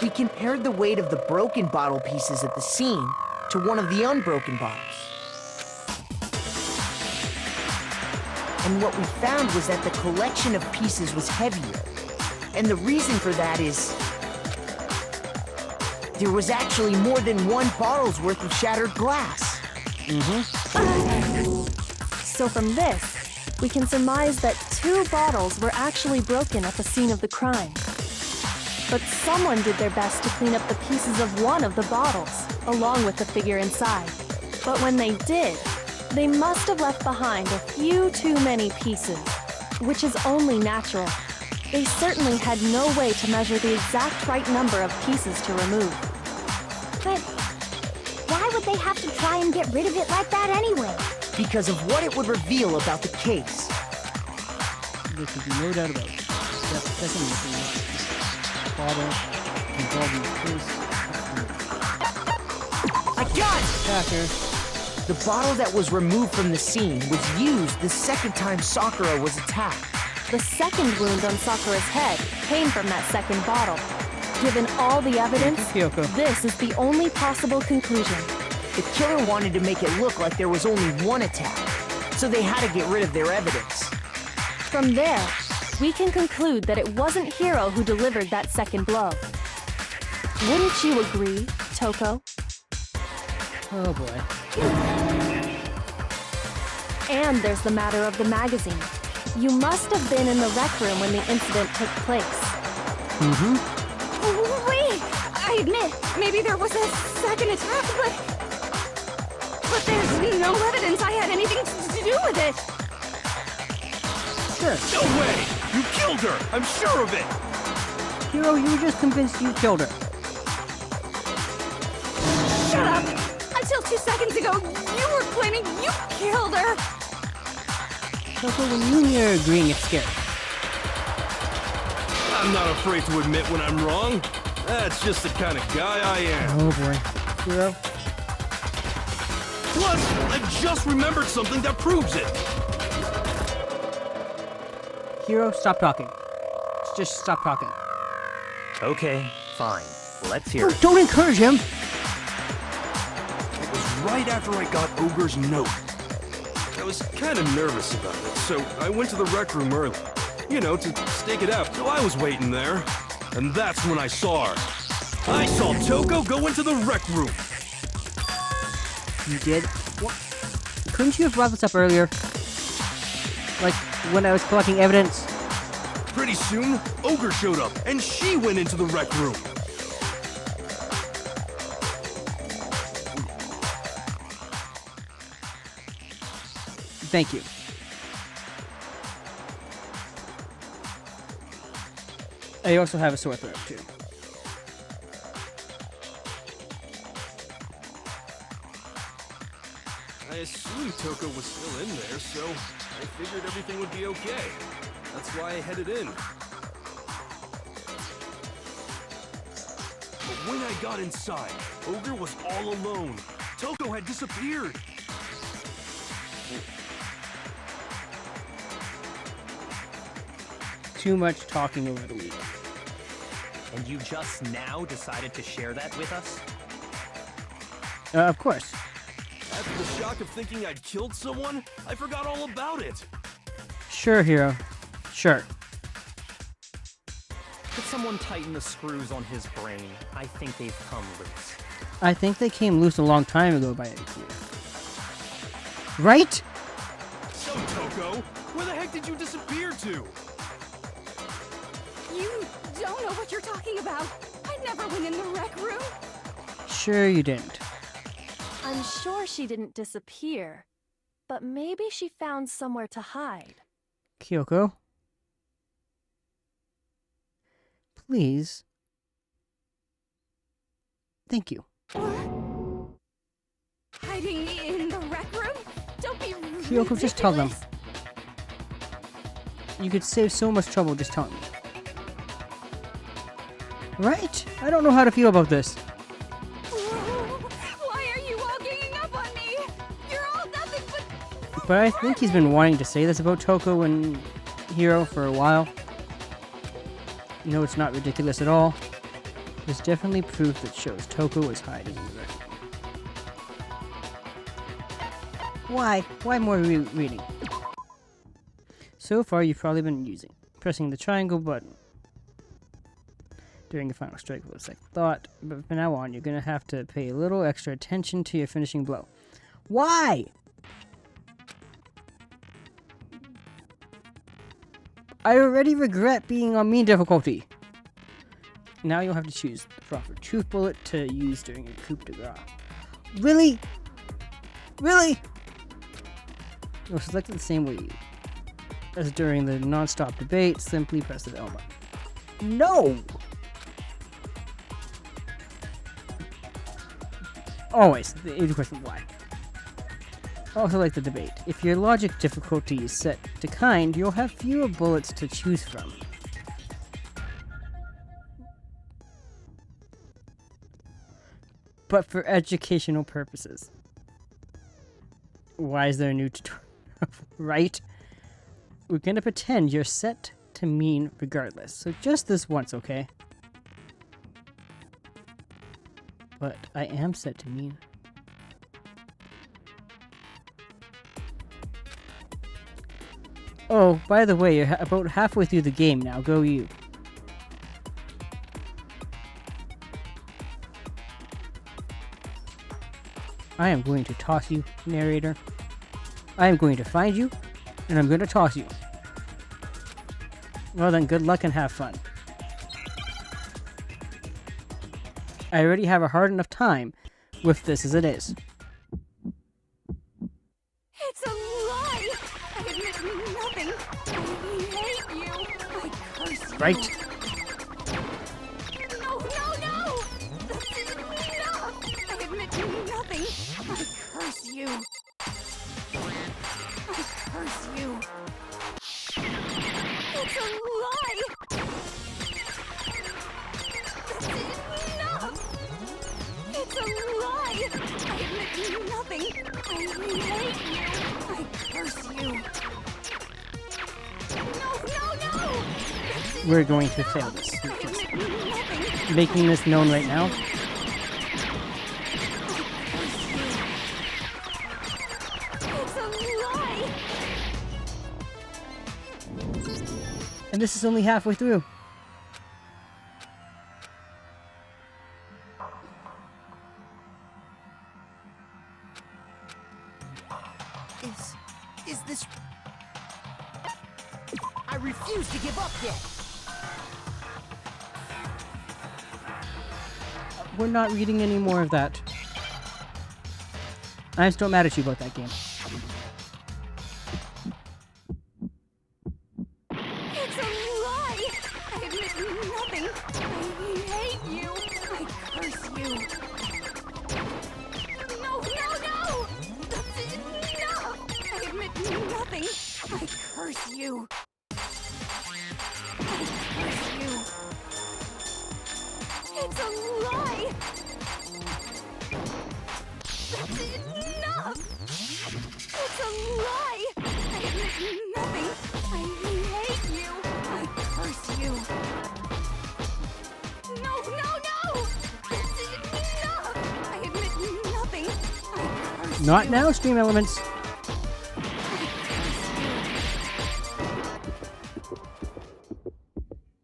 We compared the weight of the broken bottle pieces at the scene to one of the unbroken bottles. And what we found was that the collection of pieces was heavier. And the reason for that is there was actually more than one bottle's worth of shattered glass. So from this, we can surmise that 2 bottles were actually broken at the scene of the crime. But someone did their best to clean up the pieces of one of the bottles, along with the figure inside. But when they did, they must have left behind a few too many pieces, which is only natural. They certainly had no way to measure the exact right number of pieces to remove. But why would they have to try and get rid of it like that anyway? Because of what it would reveal about the case. There could be no doubt about it. That second missing bottle involved in the case. I got it! Attacker. The bottle that was removed from the scene was used the second time Sakura was attacked. The second wound on Sakura's head came from that second bottle. Given all the evidence, Kyoko. this is the only possible conclusion. The killer wanted to make it look like there was only one attack, so they had to get rid of their evidence. From there, we can conclude that it wasn't Hiro who delivered that second blow. Wouldn't you agree, Toko? Oh boy. And there's the matter of the magazine. You must have been in the rec room when the incident took place. Mm-hmm. Wait! I admit, maybe there was a second attack, but there's no evidence I had anything to do with it. Sure. No way! You killed her! I'm sure of it! Hiro, you were just convinced you killed her. Shut up! Until 2 seconds ago, you were claiming you killed her! Toko, when you and me are agreeing, it's scary. I'm not afraid to admit when I'm wrong. That's just the kind of guy I am. Oh boy. Hiro? Plus, I just remembered something that proves it. Hiro, stop talking. Just stop talking. Okay, fine. Let's hear it. Don't encourage him! It was right after I got Ogre's note. I was kind of nervous about it, so I went to the rec room early. You know, to stake it out. So I was waiting there, and that's when I saw her. I saw Toko go into the rec room. You did? What? Couldn't you have brought this up earlier? Like, when I was collecting evidence? Pretty soon, Ogre showed up, and she went into the rec room. Thank you. I also have a sore throat, too. I assumed Toko was still in there, so I figured everything would be okay. That's why I headed in. But when I got inside, Ogre was all alone. Toko had disappeared. Too much talking over the week. And you just now decided to share that with us? Of course. After the shock of thinking I'd killed someone, I forgot all about it. Sure, Hiro. Sure. Could someone tighten the screws on his brain? I think they've come loose. I think they came loose a long time ago by AQ. Right? So, Toko, where the heck did you disappear to? You don't know what you're talking about. I never went in the rec room. Sure you didn't. I'm sure she didn't disappear, but maybe she found somewhere to hide. Kyoko? Please. Thank you. Hiding in the rec room? Don't be Kyoko, just tell them. ridiculous. You could save so much trouble just telling me. Right? I don't know how to feel about this. Why are you all ganging up on me? You're all nothing but... But I think he's been wanting to say this about Toko and Hiro for a while. You know, it's not ridiculous at all. There's definitely proof that shows Toko is hiding in the rec room. Why? Why more reading? So far, you've probably been pressing the triangle button during your final strike with a second thought, but from now on, you're gonna have to pay a little extra attention to your finishing blow. Why? I already regret being on mean difficulty. Now you'll have to choose the proper truth bullet to use during your coup de grace. Really? Really? You'll select it the same way as during the non-stop debate. Simply press the L button. No! Always, the question why. Also like the debate. If your logic difficulty is set to kind, you'll have fewer bullets to choose from. But for educational purposes. Why is there a new tutorial? Right? We're gonna pretend you're set to mean regardless. So just this once, okay? But I am set to mean. Oh, by the way, you're about halfway through the game now. Go you. I am going to toss you, narrator. I am going to find you, and I'm going to toss you. Well then, good luck and have fun. I already have a hard enough time with this as it is. It's a lie! I admit nothing. I hate you. I curse you. Right? No! This isn't enough! I admit nothing. I curse you. I curse you. It's a lie! This isn't enough! It's a lie! I admit nothing. I hate you. I curse you. No! We're going to fail this. I Just admit nothing. making this known right now. It's a lie! And this is only halfway through. Is this... I refuse to give up yet. We're not reading any more of that. I'm still mad at you about that game. It's a lie! I admit nothing. I hate you. I curse you. No! That's enough! I admit nothing. I curse you. I curse you. It's a lie! That's enough! It's a lie! I admit nothing. I hate you. I curse you. No! That's enough! I admit nothing. I curse you. Not now, Stream Elements.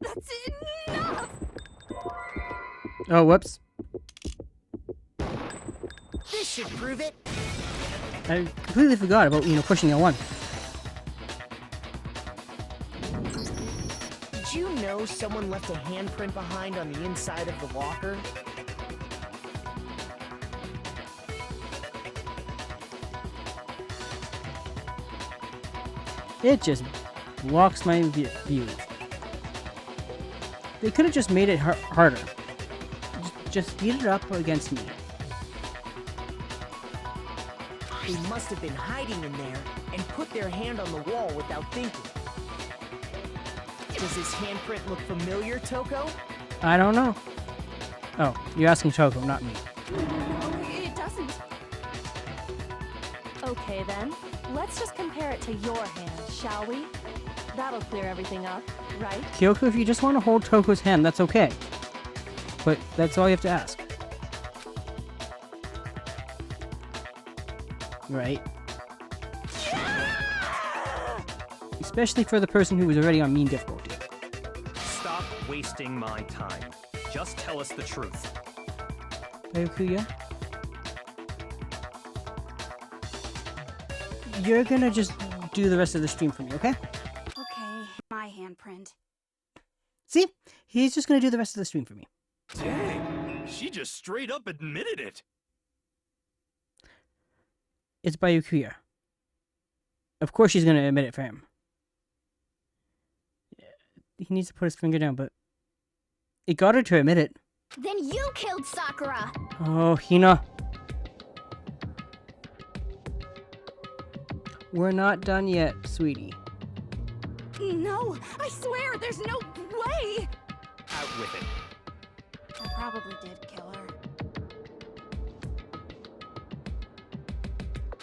That's enough! Oh, whoops. This should prove it. I completely forgot about, pushing L1. Did you know someone left a handprint behind on the inside of the locker? It just blocks my view. They could have just made it harder. Just speed it up against me. They must have been hiding in there and put their hand on the wall without thinking. Does this handprint look familiar, Toko? I don't know. Oh, you're asking Toko, not me. It doesn't. Okay then, let's just compare it to your hand, shall we? That'll clear everything up, right? Kyoko, if you just want to hold Toko's hand, that's okay. But that's all you have to ask. Right? Especially for the person who was already on mean difficulty. Stop wasting my time. Just tell us the truth. Bayukuya? You're gonna just do the rest of the stream for me, okay? Okay, my handprint. See? He's just gonna do the rest of the stream for me. Dang, she just straight up admitted it. It's Bayukuya. Of course she's gonna admit it for him. He needs to put his finger down, but... It got her to admit it. Then you killed Sakura! Oh, Hina. We're not done yet, sweetie. No, I swear, there's no way! Out with it. I probably did kill her.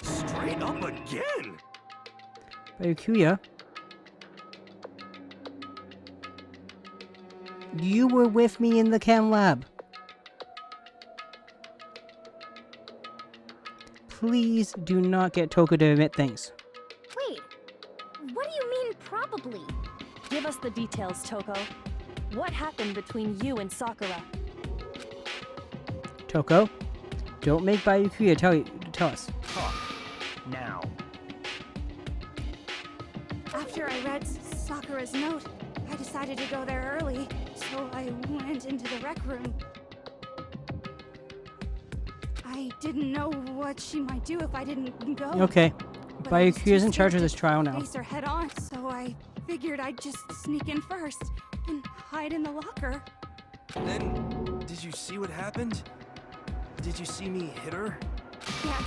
Straight up again. Bayukuya. You were with me in the chem lab. Please do not get Toko to admit things. Wait, what do you mean Probably. Give us the details, Toko. What happened between you and Sakura? Toko, don't make Bayukuya tell us. Talk. Now. After I read Sakura's note, I decided to go there early, so I went into the rec room. I didn't know what she might do if I didn't go. Okay. But I was Bayukuya's too in charge of scared this to trial now. Face her head on, so I figured I'd just sneak in first and hide in the locker. Then, did you see what happened? Did you see me hit her? Yes,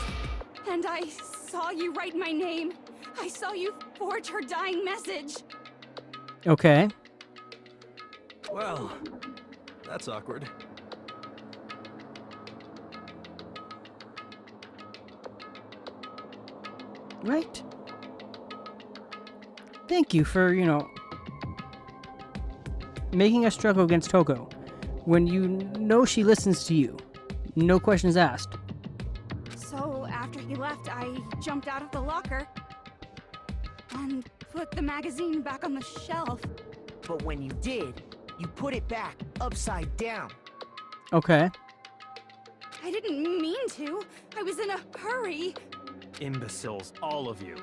and I saw you write my name. I saw you forge her dying message. Okay. Well, that's awkward. Right. Thank you for, making us struggle against Toko when you know she listens to you. No questions asked. So after he left, I jumped out of the locker and put the magazine back on the shelf. But when you did, you put it back upside down. Okay. I didn't mean to. I was in a hurry. Imbeciles, all of you.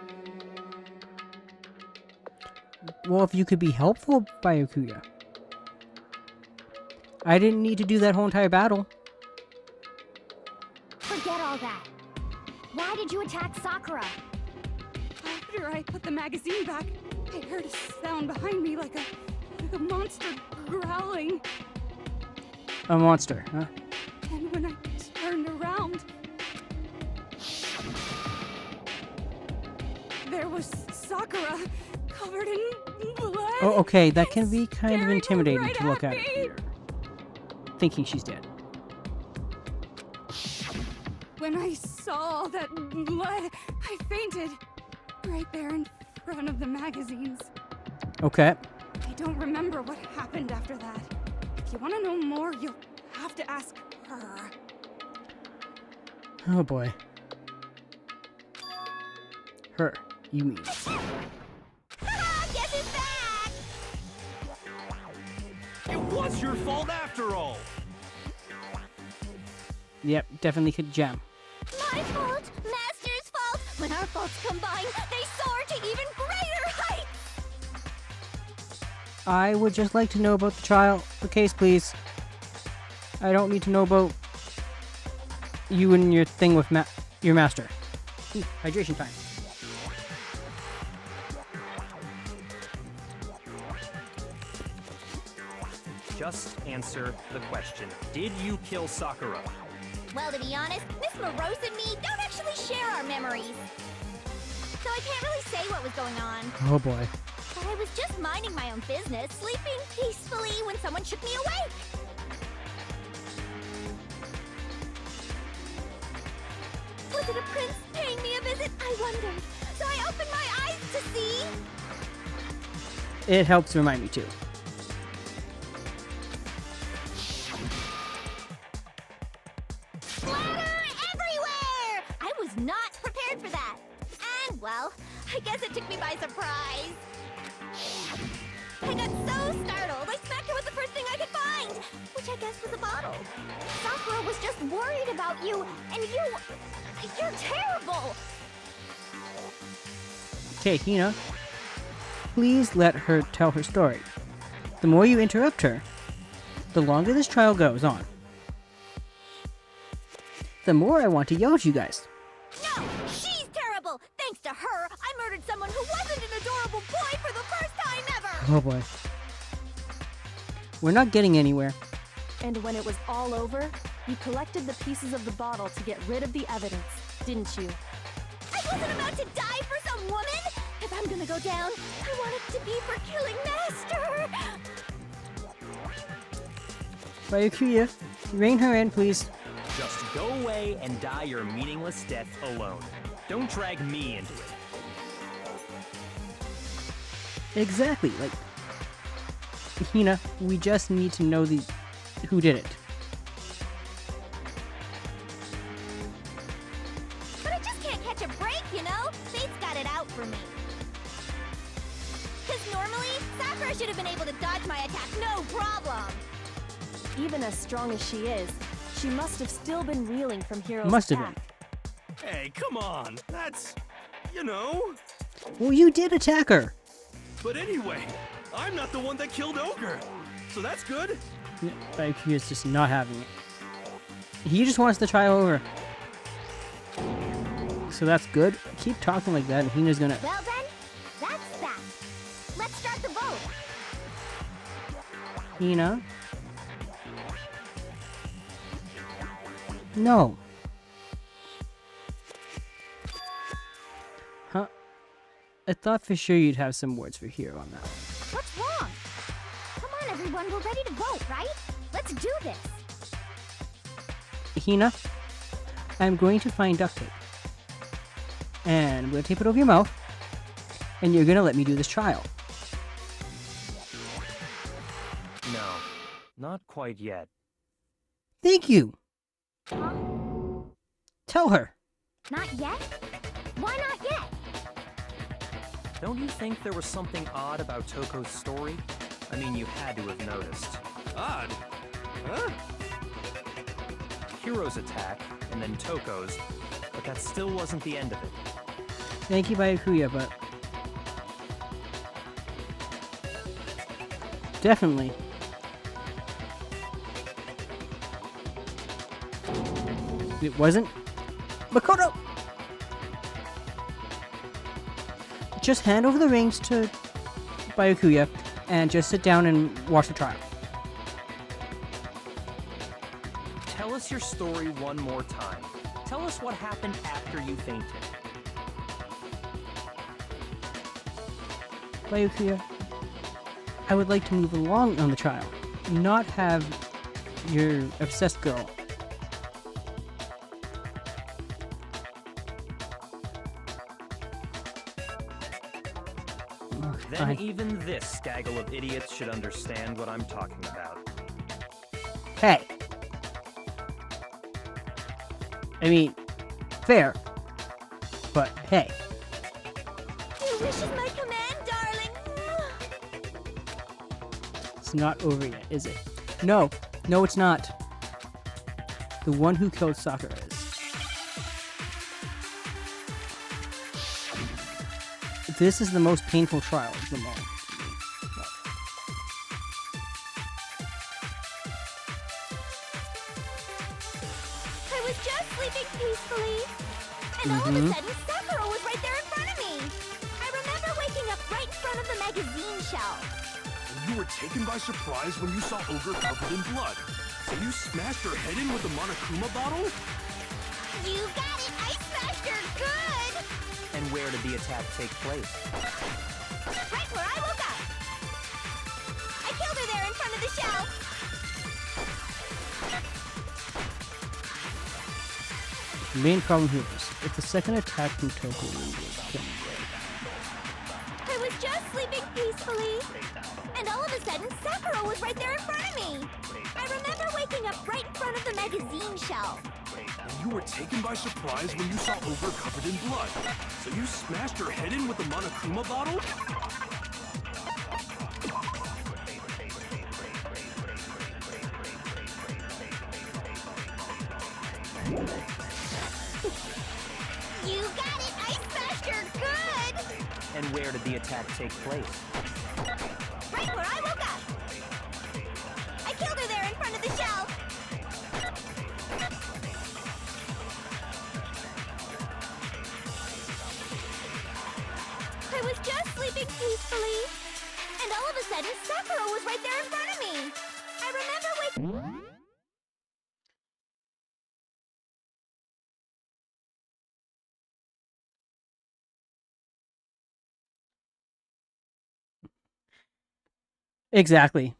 Well, if you could be helpful, Bayukuya. I didn't need to do that whole entire battle. Forget all that. Why did you attack Sakura? After I put the magazine back, I heard a sound behind me like a monster growling. A monster, huh? And when I turned around, there was Sakura covered in blood. Oh, okay, that can be kind of staring intimidating right to look at me. here. Thinking she's dead. When I saw all that blood, I fainted right there in front of the magazines. Okay. I don't remember what happened after that. If you want to know more, you'll have to ask her. Oh boy. Her, you mean. Guess it's back! It was your fault after all! Yep, definitely could jam. My fault, Master's fault. When our faults combine, they soar to even greater heights. I would just like to know about the case, please. I don't need to know about you and your thing with your master. Ooh, hydration time. Just answer the question. Did you kill Sakura? Well, to be honest, Miss Morose and me don't actually share our memories. So I can't really say what was going on. Oh boy. But I was just minding my own business, sleeping peacefully when someone shook me awake. Was it a prince paying me a visit? I wondered. So I opened my eyes to see. It helps remind me too. Splatter everywhere! I was not prepared for that. And, well, I guess it took me by surprise. I got so startled, I smacked her with the first thing I could find, which I guess was a bottle. Sakura was just worried about you, and you're terrible! Okay, Hina. Please let her tell her story. The more you interrupt her, the longer this trial goes on. The more I want to yell at you guys. No, she's terrible! Thanks to her, I murdered someone who wasn't an adorable boy for the first time ever! Oh boy. We're not getting anywhere. And when it was all over, you collected the pieces of the bottle to get rid of the evidence, didn't you? I wasn't about to die for some woman! If I'm gonna go down, I want it to be for killing Master! Bayukuya, rein her in, please. Just go away and die your meaningless death alone. Don't drag me into it. Exactly, like... Hina, we just need to know who did it. But I just can't catch a break, you know? Fate's got it out for me. Because normally, Sakura should have been able to dodge my attack, no problem. Even as strong as she is, she must have still been reeling from Hiro's Must have attack. Hey, come on. That's, you know. Well, you did attack her. But anyway, I'm not the one that killed Ogre. So that's good. He's just not having it. He just wants to try over. So that's good. Keep talking like that, and Hina's gonna. Well then, that's that. Let's start the vote. Hina? No. Huh? I thought for sure you'd have some words for Hiro on that. What's wrong? Come on, everyone, we're ready to vote, right? Let's do this. Hina, I'm going to find duct tape. And I'm going to tape it over your mouth. And you're going to let me do this trial. No, not quite yet. Thank you. Huh? Tell her. Not yet? Why not yet? Don't you think there was something odd about Toko's story? I mean, you had to have noticed. Odd. Huh? Hiro's attack, and then Toko's, but that still wasn't the end of it. Thank you, Byakuya, but... Definitely. It wasn't? Makoto! Just hand over the rings to Byakuya and just sit down and watch the trial. Tell us your story one more time. Tell us what happened after you fainted. Byakuya, I would like to move along on the trial, not have your obsessed girl. Then Fine. even this gaggle of idiots should understand what I'm talking about. Hey. I mean, fair. But hey. Your wish is my command, darling. It's not over yet, is it? No. No, it's not. The one who killed Sakura is. This is the most painful trial of them all. I was just sleeping peacefully, and all of a sudden, Sakura was right there in front of me. I remember waking up right in front of the magazine shelf. You were taken by surprise when you saw Ogre covered in blood. So you smashed her head in with the Monokuma bottle? You got it! I smashed her good! And where did the attack take place? Right where I woke up! I killed her there in front of the shelf! The main problem here is, if the second attack from Toko was killed. I was just sleeping peacefully, and all of a sudden, Sakura was right there in front of me. I remember waking up right in front of the magazine shelf. You were taken by surprise when you saw Ogre covered in blood. So you smashed her head in with the Monokuma bottle? You got it! I smashed her good! And where did the attack take place? Right where I woke up! I killed her there in front of the shelf! I was just sleeping peacefully, and all of a sudden, Sakura was right there in front of me! I remember waking... Exactly.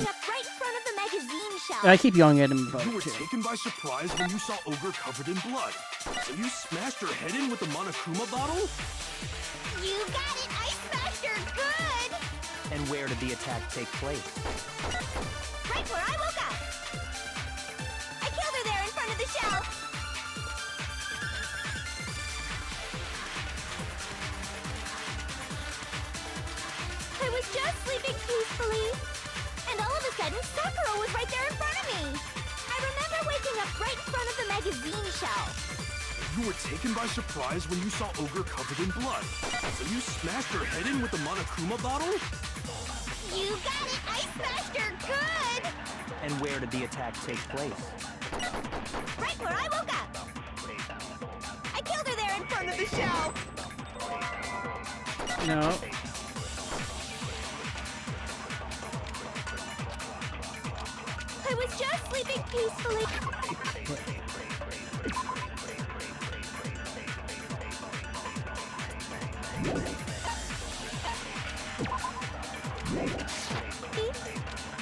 up right in front of the magazine shelf. I keep yelling at him about You it were too. taken by surprise when you saw Ogre covered in blood. So you smashed her head in with the Monokuma bottle? You got it! I smashed her good! And where did the attack take place? Right where I woke up! I killed her there in front of the shelf! was just sleeping peacefully, and all of a sudden, Sakura was right there in front of me. I remember waking up right in front of the magazine shelf. You were taken by surprise when you saw Ogre covered in blood. So you smashed her head in with the Monokuma bottle? You got it! I smashed her good! And where did the attack take place? Right where I woke up! I killed her there in front of the shelf! No. I was just sleeping peacefully.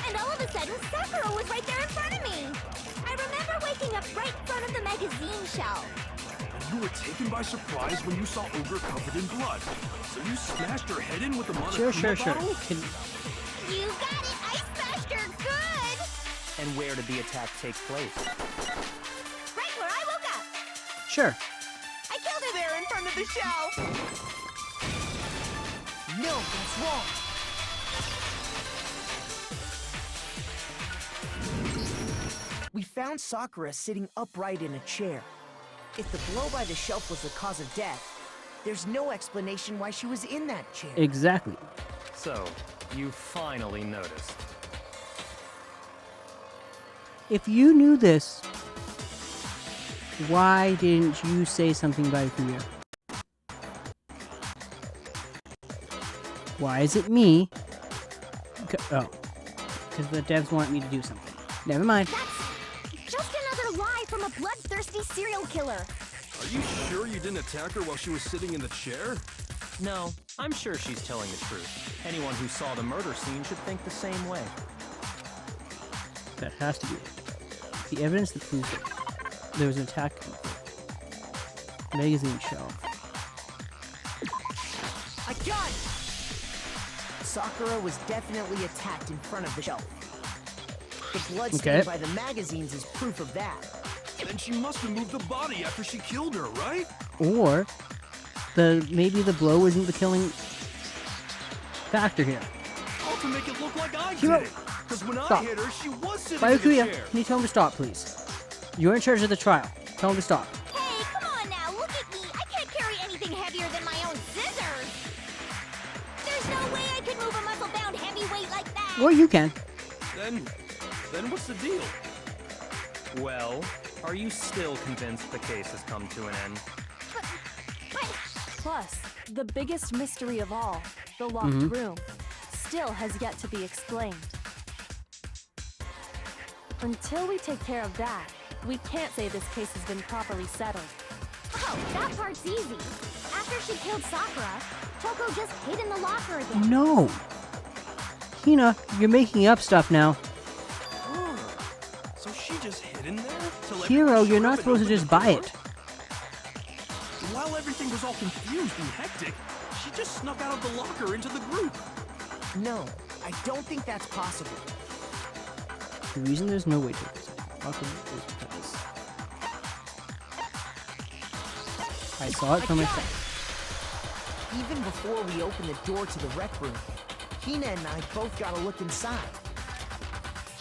And all of a sudden, Sakura was right there in front of me. I remember waking up right in front of the magazine shelf. You were taken by surprise when you saw Ogre covered in blood. So you smashed her head in with the Monokuma Sure. bottle? You got it! I smashed her good! And where did the attack take place? Right where I woke up. Sure. I killed her there in front of the shelf. No, that's wrong. We found Sakura sitting upright in a chair. If the blow by the shelf was the cause of death, there's no explanation why she was in that chair. Exactly. So, you finally noticed. If you knew this, why didn't you say something about it, Kuya? Why is it me? Oh, because the devs want me to do something. Never mind. That's just another lie from a bloodthirsty serial killer. Are you sure you didn't attack her while she was sitting in the chair? No, I'm sure she's telling the truth. Anyone who saw the murder scene should think the same way. That has to be it. The evidence that proves it. There was an attack on the magazine shelf. I got it! Sakura was definitely attacked in front of the shelf. The blood stained by the magazines is proof of that. Then she must have moved the body after she killed her, right? Or maybe the blow isn't the killing factor here. All to make it look like I Hero, did it. Because when stop. I hit her, she was sitting in the Byakuya, chair. can you tell him to stop, please? You're in charge of the trial. Tell him to stop. Hey, come on now, look at me. I can't carry anything heavier than my own scissors. There's no way I could move a muscle-bound heavyweight like that. Or you can. Then what's the deal? Well, are you still convinced the case has come to an end? But Plus, the biggest mystery of all, the locked room, still has yet to be explained. Until we take care of that, we can't say this case has been properly settled. oh, that part's easy. After she killed Sakura, Toko just hid in the locker again. No. Hina, you're making up stuff now. Oh, so she just hid in there? Till Hero, everyone you're showed not up and supposed to opened just the buy door? it. While everything was all confused and hectic, she just snuck out of the locker into the group. No, I don't think that's possible. The reason there's no way to Welcome is because I saw it for myself. Even before we opened the door to the rec room, Hina and I both got a look inside.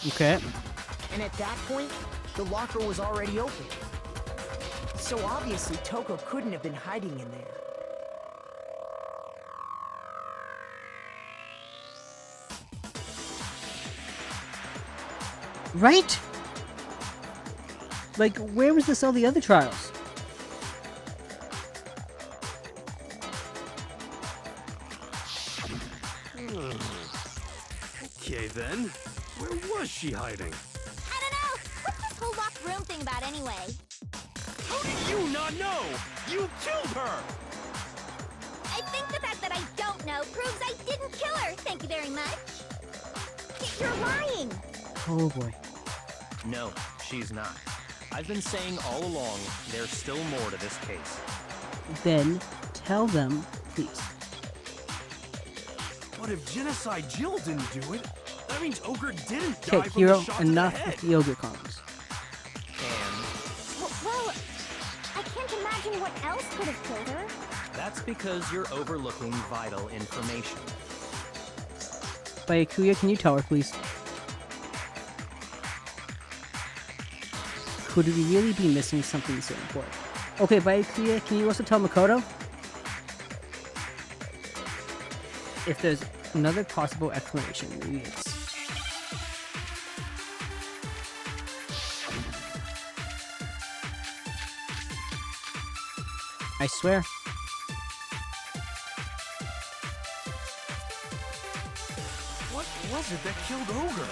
Okay. And at that point, the locker was already open. So obviously Toko couldn't have been hiding in there. Right? Like, where was this all the other trials? Okay then, where was she hiding? I don't know. What's this whole locked room thing about anyway? How did you not know? You killed her! I think the fact that I don't know proves I didn't kill her. Thank you very much. You're lying. Oh boy. No, she's not. I've been saying all along, there's still more to this case. Then tell them, please. But if Genocide Jill didn't do it, that means Ogre didn't Okay, die from Hero, the shots enough to the head. with the ogre comments. And Well, I can't imagine what else could have killed her. that's because you're overlooking vital information. Byakuya, can you tell her, please? Could we really be missing something so important? Okay, Byakuya, can you also tell Makoto? If there's another possible explanation, maybe it's... I swear. What was it that killed Ogre?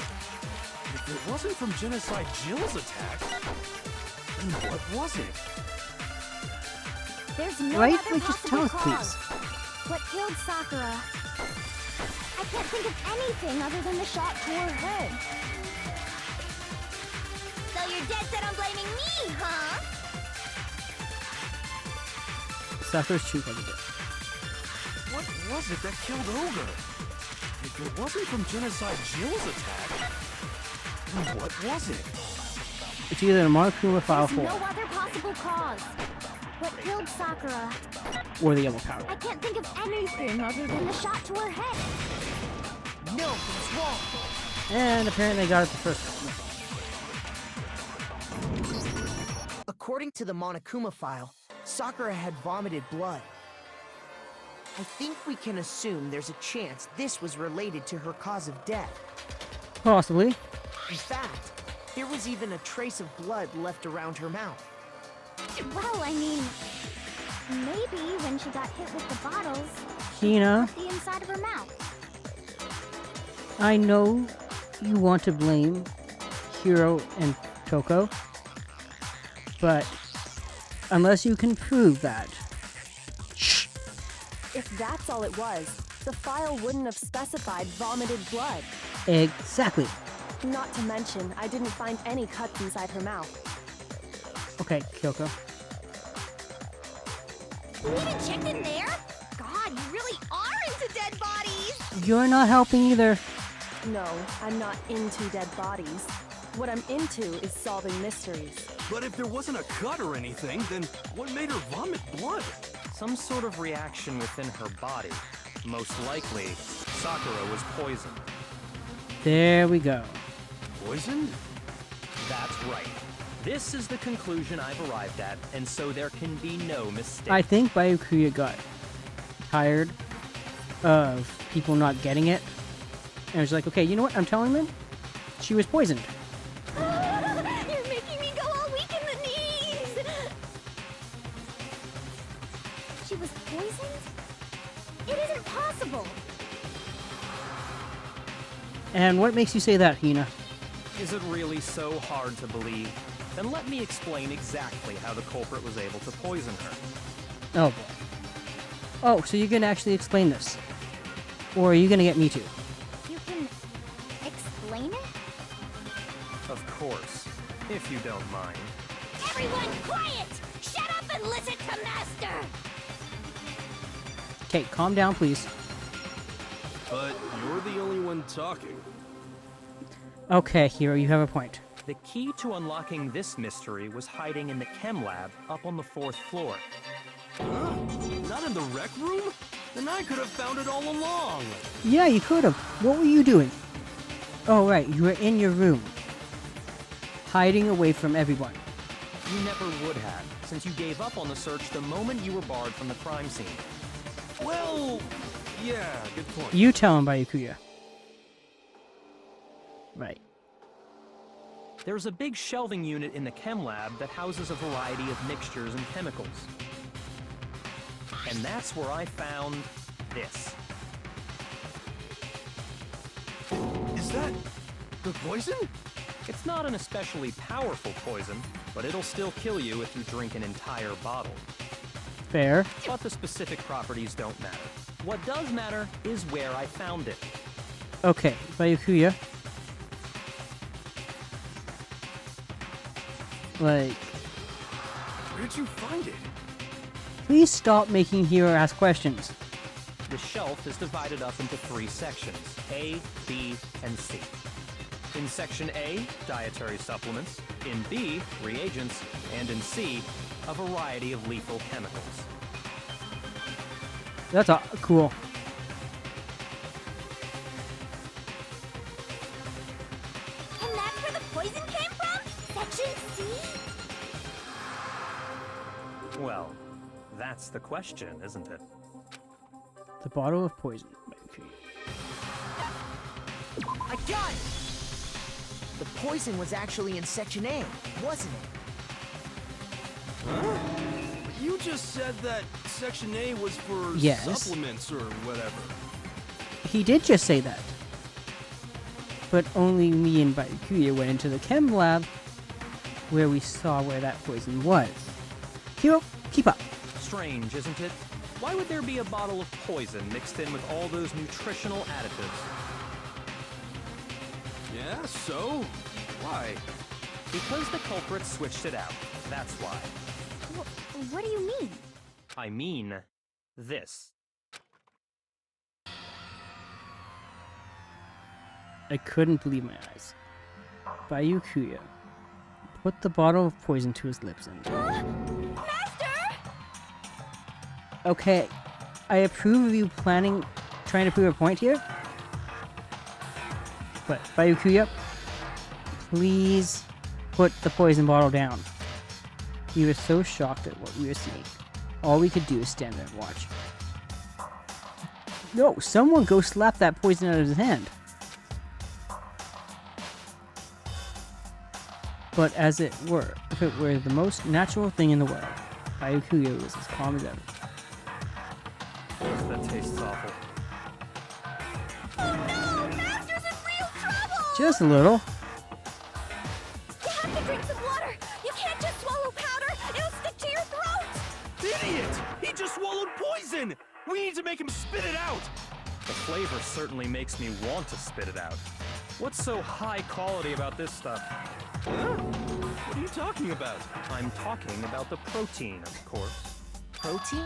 If it wasn't from Genocide Jill's attack, then what was it? There's no Right? other Like, just tell possible us, cause. please. What killed Sakura? I can't think of anything other than the shot to her head. So you're dead set on blaming me, huh? Sakura's true for the day. What was it that killed Ogre? If it wasn't from Genocide Jill's attack, then what was it? It's either the Monokuma File There's 4 no other possible cause. What killed Sakura? or the Yellow Power. I can't think of anything other than the shot to her head. No, he's wrong. And apparently I got it the first time. According to the Monokuma file, Sakura had vomited blood. I think we can assume there's a chance this was related to her cause of death. Possibly. In fact, there was even a trace of blood left around her mouth. Well, I mean, maybe when she got hit with the bottles, Hina, the inside of her mouth. I know you want to blame Hiro and Toko, but unless you can prove that... Shh! If that's all it was, the file wouldn't have specified vomited blood. Exactly. Not to mention, I didn't find any cuts inside her mouth. Okay, Kyoko. You even checked in there? God, you really are into dead bodies! You're not helping either. No, I'm not into dead bodies. What I'm into is solving mysteries. But if there wasn't a cut or anything, then what made her vomit blood? Some sort of reaction within her body. Most likely, Sakura was poisoned. There we go. Poisoned? That's right. This is the conclusion I've arrived at, and so there can be no mistake. I think Byakuya got tired of people not getting it. And was like, okay, you know what? I'm telling them she was poisoned. You're making me go all weak in the knees! She was poisoned? It isn't possible! And what makes you say that, Hina? Is it really so hard to believe? Then let me explain exactly how the culprit was able to poison her. Oh boy. Oh, so you're gonna actually explain this? Or are you gonna get me to? You can explain it? Of course, if you don't mind. Everyone quiet! Shut up and listen to Master! Okay, calm down, please. But you're the only one talking. Okay, Hiro, you have a point. The key to unlocking this mystery was hiding in the chem lab up on the 4th floor. Huh? Not in the rec room? Then I could have found it all along. Yeah, you could have. What were you doing? Oh, right, you were in your room. Hiding away from everyone. You never would have, since you gave up on the search the moment you were barred from the crime scene. Well, yeah, good point. You tell him, Byakuya. Right. There's a big shelving unit in the chem lab that houses a variety of mixtures and chemicals. And that's where I found this. Is that the poison? It's not an especially powerful poison, but it'll still kill you if you drink an entire bottle. Fair. But the specific properties don't matter. What does matter is where I found it. Okay, Byakuya. Like, Where'd you find it? please stop making Hiro ask questions. The shelf is divided up into 3 sections, A, B, and C. In Section A, dietary supplements. In B, reagents. And in C, a variety of lethal chemicals. That's cool. Well, that's the question, isn't it? The bottle of poison. I got it! The poison was actually in Section A, wasn't it? Huh? You just said that Section A was for Yes. supplements or whatever. He did just say that. But only me and Byakuya went into the chem lab where we saw where that poison was. Hero, keep up. Strange, isn't it? Why would there be a bottle of poison mixed in with all those nutritional additives? Yeah, so? Why? Because the culprit switched it out. That's why. What do you mean? I mean, this. I couldn't believe my eyes. Byakuya put the bottle of poison to his lips and... Master! Okay, I approve of you trying to prove a point here. But Byakuya, please put the poison bottle down. We were so shocked at what we were seeing. All we could do is stand there and watch. No, someone go slap that poison out of his hand. But as it were, if it were the most natural thing in the world, Byakuya was as calm as ever. That tastes awful. Oh no! Master's in real trouble! Just a little. You have to drink some water! You can't just swallow powder! It'll stick to your throat! Idiot! He just swallowed poison! We need to make him spit it out! The flavor certainly makes me want to spit it out. What's so high quality about this stuff? Huh? What are you talking about? I'm talking about the protein, of course. Protein?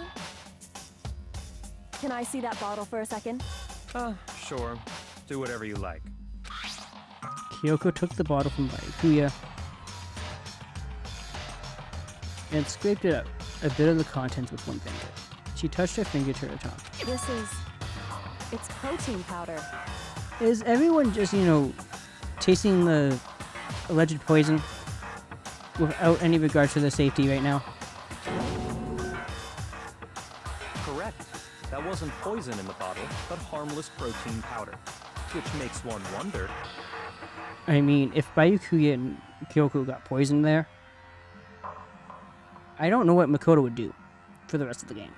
Can I see that bottle for a second? Sure. Do whatever you like. Kyoko took the bottle from Byakuya and scraped it out, a bit of the contents with one finger. She touched her finger to her tongue. It's protein powder. Is everyone just, tasting the alleged poison without any regard to the safety right now? Correct. That wasn't poison in the bottle, but harmless protein powder. Which makes one wonder. I mean, if Byakuya and Kyoko got poisoned there, I don't know what Makoto would do for the rest of the game.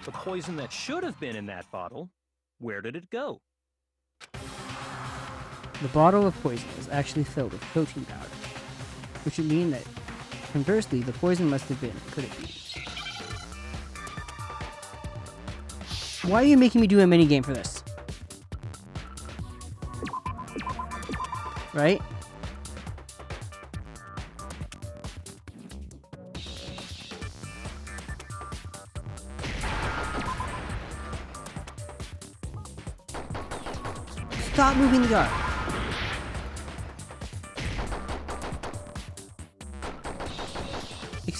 The poison that should have been in that bottle, where did it go? The bottle of poison was actually filled with protein powder, which would mean that, conversely, the poison must have been, could it be? Why are you making me do a minigame for this? Right? Stop moving the guard.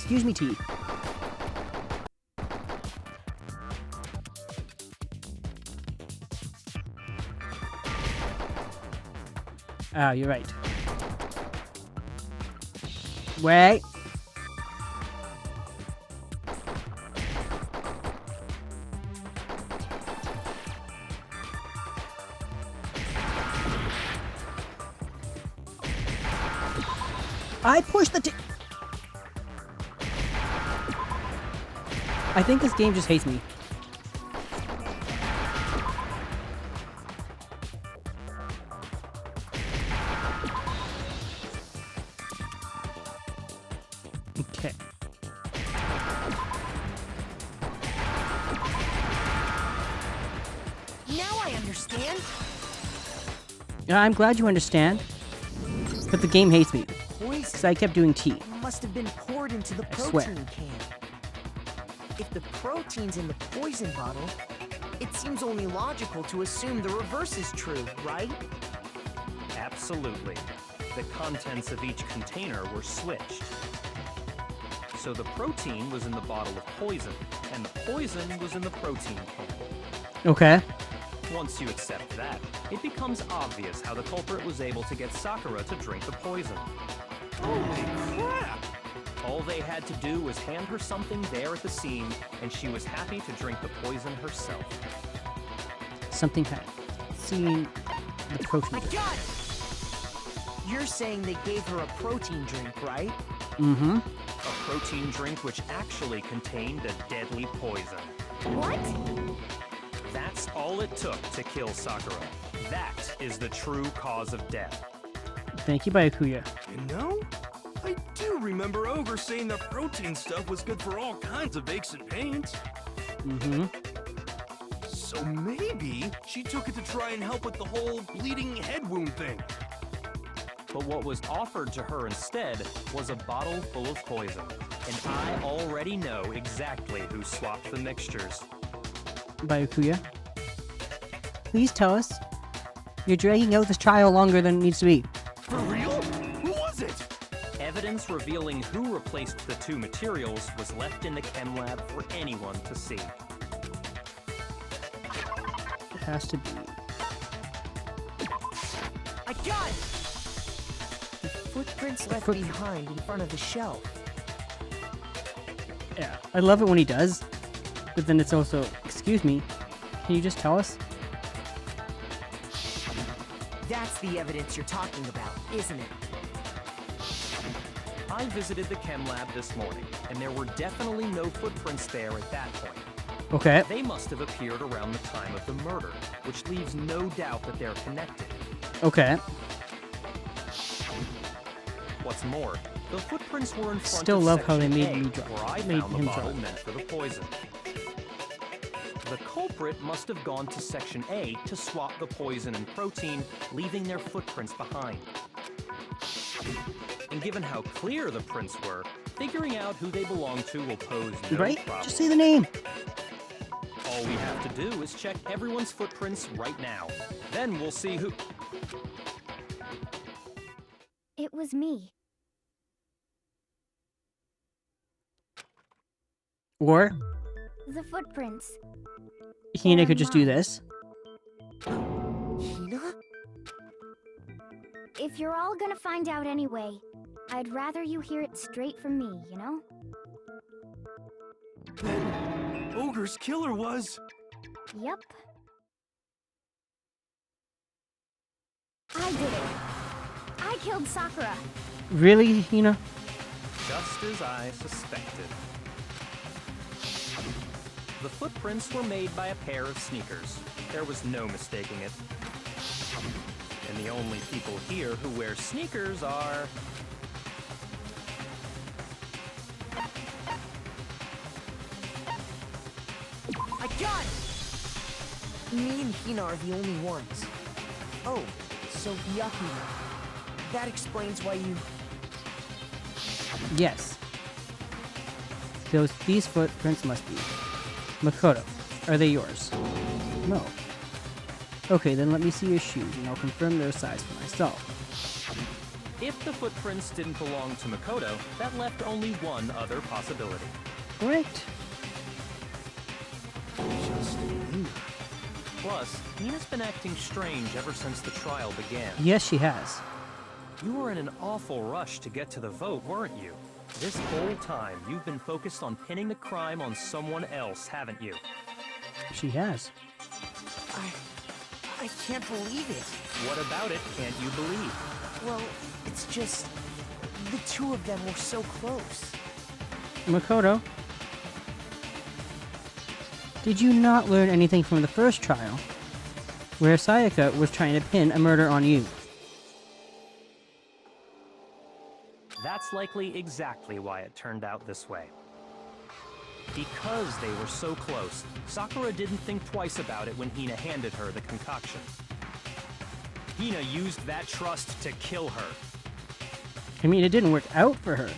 Excuse me, T. Ah, you're right. Wait. I pushed the I think this game just hates me. Okay. Now I understand. Yeah, I'm glad you understand. But the game hates me. Poison Because I kept doing T. must have been poured into the I swear. protein can. If the protein's in the poison bottle, it seems only logical to assume the reverse is true, right? Absolutely. The contents of each container were switched. So the protein was in the bottle of poison, and the poison was in the protein can. Okay. Once you accept that, it becomes obvious how the culprit was able to get Sakura to drink the poison. Holy crap! All they had to do was hand her something there at the scene, and she was happy to drink the poison herself. Something had seen the protein. I got it! You're saying they gave her a protein drink, right? Mm-hmm. A protein drink which actually contained a deadly poison. What? That's all it took to kill Sakura. That is the true cause of death. Thank you, Byakuya. You know, I do remember Ogre saying that protein stuff was good for all kinds of aches and pains. Mm-hmm. So maybe she took it to try and help with the whole bleeding head wound thing. But what was offered to her instead was a bottle full of poison. And I already know exactly who swapped the mixtures. Byakuya, please tell us. You're dragging out this trial longer than it needs to be. For real? Who was it? Evidence revealing who replaced the two materials was left in the chem lab for anyone to see. It has to be. I got it! The footprints left behind in front of the shelf. Yeah, I love it when he does. But then it's also, excuse me, can you just tell us? That's the evidence you're talking about, isn't it? I visited the chem lab this morning, and there were definitely no footprints there at that point. Okay. They must have appeared around the time of the murder, which leaves no doubt that they're connected. Okay. What's more, the footprints were in front Still of love how they Section made A, me drop. where I Made found the him bottle drop. meant for the poison. The culprit must have gone to Section A to swap the poison and protein, leaving their footprints behind. And given how clear the prints were, figuring out who they belong to will pose no Right? problem. Just say the name. All we have to do is check everyone's footprints right now. Then we'll see who... It was me. Or The footprints. Hina could just do this. Hina? If you're all gonna find out anyway, I'd rather you hear it straight from me, you know? Then Ogre's killer was... Yep. I did it. I killed Sakura. Really, Hina? Just as I suspected. The footprints were made by a pair of sneakers. There was no mistaking it. And the only people here who wear sneakers are... I got it! Me and Hina are the only ones. Oh, so Byakuya. That explains why you... Yes. These footprints must be. Makoto, are they yours? No. Okay, then let me see your shoes and I'll confirm their size for myself. If the footprints didn't belong to Makoto, that left only one other possibility. Right. Plus, Hina's been acting strange ever since the trial began. Yes, she has. You were in an awful rush to get to the vote, weren't you? This whole time, you've been focused on pinning the crime on someone else, haven't you? She has. I can't believe it. What about it can't you believe? Well, it's just... the two of them were so close. Makoto, did you not learn anything from the first trial, where Sayaka was trying to pin a murder on you? That's likely exactly why it turned out this way. Because they were so close, Sakura didn't think twice about it when Hina handed her the concoction. Hina used that trust to kill her. I mean, it didn't work out for her.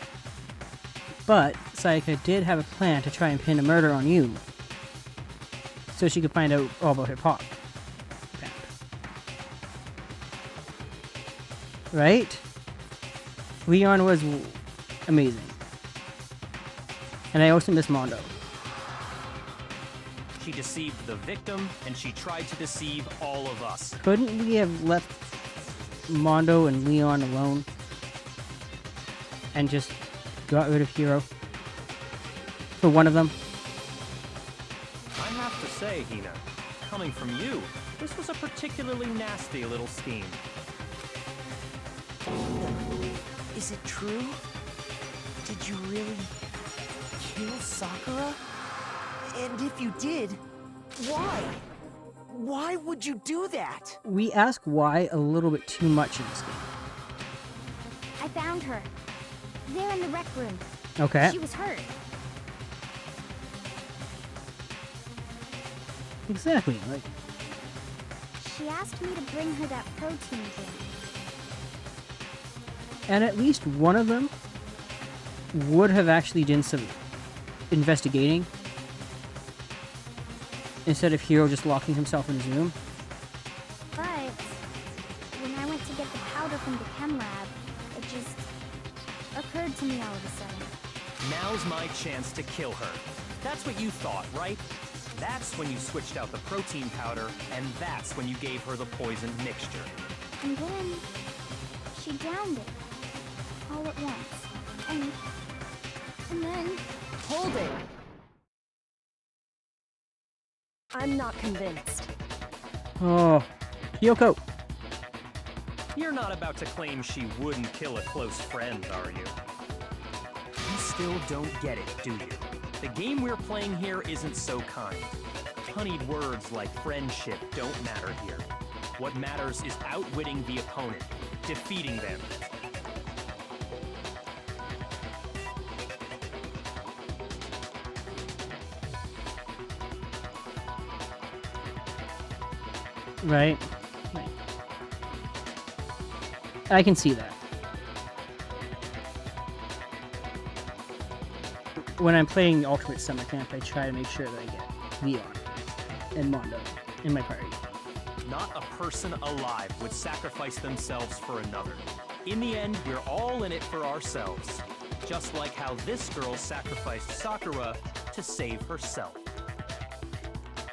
But Sayaka did have a plan to try and pin a murder on you, so she could find out all about her pop. Right? Leon was amazing. And I also miss Mondo. She deceived the victim, and she tried to deceive all of us. Couldn't we have left Mondo and Leon alone? And just got rid of Hiro. For one of them. I have to say, Hina, coming from you, this was a particularly nasty little scheme. Is it true? Did you really kill Sakura? And if you did, why? Why would you do that? We ask why a little bit too much in this game. I found her. There in the rec room. Okay. She was hurt. Exactly. Like, She asked me to bring her that protein drink. and at least one of them would have actually done some investigating instead of Hiro just locking himself in his room. But when I went to get the powder from the chem lab, it just occurred to me all of a sudden. Now's my chance to kill her. That's what you thought, right? That's when you switched out the protein powder, and that's when you gave her the poisoned mixture. And then she downed it all at once. And then Hold it! I'm not convinced. Oh, Kyoko. You're not about to claim she wouldn't kill a close friend, are you? You still don't get it, do you? The game we're playing here isn't so kind. Honeyed words like friendship don't matter here. What matters is outwitting the opponent, defeating them. Right. Right. I can see that. When I'm playing Ultimate Summer Camp, I try to make sure that I get Leon and Mondo in my party. Not a person alive would sacrifice themselves for another. In the end, we're all in it for ourselves. Just like how this girl sacrificed Sakura to save herself.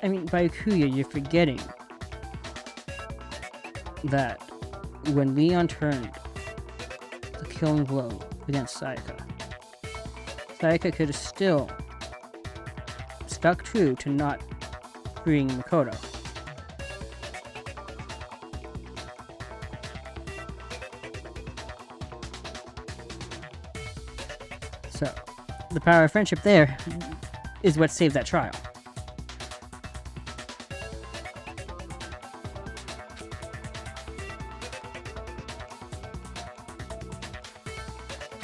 I mean, by Akuya, you're forgetting that when Leon turned the killing blow against Sayaka, Sayaka could have still stuck true to not freeing Makoto. So, the power of friendship there is what saved that trial.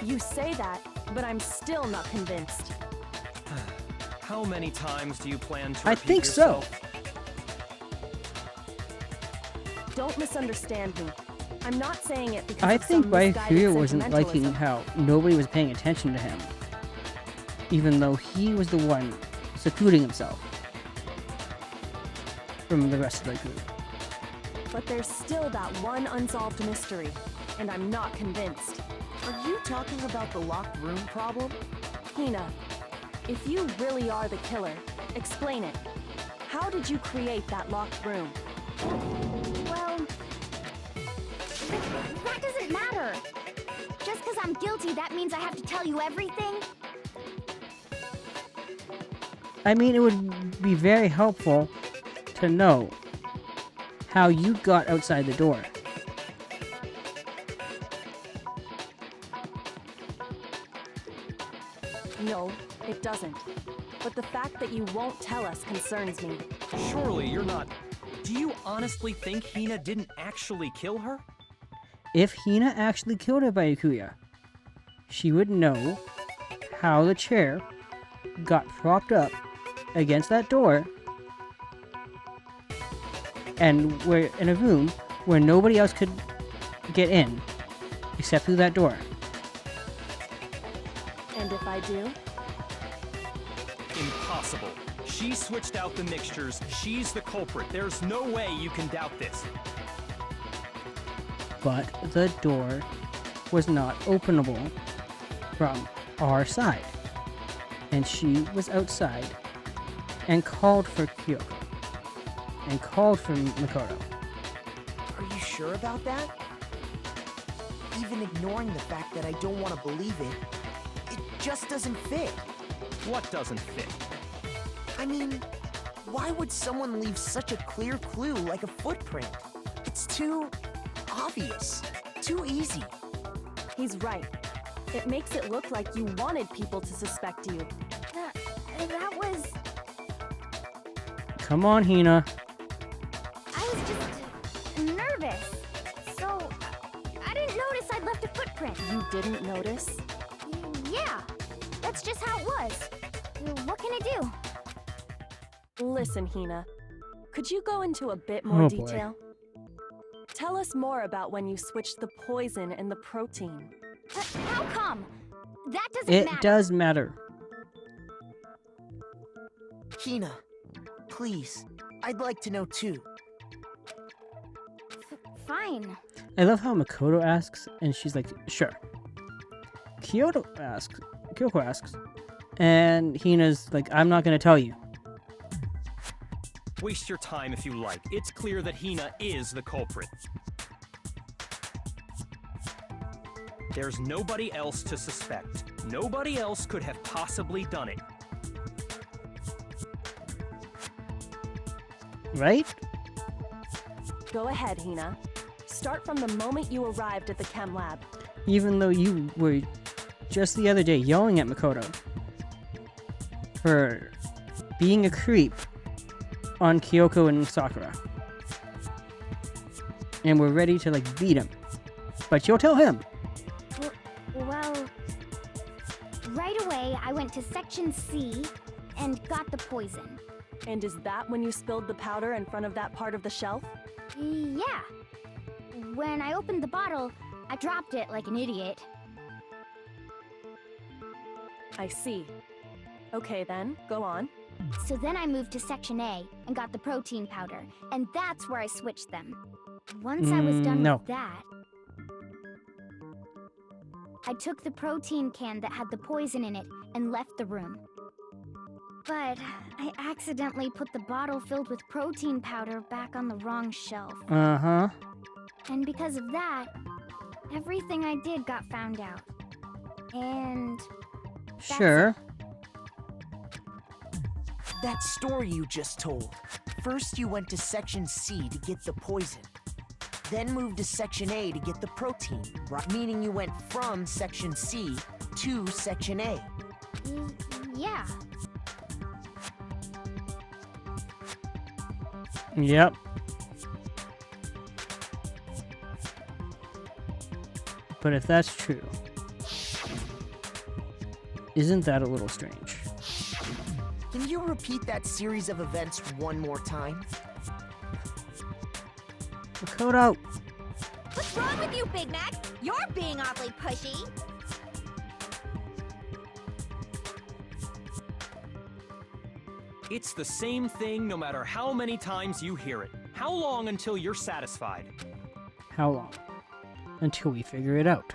You say that, but I'm still not convinced. How many times do you plan to I repeat think so. yourself? Don't misunderstand me. I'm not saying it because I of think some misguided Byakuya wasn't liking sentimentalism. how nobody was paying attention to him, even though he was the one secluding himself from the rest of the group. But there's still that one unsolved mystery, and I'm not convinced. Are you talking about the locked room problem? Hina, if you really are the killer, explain it. How did you create that locked room? well, that doesn't matter. Just because I'm guilty, that means I have to tell you everything? I mean, it would be very helpful to know how you got outside the door. No, it doesn't. But the fact that you won't tell us concerns me. Surely you're not... Do you honestly think Hina didn't actually kill her? If Hina actually killed her Byakuya, she would know how the chair got propped up against that door and we're in a room where nobody else could get in except through that door. And if I do? Impossible. She switched out the mixtures. She's the culprit. There's no way you can doubt this. But the door was not openable from our side. And she was outside and called for Kyoko and called for Makoto. Are you sure about that? Even ignoring the fact that I don't want to believe it, it just doesn't fit. What doesn't fit? I mean, why would someone leave such a clear clue like a footprint? It's too obvious. Too easy. He's right. It makes it look like you wanted people to suspect you. That was... Come on, Hina. I was just nervous. So, I didn't notice I'd left a footprint. You didn't notice? Yeah, that's just how it was. What can I do? Listen, Hina. Could you go into a bit more Oh, boy. detail? Tell us more about when you switched the poison and the protein. How come? That doesn't It matter. does matter. Hina, please, I'd like to know too. Fine. I love how Makoto asks, and she's like, sure. Kyoko asks, and Hina's like, I'm not gonna tell you. Waste your time if you like. It's clear that Hina is the culprit. There's nobody else to suspect. Nobody else could have possibly done it. Right? Go ahead, Hina. Start from the moment you arrived at the chem lab. Even though you were just the other day yelling at Makoto for being a creep on Kyoko and Sakura. And we're ready to like beat him. But you'll tell him. Well, right away I went to Section C and got the poison. And is that when you spilled the powder in front of that part of the shelf? Yeah. When I opened the bottle, I dropped it like an idiot. I see. Okay then, go on. So then I moved to Section A and got the protein powder, and that's where I switched them. Once I was done no. with that, I took the protein can that had the poison in it and left the room. But I accidentally put the bottle filled with protein powder back on the wrong shelf. Uh-huh. And because of that, everything I did got found out. And Sure. That story you just told. First you went to Section C to get the poison. Then moved to Section A to get the protein, right? Meaning you went from Section C to Section A. yeah. Yep. But if that's true, isn't that a little strange? Can you repeat that series of events one more time? Makoto! What's wrong with you, Big Mac? You're being awfully pushy. It's the same thing no matter how many times you hear it. How long until you're satisfied? How long? Until we figure it out.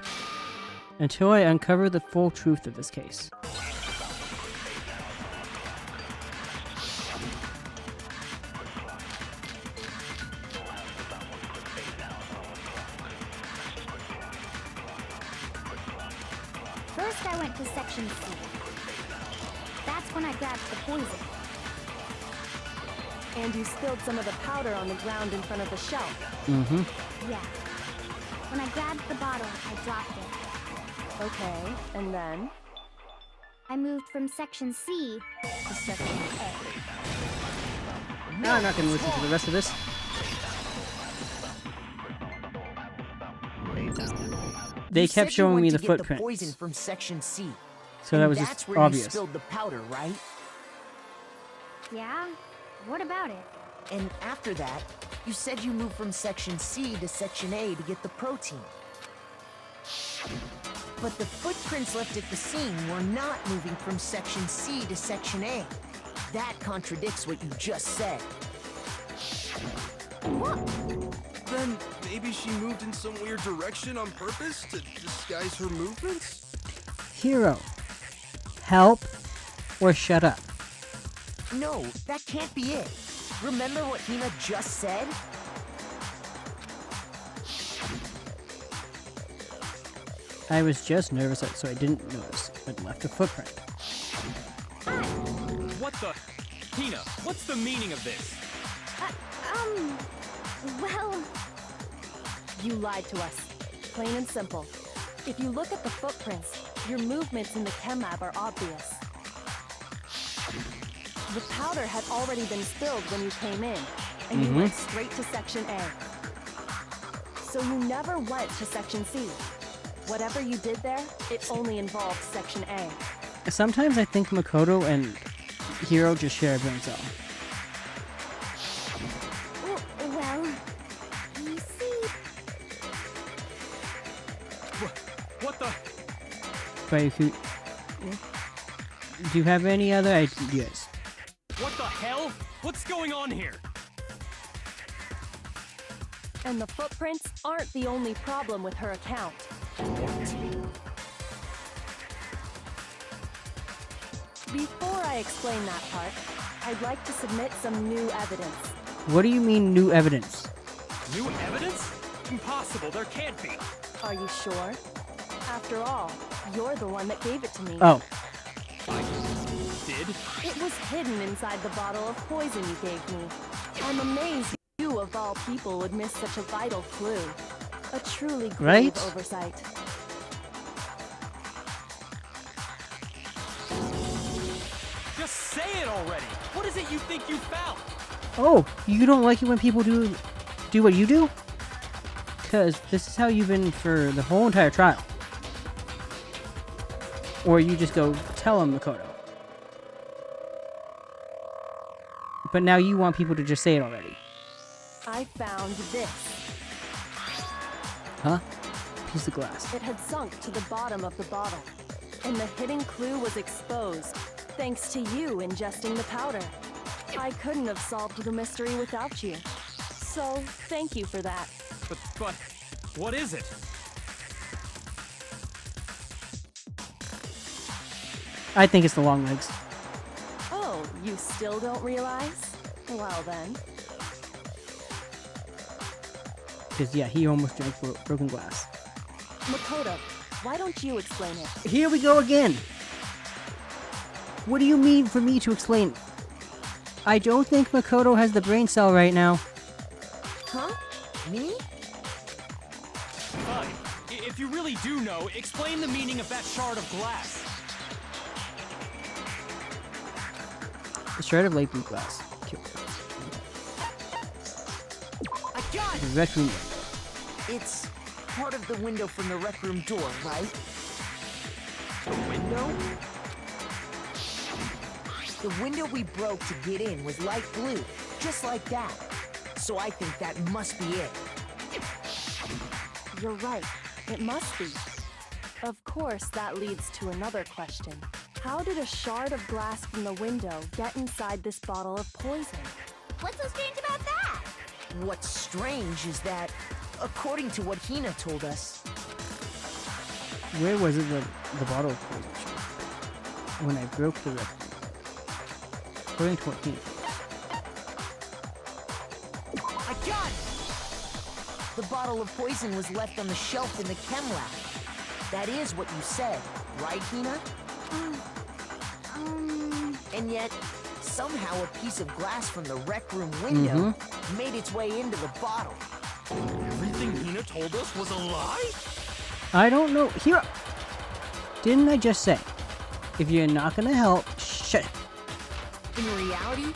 Until I uncover the full truth of this case. First, I went to Section C. That's when I grabbed the poison. And you spilled some of the powder on the ground in front of the shelf. Mm-hmm. Yeah. When I grabbed the bottle, I dropped it. Okay, and then? I moved from Section C to Section A. Now I'm not going to listen to the rest of this. They You kept said you showing went me to the get footprints. The poison from Section C. So that And was that's just where obvious. you spilled the powder, right? Yeah? What about it? And after that, you said you moved from Section C to Section A to get the protein. But the footprints left at the scene were not moving from Section C to Section A. That contradicts what you just said. Then maybe she moved in some weird direction on purpose to disguise her movements? Hero. Help or shut up. No, that can't be it. Remember what Hina just said? I was just nervous, so I didn't notice, but left a footprint. What the? Hina, what's the meaning of this? Well, You lied to us. Plain and simple. If you look at the footprints, your movements in the chem lab are obvious. The powder had already been spilled when you came in, and you went straight to Section A. So you never went to Section C. Whatever you did there, it only involved Section A. Sometimes I think Makoto and Hiro just share a brain cell. well, you see... What the? Bayuku, do you have any other ideas? What the hell? What's going on here? And the footprints aren't the only problem with her account. Before I explain that part, I'd like to submit some new evidence. What do you mean, new evidence? New evidence? Impossible, there can't be. Are you sure? After all, you're the one that gave it to me. Oh, I did? It was hidden inside the bottle of poison you gave me. I'm amazed you, of all people, would miss such a vital clue. A truly grave Right? oversight. Just say it already. What is it you think you found? oh, you don't like it when people do what you do? Because this is how you've been for the whole entire trial. Or you just go tell him, Makoto. But now you want people to just say it already. I found this. Huh? Piece of glass. It had sunk to the bottom of the bottle, and the hidden clue was exposed, thanks to you ingesting the powder. I couldn't have solved the mystery without you. So, thank you for that. But, what is it? I think it's the long legs. Oh, you still don't realize? Well then. Because, yeah, he almost drank broken glass. Makoto, why don't you explain it? Here we go again! What do you mean for me to explain? I don't think Makoto has the brain cell right now. Huh? Me? Fine. If you really do know, explain the meaning of that shard of glass. The shard of light blue glass. I got The it! rec room. It's part of the window from the rec room door, right? The window? The window we broke to get in was light blue, just like that. So I think that must be it. You're right. It must be. Of course, that leads to another question. How did a shard of glass from the window get inside this bottle of poison? What's so strange about that? What's strange is that, according to what Hina told us, Where was it the bottle of poison showed? When I broke the rec room. According to what he... I got it! The bottle of poison was left on the shelf in the chem lab. That is what you said, right, Hina? And yet, somehow a piece of glass from the rec room window made its way into the bottle. Everything Hina told us was a lie? I don't know. Here... Didn't I just say, if you're not gonna help, shut it. In reality,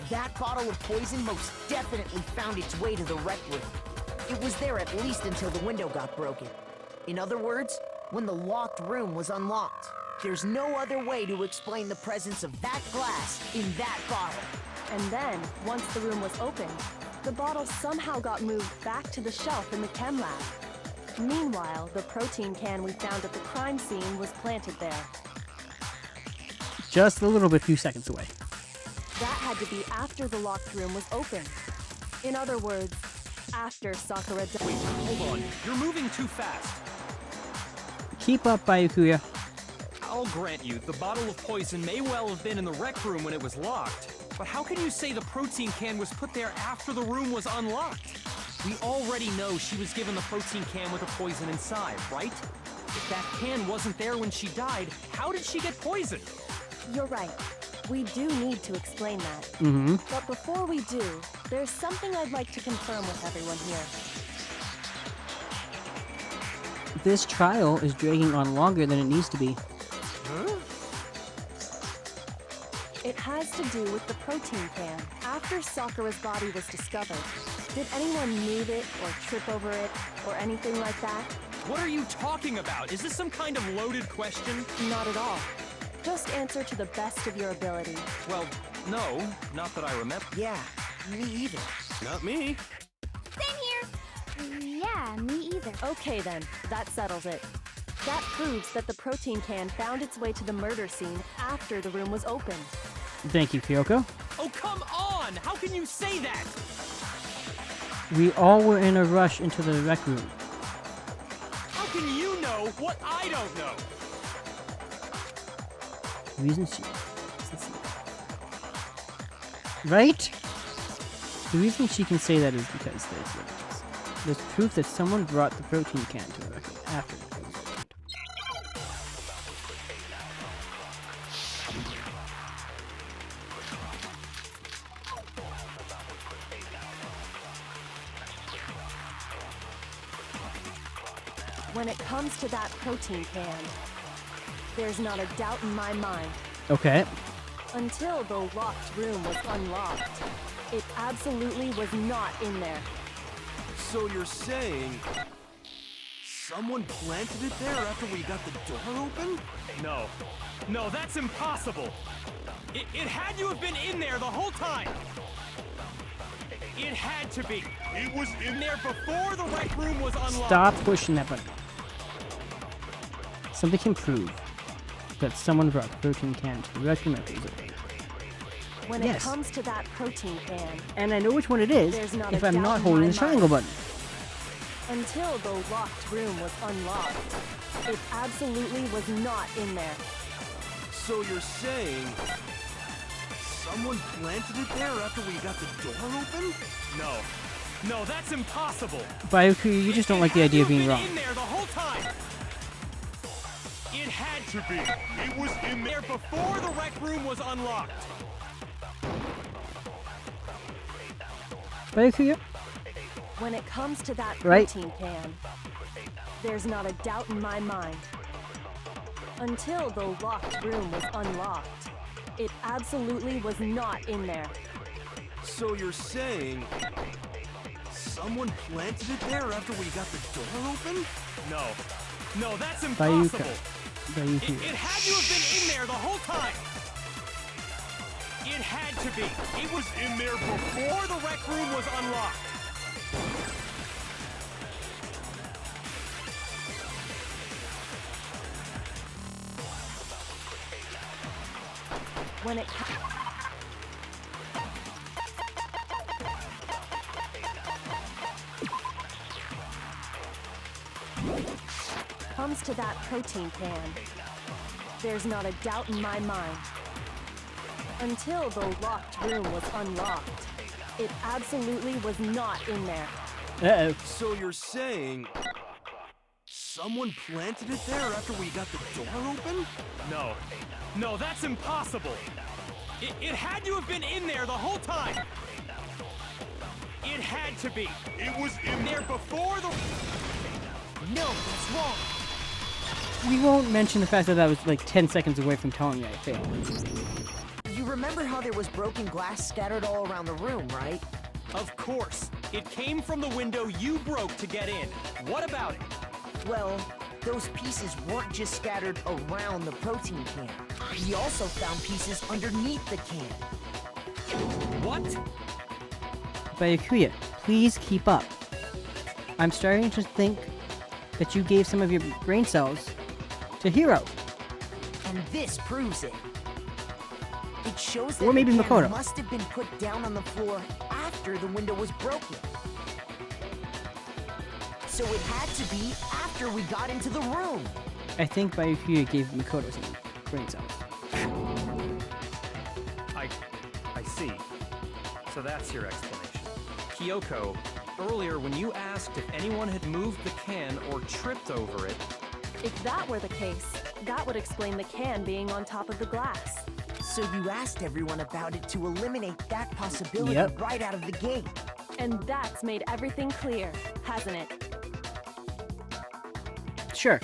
that bottle of poison most definitely found its way to the rec room. It was there at least until the window got broken. In other words, when the locked room was unlocked. There's no other way to explain the presence of that glass in that bottle. And then, once the room was opened, the bottle somehow got moved back to the shelf in the chem lab. Meanwhile, the protein can we found at the crime scene was planted there. Just a little bit, few seconds away. That had to be after the locked room was opened. In other words, after Sakura died. Wait, hold on. You're moving too fast. Keep up, Bayukuya. I'll grant you, the bottle of poison may well have been in the rec room when it was locked. But how can you say the protein can was put there after the room was unlocked? We already know she was given the protein can with the poison inside, right? If that can wasn't there when she died, how did she get poisoned? You're right. We do need to explain that. Mm-hmm. But before we do, there's something I'd like to confirm with everyone here. This trial is dragging on longer than it needs to be. It has to do with the protein can. After Sakura's body was discovered, did anyone move it or trip over it or anything like that? What are you talking about? Is this some kind of loaded question? Not at all. Just answer to the best of your ability. Well, no, not that I remember. Yeah, me either. Not me. Same here. Yeah, me either. Okay then, that settles it. That proves that the protein can found its way to the murder scene after the room was opened. Thank you, Kyoko. Oh, come on! How can you say that? We all were in a rush into the rec room. How can you know what I don't know? The reason she... Right? The reason she can say that is because there's proof that someone brought the protein can to the rec room after it was opened. When it comes to that protein can, there's not a doubt in my mind. Okay. Until the locked room was unlocked, it absolutely was not in there. So you're saying someone planted it there after we got the door open? No. No, that's impossible. It had to have been in there the whole time. It had to be. It was in there before the rec room was unlocked. Stop pushing that button. Something can prove that someone brought the protein can to the rec room after it was opened. When Yes. it comes to that protein can, And I know which one it is There's not if a I'm doubt not in holding my the triangle mind. button. until the locked room was unlocked, it absolutely was not in there. So you're saying someone planted it there after we got the door open? No. No, that's impossible. Bayuku, you just don't like the idea of being wrong. In there the whole time. It had to be. It was in there before the rec room was unlocked. Bayuku, When it comes to that Right. protein can, there's not a doubt in my mind. Until the locked room was unlocked, it absolutely was not in there. So you're saying someone planted it there after we got the door open? No. No, that's Bayuka. impossible. Bayuku. It had to have been in there the whole time. It had to be. It was in there before the rec room was unlocked. When it comes to that protein can, there's not a doubt in my mind. Until the locked room was unlocked, it absolutely was not in there. Uh-oh. So you're saying someone planted it there after we got the door open? No. No, that's impossible. It had to have been in there the whole time. It had to be. It was in there before the... No, that's wrong. We won't mention the fact that that was like 10 seconds away from telling you I failed. You remember how there was broken glass scattered all around the room, right? Of course. It came from the window you broke to get in. What about it? Well, those pieces weren't just scattered around the protein can. We also found pieces underneath the can. What? Bayukuya, please keep up. I'm starting to think that you gave some of your brain cells to Hiro. And this proves it. It shows that Or maybe the can Makoto. must have been put down on the floor after the window was broken. So it had to be after we got into the room. I think Bayukuya gave Makoto some brain cells. I see. So that's your explanation. Kyoko, earlier when you asked if anyone had moved the can or tripped over it, If that were the case, that would explain the can being on top of the glass. So you asked everyone about it to eliminate that possibility Yep. right out of the gate. And that's made everything clear, hasn't it? Sure.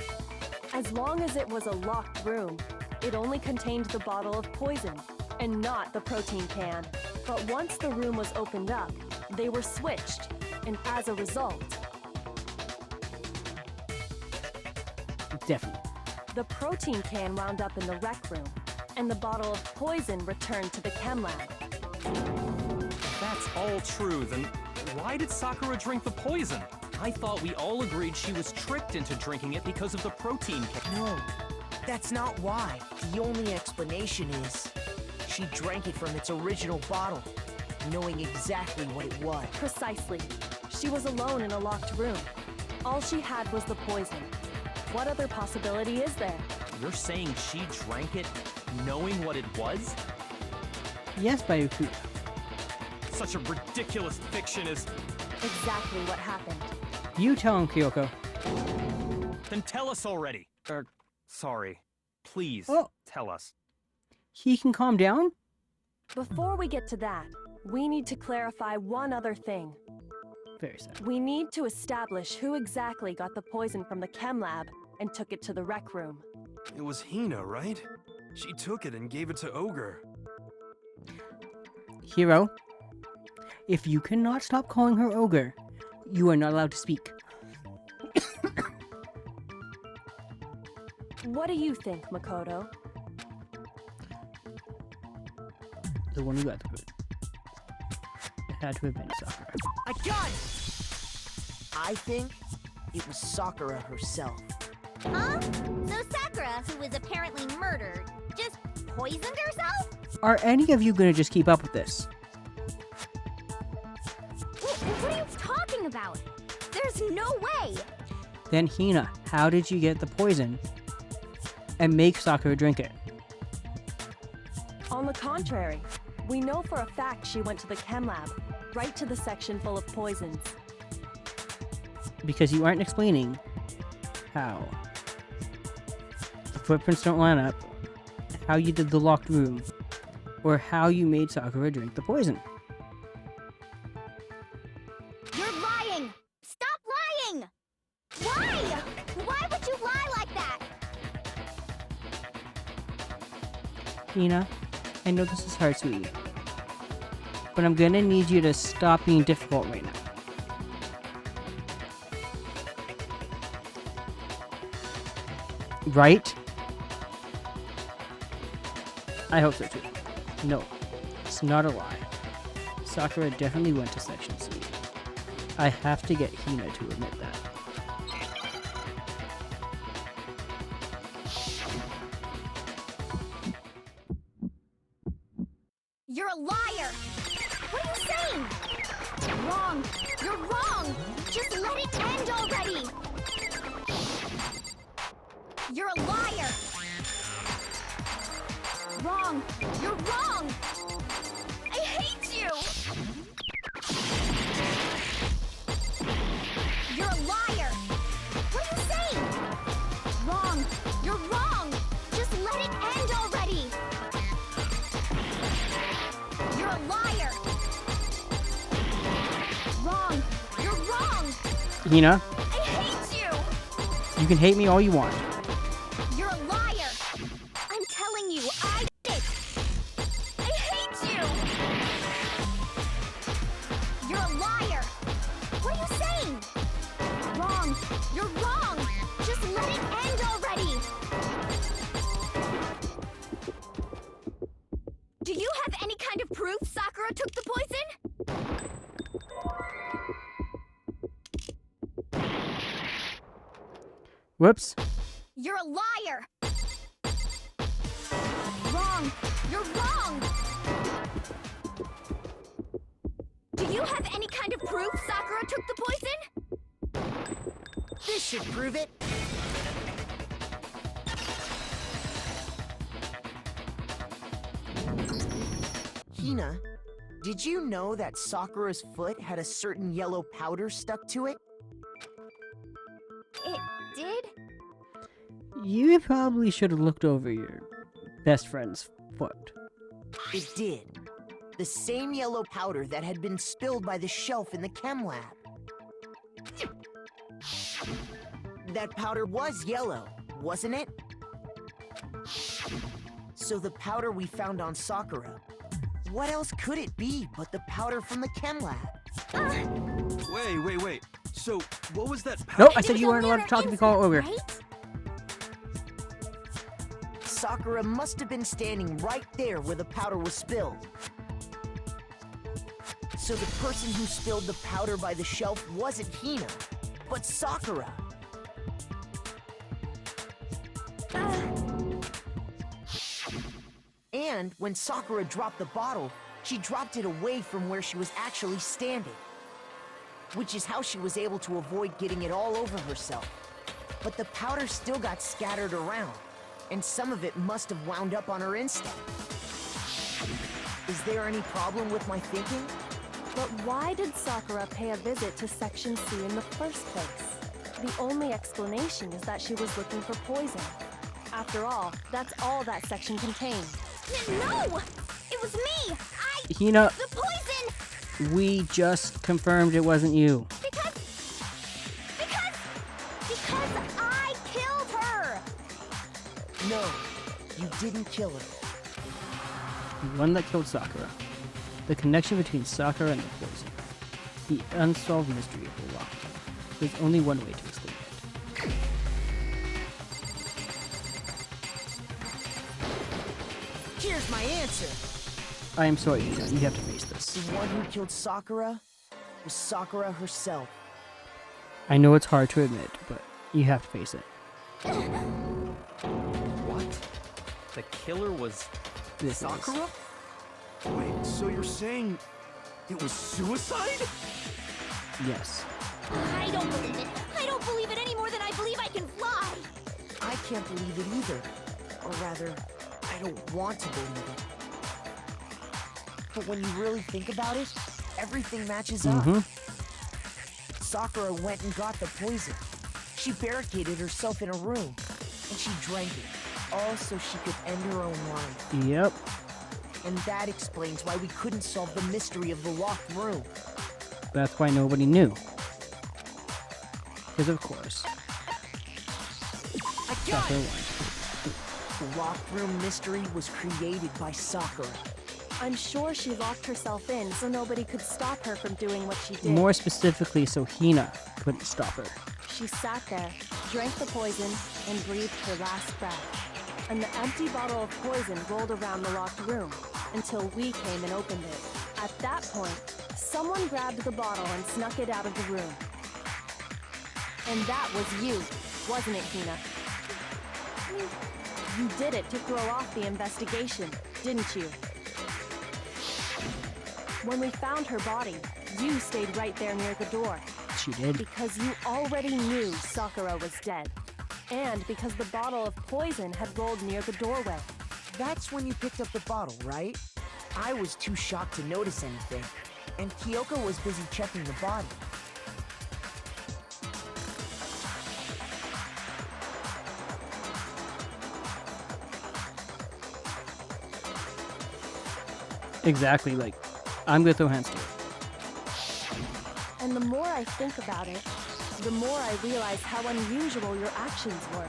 As long as it was a locked room, it only contained the bottle of poison, and not the protein can. But once the room was opened up, they were switched, and as a result, Definitely. the protein can wound up in the rec room, and the bottle of poison returned to the chem lab. If that's all true, then why did Sakura drink the poison? I thought we all agreed she was tricked into drinking it because of the protein can. No, that's not why. The only explanation is she drank it from its original bottle, knowing exactly what it was. Precisely. She was alone in a locked room. All she had was the poison. What other possibility is there? You're saying she drank it knowing what it was? Yes, Bayuku. Such a ridiculous fiction is... Exactly what happened. You tell him, Kyoko. Then tell us already. Sorry. Please, Oh. tell us. He can calm down? Before we get to that, we need to clarify one other thing. Very sad. We need to establish who exactly got the poison from the chem lab and took it to the rec room. It was Hina, right? She took it and gave it to Ogre. Hiro, if you cannot stop calling her ogre, you are not allowed to speak. What do you think, Makoto? The one who got the food. It had to have been Sakura. I got it! I think it was Sakura herself. Huh? So Sakura, who was apparently murdered, just poisoned herself? Are any of you gonna just keep up with this? What are you talking about? There's no way! Then Hina, how did you get the poison and make Sakura drink it? On the contrary, we know for a fact she went to the chem lab, right to the section full of poisons. Because you aren't explaining how. The footprints don't line up, how you did the locked room, or how you made Sakura drink the poison. You're lying! Stop lying! Why? Why would you lie like that? Hina, I know this is hard, sweetie, but I'm gonna need you to stop being difficult right now. Right? I hope so too. No, it's not a lie. Sakura definitely went to Section C. I have to get Hina to admit that. You're a liar! What are you saying? Wrong! You're wrong! Just let it end already! You're a liar! Wrong! You're wrong! I hate you! You're a liar! What are you saying? Wrong! You're wrong! Just let it end already! You're a liar! Wrong! You're wrong! Hina, I hate you! you can hate me all you want. You're a liar! I'm telling you, I did it! I hate you! You're a liar! What are you saying? Wrong! You're wrong! Just let it end already! Do you have any kind of proof Sakura took the poison? Whoops. You're a liar! Wrong! You're wrong! Do you have any kind of proof Sakura took the poison? This should prove it. Hina, did you know that Sakura's foot had a certain yellow powder stuck to it? It did? You probably should have looked over your best friend's foot. It did. The same yellow powder that had been spilled by the shelf in the chem lab. That powder was yellow, wasn't it? So the powder we found on Sakura, what else could it be but the powder from the chem lab? Wait. So, what was that powder? Nope, I said you weren't allowed to talk to me call earlier. Sakura must have been standing right there where the powder was spilled. So the person who spilled the powder by the shelf wasn't Hina, but Sakura. And when Sakura dropped the bottle, she dropped it away from where she was actually standing, which is how she was able to avoid getting it all over herself. But the powder still got scattered around, and some of it must have wound up on her instead. Is there any problem with my thinking? But why did Sakura pay a visit to Section C in the first place? The only explanation is that she was looking for poison. After all, that's all that section contained. No! It was me! Hina, The poison! we just confirmed it wasn't you. Because I killed her! No, you didn't kill her. The one that killed Sakura. The connection between Sakura and the poison. The unsolved mystery of the lock. There's only one way to explain it. Here's my answer. I am sorry, Hina. You have to face this. The one who killed Sakura was Sakura herself. I know it's hard to admit, but you have to face it. What? The killer was This Sakura? Wait, so you're saying it was suicide? Yes. I don't believe it. I don't believe it any more than I believe I can fly. I can't believe it either. Or rather, I don't want to believe it. But when you really think about it, everything matches up. Sakura went and got the poison. She barricaded herself in a room, and she drank it, all so she could end her own life. Yep. And that explains why we couldn't solve the mystery of the locked room. That's why nobody knew. Because of course. I got Sakura it! won. The locked room mystery was created by Sakura. I'm sure she locked herself in so nobody could stop her from doing what she did. More specifically, so Hina couldn't stop her. She sat there, drank the poison, and breathed her last breath. And the empty bottle of poison rolled around the locked room until we came and opened it. At that point, someone grabbed the bottle and snuck it out of the room. And that was you, wasn't it, Hina? You did it to throw off the investigation, didn't you? When we found her body, you stayed right there near the door. She did. Because you already knew Sakura was dead. And because the bottle of poison had rolled near the doorway. That's when you picked up the bottle, right? I was too shocked to notice anything, and Kyoko was busy checking the body. Exactly, like, I'm gonna throw hands to it. And the more I think about it, the more I realize how unusual your actions were.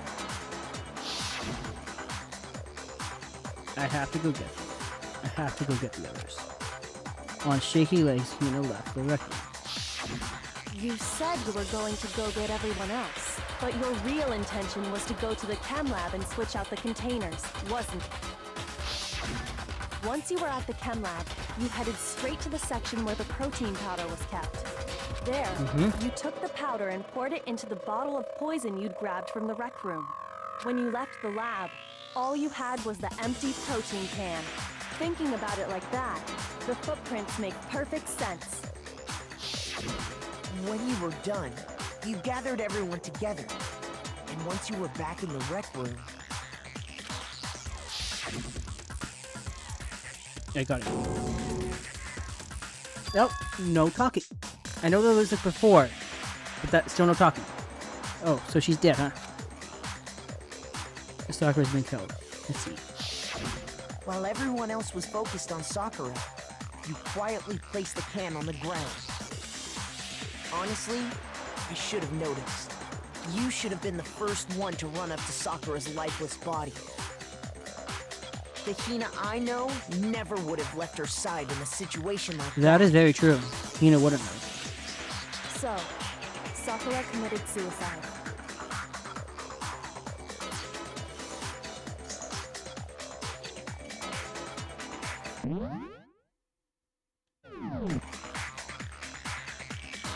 I have to go get them. I have to go get the others. On shaky legs, Hina left the rec room. You said you were going to go get everyone else, but your real intention was to go to the chem lab and switch out the containers, wasn't it? Once you were at the chem lab, you headed straight to the section where the protein powder was kept. There, you took the powder and poured it into the bottle of poison you'd grabbed from the rec room. When you left the lab, all you had was the empty protein can. Thinking about it like that, the footprints make perfect sense. When you were done, you gathered everyone together. And once you were back in the rec room... I got it. Nope, no talking. I know there was it before, but that's still no talking. Oh, so she's dead, huh? Sakura's been killed. Let's see. While everyone else was focused on Sakura, you quietly placed the can on the ground. Honestly, I should have noticed. You should have been the first one to run up to Sakura's lifeless body. The Hina I know never would have left her side in a situation like that. That is very true. Hina wouldn't have. So, Sakura committed suicide.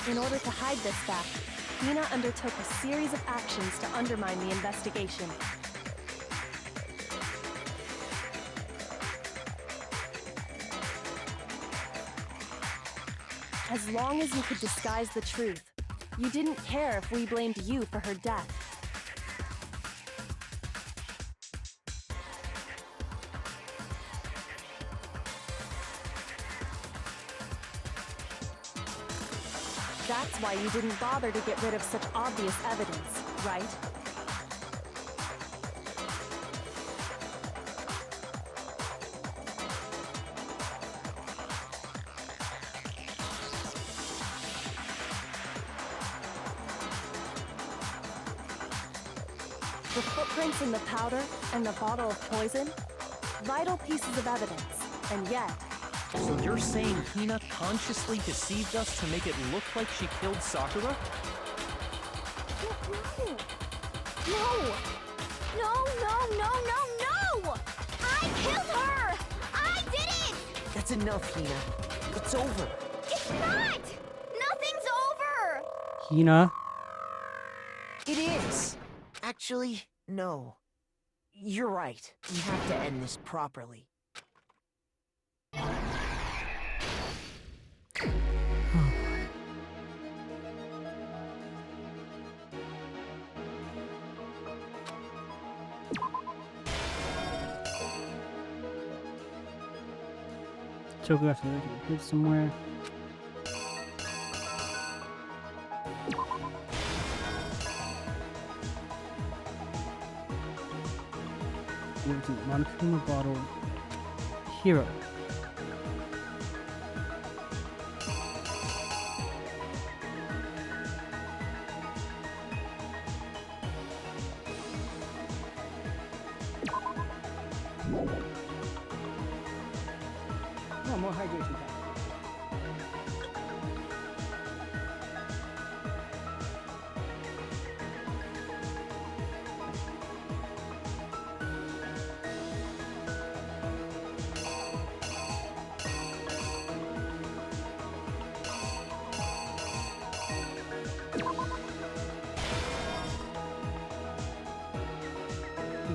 In order to hide this fact, Hina undertook a series of actions to undermine the investigation. As long as you could disguise the truth, you didn't care if we blamed you for her death. That's why you didn't bother to get rid of such obvious evidence, right? The footprints in the powder and the bottle of poison? Vital pieces of evidence, and yet... So you're saying Hina consciously deceived us to make it look like she killed Sakura? No! No, no, no, no, no! I killed her! I did it! That's enough, Hina. It's over. It's not! Nothing's over! Hina? It is. Actually, no. You're right. We have to end this properly. Tokugawa hid somewhere. Monokuma bottle. Hero. Oh, more hydration pack.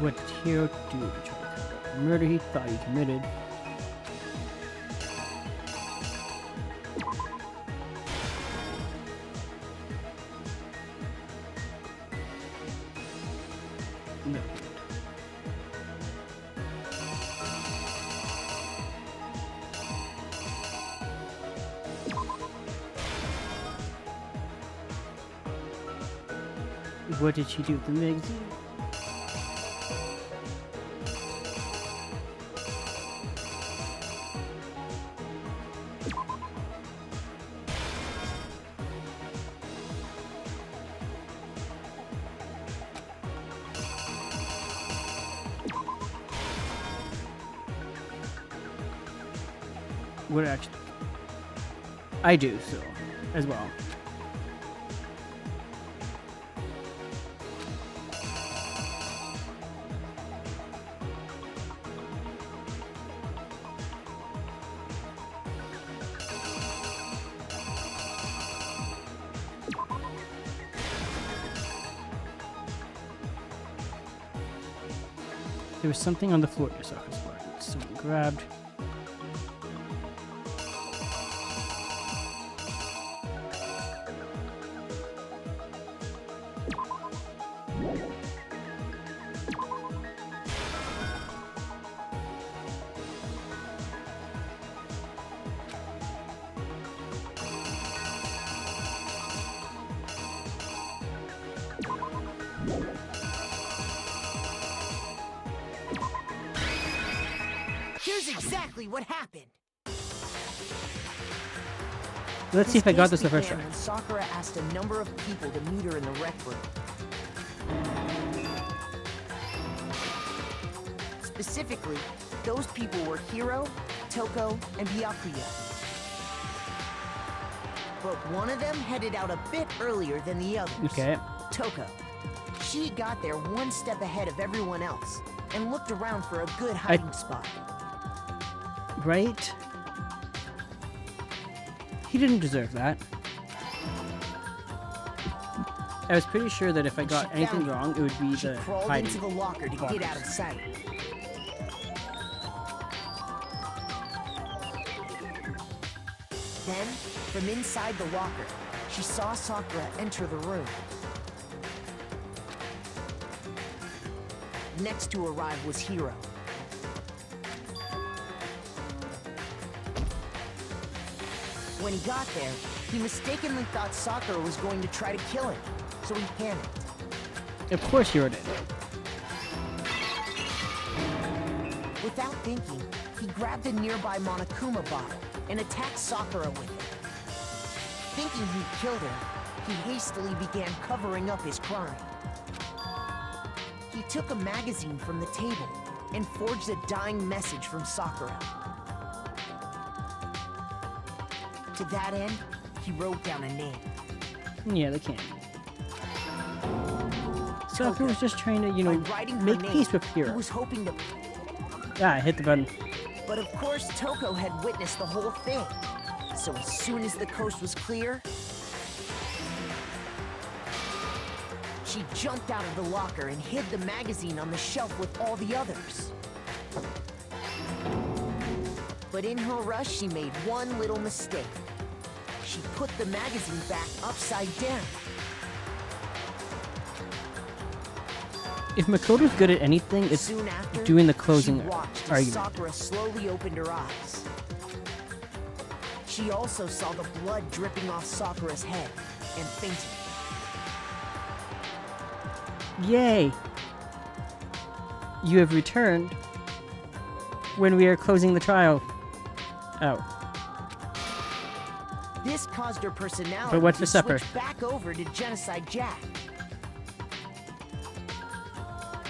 What did Hiro do to try to cover up the murder he thought he committed? No. What did she do with the magazine? What actually? I do so as well. There was something on the floor near Sakura's body. Someone grabbed. exactly what happened. Let's see if I got this the case first try. began when Sakura asked a number of people to meet her in the rec room. Specifically, those people were Hiro, Toko, and Byakuya. But one of them headed out a bit earlier than the others. Okay. Toko. She got there one step ahead of everyone else and looked around for a good hiding spot. Right? He didn't deserve that. I was pretty sure that if I got anything wrong, it would be She the crawled hiding. into the locker to get out of sight. Then, from inside the locker, she saw Sakura enter the room. Next to arrive was Hiro. When he got there, he mistakenly thought Sakura was going to try to kill him, so he panicked. Of course Hiro did. Without thinking, he grabbed a nearby Monokuma bottle and attacked Sakura with it. Thinking he'd killed her, he hastily began covering up his crime. He took a magazine from the table and forged a dying message from Sakura. To that end, he wrote down a name. Yeah, they can. Sakura was just trying to, you know, By writing her make name, peace with he Hiro. was hoping to... Ah, I hit the button. But of course, Toko had witnessed the whole thing. So as soon as the coast was clear, she jumped out of the locker and hid the magazine on the shelf with all the others. But in her rush, she made one little mistake. She put the magazine back upside down. If Makoto's good at anything, it's Soon after, doing the closing she watched as argument. Sakura slowly opened her eyes. She also saw the blood dripping off Sakura's head and fainted. Yay! You have returned when we are closing the trial out. This caused her personality But what's to for supper? switch back over to Genocide Jack.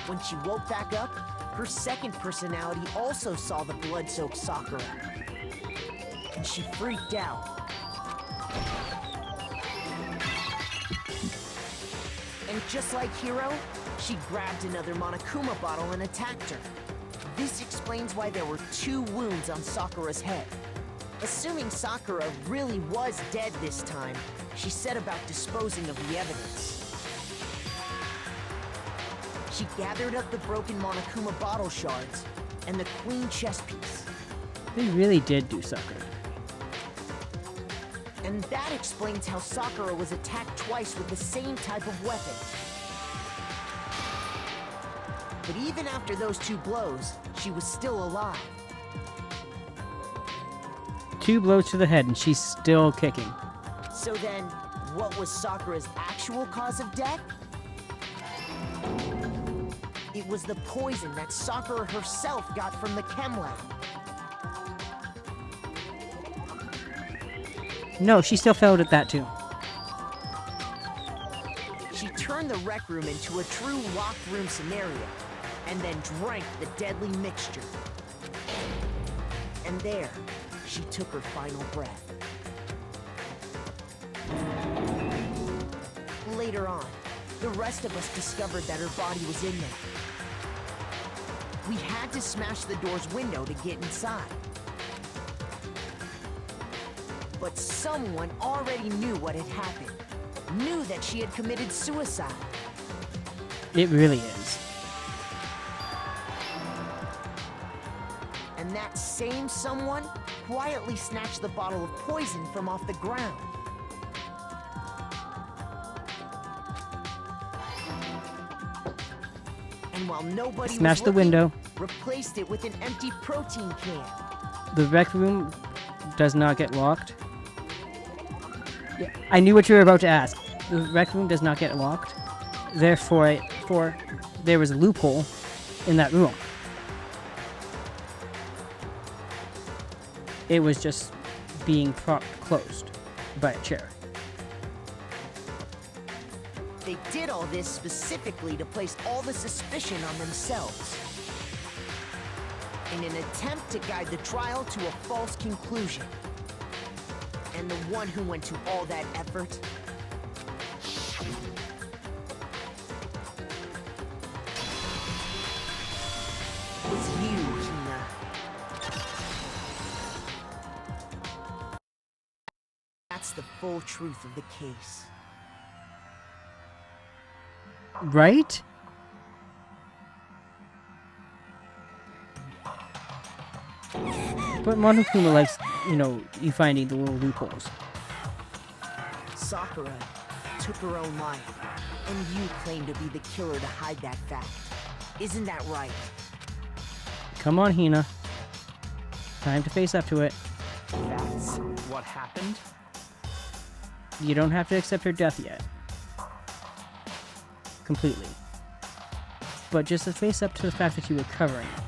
When she woke back up, her second personality also saw the blood-soaked Sakura. And she freaked out. And just like Hiro, she grabbed another Monokuma bottle and attacked her. This explains why there were 2 wounds on Sakura's head. Assuming Sakura really was dead this time, she set about disposing of the evidence. She gathered up the broken Monokuma bottle shards and the queen chess piece. They really did do Sakura. And that explains how Sakura was attacked twice with the same type of weapon. But even after those 2 blows, she was still alive. 2 blows to the head and she's still kicking. So then, what was Sakura's actual cause of death? It was the poison that Sakura herself got from the chem lab. No, she still failed at that too. She turned the rec room into a true locked room scenario, and then drank the deadly mixture. And there, she took her final breath. Later on, the rest of us discovered that her body was in there. We had to smash the door's window to get inside. But someone already knew what had happened. Knew that she had committed suicide. It really is. And that same someone quietly snatched the bottle of poison from off the ground. And while nobody Smashed was the looking, window. replaced it with an empty protein can. The rec room does not get locked. Yeah, I knew what you were about to ask. The rec room does not get locked. Therefore, there was a loophole in that room. It was just being closed by a chair. They did all this specifically to place all the suspicion on themselves. In an attempt to guide the trial to a false conclusion. And the one who went to all that effort was you, Hina. That's the full truth of the case. Right? But Monokuma likes, you finding the little loopholes. Sakura took her own life, and you claim to be the killer to hide that fact. Isn't that right? Come on, Hina. Time to face up to it. That's what happened? You don't have to accept her death yet. Completely. But just to face up to the fact that you were covering it.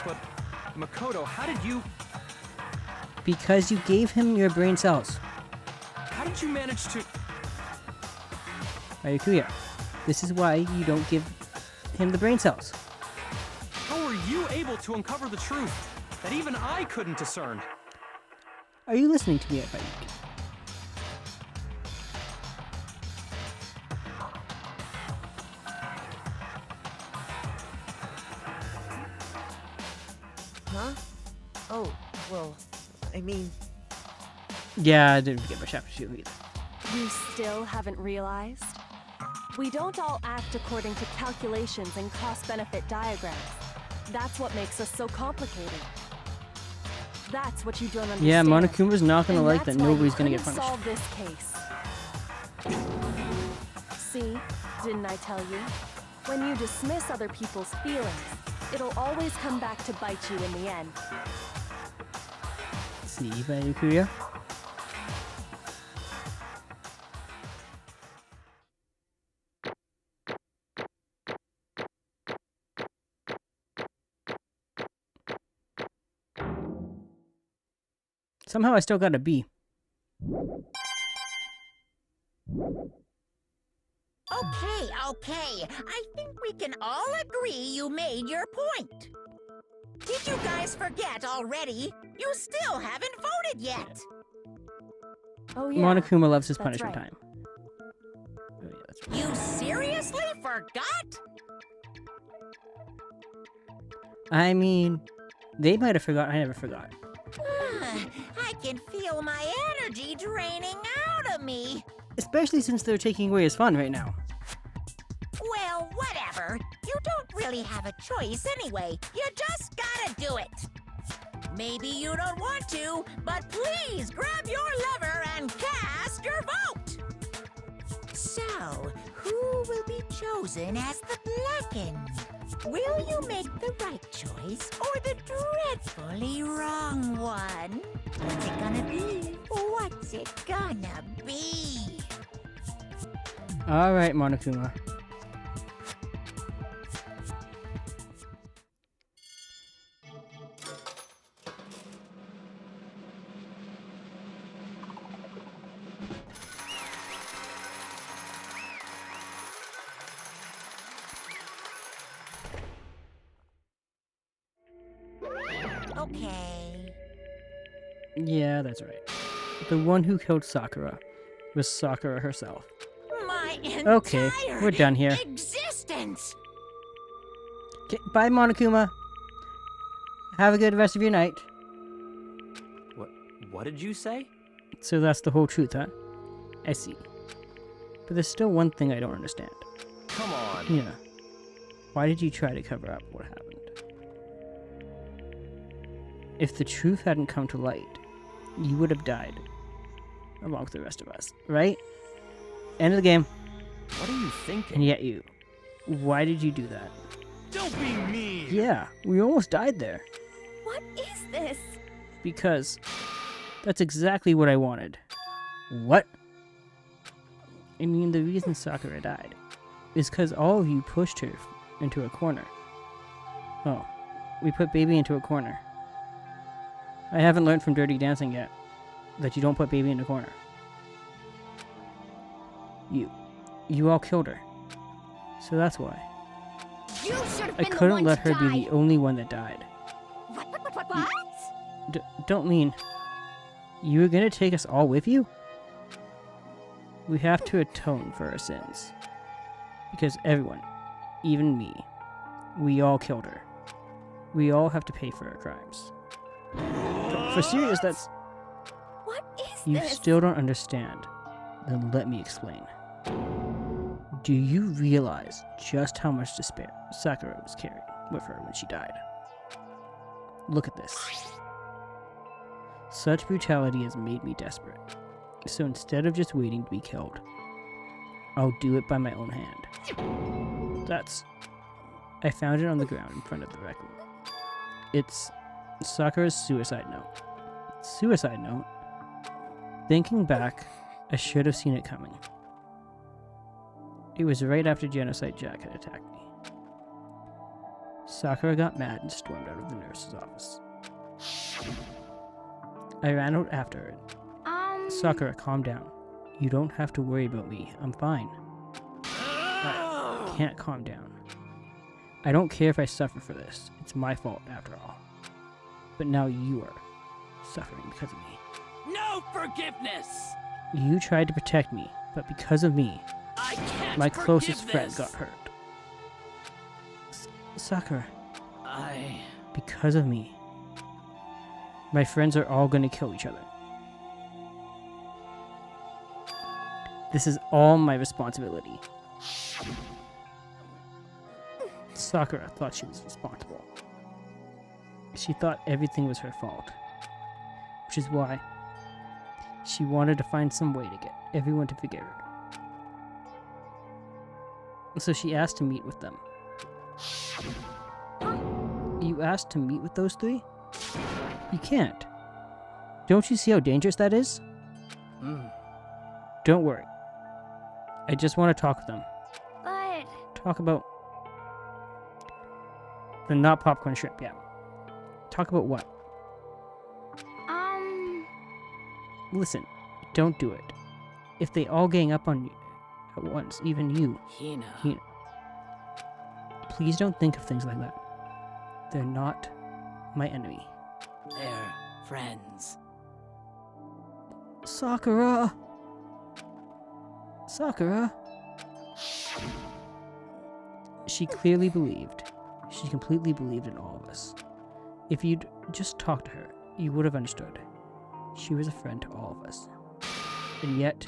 But, Makoto, how did you... Because you gave him your brain cells. How did you manage to... Ryukuya, this is why you don't give him the brain cells. How were you able to uncover the truth that even I couldn't discern? Are you listening to me, Ryuki? Huh? Oh, well, I mean... Yeah, I didn't get my chapter 2 either. You still haven't realized? We don't all act according to calculations and cost-benefit diagrams. That's what makes us so complicated. That's what you don't understand. Yeah, Monokuma's not gonna And like that that's why nobody's we gonna get couldn't punished. solve this case. See, didn't I tell you? When you dismiss other people's feelings, it'll always come back to bite you in the end. See, Ryukuya? Somehow I still got a B. Okay. I think we can all agree you made your point. Did you guys forget already? You still haven't voted yet. Oh yeah. Monokuma loves his that's punishment right. time. Oh, yeah, that's right. You seriously forgot? I mean, they might have forgot. I never forgot. I can feel my energy draining out of me. Especially since they're taking away his fun right now. Well, whatever. You don't really have a choice anyway. You just gotta do it. Maybe you don't want to, but please grab your lever and cast your vote. So, who will be chosen as the Blackened? Will you make the right choice or the dreadfully wrong one? What's it gonna be? What's it gonna be? Alright, Monokuma. Okay. Yeah, that's right. The one who killed Sakura was Sakura herself. My Okay, we're done here. Existence. Okay, bye, Monokuma. Have a good rest of your night. What did you say? So that's the whole truth, huh? I see. But there's still one thing I don't understand. Come on. Yeah. Why did you try to cover up what happened? If the truth hadn't come to light, you would have died. Along with the rest of us, right? End of the game. What are you thinking? And yet you. Why did you do that? Don't be mean! Yeah, we almost died there. What is this? Because that's exactly what I wanted. What? I mean, the reason Sakura died is because all of you pushed her into a corner. Oh, we put baby into a corner. I haven't learned from Dirty Dancing yet that you don't put baby in the corner. You all killed her. So that's why. You should have I been the couldn't one let to her be die. the only one that died. What? Don't mean... You were gonna take us all with you? We have to atone for our sins. Because everyone, even me, we all killed her. We all have to pay for our crimes. For serious, that's... What is You this? still don't understand. Then let me explain. Do you realize just how much despair Sakura was carrying with her when she died? Look at this. Such brutality has made me desperate. So instead of just waiting to be killed, I'll do it by my own hand. I found it on the ground in front of the rec room. It's Sakura's suicide note. Suicide note? Thinking back, I should have seen it coming. It was right after Genocide Jack had attacked me. Sakura got mad and stormed out of the nurse's office. I ran out after her. Sakura, calm down. You don't have to worry about me. I'm fine. I can't calm down. I don't care if I suffer for this. It's my fault, after all. But now you are suffering because of me. No forgiveness! You tried to protect me, but because of me, I can't my forgive closest friend this. got hurt. Sakura, I... because of me, my friends are all gonna kill each other. This is all my responsibility. Sakura thought she was responsible. She thought everything was her fault. Which is why she wanted to find some way to get everyone to forgive her. So she asked to meet with them. You asked to meet with those three? You can't. Don't you see how dangerous that is? Don't worry. I just want to talk with them. But Talk about the not popcorn shrimp, yeah. Talk about what? Listen, don't do it. If they all gang up on you at once, even you, Hina. please don't think of things like that. They're not my enemy. They're friends. Sakura! Sakura! She clearly believed. She completely believed in all of us. If you'd just talked to her, you would have understood. She was a friend to all of us. And yet...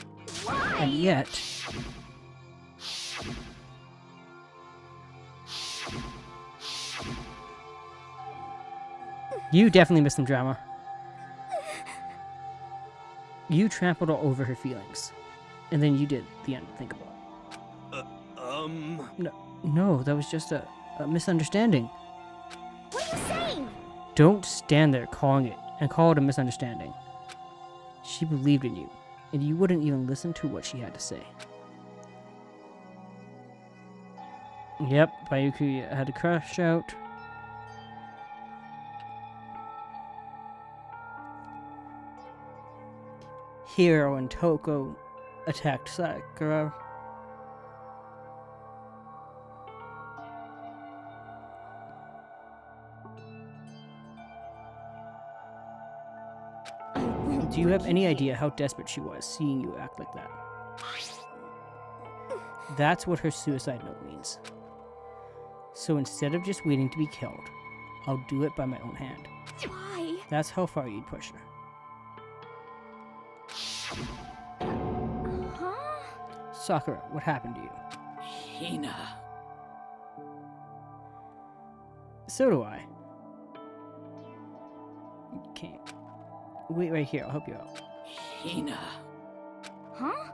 You definitely missed some drama. You trampled all over her feelings. And then you did the unthinkable. No, that was just a misunderstanding. what are you saying? Don't stand there calling it a misunderstanding. She believed in you, and you wouldn't even listen to what she had to say. Yep, Bayuki had to crash out. Hiro and Toko attacked Sakura. Do you have any idea how desperate she was seeing you act like that? That's what her suicide note means. So instead of just waiting to be killed, I'll do it by my own hand. Why? That's how far you'd push her. Huh? Sakura, what happened to you? Hina. So do I. You can't. Wait right here, I'll help you out. Hina. Huh?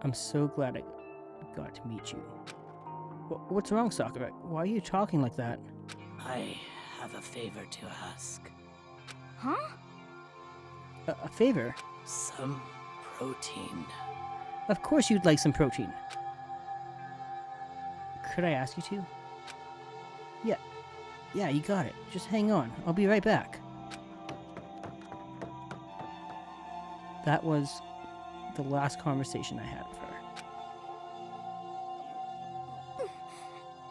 I'm so glad I got to meet you. What's wrong, Sakura? Why are you talking like that? I have a favor to ask. Huh? A favor? Some protein. Of course you'd like some protein. Could I ask you to? Yeah, you got it. Just hang on. I'll be right back. That was the last conversation I had with her.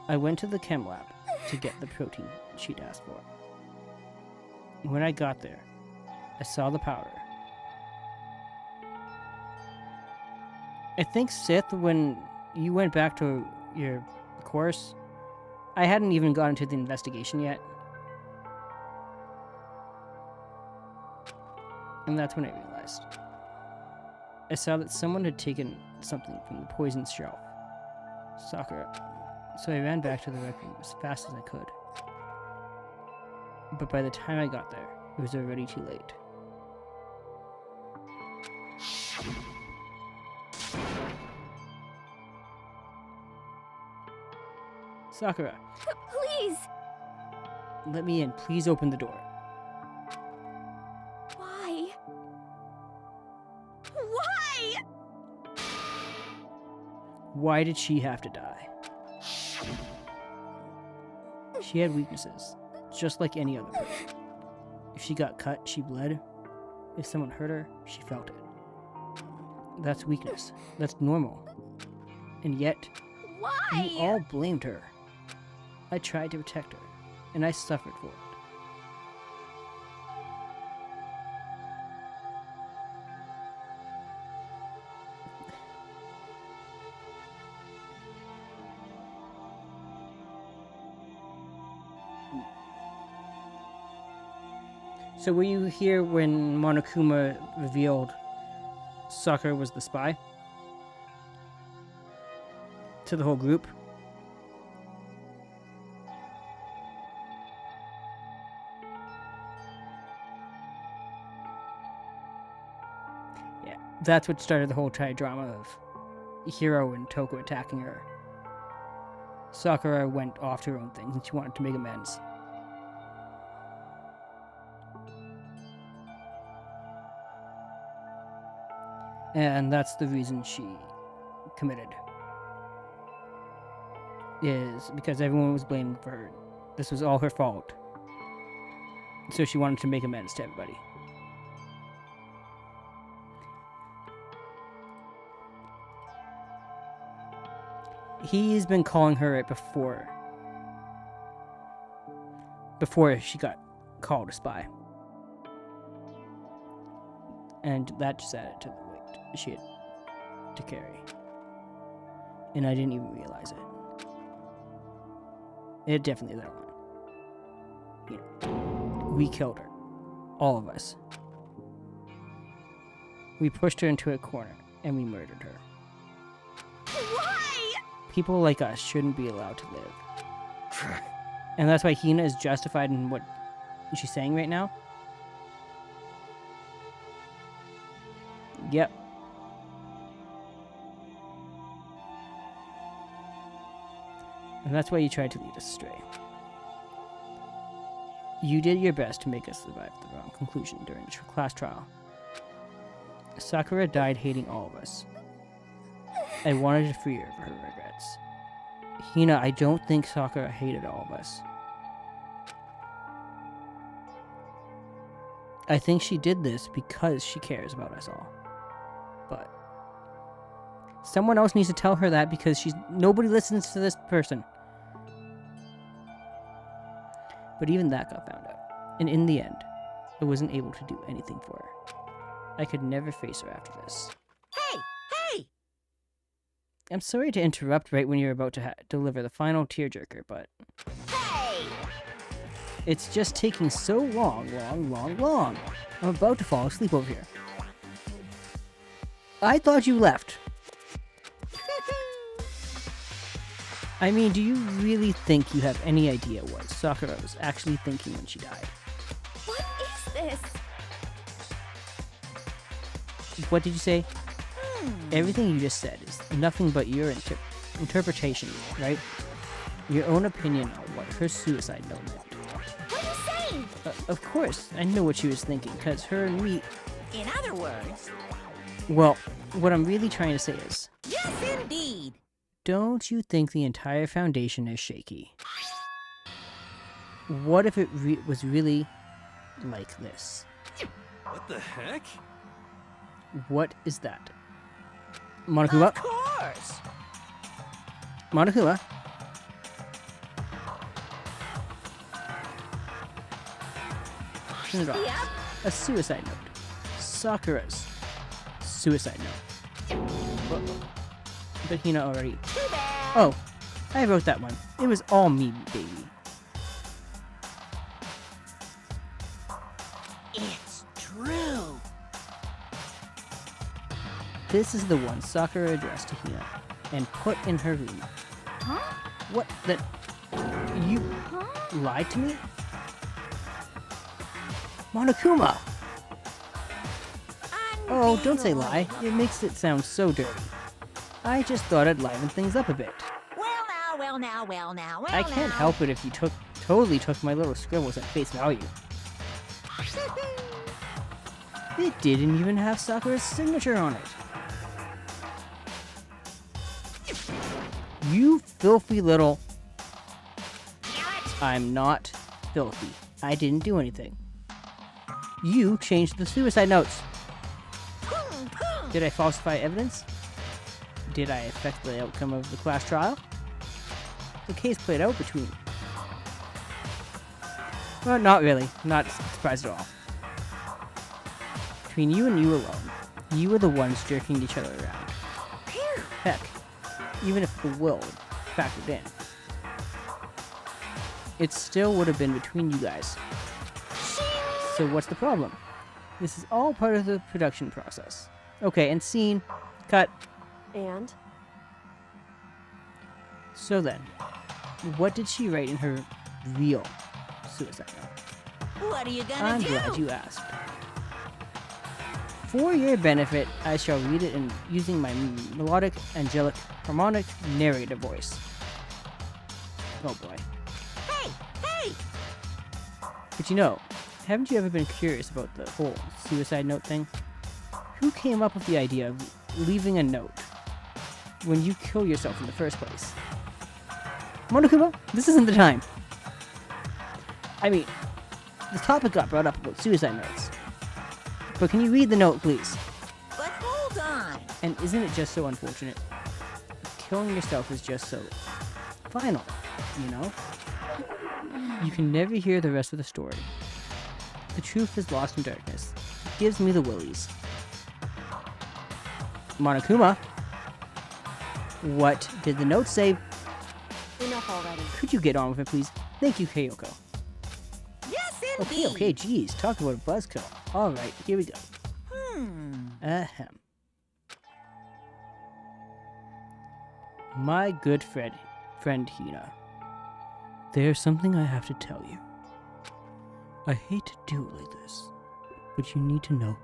I went to the chem lab to get the protein she'd asked for. When I got there, I saw the powder. I think, Sith, when you went back to your course, I hadn't even gotten to the investigation yet. And that's when I realized. I saw that someone had taken something from the poison shelf. Sakura. So I ran back to the rec room as fast as I could. But by the time I got there, it was already too late. Sakura, Please! let me in. Please open the door. Why? Why? Why did she have to die? She had weaknesses, just like any other person. If she got cut, she bled. If someone hurt her, she felt it. That's weakness. That's normal. And yet, Why? you all blamed her. I tried to protect her, and I suffered for it. So were you here when Monokuma revealed Sakura was the spy? To the whole group? Yeah, that's what started the whole drama of Hiro and Toko attacking her. Sakura went off to her own things and she wanted to make amends. And that's the reason she committed. Is because everyone was blaming for her. This was all her fault. So she wanted to make amends to everybody. He's been calling her it before. Before she got called a spy. And that just added to the weight she had to carry. And I didn't even realize it. It definitely that one. You know, we killed her. All of us. We pushed her into a corner and we murdered her. Why? People like us shouldn't be allowed to live. And that's why Hina is justified in what she's saying right now. Yep. And that's why you tried to lead us astray. You did your best to make us survive the wrong conclusion during the class trial. Sakura died hating all of us. I wanted to free her of her regrets. Hina, I don't think Sakura hated all of us. I think she did this because she cares about us all. But someone else needs to tell her that because nobody listens to this person. But even that got found out. And in the end, I wasn't able to do anything for her. I could never face her after this. Hey! Hey! I'm sorry to interrupt right when you're about to deliver the final tearjerker, but Hey! it's just taking so long. I'm about to fall asleep over here. I thought you left. I mean, do you really think you have any idea what Sakura was actually thinking when she died? What is this? What did you say? Everything you just said is nothing but your interpretation, right? Your own opinion on what her suicide note meant. What are you saying? Of course, I know what she was thinking, because her and me... In other words, Well, what I'm really trying to say is... yes, indeed. Don't you think the entire foundation is shaky? What if it was really like this? What the heck? What is that? Monokuma? Of course. Monokuma? Turn it off. Yep. A suicide note. Sakura's suicide note. Uh-oh. But Hina already. Too bad. Oh, I wrote that one. It was all me, baby. It's true. This is the one Sakura addressed to Hina and put in her room. Huh? What the? You lied to me? Monokuma! Oh, don't say lie. It makes it sound so dirty. I just thought I'd liven things up a bit. Well now. I can't help it if you totally took my little scribbles at face value. It didn't even have Sakura's signature on it. You filthy little... I'm not filthy. I didn't do anything. You changed the suicide notes. Did I falsify evidence? Did I affect the outcome of the class trial? The case played out between... Well, not really. Not surprised at all. Between you and you alone, you were the ones jerking each other around. Heck, even if the will factored in, it still would have been between you guys. So what's the problem? This is all part of the production process. Okay, and scene. Cut. And? So then, what did she write in her real suicide note? What are you gonna I'm do? glad you asked. For your benefit, I shall read it in using my melodic, angelic, harmonic narrator voice. Oh boy. Hey! But you know, haven't you ever been curious about the whole suicide note thing? Who came up with the idea of leaving a note when you kill yourself in the first place? Monokuma, this isn't the time. I mean, the topic got brought up about suicide notes. But can you read the note, please? But hold on. And isn't it just so unfortunate? Killing yourself is just so final, you know? You can never hear the rest of the story. The truth is lost in darkness. It gives me the willies. Monokuma, what did the note say? Enough already. Could you get on with it, please? Thank you, Kyoko. Yes, indeed. Okay, geez, talk about a buzzkill. Alright, here we go. Ahem. My good friend Hina. There's something I have to tell you. I hate to do it like this, but you need to know.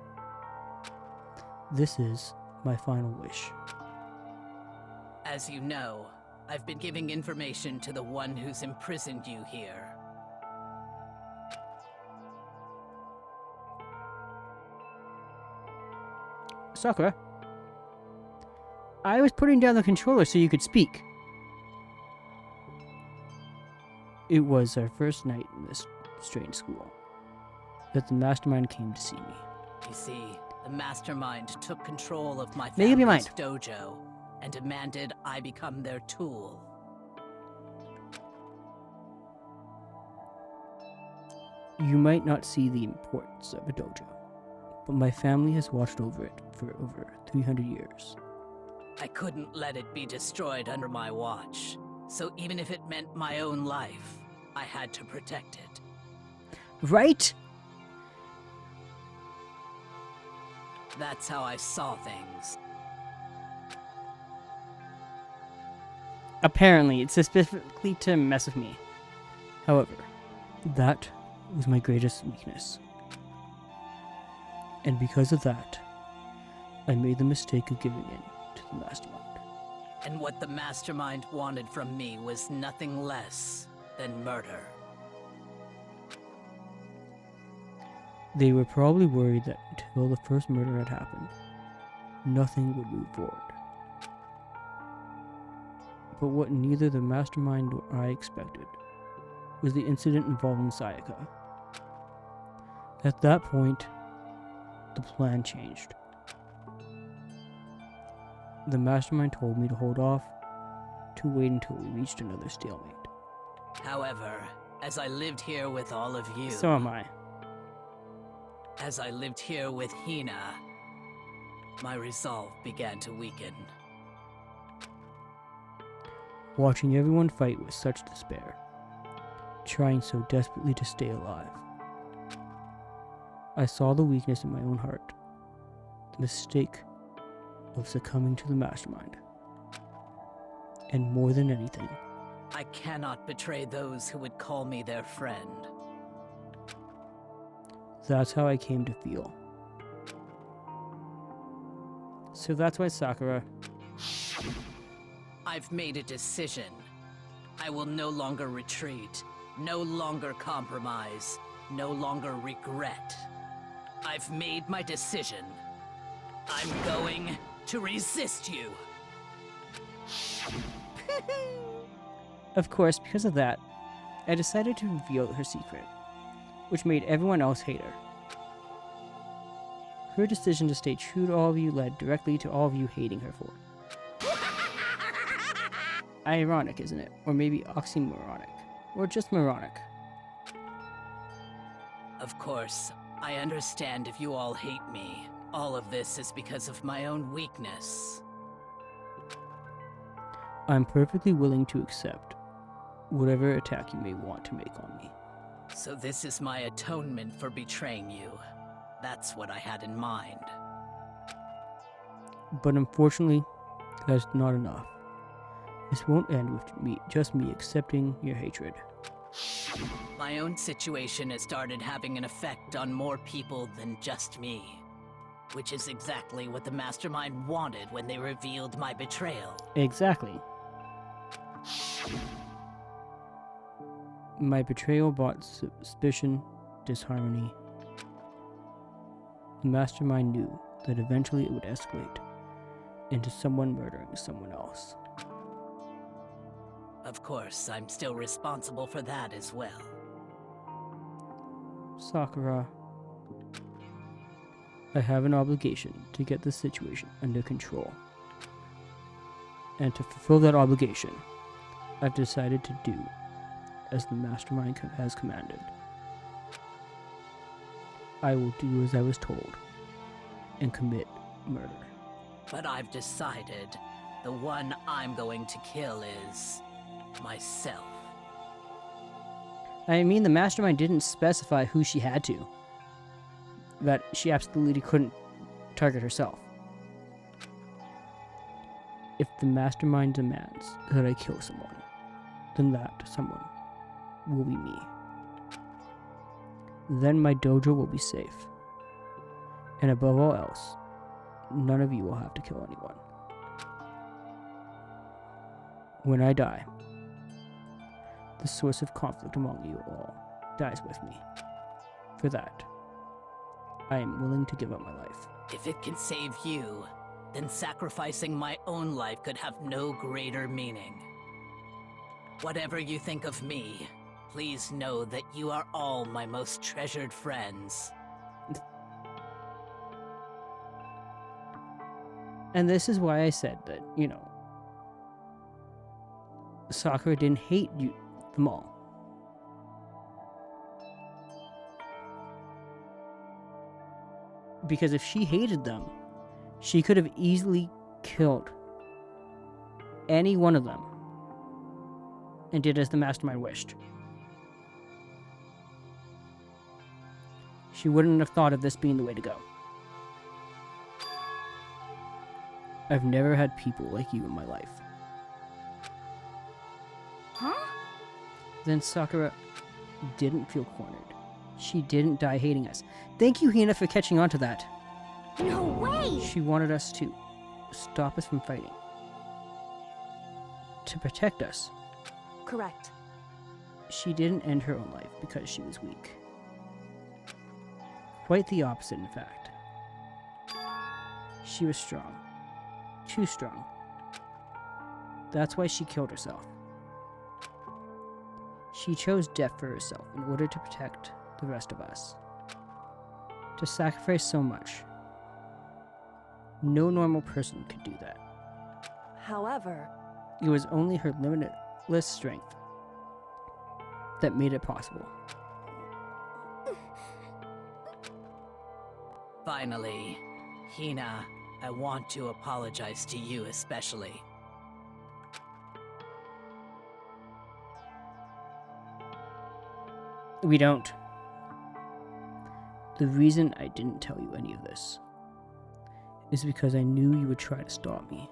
This is my final wish. As you know, I've been giving information to the one who's imprisoned you here. Sakura, I was putting down the controller so you could speak. It was our first night in this strange school that the mastermind came to see me. You see, the mastermind took control of my Make up your family's mind. dojo and demanded I become their tool. You might not see the importance of a dojo, but my family has watched over it for over 300 years. I couldn't let it be destroyed under my watch, so even if it meant my own life, I had to protect it. Right? That's how I saw things. Apparently, it's specifically to mess with me. However, that was my greatest weakness. And because of that, I made the mistake of giving in to the mastermind. And what the mastermind wanted from me was nothing less than murder. They were probably worried that until the first murder had happened, nothing would move forward. But what neither the mastermind nor I expected was the incident involving Sayaka. At that point, the plan changed. The mastermind told me to hold off, to wait until we reached another stalemate. However, as I lived here with all of you, So am I. as I lived here with Hina, my resolve began to weaken. Watching everyone fight with such despair, trying so desperately to stay alive, I saw the weakness in my own heart, the mistake of succumbing to the mastermind. And more than anything, I cannot betray those who would call me their friend. that's how I came to feel. So that's why Sakura, I've made a decision. I will no longer retreat, no longer compromise, no longer regret. I've made my decision. I'm going to resist you. of course, because of that, I decided to reveal her secret, which made everyone else hate her. Her decision to stay true to all of you led directly to all of you hating her for it. Ironic, isn't it? Or maybe oxymoronic. Or just moronic. Of course, I understand if you all hate me. All of this is because of my own weakness. I'm perfectly willing to accept whatever attack you may want to make on me. So this is my atonement for betraying you. That's what I had in mind. But unfortunately, that's not enough. This won't end with just me accepting your hatred. My own situation has started having an effect on more people than just me. Which is exactly what the Mastermind wanted when they revealed my betrayal. Exactly. My betrayal brought suspicion, disharmony. The Mastermind knew that eventually it would escalate into someone murdering someone else. Of course, I'm still responsible for that as well. Sakura, I have an obligation to get this situation under control. And to fulfill that obligation, I've decided to do as the Mastermind has commanded. I will do as I was told and commit murder. But I've decided the one I'm going to kill is myself. I mean, the Mastermind didn't specify who she had to. That she absolutely couldn't target herself. If the Mastermind demands that I kill someone, then that someone will be me. Then my dojo will be safe. And above all else, none of you will have to kill anyone. When I die, the source of conflict among you all dies with me. For that, I am willing to give up my life. If it can save you, then sacrificing my own life could have no greater meaning. Whatever you think of me, please know that you are all my most treasured friends. And this is why I said that, Sakura didn't hate them all. Because if she hated them, she could have easily killed any one of them and did as the Mastermind wished. She wouldn't have thought of this being the way to go. I've never had people like you in my life. Huh? Then Sakura didn't feel cornered. She didn't die hating us. Thank you, Hina, for catching on to that. No way! She wanted us to stop us from fighting. To protect us. Correct. She didn't end her own life because she was weak. Quite the opposite, in fact. She was strong. Too strong. That's why she killed herself. She chose death for herself in order to protect the rest of us. To sacrifice so much. No normal person could do that. However, It was only her limitless strength that made it possible. Finally, Hina, I want to apologize to you especially. We don't. The reason I didn't tell you any of this is because I knew you would try to stop me.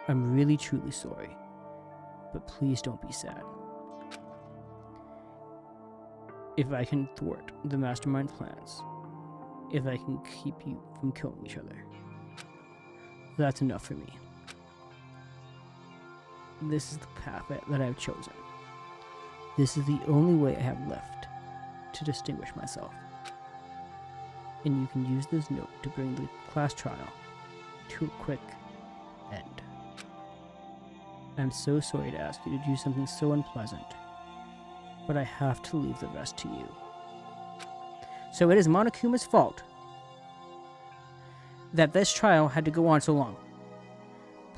I'm really truly sorry, but please don't be sad. If I can thwart the mastermind plans, if I can keep you from killing each other, that's enough for me. This is the path that I've chosen. This is the only way I have left to distinguish myself. And you can use this note to bring the class trial to a quick end. I'm so sorry to ask you to do something so unpleasant, but I have to leave the rest to you. So it is Monokuma's fault that this trial had to go on so long.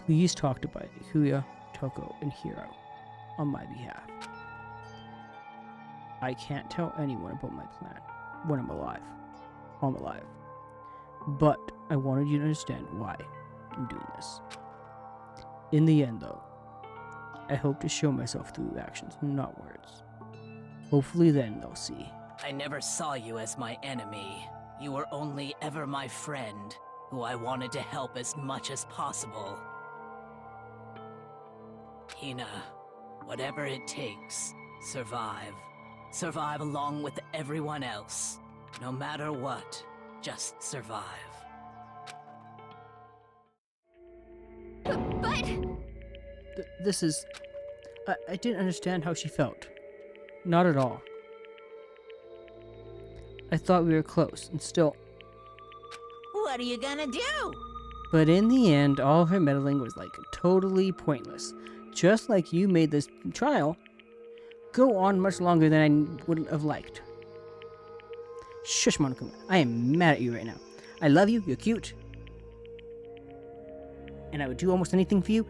Please talk to Byakuya, Toko, and Hiro on my behalf. I can't tell anyone about my plan when I'm alive. But I wanted you to understand why I'm doing this. In the end, though, I hope to show myself through actions, not words. Hopefully then they'll see. I never saw you as my enemy. You were only ever my friend, who I wanted to help as much as possible. Hina, whatever it takes, survive. Survive along with everyone else. No matter what, just survive. But... This is... I didn't understand how she felt. Not at all. I thought we were close, and still... What are you gonna do? But in the end, all her meddling was like totally pointless. Just like you made this trial go on much longer than I would have liked. Shush, Monokuma. I am mad at you right now. I love you, you're cute. And I would do almost anything for you,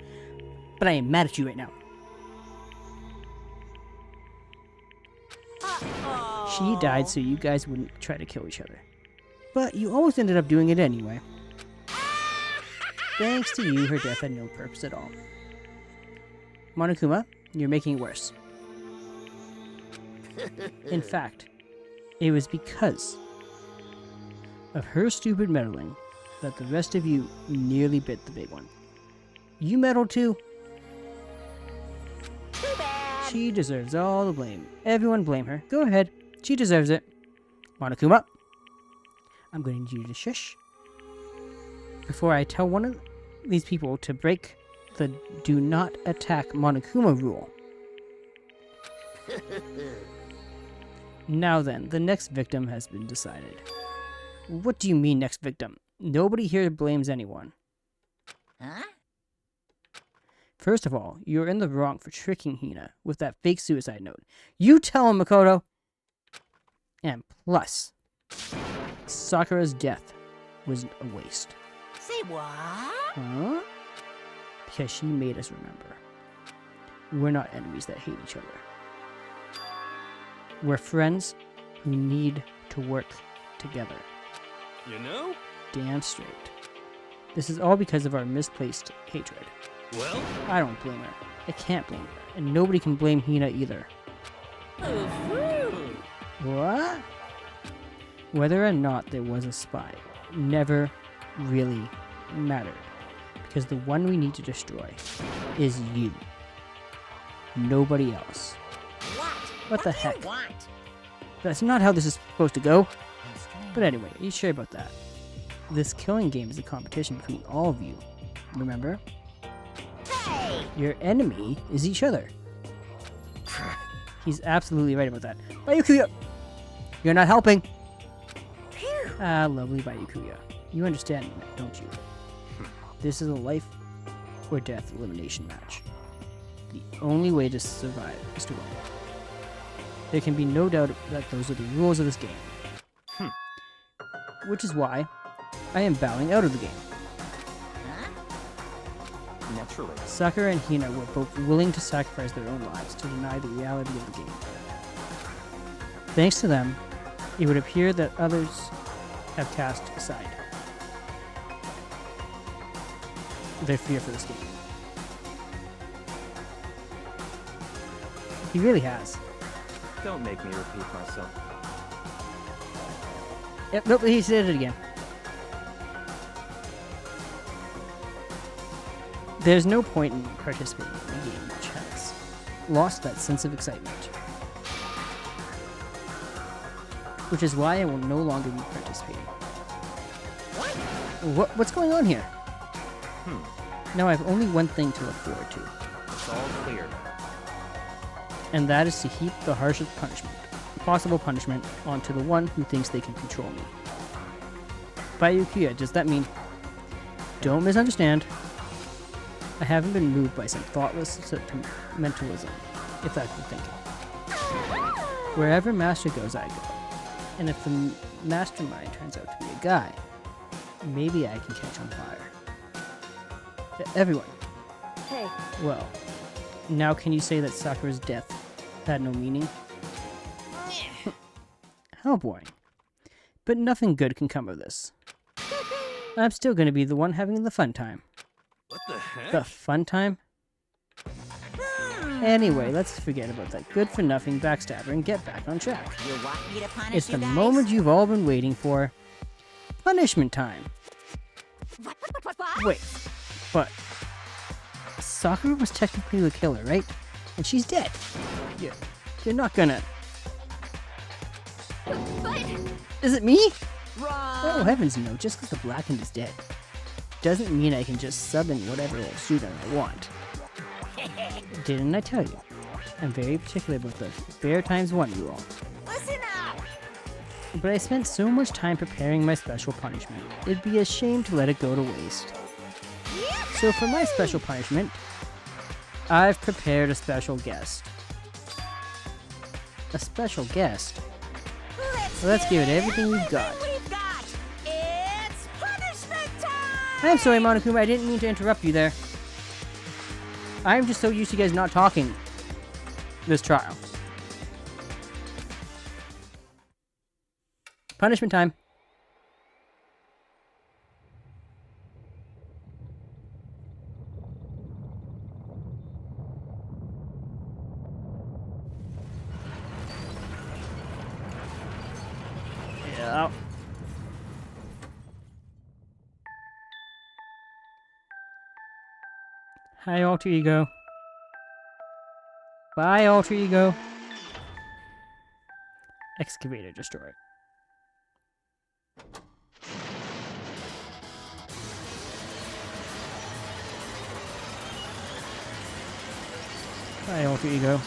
but I am mad at you right now. She died so you guys wouldn't try to kill each other. But you always ended up doing it anyway. Thanks to you, her death had no purpose at all. Monokuma, you're making it worse. In fact, it was because of her stupid meddling that the rest of you nearly bit the big one. You meddled too. Too bad. She deserves all the blame. Everyone blame her. Go ahead. She deserves it. Monokuma, I'm going to need you to shush. Before I tell one of these people to break the do not attack Monokuma rule. Now then, the next victim has been decided. What do you mean, next victim? Nobody here blames anyone. Huh? First of all, you're in the wrong for tricking Hina with that fake suicide note. You tell him, Makoto! And plus, Sakura's death was a waste. Say what? Huh? Because she made us remember. We're not enemies that hate each other. We're friends who need to work together. You know? Damn straight. This is all because of our misplaced hatred. Well, I don't blame her. I can't blame her. And nobody can blame Hina either. What? Whether or not there was a spy never really mattered. Because the one we need to destroy is you. Nobody else. What the heck? Do you want? That's not how this is supposed to go. That's strange. But anyway, are you sure about that? This killing game is a competition between all of you. Remember? Hey! Your enemy is each other. He's absolutely right about that. Byakuya! You're not helping! Ah, lovely Byakuya. You understand that, don't you? This is a life or death elimination match. the only way to survive is to win. There can be no doubt that those are the rules of this game. Which is why I am bowing out of the game. Naturally. Sakura and Hina were both willing to sacrifice their own lives to deny the reality of the game. Thanks to them, it would appear that others have cast aside their fear for this game. He really has. Don't make me repeat myself. Yep, nope, he said it again. There's no point in participating in a game which has lost that sense of excitement. Which is why I will no longer be participating. What's going on here? Now I have only one thing to look forward to. It's all clear. And that is to heap the harshest possible punishment onto the one who thinks they can control me. By Yukiya, does that mean... Don't misunderstand. I haven't been moved by some thoughtless sentimentalism, if that's the thinking. Wherever Master goes, I go. And if the mastermind turns out to be a guy, maybe I can catch on fire. Everyone. Hey, Well, now can you say that Sakura's death had no meaning? How boring. But nothing good can come of this. I'm still gonna be the one having the fun time. What the heck? The fun time? Anyway, let's forget about that good-for-nothing backstabber and get back on track. You want me to punish It's you the guys? moment you've all been waiting for. Punishment time. What? Wait, but Sakura was technically the killer, right? And she's dead. You're not gonna... But Is it me? Wrong. Oh, heavens no, just because the Blackened is dead doesn't mean I can just sub in whatever little shooter I want. Didn't I tell you? I'm very particular about the bear times one rule. Listen up. But I spent so much time preparing my special punishment, it'd be a shame to let it go to waste. So for my special punishment, I've prepared a special guest. A special guest? Let's give it everything we've got. It's punishment time. I'm sorry, Monokuma, I didn't mean to interrupt you there. I'm just so used to you guys not talking this trial. Punishment time. Yeah. Hi, Alter Ego. Bye, Alter Ego. Excavator destroyed. Bye, Alter Ego.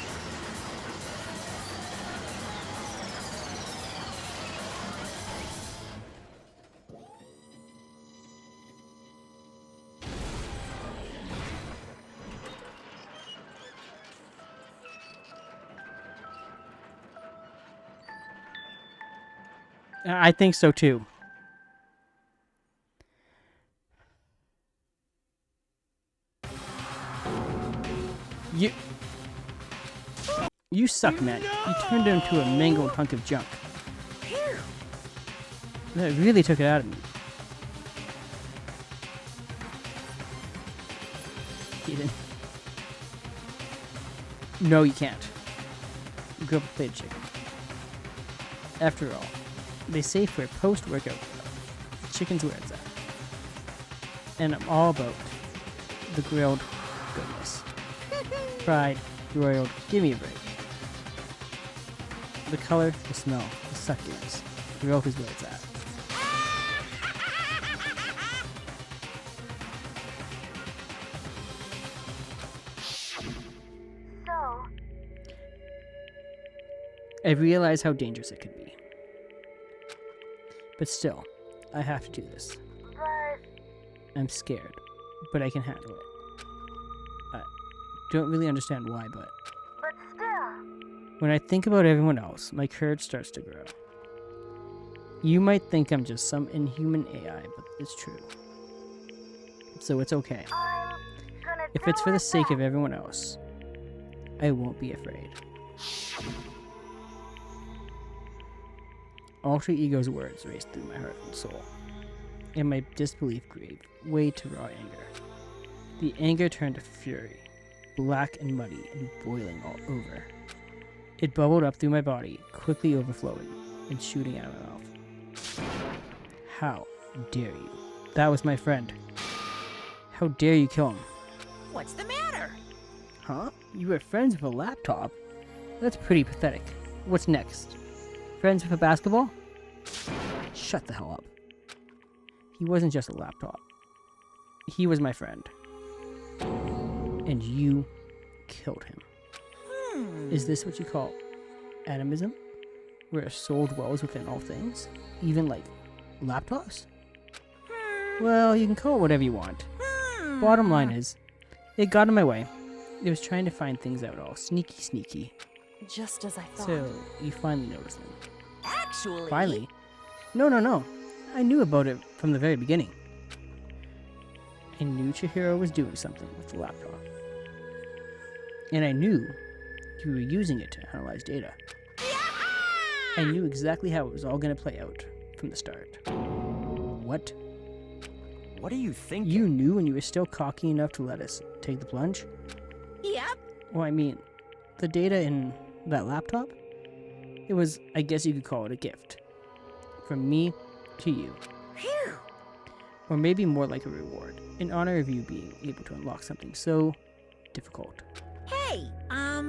I think so too. You suck, man. You turned into a mangled hunk of junk. That really took it out of me. Eden. No, you can't. Go play chicken. After all, they say for a post-workout, chicken's where it's at. And I'm all about the grilled goodness. Fried, broiled, give me a break. The color, the smell, the succulence. Grilled is where it's at. I realize how dangerous it could be. But still, I have to do this. I'm scared, but I can handle it. don't really understand why, but But still, when I think about everyone else, my courage starts to grow. You might think I'm just some inhuman AI, but it's true. So it's okay. I'm gonna If it's for the sake of everyone else, I won't be afraid. Alter Ego's words raced through my heart and soul, and my disbelief gave way to raw anger. The anger turned to fury, black and muddy and boiling all over. It bubbled up through my body, quickly overflowing and shooting out of my mouth. How dare you? That was my friend. How dare you kill him? What's the matter? Huh? You were friends with a laptop? That's pretty pathetic. What's next? Friends with a basketball? Shut the hell up. He wasn't just a laptop. He was my friend. And you killed him. Is this what you call animism? Where a soul dwells within all things? Even like laptops? Well, you can call it whatever you want. Bottom line is, it got in my way. It was trying to find things out all sneaky. Just as I thought. So, you finally noticed them. Actually... Finally? No. I knew about it from the very beginning. I knew Chihiro was doing something with the laptop. And I knew you were using it to analyze data. I knew exactly how it was all going to play out from the start. What? What are you thinking? You knew when you were still cocky enough to let us take the plunge? Yep. Well, I mean, the data in that laptop? It was, I guess you could call it a gift. From me to you. Phew. Or maybe more like a reward, in honor of you being able to unlock something so difficult. Hey,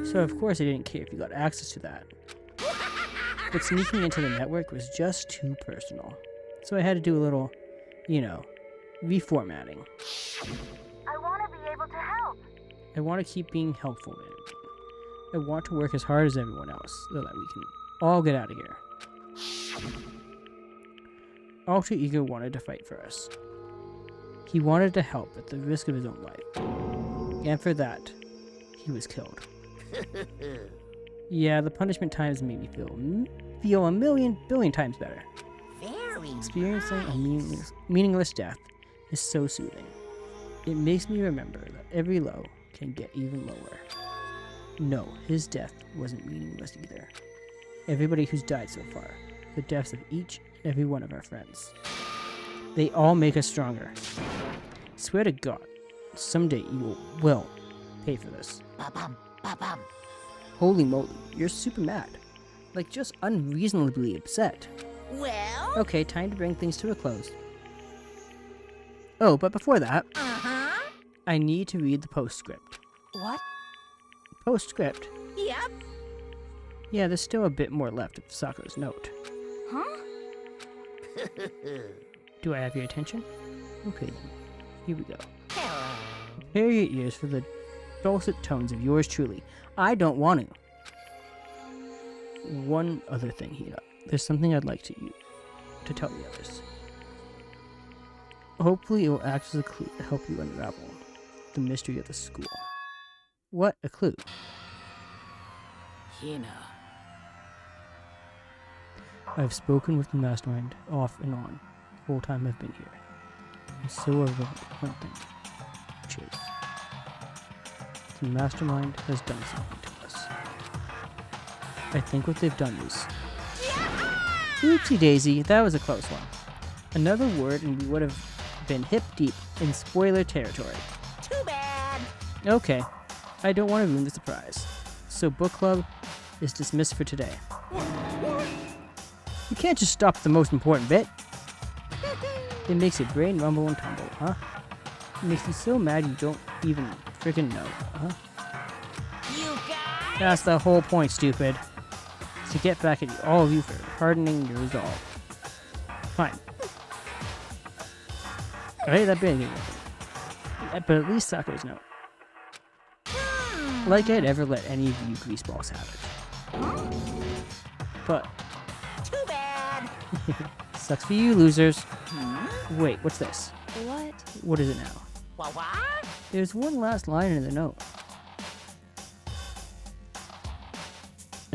So of course I didn't care if you got access to that. But sneaking into the network was just too personal. So I had to do a little, reformatting. I want to be able to help. I want to keep being helpful to everyone. I want to work as hard as everyone else so that we can all get out of here. Alter Ego wanted to fight for us. He wanted to help at the risk of his own life. And for that, he was killed. Yeah, the punishment times made me feel a million billion times better. very Experiencing nice. a meaningless death is so soothing. It makes me remember that every low can get even lower. No, his death wasn't meaningless either. Everybody who's died so far, the deaths of each and every one of our friends. They all make us stronger. Swear to God, someday you will pay for this. Ba-bum, ba-bum. Holy moly, you're super mad. Like, just unreasonably upset. Well? Okay, time to bring things to a close. Oh, but before that, Uh-huh. I need to read the postscript. What? Postscript? Yep. Yeah, there's still a bit more left of Sakura's note. Huh? Do I have your attention? Okay then, here we go. Hello. Prepare your ears for the dulcet tones of yours truly. I don't want to. One other thing, Hina. There's something I'd like to tell the others. Hopefully it will act as a clue to help you unravel the mystery of the school. What a clue. Hina. I've spoken with the mastermind off and on the whole time I've been here. And so I've learned one thing, which is the mastermind has done something to us. I think what they've done is... Oopsie daisy, that was a close one. Another word and we would have been hip deep in spoiler territory. Too bad. Okay, I don't want to ruin the surprise. So book club is dismissed for today. You can't just stop at the most important bit. It makes your brain rumble and tumble, huh? It makes you so mad you don't even freaking know, huh? You guys. That's the whole point, stupid. To get back at you, all of you for hardening your resolve. Fine. Alright, that big again. But at least Sakura's note. Like I'd ever let any of you greaseballs have it. But Too bad. sucks for you, losers. Wait, what's this? What? What is it now? What? There's one last line in the note.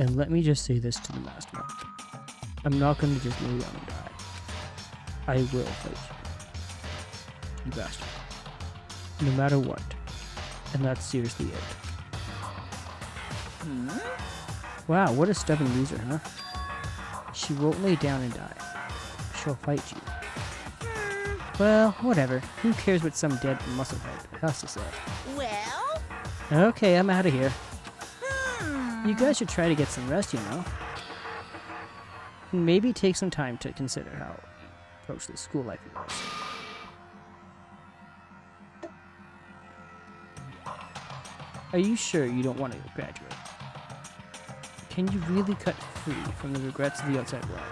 And let me just say this to the mastermind. I'm not going to just lay down and die. I will fight you. You bastard. No matter what. And that's seriously it. Wow, what a stubborn loser, huh? She won't lay down and die. She'll fight you. Well, whatever. Who cares what some dead musclehead has to say? Well? Okay, I'm out of here. You guys should try to get some rest, you know. Maybe take some time to consider how to approach this school life of yours. Are you sure you don't want to graduate? Can you really cut free from the regrets of the outside world?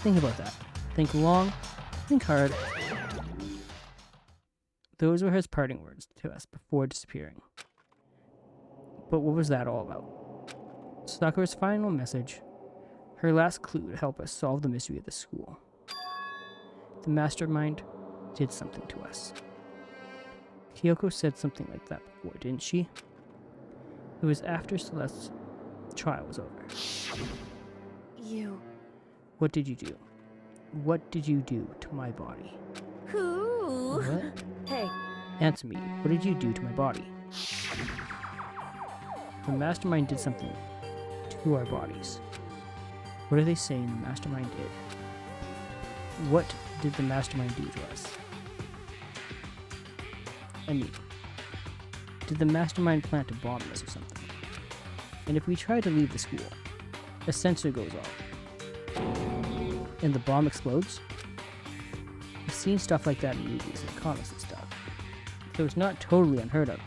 Think about that. Think long, think hard. Those were his parting words to us before disappearing. But what was that all about? Sakura's final message, her last clue to help us solve the mystery of the school. The mastermind did something to us. Kyoko said something like that before, didn't she? It was after Celeste's trial was over. You. What did you do? What did you do to my body? Who? What? Hey, Answer me. What did you do to my body? The mastermind did something to our bodies. What are they saying the mastermind did? What did the mastermind do to us? I mean, did the mastermind plant a bomb in us or something? And if we try to leave the school, a sensor goes off, and the bomb explodes? We've seen stuff like that in movies and comics and stuff, so it's not totally unheard of.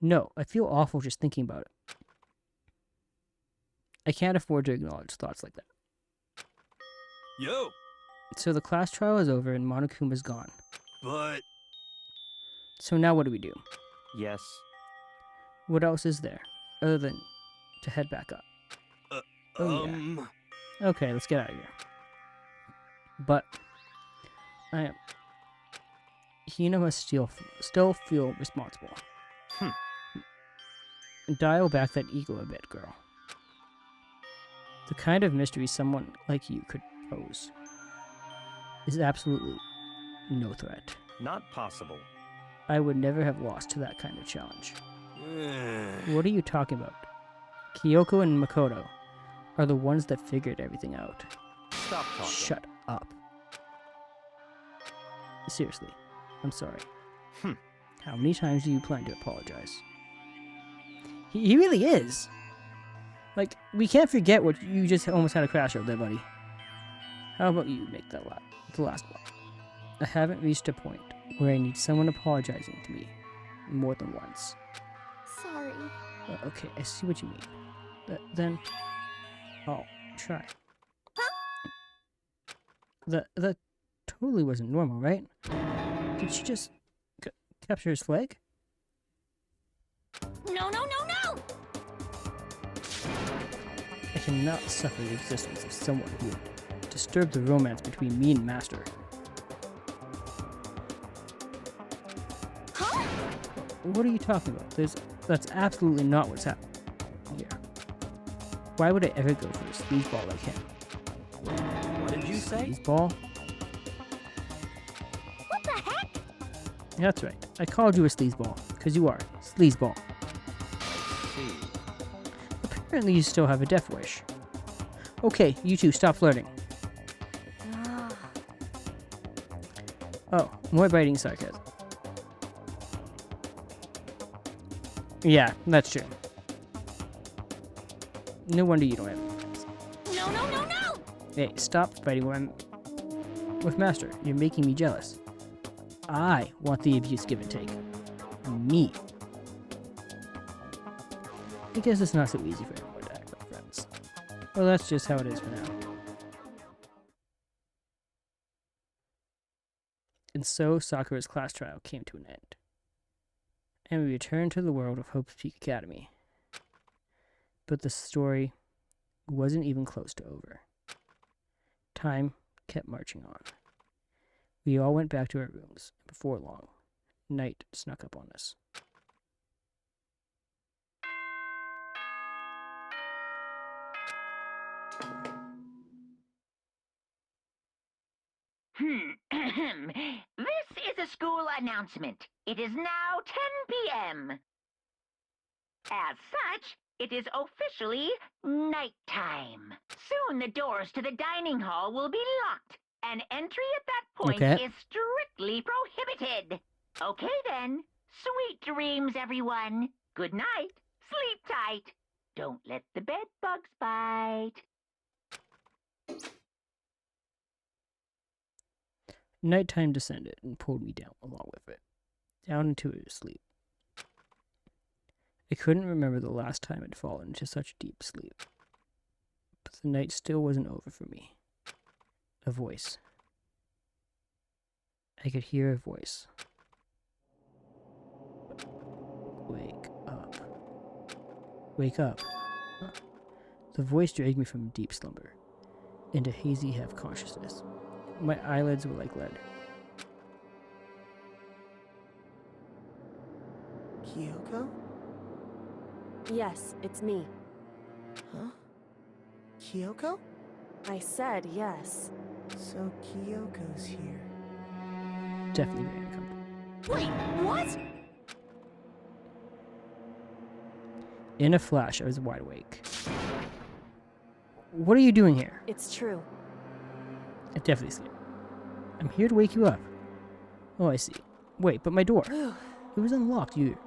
No, I feel awful just thinking about it. I can't afford to acknowledge thoughts like that. Yo, So the class trial is over and Monokuma's gone. but So now what do we do? Yes. What else is there, other than to head back up? Oh, yeah. Okay, let's get out of here. But Hina must still feel responsible. Dial back that ego a bit, girl. The kind of mystery someone like you could pose is absolutely no threat. Not possible. I would never have lost to that kind of challenge. What are you talking about? Kyoko and Makoto are the ones that figured everything out. Stop talking. Shut up. Seriously, I'm sorry. How many times do you plan to apologize? He really is. Like, we can't forget what you just almost had a crash over there, buddy. How about you make that the last one? I haven't reached a point where I need someone apologizing to me more than once. Sorry. Okay, I see what you mean. Then I'll try. That totally wasn't normal, right? Did she just capture his flag? No, no, no, no! I cannot suffer the existence of someone who would disturb the romance between me and Master. Huh? What are you talking about? That's absolutely not what's happening here. Why would I ever go for a sleazeball like him? What did you say? Sleazeball? What the heck? That's right. I called you a sleazeball, because you are. Sleazeball. See. Apparently you still have a death wish. Okay, you two, stop flirting. Oh, more biting sarcasm. Yeah, that's true. No wonder you don't have any friends. No, no, no, no! Hey, stop fighting when I'm with Master. You're making me jealous. I want the abuse give and take. Me. I guess it's not so easy for everyone to act like friends. Well, that's just how it is for now. And so Sakura's class trial came to an end. And we returned to the world of Hope's Peak Academy. But the story wasn't even close to over. Time kept marching on. We all went back to our rooms, and before long, Night snuck up on us. This is a school announcement. It is now 10 p.m. As such, it is officially nighttime. Soon the doors to the dining hall will be locked, and entry at that point Okay. is strictly prohibited. Okay then. Sweet dreams, everyone. Good night. Sleep tight. Don't let the bed bugs bite. Nighttime descended and pulled me down along with it, down into a sleep. I couldn't remember the last time I'd fallen into such deep sleep. But the night still wasn't over for me. A voice. I could hear a voice. Wake up. Wake up. Huh. The voice dragged me from deep slumber into hazy half-consciousness. My eyelids were like lead. Kyoko? Yes, it's me. Huh? Kyoko? I said yes. So Kyoko's here. Definitely very uncomfortable. Wait, what? In a flash, I was wide awake. What are you doing here? It's true. I definitely see it. I'm here to wake you up. Oh, I see. Wait, but my door. It was unlocked. You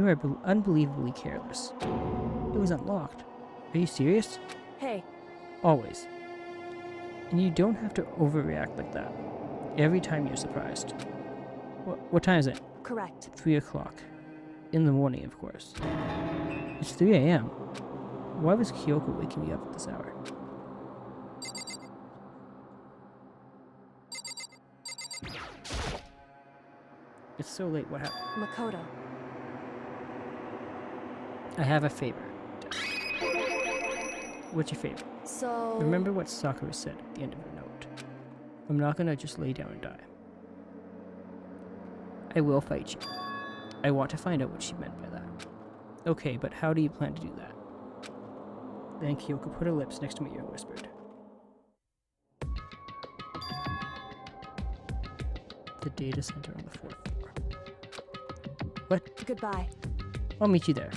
are unbelievably careless. It was unlocked. Are you serious? Hey, Always. And you don't have to overreact like that. Every time you're surprised. What time is it? correct. 3 o'clock. In the morning, of course. It's 3 a.m. Why was Kyoko waking me up at this hour? It's so late, what happened? Makoto. I have a favor. What's your favorite? So... Remember what Sakura said at the end of her note. I'm not gonna just lay down and die. I will fight you. I want to find out what she meant by that. Okay, but how do you plan to do that? Then Kyoko put her lips next to my ear and whispered. The data center on the 4th floor. What? Goodbye. I'll meet you there.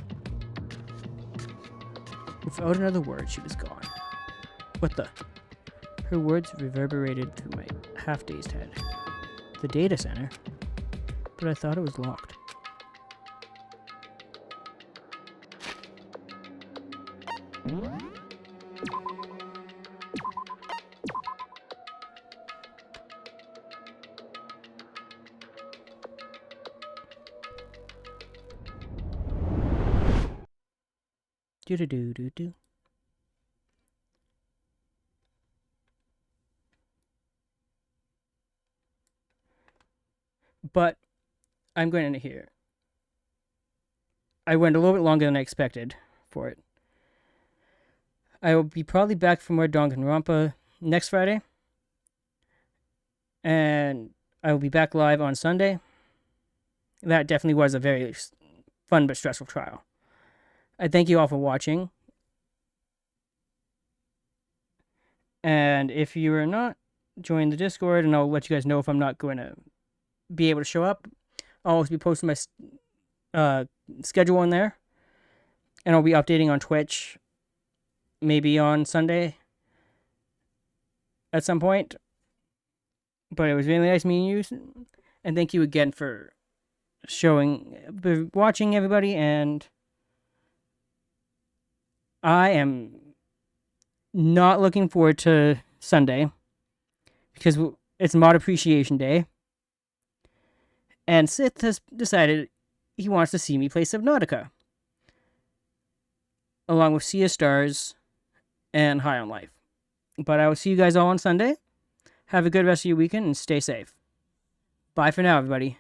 Without another word, she was gone. What the? Her words reverberated through my half-dazed head. The data center? But I thought it was locked. Do-do-do-do-do. But I'm going to here. I went a little bit longer than I expected for it. I will be probably back from where Danganronpa next Friday. And I will be back live on Sunday. That definitely was a very fun but stressful trial. I thank you all for watching. And if you are not, join the Discord and I'll let you guys know if I'm not going to be able to show up. I'll always be posting my schedule in there. And I'll be updating on Twitch maybe on Sunday at some point. But it was really nice meeting you. And thank you again for watching, everybody. And I am not looking forward to Sunday because it's Mod Appreciation Day. And Sith has decided he wants to see me play Subnautica, along with Sea of Stars and High on Life. But I will see you guys all on Sunday. Have a good rest of your weekend and stay safe. Bye for now, everybody.